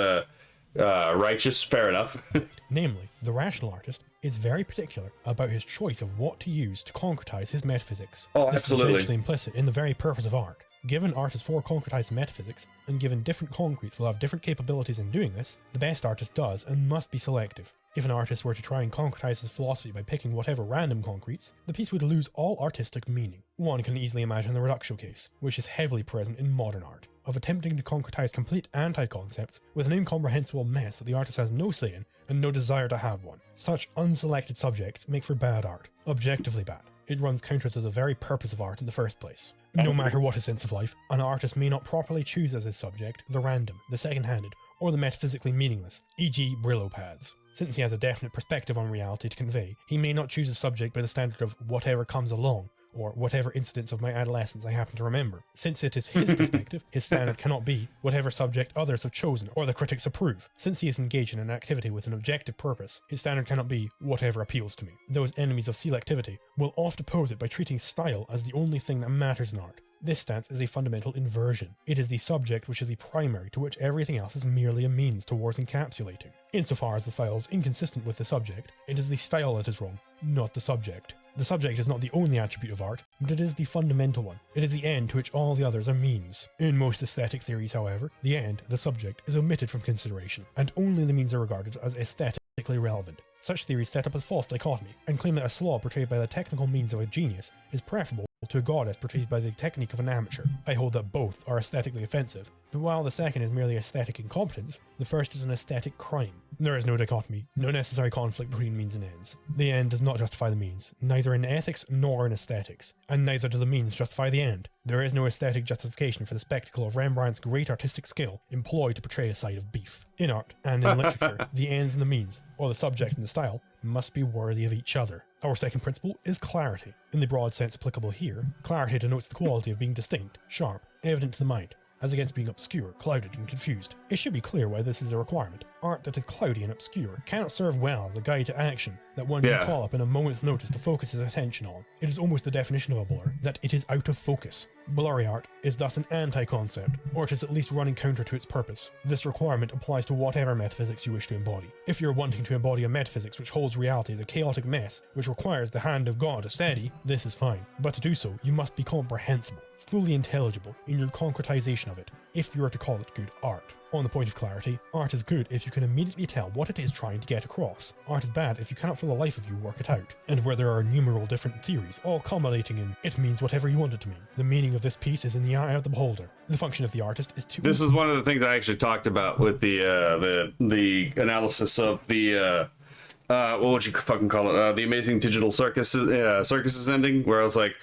righteous. Fair enough. Namely, the rational artist is very particular about his choice of what to use to concretize his metaphysics. Oh, this absolutely. is essentially implicit in the very purpose of art. Given art is for concretized metaphysics, and given different concretes will have different capabilities in doing this, the best artist does and must be selective. If an artist were to try and concretize his philosophy by picking whatever random concretes, the piece would lose all artistic meaning. One can easily imagine the Reductio case, which is heavily present in modern art, of attempting to concretize complete anti-concepts with an incomprehensible mess that the artist has no say in and no desire to have one. Such unselected subjects make for bad art, objectively bad. It runs counter to the very purpose of art in the first place. No matter what his sense of life, an artist may not properly choose as his subject the random, the second-handed, or the metaphysically meaningless, e.g. Brillo pads. Since he has a definite perspective on reality to convey, he may not choose a subject by the standard of whatever comes along, or whatever incidents of my adolescence I happen to remember. Since it is his perspective, his standard cannot be whatever subject others have chosen or the critics approve. Since he is engaged in an activity with an objective purpose, his standard cannot be whatever appeals to me. Those enemies of selectivity will oft oppose it by treating style as the only thing that matters in art. This stance is a fundamental inversion. It is the subject which is the primary to which everything else is merely a means towards encapsulating. Insofar as the style is inconsistent with the subject, it is the style that is wrong, not the subject. The subject is not the only attribute of art, but it is the fundamental one. It is the end to which all the others are means. In most aesthetic theories, however, the end, the subject, is omitted from consideration, and only the means are regarded as aesthetically relevant. Such theories set up a false dichotomy, and claim that a slob portrayed by the technical means of a genius is preferable to a goddess portrayed by the technique of an amateur. I hold that both are aesthetically offensive, but while the second is merely aesthetic incompetence, the first is an aesthetic crime. There is no dichotomy, no necessary conflict between means and ends. The end does not justify the means, neither in ethics nor in aesthetics, and neither do the means justify the end. There is no aesthetic justification for the spectacle of Rembrandt's great artistic skill employed to portray a side of beef. In art and in literature, the ends and the means, or the subject and the style, must be worthy of each other. Our second principle is clarity. In the broad sense applicable here, clarity denotes the quality of being distinct, sharp, evident to the mind, as against being obscure, clouded, and confused. It should be clear why this is a requirement. Art that is cloudy and obscure cannot serve well as a guide to action that one can call up in a moment's notice to focus his attention on. It is almost the definition of a blur, that it is out of focus. Blurry art is thus an anti-concept, or it is at least running counter to its purpose. This requirement applies to whatever metaphysics you wish to embody. If you're wanting to embody a metaphysics which holds reality as a chaotic mess, which requires the hand of God to steady, this is fine. But to do so, you must be comprehensible, fully intelligible in your concretization of it, if you are to call it good art. On the point of clarity, art is good if you can immediately tell what it is trying to get across. Art is bad if you cannot for the life of you work it out. And where there are innumerable different theories, all culminating in, it means whatever you want it to mean. The meaning of this piece is in the eye of the beholder. The function of the artist is to... This is one of the things I actually talked about with the analysis of the... what would you fucking call it? The Amazing Digital Circus ending, where I was like,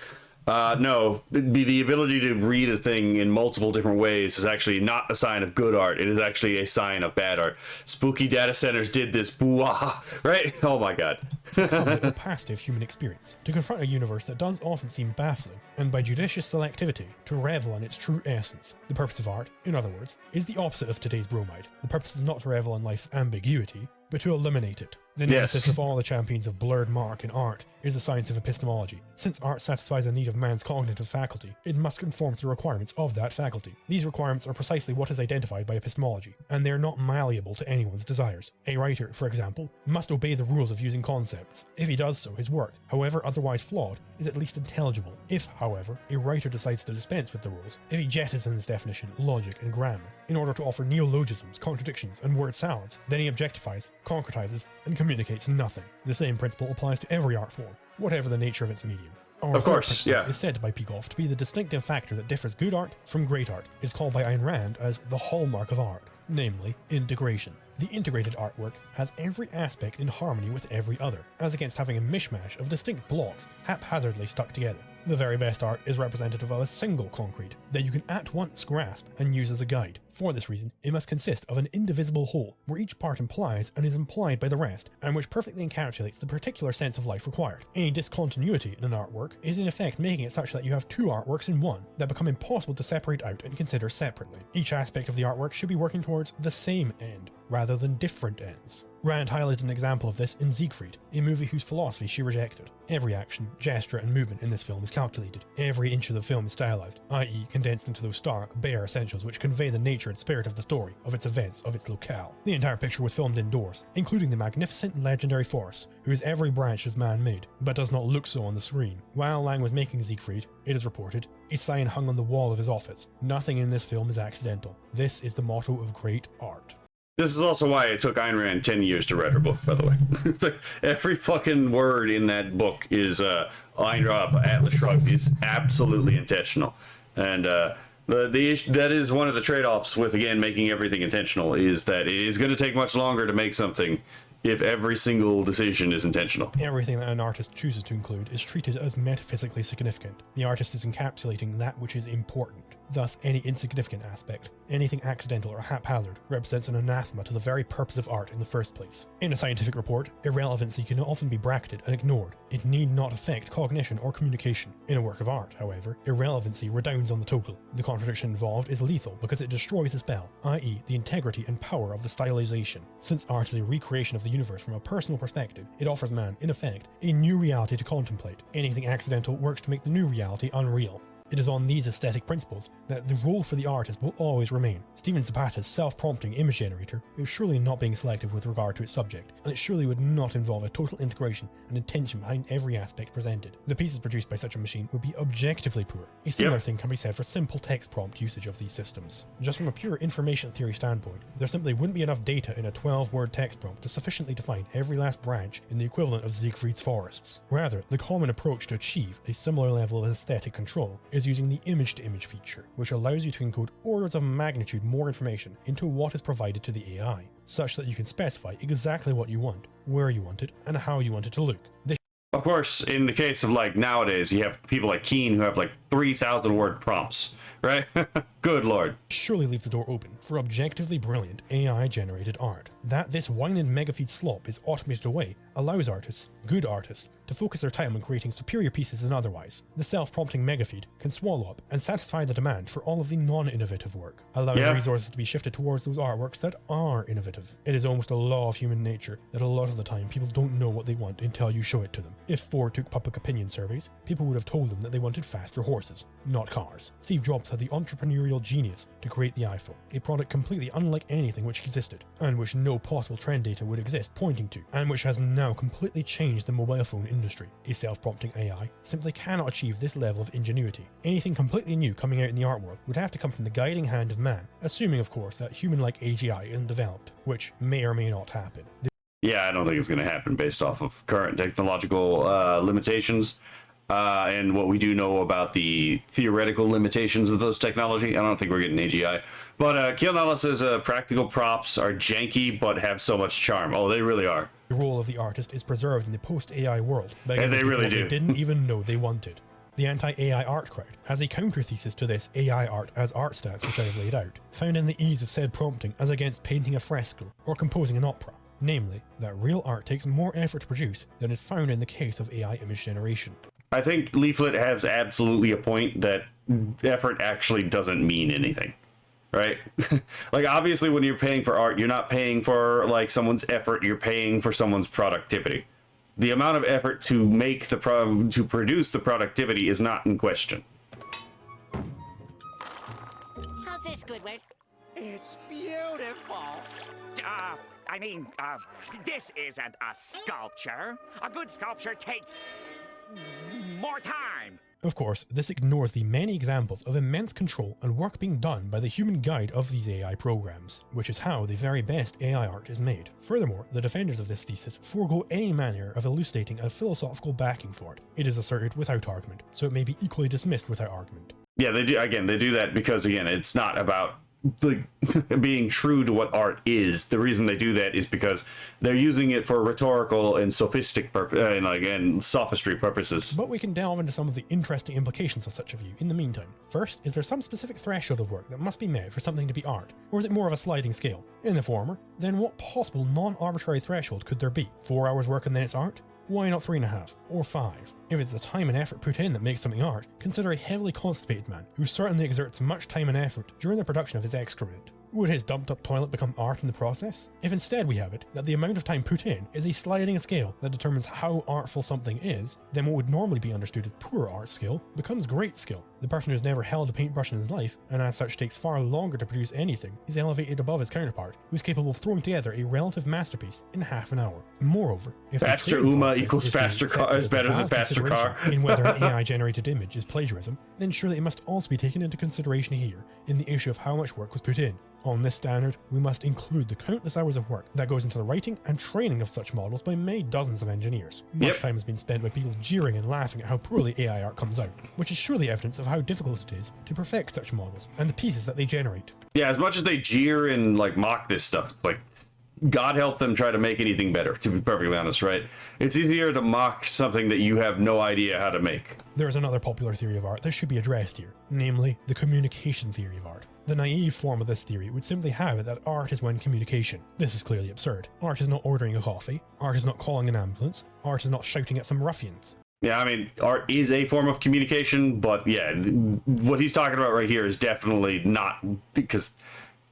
no, the ability to read a thing in multiple different ways is actually not a sign of good art. It is actually a sign of bad art. Spooky data centers did this, booah, right? Oh my god. The opacity of human experience, to confront a universe that does often seem baffling, and by judicious selectivity, to revel in its true essence. The purpose of art, in other words, is the opposite of today's bromide. The purpose is not to revel in life's ambiguity, but to eliminate it. The nemesis of all the champions of blurred mark in art is the science of epistemology. Since art satisfies a need of man's cognitive faculty, it must conform to the requirements of that faculty. These requirements are precisely what is identified by epistemology, and they are not malleable to anyone's desires. A writer, for example, must obey the rules of using concepts. If he does so, his work, however otherwise flawed, is at least intelligible. If, however, a writer decides to dispense with the rules, if he jettisons definition, logic, and grammar, in order to offer neologisms, contradictions, and word salads, then he objectifies, concretizes, and communicates nothing. The same principle applies to every art form, whatever the nature of its medium. Of course, is said by Peikoff to be the distinctive factor that differs good art from great art. It is called by Ayn Rand as the hallmark of art, namely integration. The integrated artwork has every aspect in harmony with every other, as against having a mishmash of distinct blocks haphazardly stuck together. The very best art is representative of a single concrete that you can at once grasp and use as a guide. For this reason, it must consist of an indivisible whole, where each part implies and is implied by the rest, and which perfectly encapsulates the particular sense of life required. Any discontinuity in an artwork is in effect making it such that you have two artworks in one, that become impossible to separate out and consider separately. Each aspect of the artwork should be working towards the same end. rather than different ends. Rand highlighted an example of this in Siegfried, a movie whose philosophy she rejected. Every action, gesture and movement in this film is calculated. Every inch of the film is stylized, i.e. condensed into those stark, bare essentials which convey the nature and spirit of the story, of its events, of its locale. The entire picture was filmed indoors, including the magnificent and legendary forest, whose every branch is man-made, but does not look so on the screen. While Lang was making Siegfried, it is reported, a sign hung on the wall of his office: "Nothing in this film is accidental. This is the motto of great art." This is also why it took Ayn Rand 10 years to write her book, by the way. Every fucking word in that book is Atlas Shrugged is absolutely intentional. And that is one of the trade-offs with, again, making everything intentional, is that it is going to take much longer to make something if every single decision is intentional. Everything that an artist chooses to include is treated as metaphysically significant. The artist is encapsulating that which is important. Thus, any insignificant aspect, anything accidental or haphazard, represents an anathema to the very purpose of art in the first place. In a scientific report, irrelevancy can often be bracketed and ignored. It need not affect cognition or communication. In a work of art, however, irrelevancy redounds on the total. The contradiction involved is lethal because it destroys the spell, i.e. the integrity and power of the stylization. Since art is a recreation of the universe from a personal perspective, it offers man, in effect, a new reality to contemplate. Anything accidental works to make the new reality unreal. It is on these aesthetic principles that the role for the artist will always remain. Steven Zapata's self-prompting image generator is surely not being selective with regard to its subject, and it surely would not involve a total integration and intention behind every aspect presented. The pieces produced by such a machine would be objectively poor. A similar thing can be said for simple text prompt usage of these systems. Just from a pure information theory standpoint, there simply wouldn't be enough data in a 12-word text prompt to sufficiently define every last branch in the equivalent of Siegfried's forests. Rather, the common approach to achieve a similar level of aesthetic control is using the image-to-image feature, which allows you to encode orders of magnitude more information into what is provided to the AI, such that you can specify exactly what you want, where you want it, and how you want it to look. Of course, in the case of like nowadays, you have people like Keen who have like 3,000 word prompts, right? Good lord. Surely leaves the door open for objectively brilliant AI-generated art. That this whining megafeed slop is automated away allows artists, good artists, to focus their time on creating superior pieces than otherwise. The self-prompting megafeed can swallow up and satisfy the demand for all of the non-innovative work, allowing resources to be shifted towards those artworks that are innovative. It is almost a law of human nature that a lot of the time people don't know what they want until you show it to them. If Ford took public opinion surveys, people would have told them that they wanted faster horses, not cars. Steve Jobs had the entrepreneurial genius to create the iPhone, a product completely unlike anything which existed, and which no possible trend data would exist pointing to, and which has now completely changed the mobile phone industry. A self-prompting AI simply cannot achieve this level of ingenuity. Anything completely new coming out in the art world would have to come from the guiding hand of man, assuming of course that human-like AGI isn't developed, which may or may not happen. Yeah, I don't think it's going to happen based off of current technological limitations and what we do know about the theoretical limitations of those technology. I don't think we're getting AGI. But Kielnala says practical props are janky but have so much charm. Oh, they really are. The role of the artist is preserved in the post-AI world, and they really do. They didn't even know they wanted. The anti-AI art crowd has a counter-thesis to this AI art as art stance which I have laid out, found in the ease of said prompting as against painting a fresco or composing an opera. Namely, that real art takes more effort to produce than is found in the case of AI image generation. I think Leaflit has absolutely a point that effort actually doesn't mean anything, right? Like, obviously when you're paying for art, you're not paying for like someone's effort, you're paying for someone's productivity. The amount of effort to make the to produce the productivity is not in question. How's this, Squidward? It's beautiful. This isn't a sculpture. A good sculpture takes more time. Of course, this ignores the many examples of immense control and work being done by the human guide of these AI programs, which is how the very best AI art is made. Furthermore, the defenders of this thesis forego any manner of elucidating a philosophical backing for it. It is asserted without argument, so it may be equally dismissed without argument. Yeah, they do. Again, they do that because, again, it's not about being true to what art is. The reason they do that is because they're using it for rhetorical and sophistic and sophistry purposes. But we can delve into some of the interesting implications of such a view in the meantime. First, is there some specific threshold of work that must be met for something to be art, or is it more of a sliding scale? In the former, then what possible non-arbitrary threshold could there be? 4 hours work and then it's art? Why not 3.5 or 5? If it's the time and effort put in that makes something art, consider a heavily constipated man who certainly exerts much time and effort during the production of his excrement. Would his dumped up toilet become art in the process? If instead we have it that the amount of time put in is a sliding scale that determines how artful something is, then what would normally be understood as poor art skill becomes great skill. The person who's never held a paintbrush in his life, and as such takes far longer to produce anything, is elevated above his counterpart, who's capable of throwing together a relative masterpiece in half an hour. Moreover, if faster UMA equals faster car is better than faster car. In whether an AI-generated image is plagiarism, then surely it must also be taken into consideration here in the issue of how much work was put in. On this standard, we must include the countless hours of work that goes into the writing and training of such models by many dozens of engineers. Much time has been spent by people jeering and laughing at how poorly AI art comes out, which is surely evidence of how difficult it is to perfect such models and the pieces that they generate. Yeah, as much as they jeer and like mock this stuff, like God help them try to make anything better, to be perfectly honest, right? It's easier to mock something that you have no idea how to make. There is another popular theory of art that should be addressed here, namely the communication theory of art. The naive form of this theory would simply have it that art is when communication. This is clearly absurd. Art is not ordering a coffee, art is not calling an ambulance, art is not shouting at some ruffians. Yeah, I mean, art is a form of communication, but yeah, what he's talking about right here is definitely not, because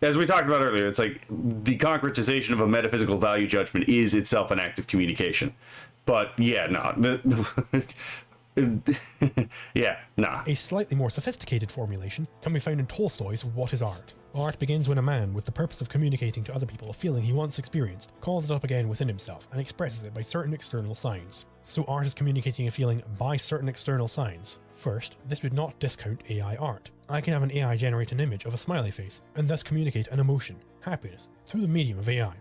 as we talked about earlier, it's like the concretization of a metaphysical value judgment is itself an act of communication. But yeah, no. Yeah, nah. A slightly more sophisticated formulation can be found in Tolstoy's What is Art? Art begins when a man, with the purpose of communicating to other people a feeling he once experienced, calls it up again within himself and expresses it by certain external signs. So art is communicating a feeling by certain external signs. First, this would not discount AI art. I can have an AI generate an image of a smiley face, and thus communicate an emotion, happiness, through the medium of AI.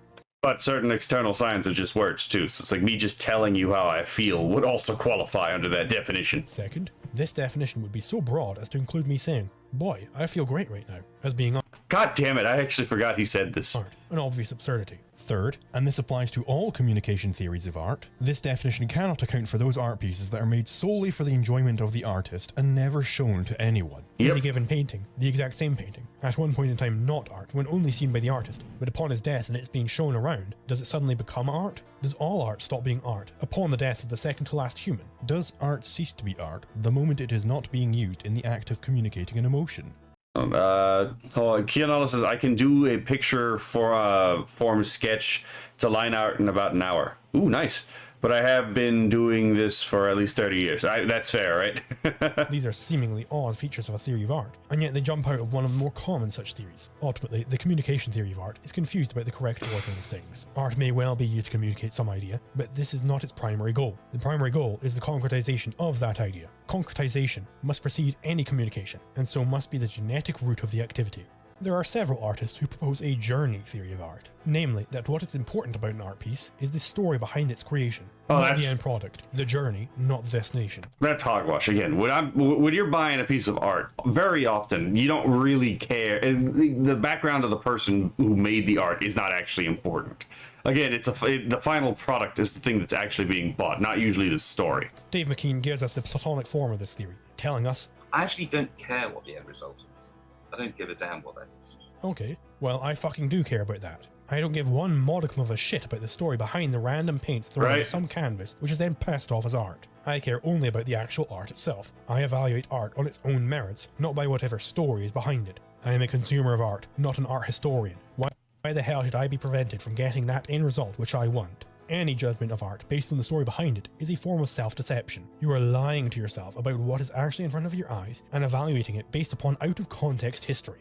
But certain external signs are just words too, so it's like me just telling you how I feel would also qualify under that definition. Second, this definition would be so broad as to include me saying, boy, I feel great right now, as being God damn it, I actually forgot he said this. Art, an obvious absurdity. Third, and this applies to all communication theories of art, this definition cannot account for those art pieces that are made solely for the enjoyment of the artist and never shown to anyone. Is a given painting, the exact same painting, at one point in time not art when only seen by the artist, but upon his death and it's being shown around, does it suddenly become art? Does all art stop being art upon the death of the second to last human? Does art cease to be art the moment it is not being used in the act of communicating an emotion? Kianala says, I can do a picture for a form sketch to line art in about an hour. Ooh, nice. But I have been doing this for at least 30 years. That's fair, right? These are seemingly odd features of a theory of art, and yet they jump out of one of the more common such theories. Ultimately, the communication theory of art is confused about the correct ordering of things. Art may well be used to communicate some idea, but this is not its primary goal. The primary goal is the concretization of that idea. Concretization must precede any communication, and so must be the genetic root of the activity. There are several artists who propose a journey theory of art, namely that what is important about an art piece is the story behind its creation, not the end product, the journey, not the destination. That's hogwash. Again, when you're buying a piece of art, very often you don't really care. The background of the person who made the art is not actually important. Again, the final product is the thing that's actually being bought, not usually the story. Dave McKean gives us the platonic form of this theory, telling us, I actually don't care what the end result is. I don't give a damn what that is. Okay, well, I fucking do care about that. I don't give one modicum of a shit about the story behind the random paints thrown onto some canvas, which is then passed off as art. I care only about the actual art itself. I evaluate art on its own merits, not by whatever story is behind it. I am a consumer of art, not an art historian. Why the hell should I be prevented from getting that end result which I want? Any judgment of art based on the story behind it is a form of self-deception. You are lying to yourself about what is actually in front of your eyes and evaluating it based upon out-of-context history.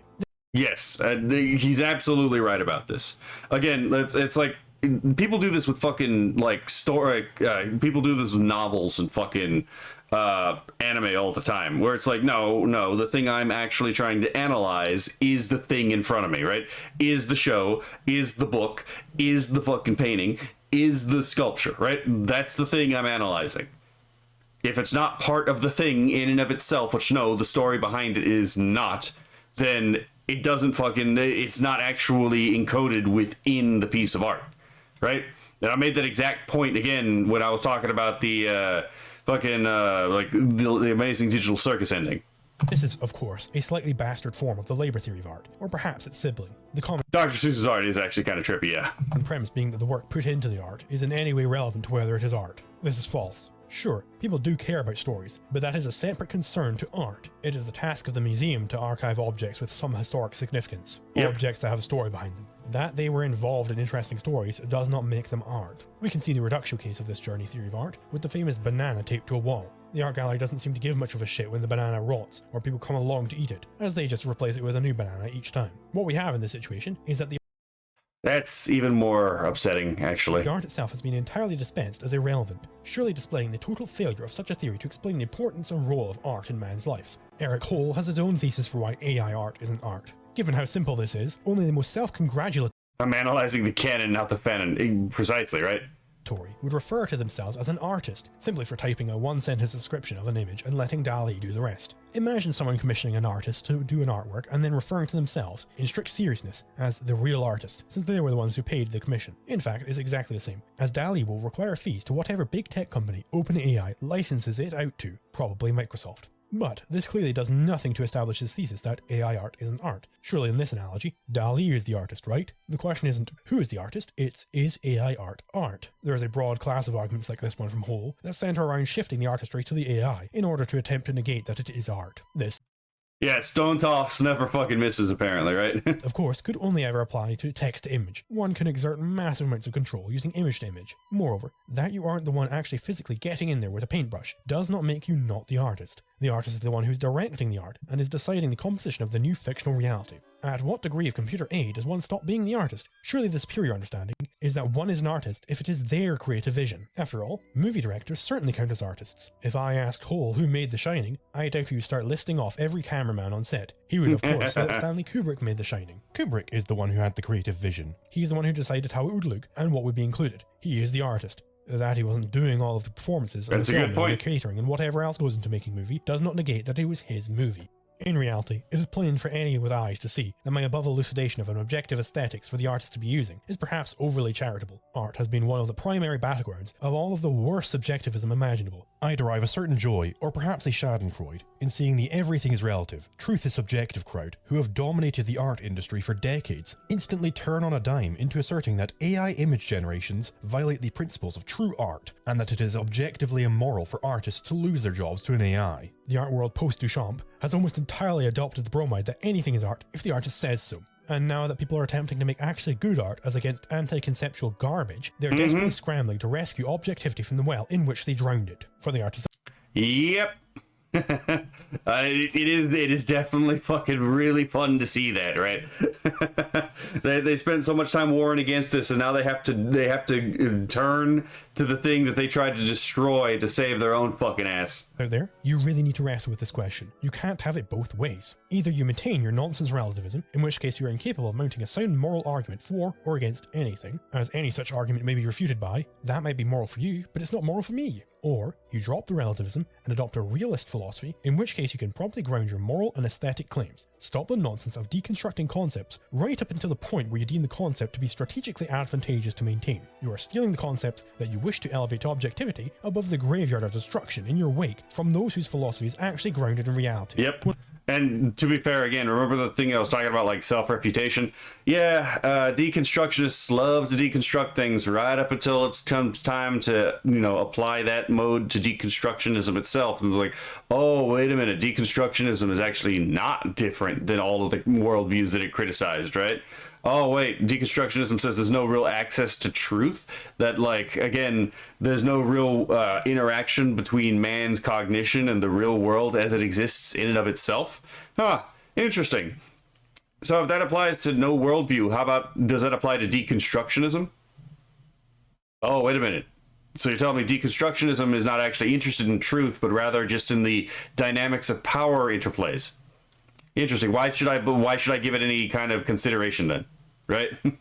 Yes, he's absolutely right about this. Again, it's like people do this with fucking like story. People do this with novels and fucking anime all the time, where it's like, no, the thing I'm actually trying to analyze is the thing in front of me, right? Is the show, is the book, is the fucking painting, is the sculpture, right? That's the thing I'm analyzing. If it's not part of the thing in and of itself, which no, the story behind it is not, then it doesn't fucking, it's not actually encoded within the piece of art, right? And I made that exact point again when I was talking about the like the Amazing Digital Circus ending. This is, of course, a slightly bastard form of the labor theory of art, or perhaps its sibling. The common Dr. Seuss's art is actually kind of trippy, yeah. premise being that the work put into the art is in any way relevant to whether it is art. This is false. Sure, people do care about stories, but that is a separate concern to art. It is the task of the museum to archive objects with some historic significance, objects that have a story behind them. That they were involved in interesting stories does not make them art. We can see the reductio case of this journey theory of art with the famous banana taped to a wall. The art gallery doesn't seem to give much of a shit when the banana rots, or people come along to eat it, as they just replace it with a new banana each time. What we have in this situation is that the That's even more upsetting, actually. The art itself has been entirely dispensed as irrelevant, surely displaying the total failure of such a theory to explain the importance and role of art in man's life. Eric Hole has his own thesis for why AI art isn't art. Given how simple this is, only the most self-congratulatory I'm analyzing the canon, not the fanon. Precisely, right? would refer to themselves as an artist, simply for typing a one-sentence description of an image and letting DALL-E do the rest. Imagine someone commissioning an artist to do an artwork and then referring to themselves, in strict seriousness, as the real artist, since they were the ones who paid the commission. In fact, it's exactly the same, as DALL-E will require fees to whatever big tech company OpenAI licenses it out to, probably Microsoft. But this clearly does nothing to establish his thesis that AI art isn't art. Surely in this analogy, DALL-E is the artist, right? The question isn't who is the artist, it's is AI art art? There is a broad class of arguments like this one from Hole that center around shifting the artistry to the AI in order to attempt to negate that it is art. This Yeah, stone toss never fucking misses, apparently, right? of course, could only ever apply to text to image. One can exert massive amounts of control using image to image. Moreover, that you aren't the one actually physically getting in there with a paintbrush does not make you not the artist. The artist is the one who's directing the art and is deciding the composition of the new fictional reality. At what degree of computer aid does one stop being the artist? Surely the superior understanding is that one is an artist if it is their creative vision. After all, movie directors certainly count as artists. If I asked Hole who made The Shining, I doubt he would start listing off every cameraman on set. He would of course say that Stanley Kubrick made The Shining. Kubrick is the one who had the creative vision. He's the one who decided how it would look and what would be included. He is the artist. That he wasn't doing all of the performances and That's the a good filming and point. the catering and whatever else goes into making a movie does not negate that it was his movie. In reality, it is plain for any with eyes to see that my above elucidation of an objective aesthetics for the artist to be using is perhaps overly charitable. Art has been one of the primary battlegrounds of all of the worst subjectivism imaginable. I derive a certain joy, or perhaps a schadenfreude, in seeing the everything is relative, truth is subjective crowd, who have dominated the art industry for decades, instantly turn on a dime into asserting that AI image generations violate the principles of true art, and that it is objectively immoral for artists to lose their jobs to an AI. The art world post-Duchamp has almost entirely adopted the bromide that anything is art if the artist says so. And now that people are attempting to make actually good art as against anti-conceptual garbage, they're desperately scrambling to rescue objectivity from the well in which they drowned it. For the artist. Yep. It is definitely fucking really fun to see that, right? they spent so much time warring against this, and now they have to turn to the thing that they tried to destroy to save their own fucking ass. Out there, you really need to wrestle with this question. You can't have it both ways. Either you maintain your nonsense relativism, in which case you are incapable of mounting a sound moral argument for or against anything, as any such argument may be refuted by, that might be moral for you, but it's not moral for me. Or you drop the relativism and adopt a realist philosophy, in which case you can promptly ground your moral and aesthetic claims. Stop the nonsense of deconstructing concepts right up until the point where you deem the concept to be strategically advantageous to maintain. You are stealing the concepts that you wish to elevate to objectivity above the graveyard of destruction in your wake from those whose philosophy is actually grounded in reality. Yep. And to be fair, again, remember the thing I was talking about, like self-refutation? Yeah, deconstructionists love to deconstruct things right up until it's comes time to, apply that mode to deconstructionism itself. And it's like, oh, wait a minute, deconstructionism is actually not different than all of the worldviews that it criticized, right? Oh, wait, deconstructionism says there's no real access to truth, that, again, there's no real interaction between man's cognition and the real world as it exists in and of itself. Huh, interesting. So if that applies to no worldview, how about, does that apply to deconstructionism? Oh, wait a minute. So you're telling me deconstructionism is not actually interested in truth, but rather just in the dynamics of power interplays. Interesting. Why should I give it any kind of consideration then? Right? One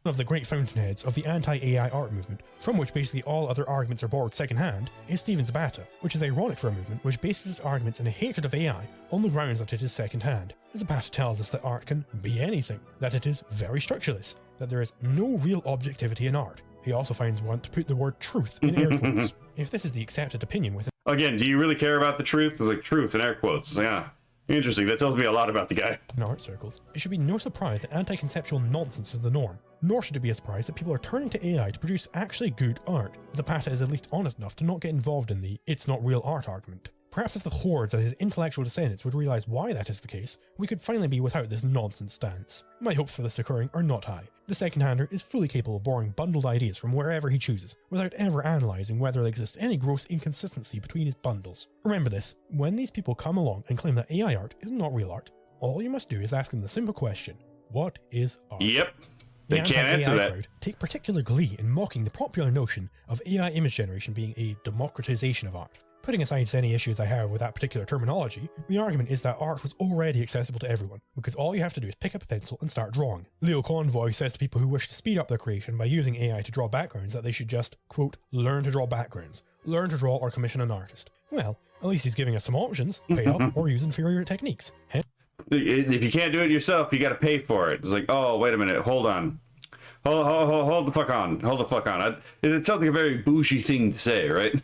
of the great fountainheads of the anti-AI art movement, from which basically all other arguments are borrowed secondhand, is Stephen Zapata, which is ironic for a movement which bases its arguments in a hatred of AI on the grounds that it is secondhand. Zapata tells us that art can be anything, that it is very structureless, that there is no real objectivity in art. He also finds one to put the word truth in air quotes. If this is the accepted opinion within... Again, do you really care about the truth? It's like truth in air quotes. It's like, Interesting. That tells me a lot about the guy. In art circles, it should be no surprise that anti-conceptual nonsense is the norm. Nor should it be a surprise that people are turning to AI to produce actually good art. Zapata is at least honest enough to not get involved in the "it's not real art" argument. Perhaps if the hordes of his intellectual descendants would realise why that is the case, we could finally be without this nonsense stance. My hopes for this occurring are not high. The second-hander is fully capable of borrowing bundled ideas from wherever he chooses, without ever analysing whether there exists any gross inconsistency between his bundles. Remember this, when these people come along and claim that AI art is not real art, all you must do is ask them the simple question, what is art? Yep. They The can't answer anti-AI that. crowd take particular glee in mocking the popular notion of AI image generation being a democratization of art. Putting aside any issues I have with that particular terminology, the argument is that art was already accessible to everyone, because all you have to do is pick up a pencil and start drawing. Leo Convoy says to people who wish to speed up their creation by using AI to draw backgrounds that they should just, quote, learn to draw backgrounds, learn to draw or commission an artist. Well, at least he's giving us some options, pay up or use inferior techniques. If you can't do it yourself, you got to pay for it. It's like, oh, wait a minute, hold on. Hold the fuck on. Hold the fuck on. It sounds like a very bougie thing to say, right?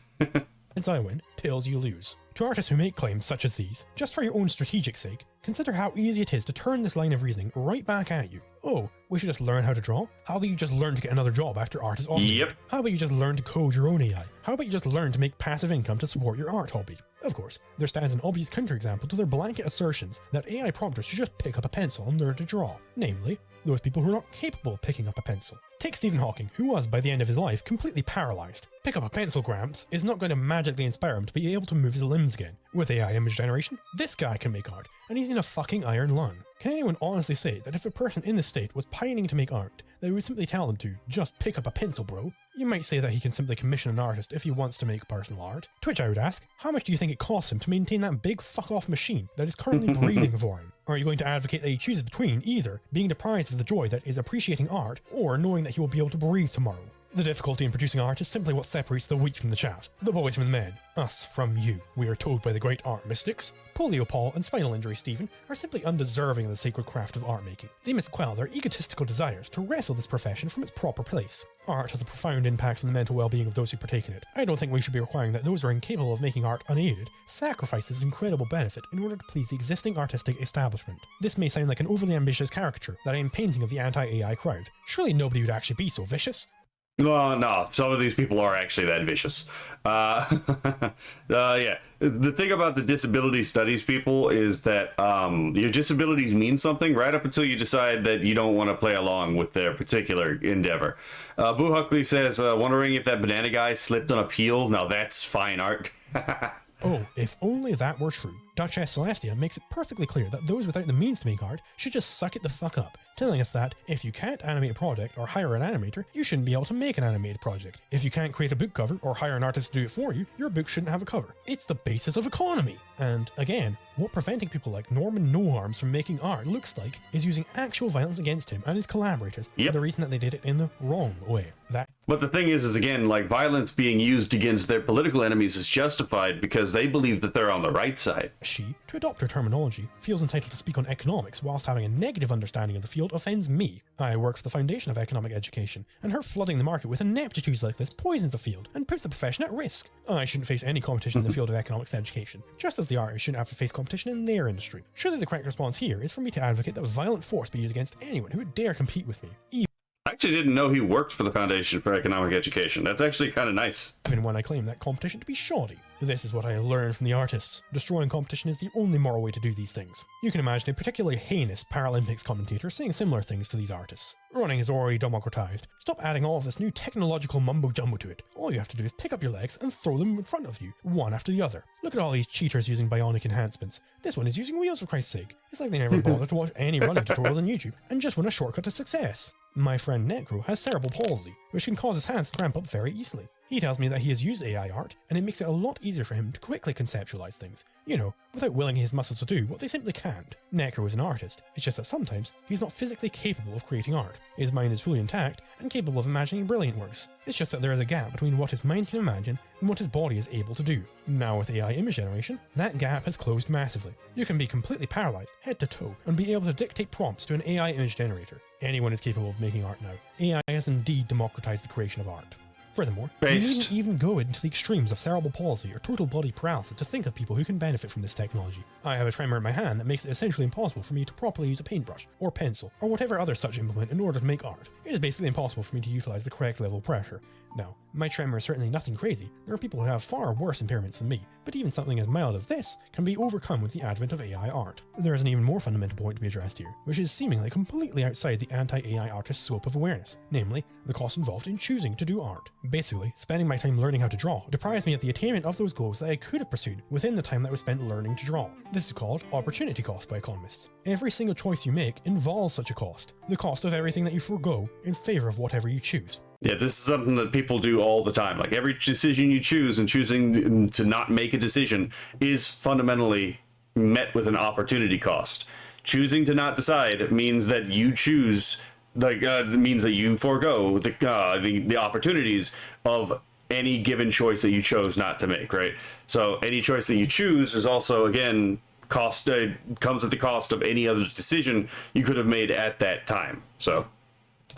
Since I win, tails you lose. To artists who make claims such as these, just for your own strategic sake, consider how easy it is to turn this line of reasoning right back at you. Oh, we should just learn how to draw? How about you just learn to get another job after art is automated? Yep. How about you just learn to code your own AI? How about you just learn to make passive income to support your art hobby? Of course, there stands an obvious counterexample to their blanket assertions that AI prompters should just pick up a pencil and learn to draw. Namely, those people who are not capable of picking up a pencil. Take Stephen Hawking, who was, by the end of his life, completely paralysed. Pick up a pencil, Gramps, is not going to magically inspire him to be able to move his limbs again. With AI image generation, this guy can make art, and he's in a fucking iron lung. Can anyone honestly say that if a person in this state was pining to make art, they would simply tell them to, just pick up a pencil, bro? You might say that he can simply commission an artist if he wants to make personal art. To which I would ask, how much do you think it costs him to maintain that big fuck-off machine that is currently breathing for him? Are you going to advocate that he chooses between either being deprived of the joy that is appreciating art, or knowing that he will be able to breathe tomorrow? The difficulty in producing art is simply what separates the wheat from the chaff, the boys from the men, us from you. We are told by the great art mystics. Polio Paul and Spinal Injury Stephen are simply undeserving of the sacred craft of art making. They must quell their egotistical desires to wrestle this profession from its proper place. Art has a profound impact on the mental well-being of those who partake in it. I don't think we should be requiring that those who are incapable of making art unaided sacrifice this incredible benefit in order to please the existing artistic establishment. This may sound like an overly ambitious caricature that I am painting of the anti-AI crowd. Surely nobody would actually be so vicious. Well, no, some of these people are actually that vicious. Yeah. The thing about the disability studies people is that your disabilities mean something right up until you decide that you don't want to play along with their particular endeavor. Boo Huckley says, wondering if that banana guy slipped on a peel. Now that's fine art. Oh, if only that were true. Duchess Celestia makes it perfectly clear that those without the means to make art should just suck it the fuck up, telling us that if you can't animate a project or hire an animator, you shouldn't be able to make an animated project. If you can't create a book cover or hire an artist to do it for you, your book shouldn't have a cover. It's the basis of economy. And again, what preventing people like Norman No-Arms from making art looks like is using actual violence against him and his collaborators for the reason that they did it in the wrong way. But the thing is again, like, violence being used against their political enemies is justified because they believe that they're on the right side. She, to adopt her terminology, feels entitled to speak on economics whilst having a negative understanding of the field offends me. I work for the Foundation of Economic Education, and her flooding the market with ineptitudes like this poisons the field and puts the profession at risk. I shouldn't face any competition in the field of economics education, just as the artists shouldn't have to face competition in their industry. Surely the correct response here is for me to advocate that violent force be used against anyone who would dare compete with me. I actually didn't know he worked for the Foundation for Economic Education. That's actually kind of nice. Even when I claim that competition to be shoddy. This is what I learned from the artists. Destroying competition is the only moral way to do these things. You can imagine a particularly heinous Paralympics commentator saying similar things to these artists. Running is already democratized. Stop adding all of this new technological mumbo-jumbo to it. All you have to do is pick up your legs and throw them in front of you, one after the other. Look at all these cheaters using bionic enhancements. This one is using wheels, for Christ's sake. It's like they never bothered to watch any running tutorials on YouTube and just want a shortcut to success. My friend Necro has cerebral palsy, which can cause his hands to cramp up very easily. He tells me that he has used AI art, and it makes it a lot easier for him to quickly conceptualize things, you know, without willing his muscles to do what they simply can't. Necro is an artist, it's just that sometimes he's not physically capable of creating art. His mind is fully intact and capable of imagining brilliant works. It's just that there is a gap between what his mind can imagine and what his body is able to do. Now with AI image generation, that gap has closed massively. You can be completely paralyzed, head to toe, and be able to dictate prompts to an AI image generator. Anyone is capable of making art now. AI has indeed democratized the creation of art. Furthermore, Based. you needn't even go into the extremes of cerebral palsy or total body paralysis to think of people who can benefit from this technology. I have a tremor in my hand that makes it essentially impossible for me to properly use a paintbrush, or pencil, or whatever other such implement in order to make art. It is basically impossible for me to utilize the correct level of pressure. Now, my tremor is certainly nothing crazy. There are people who have far worse impairments than me, but even something as mild as this can be overcome with the advent of AI art. There is an even more fundamental point to be addressed here, which is seemingly completely outside the anti-AI artist's scope of awareness, namely, the cost involved in choosing to do art. Basically, spending my time learning how to draw deprives me of the attainment of those goals that I could have pursued within the time that was spent learning to draw. This is called opportunity cost by economists. Every single choice you make involves such a cost, the cost of everything that you forego in favor of whatever you choose. Yeah, this is something that people do all the time. Like every decision you choose, and choosing to not make a decision is fundamentally met with an opportunity cost. Choosing to not decide means that you choose, means that you forego the opportunities of any given choice that you chose not to make, right? So any choice that you choose is also, again, comes at the cost of any other decision you could have made at that time. So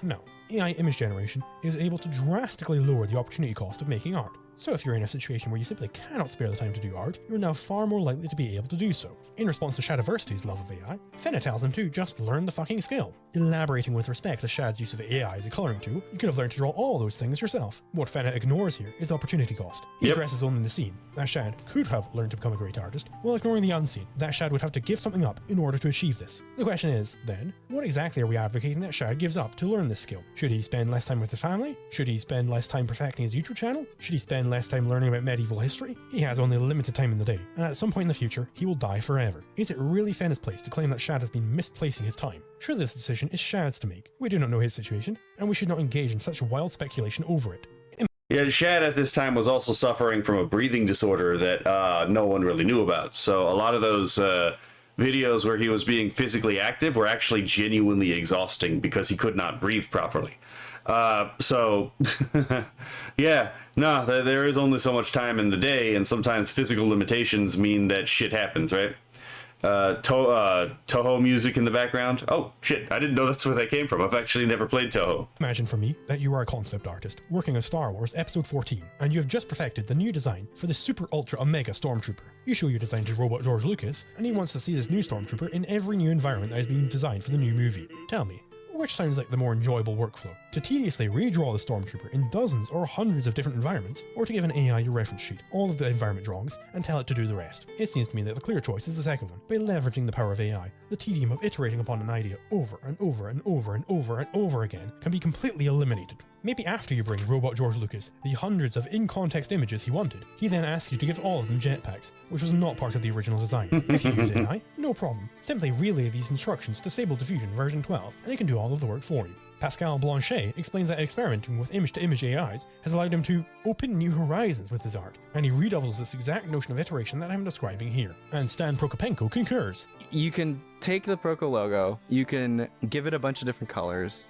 no. AI image generation is able to drastically lower the opportunity cost of making art. So if you're in a situation where you simply cannot spare the time to do art, you're now far more likely to be able to do so. In response to Shadiversity's love of AI, Fenna tells him to just learn the fucking skill. Elaborating with respect to Shad's use of AI as a colouring tool, you could have learned to draw all those things yourself. What Fenna ignores here is opportunity cost. He addresses only the scene, that Shad could have learned to become a great artist, while ignoring the unseen, that Shad would have to give something up in order to achieve this. The question is, then, what exactly are we advocating that Shad gives up to learn this skill? Should he spend less time with the family? Should he spend less time perfecting his YouTube channel? Should he spend less time learning about medieval history? He has only limited time in the day, and at some point in the future, he will die forever. Is it really Fenna's place to claim that Shad has been misplacing his time? Surely this decision is Shad's to make. We do not know his situation, and we should not engage in such wild speculation over it. yeah, Shad at this time was also suffering from a breathing disorder that no one really knew about. So a lot of those videos where he was being physically active were actually genuinely exhausting because he could not breathe properly. Yeah, no, there is only so much time in the day, and sometimes physical limitations mean that shit happens, right? Toho music in the background. Oh, shit, I didn't know that's where that came from. I've actually never played Toho. Imagine for me that you are a concept artist working on Star Wars Episode 14, and you have just perfected the new design for the Super Ultra Omega Stormtrooper. You show your design to robot George Lucas, and he wants to see this new Stormtrooper in every new environment that is being designed for the new movie. Tell me, which sounds like the more enjoyable workflow? To tediously redraw the Stormtrooper in dozens or hundreds of different environments, or to give an AI your reference sheet, all of the environment drawings, and tell it to do the rest? It seems to me that the clear choice is the second one. By leveraging the power of AI, the tedium of iterating upon an idea over and over and over and over and over again can be completely eliminated. Maybe after you bring Robot George Lucas the hundreds of in-context images he wanted, he then asks you to give all of them jetpacks, which was not part of the original design. If you use AI, no problem. Simply relay these instructions to Stable Diffusion version 12, and they can do all of the work for you. Pascal Blanchet explains that experimenting with image-to-image AIs has allowed him to open new horizons with his art, and he redoubles this exact notion of iteration that I'm describing here. And Stan Prokopenko concurs. You can take the Proko logo, you can give it a bunch of different colors,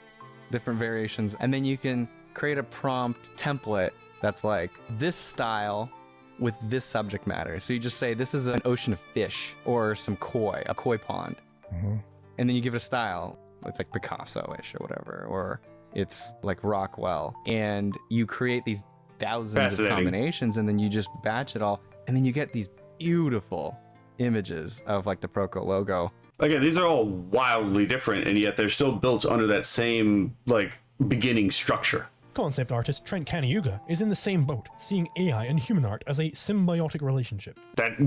different variations, and then you can create a prompt template that's like this style with this subject matter. So you just say this is an ocean of fish or some koi, a koi pond. And then you give it a style. It's like Picasso-ish or whatever, or it's like Rockwell. And you create these thousands of combinations, and then you just batch it all, and then you get these beautiful images of like the Proko logo. Again, these are all wildly different, and yet they're still built under that same, like, beginning structure. Concept artist Trent Kaniuga is in the same boat, seeing AI and human art as a symbiotic relationship. That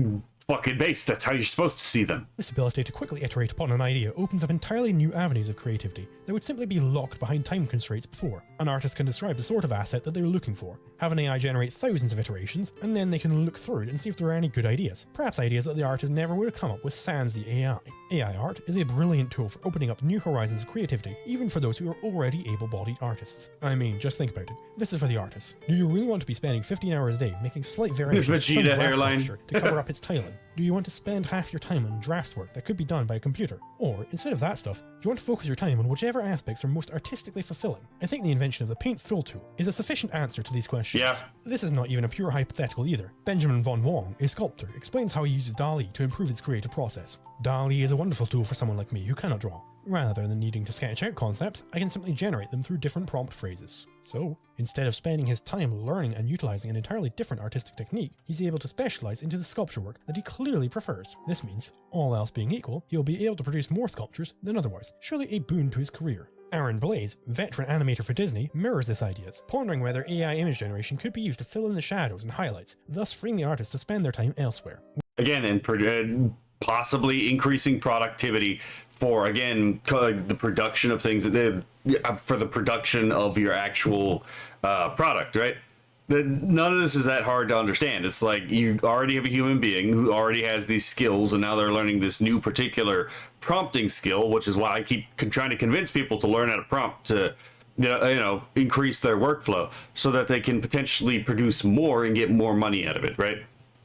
fucking base, that's how you're supposed to see them. This ability to quickly iterate upon an idea opens up entirely new avenues of creativity that would simply be locked behind time constraints before. An artist can describe the sort of asset that they're looking for, have an AI generate thousands of iterations, and then they can look through it and see if there are any good ideas. Perhaps ideas that the artist never would have come up with sans the AI. AI art is a brilliant tool for opening up new horizons of creativity, even for those who are already able-bodied artists. I mean, just think about it. This is for the artist. Do you really want to be spending 15 hours a day making slight variations to some glass texture to cover up its tiling? Do you want to spend half your time on drafts work that could be done by a computer? Or, instead of that stuff, do you want to focus your time on whichever aspects are most artistically fulfilling? I think the invention of the Paint Fill tool is a sufficient answer to these questions. Yeah. This is not even a pure hypothetical either. Benjamin von Wong, a sculptor, explains how he uses DALL-E to improve his creative process. DALL-E is a wonderful tool for someone like me who cannot draw. Rather than needing to sketch out concepts, I can simply generate them through different prompt phrases. So, instead of spending his time learning and utilizing an entirely different artistic technique, he's able to specialize into the sculpture work that he clearly prefers. This means, all else being equal, he'll be able to produce more sculptures than otherwise, surely a boon to his career. Aaron Blaze, veteran animator for Disney, mirrors this idea, pondering whether AI image generation could be used to fill in the shadows and highlights, thus freeing the artist to spend their time elsewhere. Again, and possibly increasing productivity for, again, the production of things, for the production of your actual product, right? None of this is that hard to understand. It's like you already have a human being who already has these skills, and now they're learning this new particular prompting skill, which is why I keep trying to convince people to learn how to prompt to, increase their workflow so that they can potentially produce more and get more money out of it, right?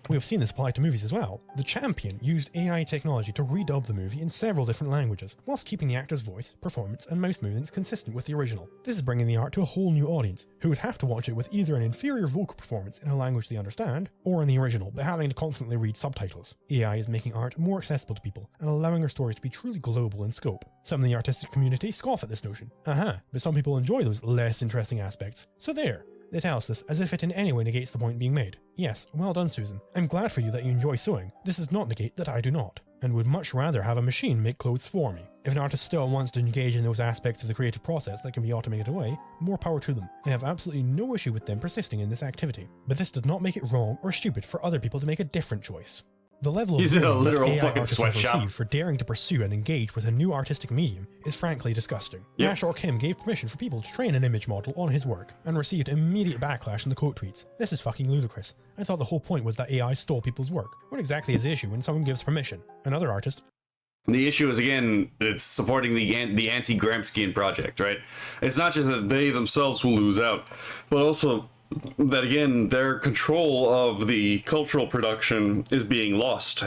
We have seen this apply to movies as well. The Champion used AI technology to redub the movie in several different languages, whilst keeping the actor's voice, performance, and mouth movements consistent with the original. This is bringing the art to a whole new audience, who would have to watch it with either an inferior vocal performance in a language they understand, or in the original, but having to constantly read subtitles. AI is making art more accessible to people, and allowing their stories to be truly global in scope. Some in the artistic community scoff at this notion. But some people enjoy those less interesting aspects. So there. They tell us this as if it in any way negates the point being made. Yes, well done, Susan. I'm glad for you that you enjoy sewing. This does not negate that I do not, and would much rather have a machine make clothes for me. If an artist still wants to engage in those aspects of the creative process that can be automated away, more power to them. I have absolutely no issue with them persisting in this activity. But this does not make it wrong or stupid for other people to make a different choice. The level of that AI artists have received for daring to pursue and engage with a new artistic medium is frankly disgusting. Nash or Kim gave permission for people to train an image model on his work, and received immediate backlash in the quote tweets. This is fucking ludicrous. I thought the whole point was that AI stole people's work. What exactly is the issue when someone gives permission? Another artist... The issue is, again, it's supporting the anti-Gramscian project, right? It's not just that they themselves will lose out, but also that, again, their control of the cultural production is being lost.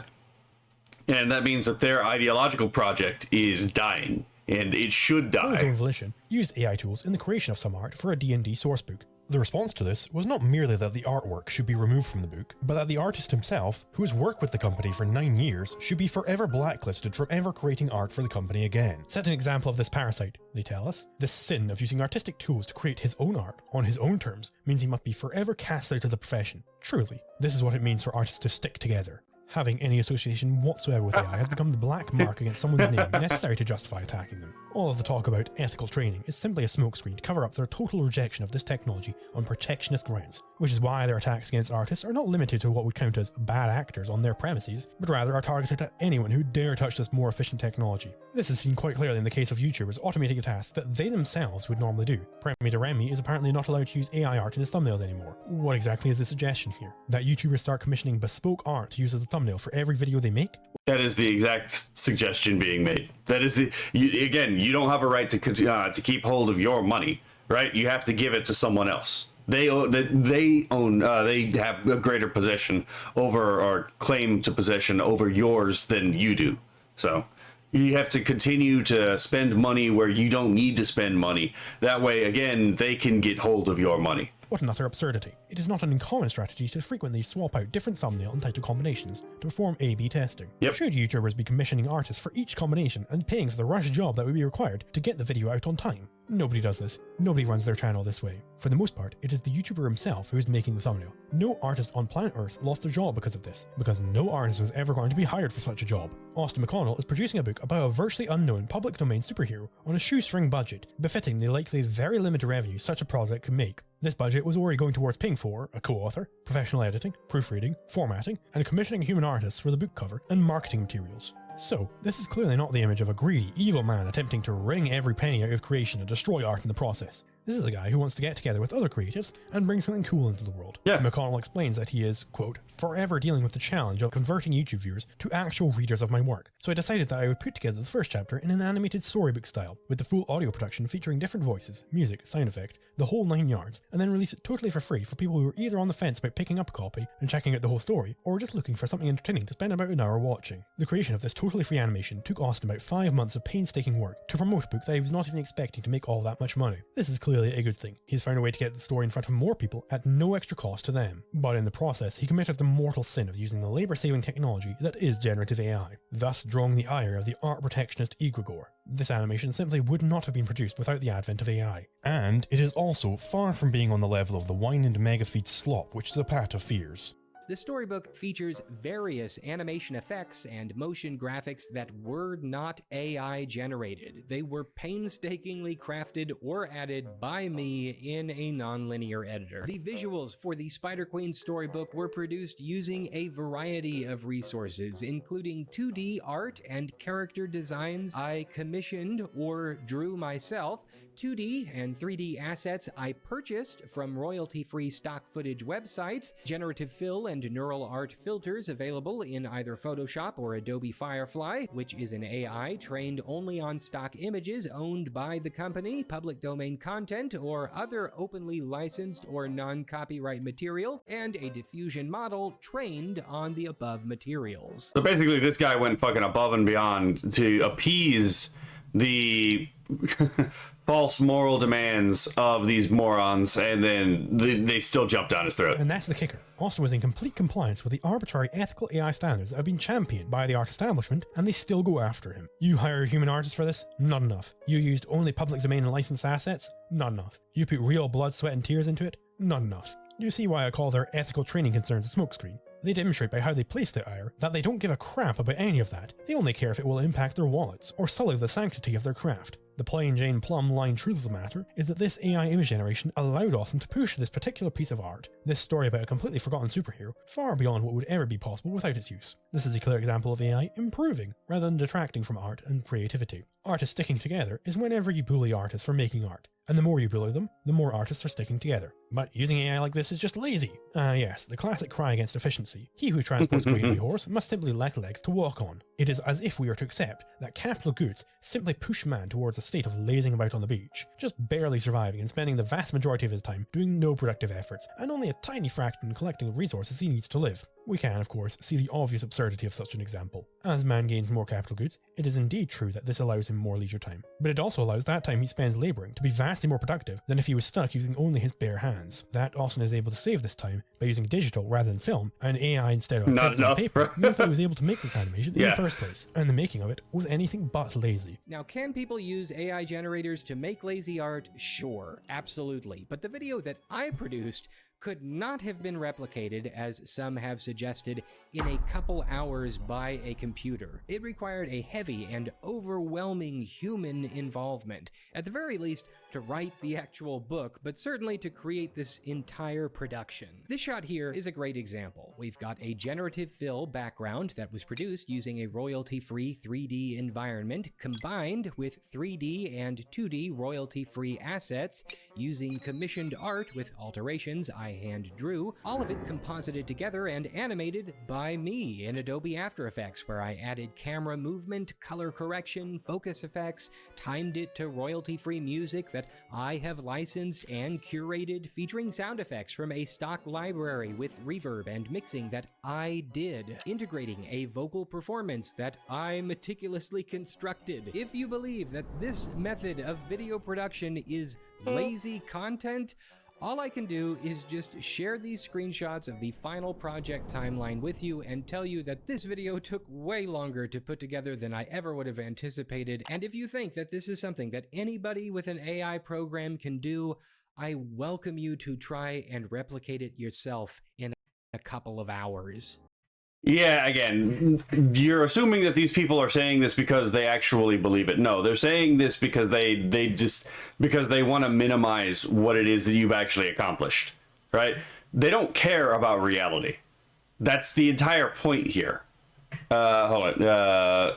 And that means that their ideological project is dying, and it should die. His own volition used AI tools in the creation of some art for a D&D sourcebook. The response to this was not merely that the artwork should be removed from the book, but that the artist himself, who has worked with the company for 9 years, should be forever blacklisted from ever creating art for the company again. Set an example of this parasite, they tell us. This sin of using artistic tools to create his own art, on his own terms, means he must be forever cast out of the profession. Truly, this is what it means for artists to stick together. Having any association whatsoever with AI has become the black mark against someone's name necessary to justify attacking them. All of the talk about ethical training is simply a smokescreen to cover up their total rejection of this technology on protectionist grounds, which is why their attacks against artists are not limited to what we count as bad actors on their premises, but rather are targeted at anyone who dare touch this more efficient technology. This is seen quite clearly in the case of YouTubers automating a task that they themselves would normally do. Premier Remy is apparently not allowed to use AI art in his thumbnails anymore. What exactly is the suggestion here? That YouTubers start commissioning bespoke art to use as a thumbnail for every video they make? That is the exact suggestion being made. That is you don't have a right to keep hold of your money, right? You have to give it to someone else. They have a greater possession over, or claim to possession over yours than you do. So you have to continue to spend money where you don't need to spend money. That way, again, they can get hold of your money. What an utter absurdity. It is not an uncommon strategy to frequently swap out different thumbnail and title combinations to perform A/B testing. Should YouTubers be commissioning artists for each combination and paying for the rush job that would be required to get the video out on time? Nobody does this. Nobody runs their channel this way. For the most part, it is the YouTuber himself who is making the thumbnail. No artist on planet Earth lost their job because of this, because no artist was ever going to be hired for such a job. Austin McConnell is producing a book about a virtually unknown public domain superhero on a shoestring budget, befitting the likely very limited revenue such a project could make. This budget was already going towards paying for a co-author, professional editing, proofreading, formatting, and commissioning human artists for the book cover and marketing materials. So, this is clearly not the image of a greedy, evil man attempting to wring every penny out of creation and destroy art in the process. This is a guy who wants to get together with other creatives and bring something cool into the world. McConnell explains that he is, quote, forever dealing with the challenge of converting YouTube viewers to actual readers of my work. So I decided that I would put together the first chapter in an animated storybook style, with the full audio production featuring different voices, music, sound effects, the whole 9 yards, and then release it totally for free for people who are either on the fence about picking up a copy and checking out the whole story, or just looking for something entertaining to spend about an hour watching. The creation of this totally free animation took Austin about 5 months of painstaking work to promote a book that he was not even expecting to make all that much money. This is clearly clearly a good thing. He's found a way to get the story in front of more people at no extra cost to them. But in the process, he committed the mortal sin of using the labour-saving technology that is generative AI, thus drawing the ire of the art protectionist egregore. This animation simply would not have been produced without the advent of AI. And it is also far from being on the level of the wine and mega feed slop which Zapata fears. The storybook features various animation effects and motion graphics that were not AI generated. They were painstakingly crafted or added by me in a non-linear editor. The visuals for the Spider Queen storybook were produced using a variety of resources, including 2D art and character designs I commissioned or drew myself, 2D and 3D assets I purchased from royalty-free stock footage websites, generative fill and neural art filters available in either Photoshop or Adobe Firefly, which is an AI trained only on stock images owned by the company, public domain content, or other openly licensed or non-copyright material, and a diffusion model trained on the above materials. So basically, this guy went fucking above and beyond to appease the false moral demands of these morons, and then they still jumped down his throat. And that's the kicker. Austin was in complete compliance with the arbitrary ethical AI standards that have been championed by the art establishment, and they still go after him. You hire human artists for this? Not enough. You used only public domain and licensed assets? Not enough. You put real blood, sweat, and tears into it? Not enough. You see why I call their ethical training concerns a smokescreen. They demonstrate by how they place their ire that they don't give a crap about any of that. They only care if it will impact their wallets or sully the sanctity of their craft. The plain Jane Plum line truth of the matter is that this AI image generation allowed Austin to push this particular piece of art, this story about a completely forgotten superhero, far beyond what would ever be possible without its use. This is a clear example of AI improving rather than detracting from art and creativity. Artists sticking together is whenever you bully artists for making art, and the more you bully them, the more artists are sticking together. But using AI like this is just lazy. Yes, the classic cry against efficiency. He who transports grain by horse must simply lack legs to walk on. It is as if we are to accept that capital goods simply push man towards a state of lazing about on the beach, just barely surviving and spending the vast majority of his time doing no productive efforts, and only a tiny fraction collecting the resources he needs to live. We can, of course, see the obvious absurdity of such an example. As man gains more capital goods, it is indeed true that this allows him more leisure time, but it also allows that time he spends labouring to be vastly more productive than if he was stuck using only his bare hands. That Austin is able to save this time by using digital rather than film, and AI instead of pencil and paper means that he was able to make this animation in the first place, and the making of it was anything but lazy. Now, can people use AI generators to make lazy art? Sure, absolutely. But the video that I produced could not have been replicated, as some have suggested, in a couple hours by a computer. It required a heavy and overwhelming human involvement, at the very least to write the actual book, but certainly to create this entire production. This shot here is a great example. We've got a generative fill background that was produced using a royalty-free 3D environment combined with 3D and 2D royalty-free assets using commissioned art with alterations I hand drew, all of it composited together and animated by me in Adobe After Effects, where I added camera movement, color correction, focus effects, timed it to royalty-free music that I have licensed and curated, featuring sound effects from a stock library with reverb and mixing that I did, integrating a vocal performance that I meticulously constructed. If you believe that this method of video production is lazy content, all I can do is just share these screenshots of the final project timeline with you and tell you that this video took way longer to put together than I ever would have anticipated, and if you think that this is something that anybody with an AI program can do, I welcome you to try and replicate it yourself in a couple of hours. Yeah, again, you're assuming that these people are saying this because they actually believe it. No, they're saying this because they want to minimize what it is that you've actually accomplished, right? They don't care about reality. That's the entire point here. Hold on.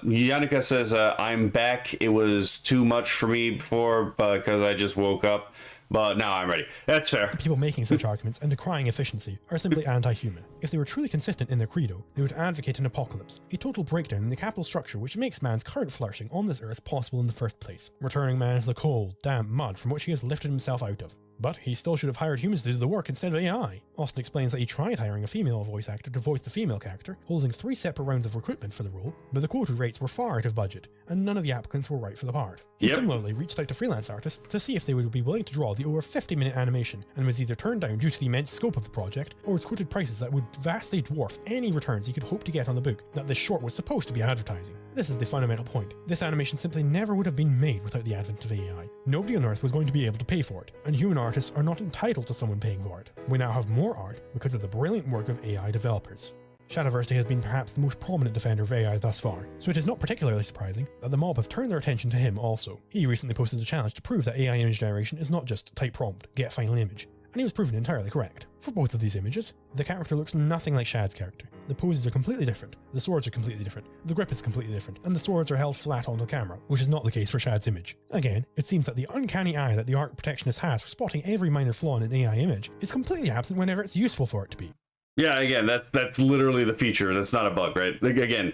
Yannicka says, I'm back. It was too much for me before because I just woke up. But now I'm ready. That's fair. People making such arguments and decrying efficiency are simply anti-human. If they were truly consistent in their credo, they would advocate an apocalypse, a total breakdown in the capital structure which makes man's current flourishing on this earth possible in the first place, returning man to the cold, damp mud from which he has lifted himself out of. but he still should have hired humans to do the work instead of AI. Austin explains that he tried hiring a female voice actor to voice the female character, holding 3 separate rounds of recruitment for the role, but the quota rates were far out of budget, and none of the applicants were right for the part. He similarly reached out to freelance artists to see if they would be willing to draw the over 50-minute animation, and was either turned down due to the immense scope of the project, or was quoted prices that would vastly dwarf any returns he could hope to get on the book that this short was supposed to be advertising. This is the fundamental point. This animation simply never would have been made without the advent of AI. Nobody on Earth was going to be able to pay for it, and human artists are not entitled to someone paying for it. We now have more art because of the brilliant work of AI developers. Shadiversity has been perhaps the most prominent defender of AI thus far, so it is not particularly surprising that the mob have turned their attention to him also. He recently posted a challenge to prove that AI image generation is not just type prompt, get final image, and he was proven entirely correct. For both of these images, the character looks nothing like Shad's character. The poses are completely different, the swords are completely different, the grip is completely different, and the swords are held flat on the camera, which is not the case for Shad's image. Again, it seems that the uncanny eye that the art protectionist has for spotting every minor flaw in an AI image is completely absent whenever it's useful for it to be. Yeah, again, that's literally the feature. That's not a bug, right? Like, again,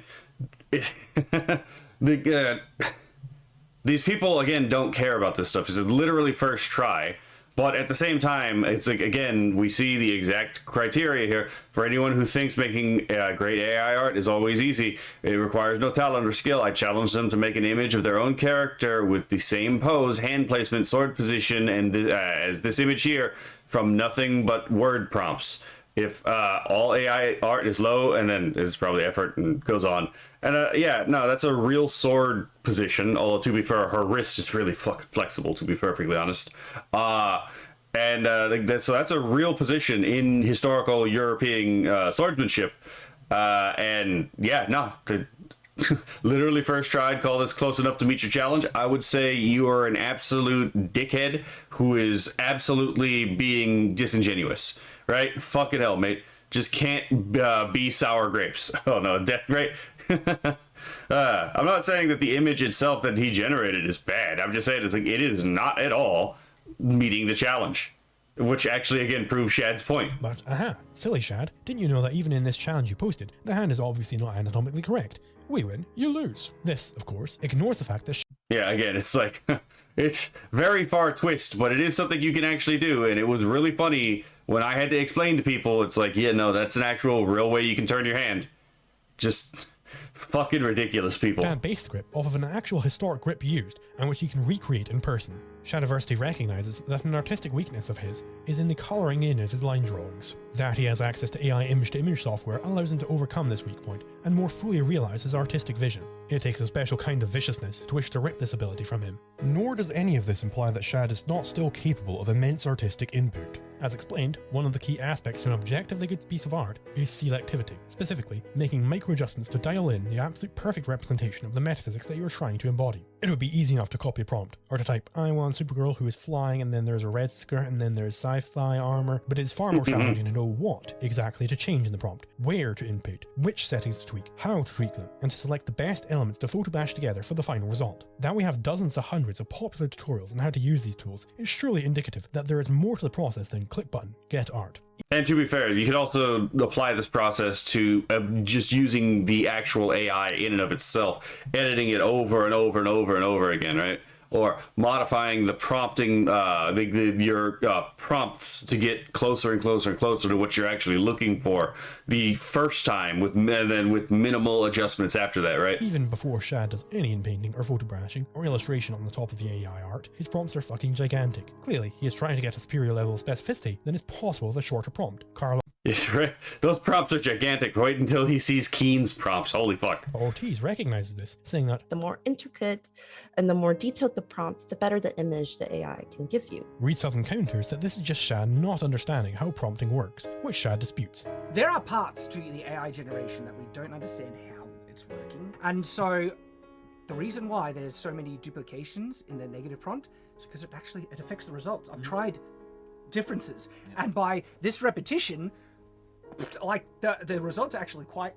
these people, again, don't care about this stuff. It's literally first try. But at the same time, it's like, again, we see the exact criteria here. For anyone who thinks making great AI art is always easy, it requires no talent or skill. I challenge them to make an image of their own character with the same pose, hand placement, sword position, and as this image here, from nothing but word prompts. If all AI art is low, and then it's probably effort and goes on. And yeah, no, that's a real sword position, although to be fair, her wrist is really fucking flexible, to be perfectly honest. So that's a real position in historical European swordsmanship. And yeah, no, literally first tried, call this close enough to meet your challenge. I would say you are an absolute dickhead who is absolutely being disingenuous. Right? Fucking hell, mate. Just can't be sour grapes. Oh no, right? I'm not saying that the image itself that he generated is bad. I'm just saying it's like it is not at all meeting the challenge. Which actually, again, proves Shad's point. But, silly Shad, didn't you know that even in this challenge you posted, the hand is obviously not anatomically correct? We win, you lose. This, of course, ignores the fact that yeah, again, it's like, it's very far twist, but it is something you can actually do, and it was really funny when I had to explain to people, it's like, yeah, no, that's an actual real way you can turn your hand. Just fucking ridiculous, people. A base grip off of an actual historic grip used, and which you can recreate in person. Shadiversity recognizes that an artistic weakness of his is in the colouring in of his line drawings. That he has access to AI image-to-image software allows him to overcome this weak point, and more fully realise his artistic vision. It takes a special kind of viciousness to wish to rip this ability from him. Nor does any of this imply that Shad is not still capable of immense artistic input. As explained, one of the key aspects to an objectively good piece of art is selectivity, specifically making micro-adjustments to dial in the absolute perfect representation of the metaphysics that you are trying to embody. It would be easy enough to copy a prompt, or to type, I want Supergirl who is flying, and then there's a red skirt, and then there's sci-fi armor, but it's far more challenging to know what exactly to change in the prompt, where to input, which settings to tweak, how to tweak them, and to select the best elements to photobash together for the final result. That we have dozens to hundreds of popular tutorials on how to use these tools is surely indicative that there is more to the process than click button, get art. And to be fair, you could also apply this process to just using the actual AI in and of itself, editing it over and over and over and over again, right? Or modifying the prompting, your prompts to get closer and closer and closer to what you're actually looking for the first time, and then with minimal adjustments after that, right? Even before Shad does any inpainting or photo brushing or illustration on the top of the AI art, his prompts are fucking gigantic. Clearly, he is trying to get a superior level of specificity than is possible with a shorter prompt. Carl. Yes, right. Those prompts are gigantic, right? Until he sees Keen's prompts. Holy fuck. Ortiz recognizes this, saying that the more intricate and the more detailed the prompt, the better the image the AI can give you. Reed Southern counters that this is just Shad not understanding how prompting works, which Shad disputes. There are parts to the AI generation that we don't understand how it's working. And so the reason why there's so many duplications in the negative prompt is because it affects the results. I've tried differences. And by this repetition, like the results are actually quite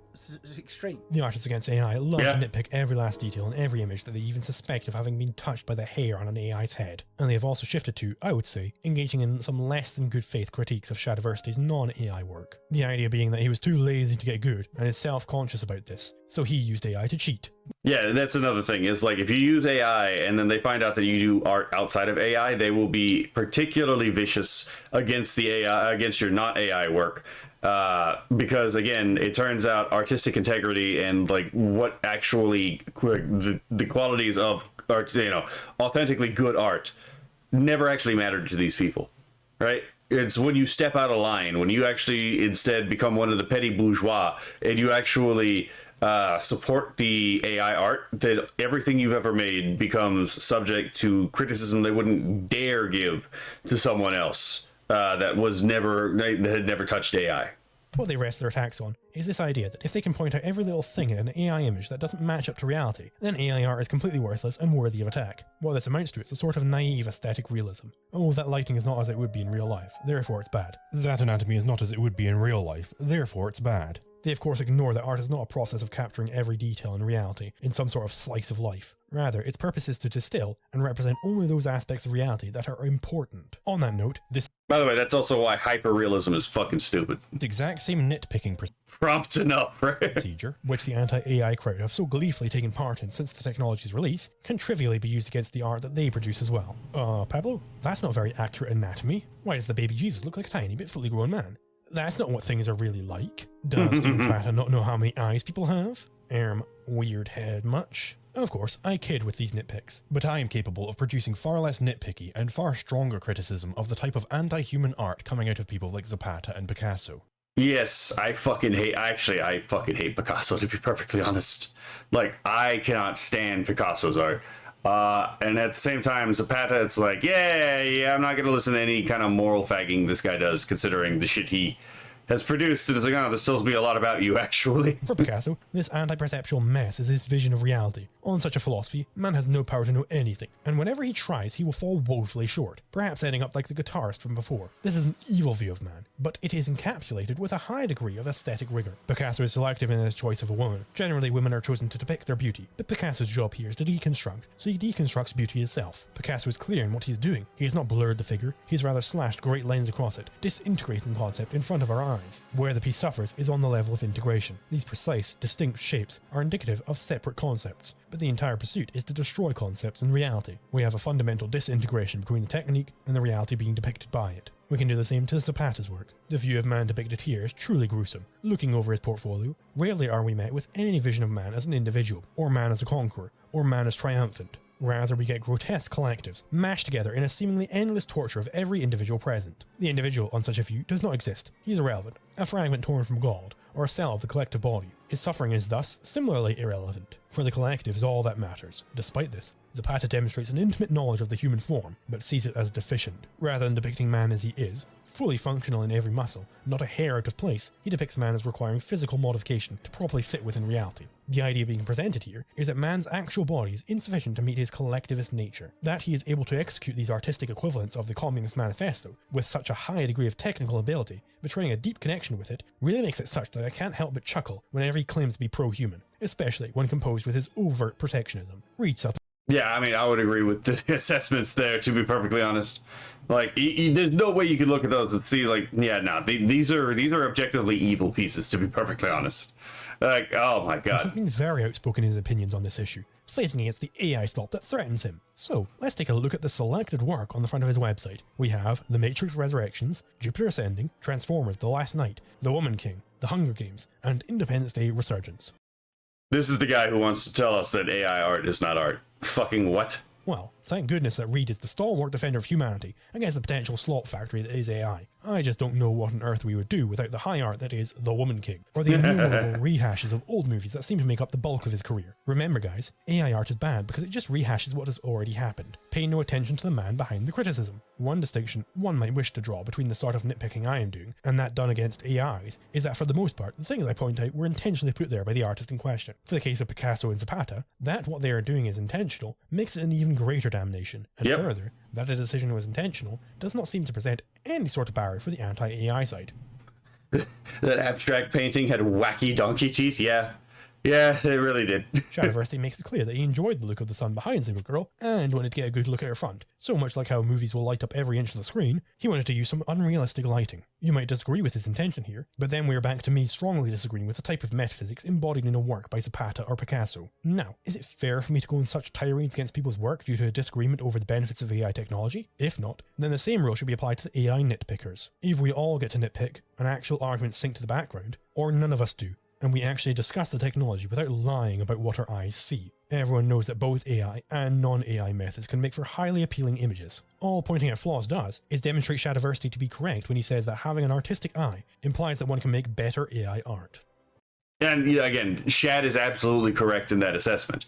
extreme. The artists against AI love to nitpick every last detail in every image that they even suspect of having been touched by the hair on an AI's head. And they have also shifted to, I would say, engaging in some less than good faith critiques of Shadiversity's non-AI work. The idea being that he was too lazy to get good and is self-conscious about this, so he used AI to cheat. Yeah, that's another thing, is like if you use AI and then they find out that you do art outside of AI, they will be particularly vicious against the AI, against your not AI work. Because again, it turns out artistic integrity and like what actually the qualities of art, authentically good art never actually mattered to these people, right? It's when you step out of line, when you actually instead become one of the petty bourgeois and you actually support the AI art, that everything you've ever made becomes subject to criticism they wouldn't dare give to someone else that had never touched AI. What they rest their attacks on is this idea that if they can point out every little thing in an AI image that doesn't match up to reality, then AI art is completely worthless and worthy of attack. What this amounts to is a sort of naive aesthetic realism. Oh, that lighting is not as it would be in real life, therefore it's bad. That anatomy is not as it would be in real life, therefore it's bad. They of course ignore that art is not a process of capturing every detail in reality in some sort of slice of life. Rather, its purpose is to distill and represent only those aspects of reality that are important. On that note, this... By the way, that's also why hyperrealism is fucking stupid. The exact same nitpicking prompt enough, right? Procedure, which the anti-AI crowd have so gleefully taken part in since the technology's release, can trivially be used against the art that they produce as well. Pablo, that's not very accurate anatomy. Why does the baby Jesus look like a tiny bit fully grown man? That's not what things are really like. Does Steven Spata not know how many eyes people have? Weird head much? Of course, I kid with these nitpicks, but I am capable of producing far less nitpicky and far stronger criticism of the type of anti-human art coming out of people like Zapata and Picasso. Yes, I fucking hate Picasso, to be perfectly honest. Like, I cannot stand Picasso's art. And at the same time, Zapata, it's like, yeah, I'm not going to listen to any kind of moral fagging this guy does, considering the shit he has produced. And it's like, this tells me a lot about you, actually. For Picasso, this anti-perceptual mess is his vision of reality. On such a philosophy, man has no power to know anything, and whenever he tries, he will fall woefully short, perhaps ending up like the guitarist from before. This is an evil view of man, but it is encapsulated with a high degree of aesthetic rigor. Picasso is selective in his choice of a woman. Generally, women are chosen to depict their beauty, but Picasso's job here is to deconstruct, so he deconstructs beauty itself. Picasso is clear in what he's doing. He has not blurred the figure, he's rather slashed great lines across it, disintegrating the concept in front of our eyes. Where the piece suffers is on the level of integration. These precise, distinct shapes are indicative of separate concepts, but the entire pursuit is to destroy concepts and reality. We have a fundamental disintegration between the technique and the reality being depicted by it. We can do the same to Zapata's work. The view of man depicted here is truly gruesome. Looking over his portfolio, rarely are we met with any vision of man as an individual, or man as a conqueror, or man as triumphant. Rather, we get grotesque collectives, mashed together in a seemingly endless torture of every individual present. The individual on such a view does not exist. He is irrelevant, a fragment torn from God, or a cell of the collective body. His suffering is thus similarly irrelevant, for the collective is all that matters. Despite this, Zapata demonstrates an intimate knowledge of the human form, but sees it as deficient. Rather than depicting man as he is, fully functional in every muscle, not a hair out of place, he depicts man as requiring physical modification to properly fit within reality. The idea being presented here is that man's actual body is insufficient to meet his collectivist nature. That he is able to execute these artistic equivalents of the Communist Manifesto with such a high degree of technical ability, betraying a deep connection with it, really makes it such that I can't help but chuckle whenever he claims to be pro-human, especially when composed with his overt protectionism. Read something. Yeah, I mean, I would agree with the assessments there, to be perfectly honest. Like, there's no way you can look at those and see, like, yeah, no, these are objectively evil pieces, to be perfectly honest. Like, oh my god. He's been very outspoken in his opinions on this issue, fighting against the AI slop that threatens him. So, let's take a look at the selected work on the front of his website. We have The Matrix Resurrections, Jupiter Ascending, Transformers The Last Night, The Woman King, The Hunger Games, and Independence Day Resurgence. This is the guy who wants to tell us that AI art is not art. Fucking what? Well, thank goodness that Reed is the stalwart defender of humanity against the potential slop factory that is AI. I just don't know what on earth we would do without the high art that is The Woman King, or the innumerable rehashes of old movies that seem to make up the bulk of his career. Remember guys, AI art is bad because it just rehashes what has already happened. Pay no attention to the man behind the criticism. One distinction one might wish to draw between the sort of nitpicking I am doing and that done against AIs is that for the most part, the things I point out were intentionally put there by the artist in question. For the case of Picasso and Zapata, that what they are doing is intentional makes it an even greater damnation, and further, that a decision was intentional does not seem to present any sort of barrier for the anti-AI side. That abstract painting had wacky donkey teeth. Yeah. Yeah, it really did. Shadiversity makes it clear that he enjoyed the look of the sun behind Supergirl and wanted to get a good look at her front. So much like how movies will light up every inch of the screen, he wanted to use some unrealistic lighting. You might disagree with his intention here, but then we're back to me strongly disagreeing with the type of metaphysics embodied in a work by Zapata or Picasso. Now, is it fair for me to go on such tirades against people's work due to a disagreement over the benefits of AI technology? If not, then the same rule should be applied to the AI nitpickers. Either we all get to nitpick, and actual arguments sink to the background, or none of us do, and we actually discuss the technology without lying about what our eyes see. Everyone knows that both AI and non-AI methods can make for highly appealing images. All pointing out flaws does is demonstrate Shadiversity to be correct when he says that having an artistic eye implies that one can make better AI art. And again, Shad is absolutely correct in that assessment.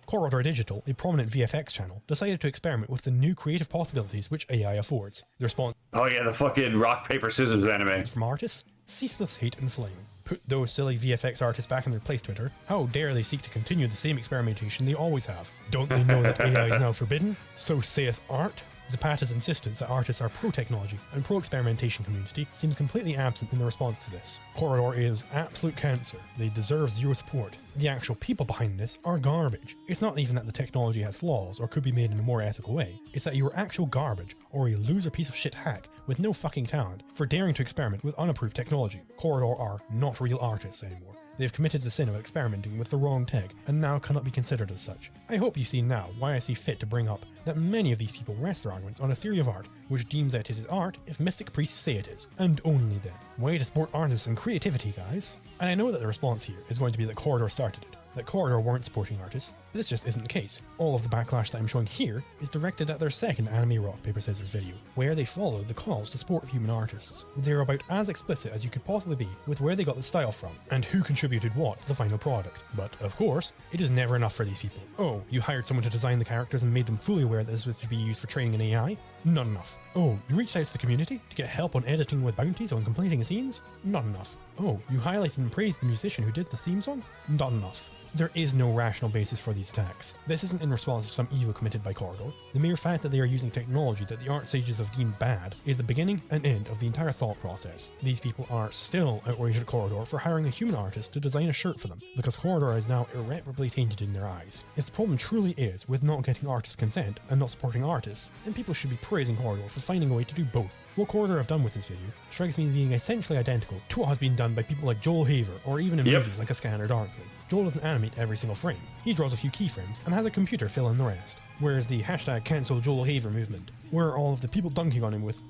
Corridor Digital, a prominent VFX channel, decided to experiment with the new creative possibilities which AI affords. The response... Oh yeah, the fucking rock, paper, scissors anime. From artists? Ceaseless hate and flame. Put those silly VFX artists back in their place, Twitter. How dare they seek to continue the same experimentation they always have? Don't they know that AI is now forbidden? So saith art? Zapata's insistence that artists are pro-technology and pro-experimentation community seems completely absent in the response to this. Corridor is absolute cancer. They deserve zero support. The actual people behind this are garbage. It's not even that the technology has flaws or could be made in a more ethical way. It's that you are actual garbage or a loser piece of shit hack with no fucking talent for daring to experiment with unapproved technology. Corridor are not real artists anymore. They've committed the sin of experimenting with the wrong tech and now cannot be considered as such. I hope you see now why I see fit to bring up that many of these people rest their arguments on a theory of art which deems that it is art if mystic priests say it is, and only then. Way to support artists and creativity, guys. And I know that the response here is going to be that Corridor started it, that Corridor weren't supporting artists, but this just isn't the case. All of the backlash that I'm showing here is directed at their second anime rock, paper, scissors video, where they followed the calls to support human artists. They're about as explicit as you could possibly be with where they got the style from, and who contributed what to the final product. But, of course, it is never enough for these people. Oh, you hired someone to design the characters and made them fully aware that this was to be used for training an AI? Not enough. Oh, you reached out to the community to get help on editing with bounties on completing scenes? Not enough. Oh, you highlighted and praised the musician who did the theme song? Not enough. There is no rational basis for these attacks. This isn't in response to some evil committed by Corridor. The mere fact that they are using technology that the art sages have deemed bad is the beginning and end of the entire thought process. These people are still outraged at Corridor for hiring a human artist to design a shirt for them, because Corridor is now irreparably tainted in their eyes. If the problem truly is with not getting artists' consent and not supporting artists, then people should be praising Corridor for finding a way to do both. What Corridor have done with this video strikes me as being essentially identical to what has been done by people like Joel Haver, or even in movies like A Scanner Darkly. Joel doesn't animate every single frame. He draws a few keyframes and has a computer fill in the rest. Whereas the hashtag cancel Joel Haver movement, where all of the people dunking on him with,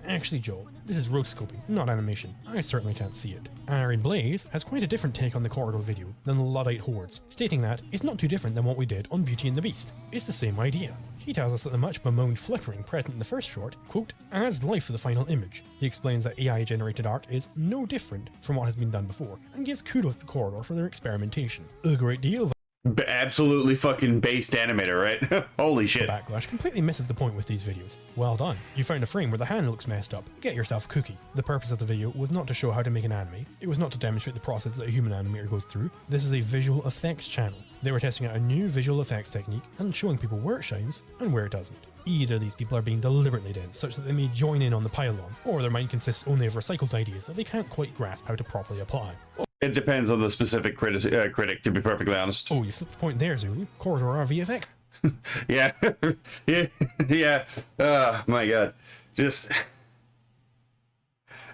actually Joel, this is rotoscoping, not animation. I certainly can't see it. Aaron Blaze has quite a different take on the Corridor video than the Luddite hordes, stating that it's not too different than what we did on Beauty and the Beast. It's the same idea. He tells us that the much bemoaned flickering present in the first short, quote, adds life to the final image. He explains that AI-generated art is no different from what has been done before, and gives kudos to Corridor for their experimentation. A great deal. Absolutely fucking based animator, right? Holy shit. The backlash completely misses the point with these videos. Well done. You found a frame where the hand looks messed up. Get yourself a cookie. The purpose of the video was not to show how to make an anime. It was not to demonstrate the process that a human animator goes through. This is a visual effects channel. They were testing out a new visual effects technique and showing people where it shines and where it doesn't. Either these people are being deliberately dense such that they may join in on the pile-on, or their mind consists only of recycled ideas that they can't quite grasp how to properly apply. It depends on the specific critic, to be perfectly honest. Oh, you slipped the point there, Zulu. Corridor are VFX. Yeah. yeah. Oh, my god. Just...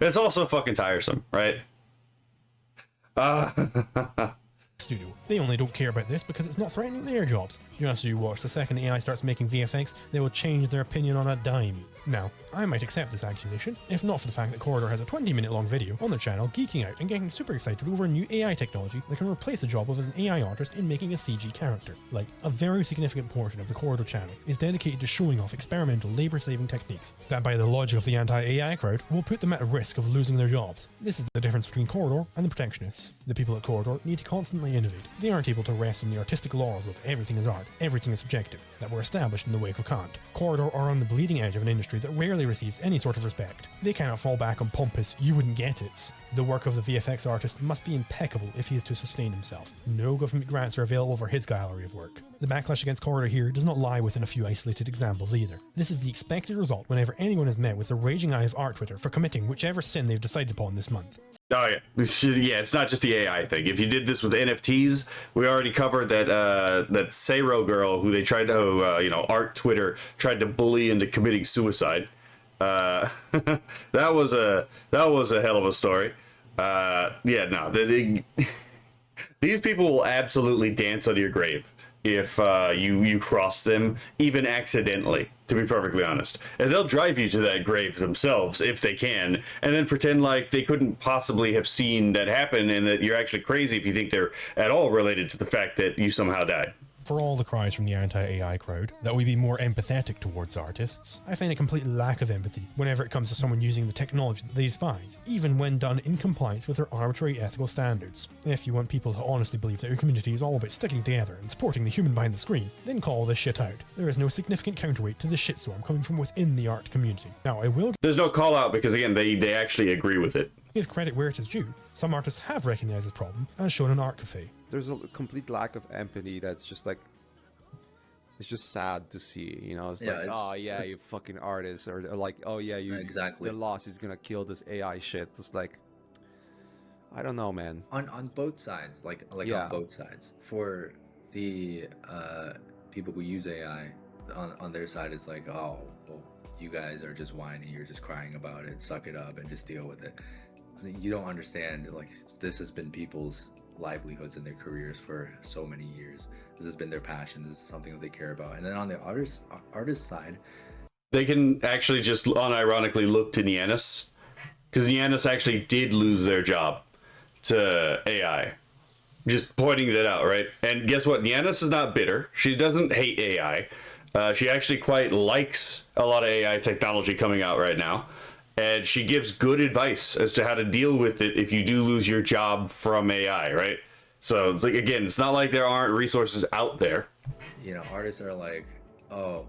It's also fucking tiresome, right? Studio. They only don't care about this because it's not threatening their jobs. Just you watch, the second AI starts making VFX, they will change their opinion on a dime. Now, I might accept this accusation, if not for the fact that Corridor has a 20-minute long video on their channel geeking out and getting super excited over a new AI technology that can replace the job of an AI artist in making a CG character. Like, a very significant portion of the Corridor channel is dedicated to showing off experimental labor-saving techniques that, by the logic of the anti-AI crowd, will put them at risk of losing their jobs. This is the difference between Corridor and the protectionists. The people at Corridor need to constantly innovate. They aren't able to rest on the artistic laurels of everything is art, everything is subjective, that were established in the wake of Kant. Corridor are on the bleeding edge of an industry industry that rarely receives any sort of respect. They cannot fall back on pompous "you wouldn't get it's." The work of the VFX artist must be impeccable if he is to sustain himself. No government grants are available for his gallery of work. The backlash against Corridor here does not lie within a few isolated examples either. This is the expected result whenever anyone is met with the raging eye of art Twitter for committing whichever sin they've decided upon this month. Oh yeah, yeah. It's not just the AI thing. If you did this with NFTs, we already covered that that Sayro girl who they tried to, art Twitter tried to bully into committing suicide. That was a hell of a story. These people will absolutely dance on your grave if you cross them, even accidentally, to be perfectly honest. And they'll drive you to that grave themselves, if they can, and then pretend like they couldn't possibly have seen that happen, and that you're actually crazy if you think they're at all related to the fact that you somehow died. For all the cries from the anti-AI crowd that we be more empathetic towards artists, I find a complete lack of empathy whenever it comes to someone using the technology that they despise, even when done in compliance with their arbitrary ethical standards. If you want people to honestly believe that your community is all about sticking together and supporting the human behind the screen, then call this shit out. There is no significant counterweight to this shitstorm coming from within the art community. Now, There's no call out because, again, they actually agree with it. Give credit where it is due. Some artists have recognized the problem, as shown in Art Cafe. There's a complete lack of empathy that's just like, it's just sad to see, It's like, oh yeah, you fucking artist, or like, oh yeah, you exactly. The loss is gonna kill this AI shit. It's like, I don't know, man. On both sides, like on both sides. For the people who use AI, on their side, it's like, oh, well, you guys are just whiny, you're just crying about it, suck it up and just deal with it. So you don't understand, like, this has been people's livelihoods and their careers for so many years. This has been their passion. This is something that they care about. And then on the artist side, they can actually just unironically look to Nianus, because Nianus actually did lose their job to AI. Just pointing that out, right? And guess what? Nianus is not bitter. She doesn't hate AI. She actually quite likes a lot of AI technology coming out right now. And she gives good advice as to how to deal with it if you do lose your job from AI, right? So it's like, again, it's not like there aren't resources out there. Artists are like, oh,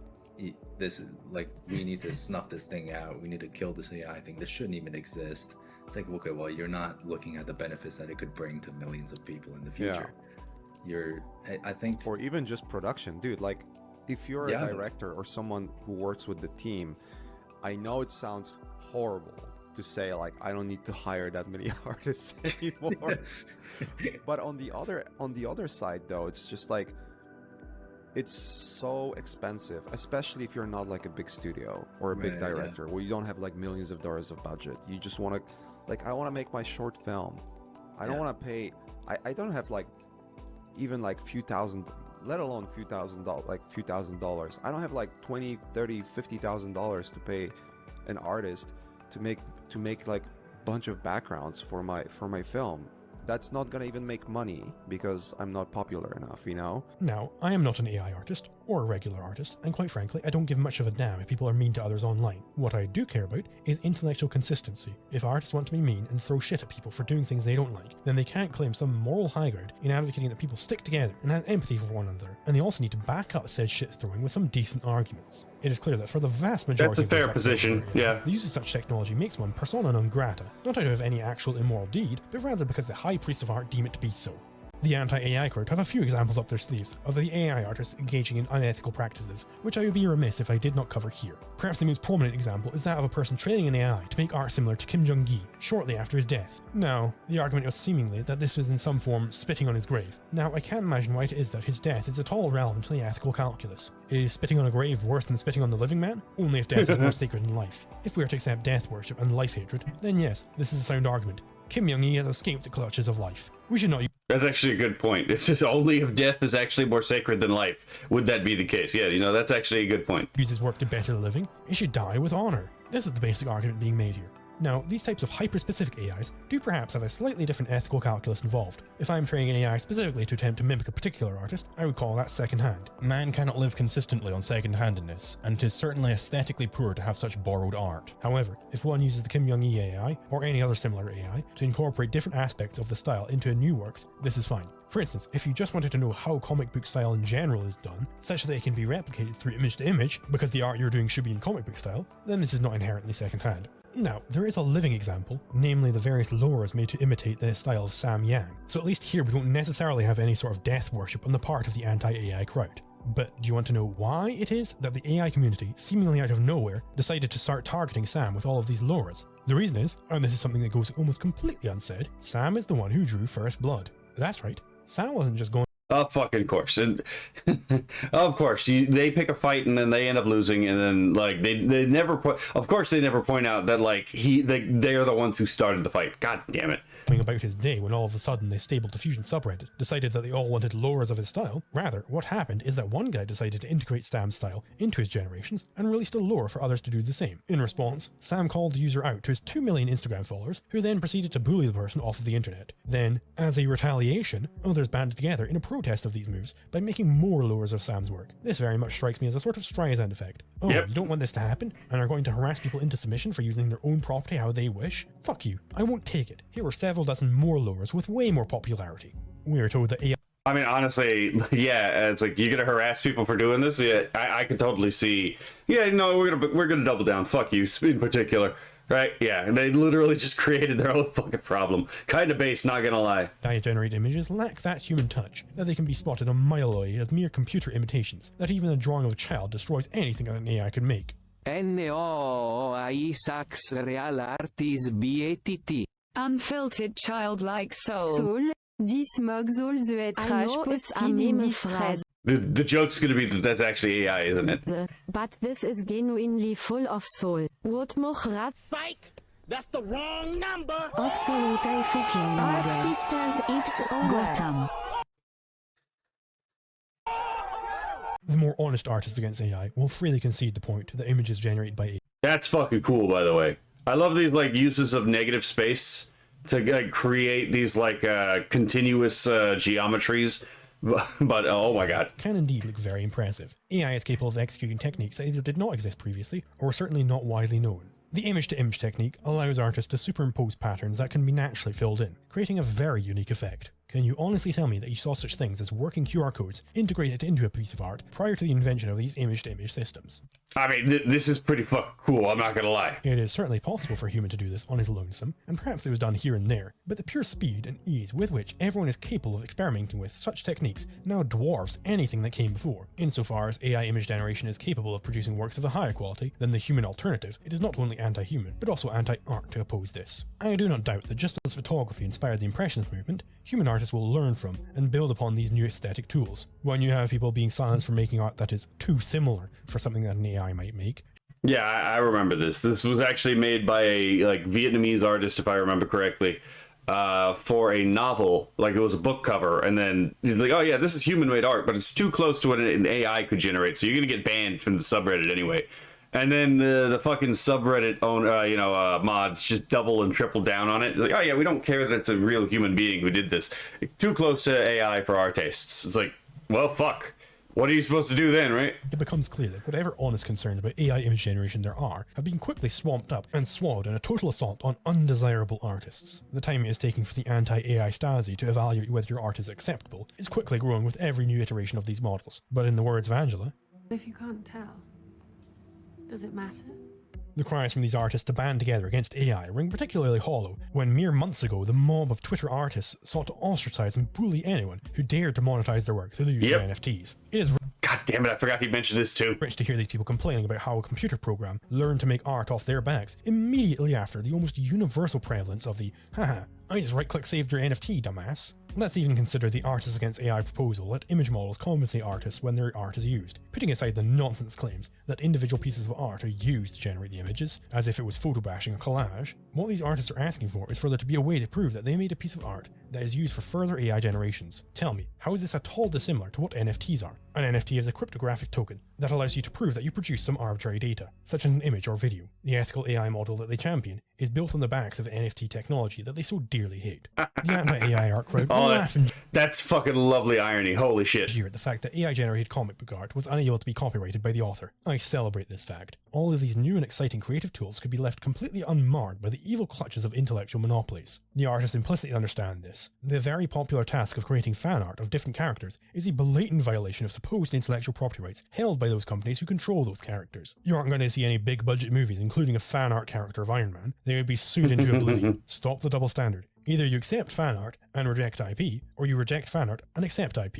this is like, we need to snuff this thing out. We need to kill this AI thing. This shouldn't even exist. It's like, okay, well, you're not looking at the benefits that it could bring to millions of people in the future. I think, or even just production, dude. Like, if you're a director or someone who works with the team, I know it sounds horrible to say, like, I don't need to hire that many artists anymore. But on the other side, though, it's just like, it's so expensive, especially if you're not like a big studio or a big director where you don't have like millions of dollars of budget. You just want to, like, I want to make my short film. I don't want to pay. I don't have like even like few thousand, let alone few thousand dollars. I don't have like $20, $30, $50,000 to pay an artist to make like a bunch of backgrounds for my film. That's not gonna even make money because I'm not popular enough, Now, I am not an AI artist or a regular artist, and quite frankly, I don't give much of a damn if people are mean to others online. What I do care about is intellectual consistency. If artists want to be mean and throw shit at people for doing things they don't like, then they can't claim some moral high ground in advocating that people stick together and have empathy for one another, and they also need to back up said shit throwing with some decent arguments. It is clear that for the vast majority of fair position, the use of such technology makes one persona non grata, not out of any actual immoral deed, but rather because the high priests of art deem it to be so. The anti-AI crowd have a few examples up their sleeves of the AI artists engaging in unethical practices, which I would be remiss if I did not cover here. Perhaps the most prominent example is that of a person training an AI to make art similar to Kim Jong-gi shortly after his death. Now, the argument was seemingly that this was in some form spitting on his grave. Now, I can't imagine why it is that his death is at all relevant to the ethical calculus. Is spitting on a grave worse than spitting on the living man? Only if death is more sacred than life. If we are to accept death worship and life hatred, then yes, this is a sound argument. Kim Jong-gi has escaped the clutches of life. We should not use... That's actually a good point. It's just only if death is actually more sacred than life would that be the case. Yeah, that's actually a good point. Use his work to better the living. He should die with honor. This is the basic argument being made here. Now, these types of hyper-specific AIs do perhaps have a slightly different ethical calculus involved. If I'm training an AI specifically to attempt to mimic a particular artist, I would call that second-hand. Man cannot live consistently on second-handedness, and it is certainly aesthetically poor to have such borrowed art. However, if one uses the Kim Young-e AI, or any other similar AI, to incorporate different aspects of the style into new works, this is fine. For instance, if you just wanted to know how comic book style in general is done, such that it can be replicated through image to image, because the art you're doing should be in comic book style, then this is not inherently second-hand. Now, there is a living example, namely the various lores made to imitate the style of Sam Yang, so at least here we don't necessarily have any sort of death worship on the part of the anti-AI crowd. But do you want to know why it is that the AI community, seemingly out of nowhere, decided to start targeting Sam with all of these lures? The reason is, and this is something that goes almost completely unsaid, Sam is the one who drew first blood. That's right, Sam wasn't just going... Of fucking course. And of course, they pick a fight and then they end up losing, and then like they never put. Of course, they never point out that like they are the ones who started the fight. God damn it. About his day when all of a sudden the Stable Diffusion subreddit decided that they all wanted lores of his style. Rather, what happened is that one guy decided to integrate Sam's style into his generations and released a lore for others to do the same. In response, Sam called the user out to his 2 million Instagram followers, who then proceeded to bully the person off of the internet. Then, as a retaliation, others banded together in a protest of these moves by making more lores of Sam's work. This very much strikes me as a sort of Streisand effect. Oh, You don't want this to happen, and are going to harass people into submission for using their own property how they wish? Fuck you, I won't take it. Here are several dozen more lures with way more popularity. We are told that AI... I mean, honestly, yeah, it's like, you're gonna harass people for doing this? Yeah, I could totally see. Yeah, no, we're gonna double down. Fuck you, in particular. Right? Yeah, they literally just created their own fucking problem. Kind of base, not gonna lie. AI-generated images lack that human touch, that they can be spotted a mile away as mere computer imitations, that even a drawing of a child destroys anything that an AI could make. NOAI real artis VTT. Unfiltered childlike soul. Dismogs all the trash posted in this thread. The joke's gonna be that that's actually AI, isn't it? But this is genuinely full of soul. What more rat? Psych! That's the wrong number! Absolutely fucking Art Sister X Gotham. The more honest artists against AI will freely concede the point that images generated by AI. That's fucking cool, by the way. I love these like uses of negative space to create these like continuous geometries. But oh my god. Can indeed look very impressive. AI is capable of executing techniques that either did not exist previously, or were certainly not widely known. The image-to-image technique allows artists to superimpose patterns that can be naturally filled in, creating a very unique effect. Can you honestly tell me that you saw such things as working QR codes integrated into a piece of art prior to the invention of these image-to-image systems? I mean, this is pretty fucking cool, I'm not gonna lie. It is certainly possible for a human to do this on his lonesome, and perhaps it was done here and there, but the pure speed and ease with which everyone is capable of experimenting with such techniques now dwarfs anything that came before. Insofar as AI image generation is capable of producing works of a higher quality than the human alternative, it is not only anti-human, but also anti-art to oppose this. I do not doubt that just as photography inspired the Impressionist movement, human artists will learn from and build upon these new aesthetic tools. When you have people being silenced for making art that is too similar for something that an AI might make. Yeah, I remember this. This was actually made by a like Vietnamese artist, if I remember correctly, for a novel. Like it was a book cover, and then he's like, "Oh yeah, this is human-made art, but it's too close to what an AI could generate, so you're gonna get banned from the subreddit anyway." And then the fucking subreddit mods just double and triple down on it. It's like, oh yeah, we don't care that it's a real human being who did this. Too close to AI for our tastes. It's like, well, fuck. What are you supposed to do then, right? It becomes clear that whatever honest concerns about AI image generation there are have been quickly swamped up and swallowed in a total assault on undesirable artists. The time it is taking for the anti-AI Stasi to evaluate whether your art is acceptable is quickly growing with every new iteration of these models. But in the words of Angela, if you can't tell, does it matter? The cries from these artists to band together against AI ring particularly hollow when mere months ago the mob of Twitter artists sought to ostracize and bully anyone who dared to monetize their work through the use of NFTs. It is God damn it, I forgot he mentioned this too. Rich to hear these people complaining about how a computer program learned to make art off their backs immediately after the almost universal prevalence of the haha, I just right-click saved your NFT, dumbass. Let's even consider the Artists Against AI proposal that image models compensate artists when their art is used, putting aside the nonsense claims that individual pieces of art are used to generate the images, as if it was photo bashing a collage. What these artists are asking for is for there to be a way to prove that they made a piece of art that is used for further AI generations. Tell me, how is this at all dissimilar to what NFTs are? An NFT is a cryptographic token that allows you to prove that you produce some arbitrary data, such as an image or video. The ethical AI model that they champion is built on the backs of NFT technology that they so dearly hate. The anti-AI art crowd will laugh and that's fucking lovely irony, holy shit. Jeer at the fact that AI-generated comic book art was unable to be copyrighted by the author. I celebrate this fact. All of these new and exciting creative tools could be left completely unmarred by the evil clutches of intellectual monopolies. The artists implicitly understand this. The very popular task of creating fan art of different characters is a blatant violation of supposed intellectual property rights held by those companies who control those characters. You aren't going to see any big budget movies including a fan art character of Iron Man. They would be sued into oblivion. Stop the double standard. Either you accept fan art and reject IP, or you reject fan art and accept IP.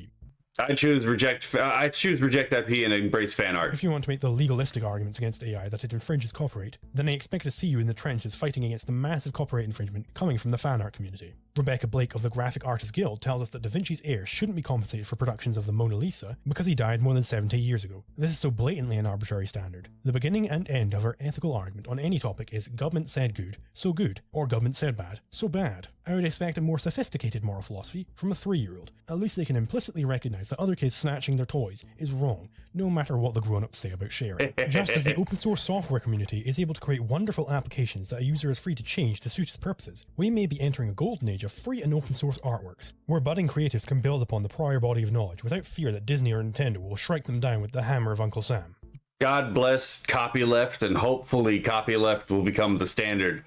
I choose reject IP and embrace fan art. If you want to make the legalistic arguments against AI that it infringes copyright, then I expect to see you in the trenches fighting against the massive copyright infringement coming from the fan art community. Rebecca Blake of the Graphic Artists Guild tells us that Da Vinci's heirs shouldn't be compensated for productions of the Mona Lisa because he died more than 70 years ago. This is so blatantly an arbitrary standard. The beginning and end of our ethical argument on any topic is government said good, or government said bad, so bad. I would expect a more sophisticated moral philosophy from a 3-year-old. At least they can implicitly recognize that other kids snatching their toys is wrong, no matter what the grown-ups say about sharing. Just as the open source software community is able to create wonderful applications that a user is free to change to suit its purposes, we may be entering a golden age of free and open source artworks, where budding creatives can build upon the prior body of knowledge without fear that Disney or Nintendo will strike them down with the hammer of Uncle Sam. God bless copyleft, and hopefully copyleft will become the standard,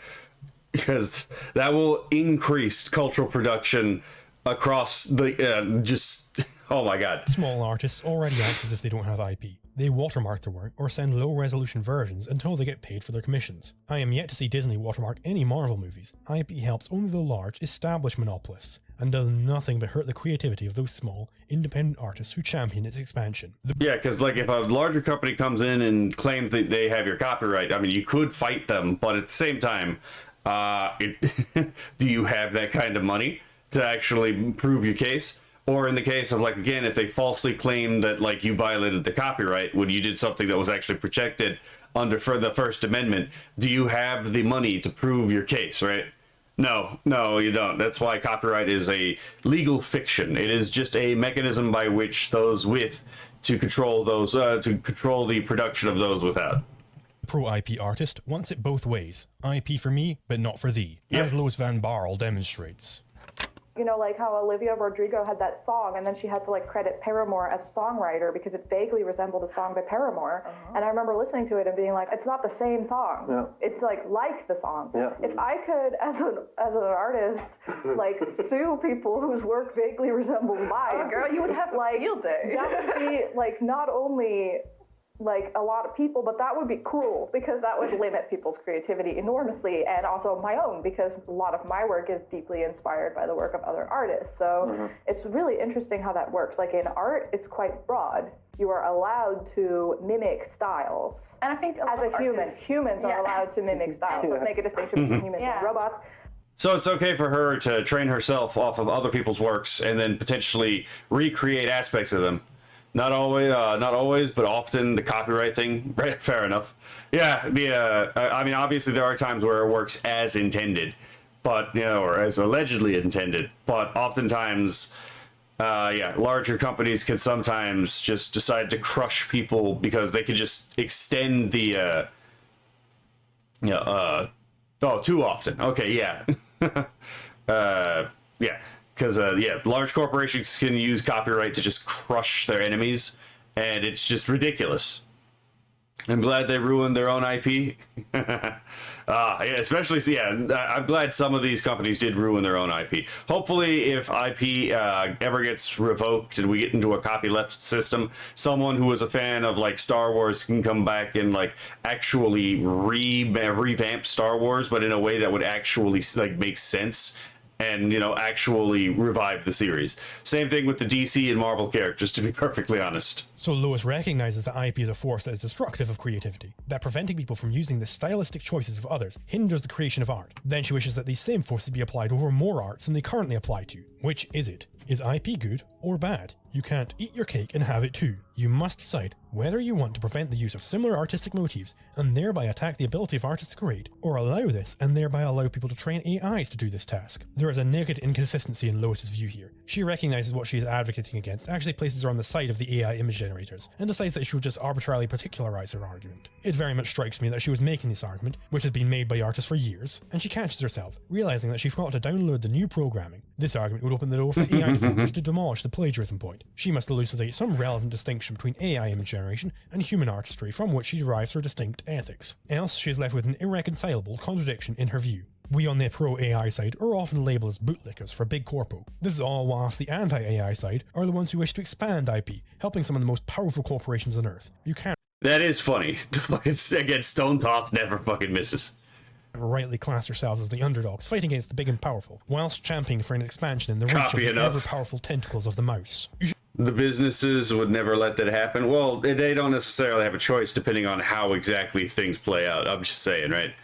because that will increase cultural production across the oh my god. Small artists already act as if they don't have IP. They watermark their work or send low-resolution versions until they get paid for their commissions. I am yet to see Disney watermark any Marvel movies. IP helps only the large, established monopolists, and does nothing but hurt the creativity of those small, independent artists who champion its expansion. Yeah, because like if a larger company comes in and claims that they have your copyright, I mean, you could fight them, but at the same time, do you have that kind of money to actually prove your case? Or in the case of, like, again, if they falsely claim that, like, you violated the copyright when you did something that was actually protected under for the First Amendment, do you have the money to prove your case, right? No, you don't. That's why copyright is a legal fiction. It is just a mechanism by which those with to control those to control the production of those without. Pro-IP artist wants it both ways. IP for me, but not for thee, as Lois Van Barl demonstrates. You know, like how Olivia Rodrigo had that song, and then she had to like credit Paramore as songwriter because it vaguely resembled a song by Paramore. And I remember listening to it and being like, it's not the same song. Yeah. It's like the song. Yeah. If I could, as an artist, like sue people whose work vaguely resembles mine, girl, you would have like field day. That would be like not only like a lot of people, but that would be cruel because that would limit people's creativity enormously, and also my own, because a lot of my work is deeply inspired by the work of other artists. So it's really interesting how that works. Like in art, it's quite broad. You are allowed to mimic styles. And I think as a human, humans are allowed to mimic styles. Let's make a distinction between humans and robots. So it's okay for her to train herself off of other people's works and then potentially recreate aspects of them. Not always, but often the copyright thing. Right, fair enough. Yeah, I mean, obviously there are times where it works as intended, but or as allegedly intended. But oftentimes, larger companies can sometimes just decide to crush people because they could just extend the too often. Okay, yeah. Because, large corporations can use copyright to just crush their enemies, and it's just ridiculous. I'm glad they ruined their own IP. I'm glad some of these companies did ruin their own IP. Hopefully, if IP ever gets revoked and we get into a copyleft system, someone who was a fan of, like, Star Wars can come back and, like, actually revamp Star Wars, but in a way that would actually, like, make sense and, you know, actually revive the series. Same thing with the DC and Marvel characters, to be perfectly honest. So Lois recognizes that IP is a force that is destructive of creativity, that preventing people from using the stylistic choices of others hinders the creation of art. Then she wishes that these same forces be applied over more arts than they currently apply to. Which is it? Is IP good or bad? You can't eat your cake and have it too. You must decide whether you want to prevent the use of similar artistic motifs and thereby attack the ability of artists to create, or allow this and thereby allow people to train AIs to do this task. There is a naked inconsistency in Lois's view here. She recognizes what she is advocating against actually places her on the side of the AI image generators, and decides that she will just arbitrarily particularize her argument. It very much strikes me that she was making this argument, which has been made by artists for years, and she catches herself, realizing that she forgot to download the new programming. This argument would open the door for AI developers to demolish the plagiarism point. She must elucidate some relevant distinction between AI image generation and human artistry from which she derives her distinct ethics. Else she is left with an irreconcilable contradiction in her view. We on the pro-AI side are often labelled as bootlickers for big corpo. This is all whilst the anti-AI side are the ones who wish to expand IP, helping some of the most powerful corporations on Earth. You can't... That is funny. Again, Stone Toth never fucking misses. Rightly class yourselves as the underdogs fighting against the big and powerful, whilst championing for an expansion in the reach of the ever-powerful tentacles of the mouse. The businesses would never let that happen. Well, they don't necessarily have a choice depending on how exactly things play out. I'm just saying, right?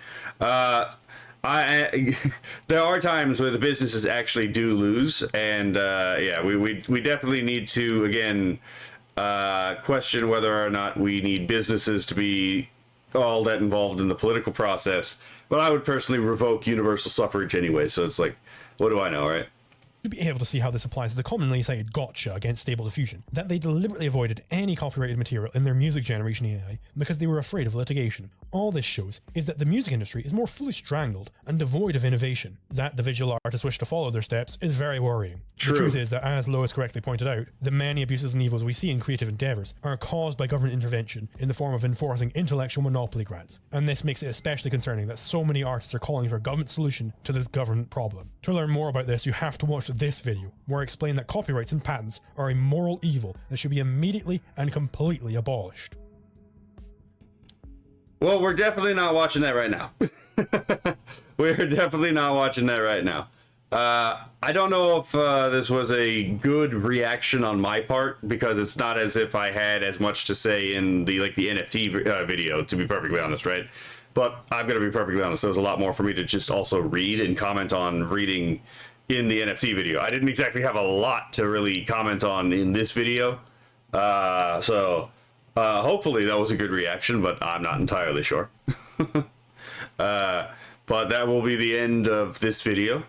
There are times where the businesses actually do lose, and yeah, we definitely need to, again, question whether or not we need businesses to be all that involved in the political process. But I would personally revoke universal suffrage anyway, so it's like, what do I know, right? To be able to see how this applies to the commonly cited gotcha against Stable Diffusion, that they deliberately avoided any copyrighted material in their music generation AI because they were afraid of litigation. All this shows is that the music industry is more fully strangled and devoid of innovation. That the visual artists wish to follow their steps is very worrying. True. The truth is that, as Lois correctly pointed out, the many abuses and evils we see in creative endeavours are caused by government intervention in the form of enforcing intellectual monopoly grants, and this makes it especially concerning that so many artists are calling for a government solution to this government problem. To learn more about this, you have to watch this video, where I explain that copyrights and patents are a moral evil that should be immediately and completely abolished. Well, we're definitely not watching that right now. We're definitely not watching that right now. I don't know if this was a good reaction on my part, because it's not as if I had as much to say in the NFT video, to be perfectly honest, right? But I'm going to be perfectly honest, there was a lot more for me to just also read and comment on reading in the NFT video. I didn't exactly have a lot to really comment on in this video. So hopefully that was a good reaction, but I'm not entirely sure. But that will be the end of this video.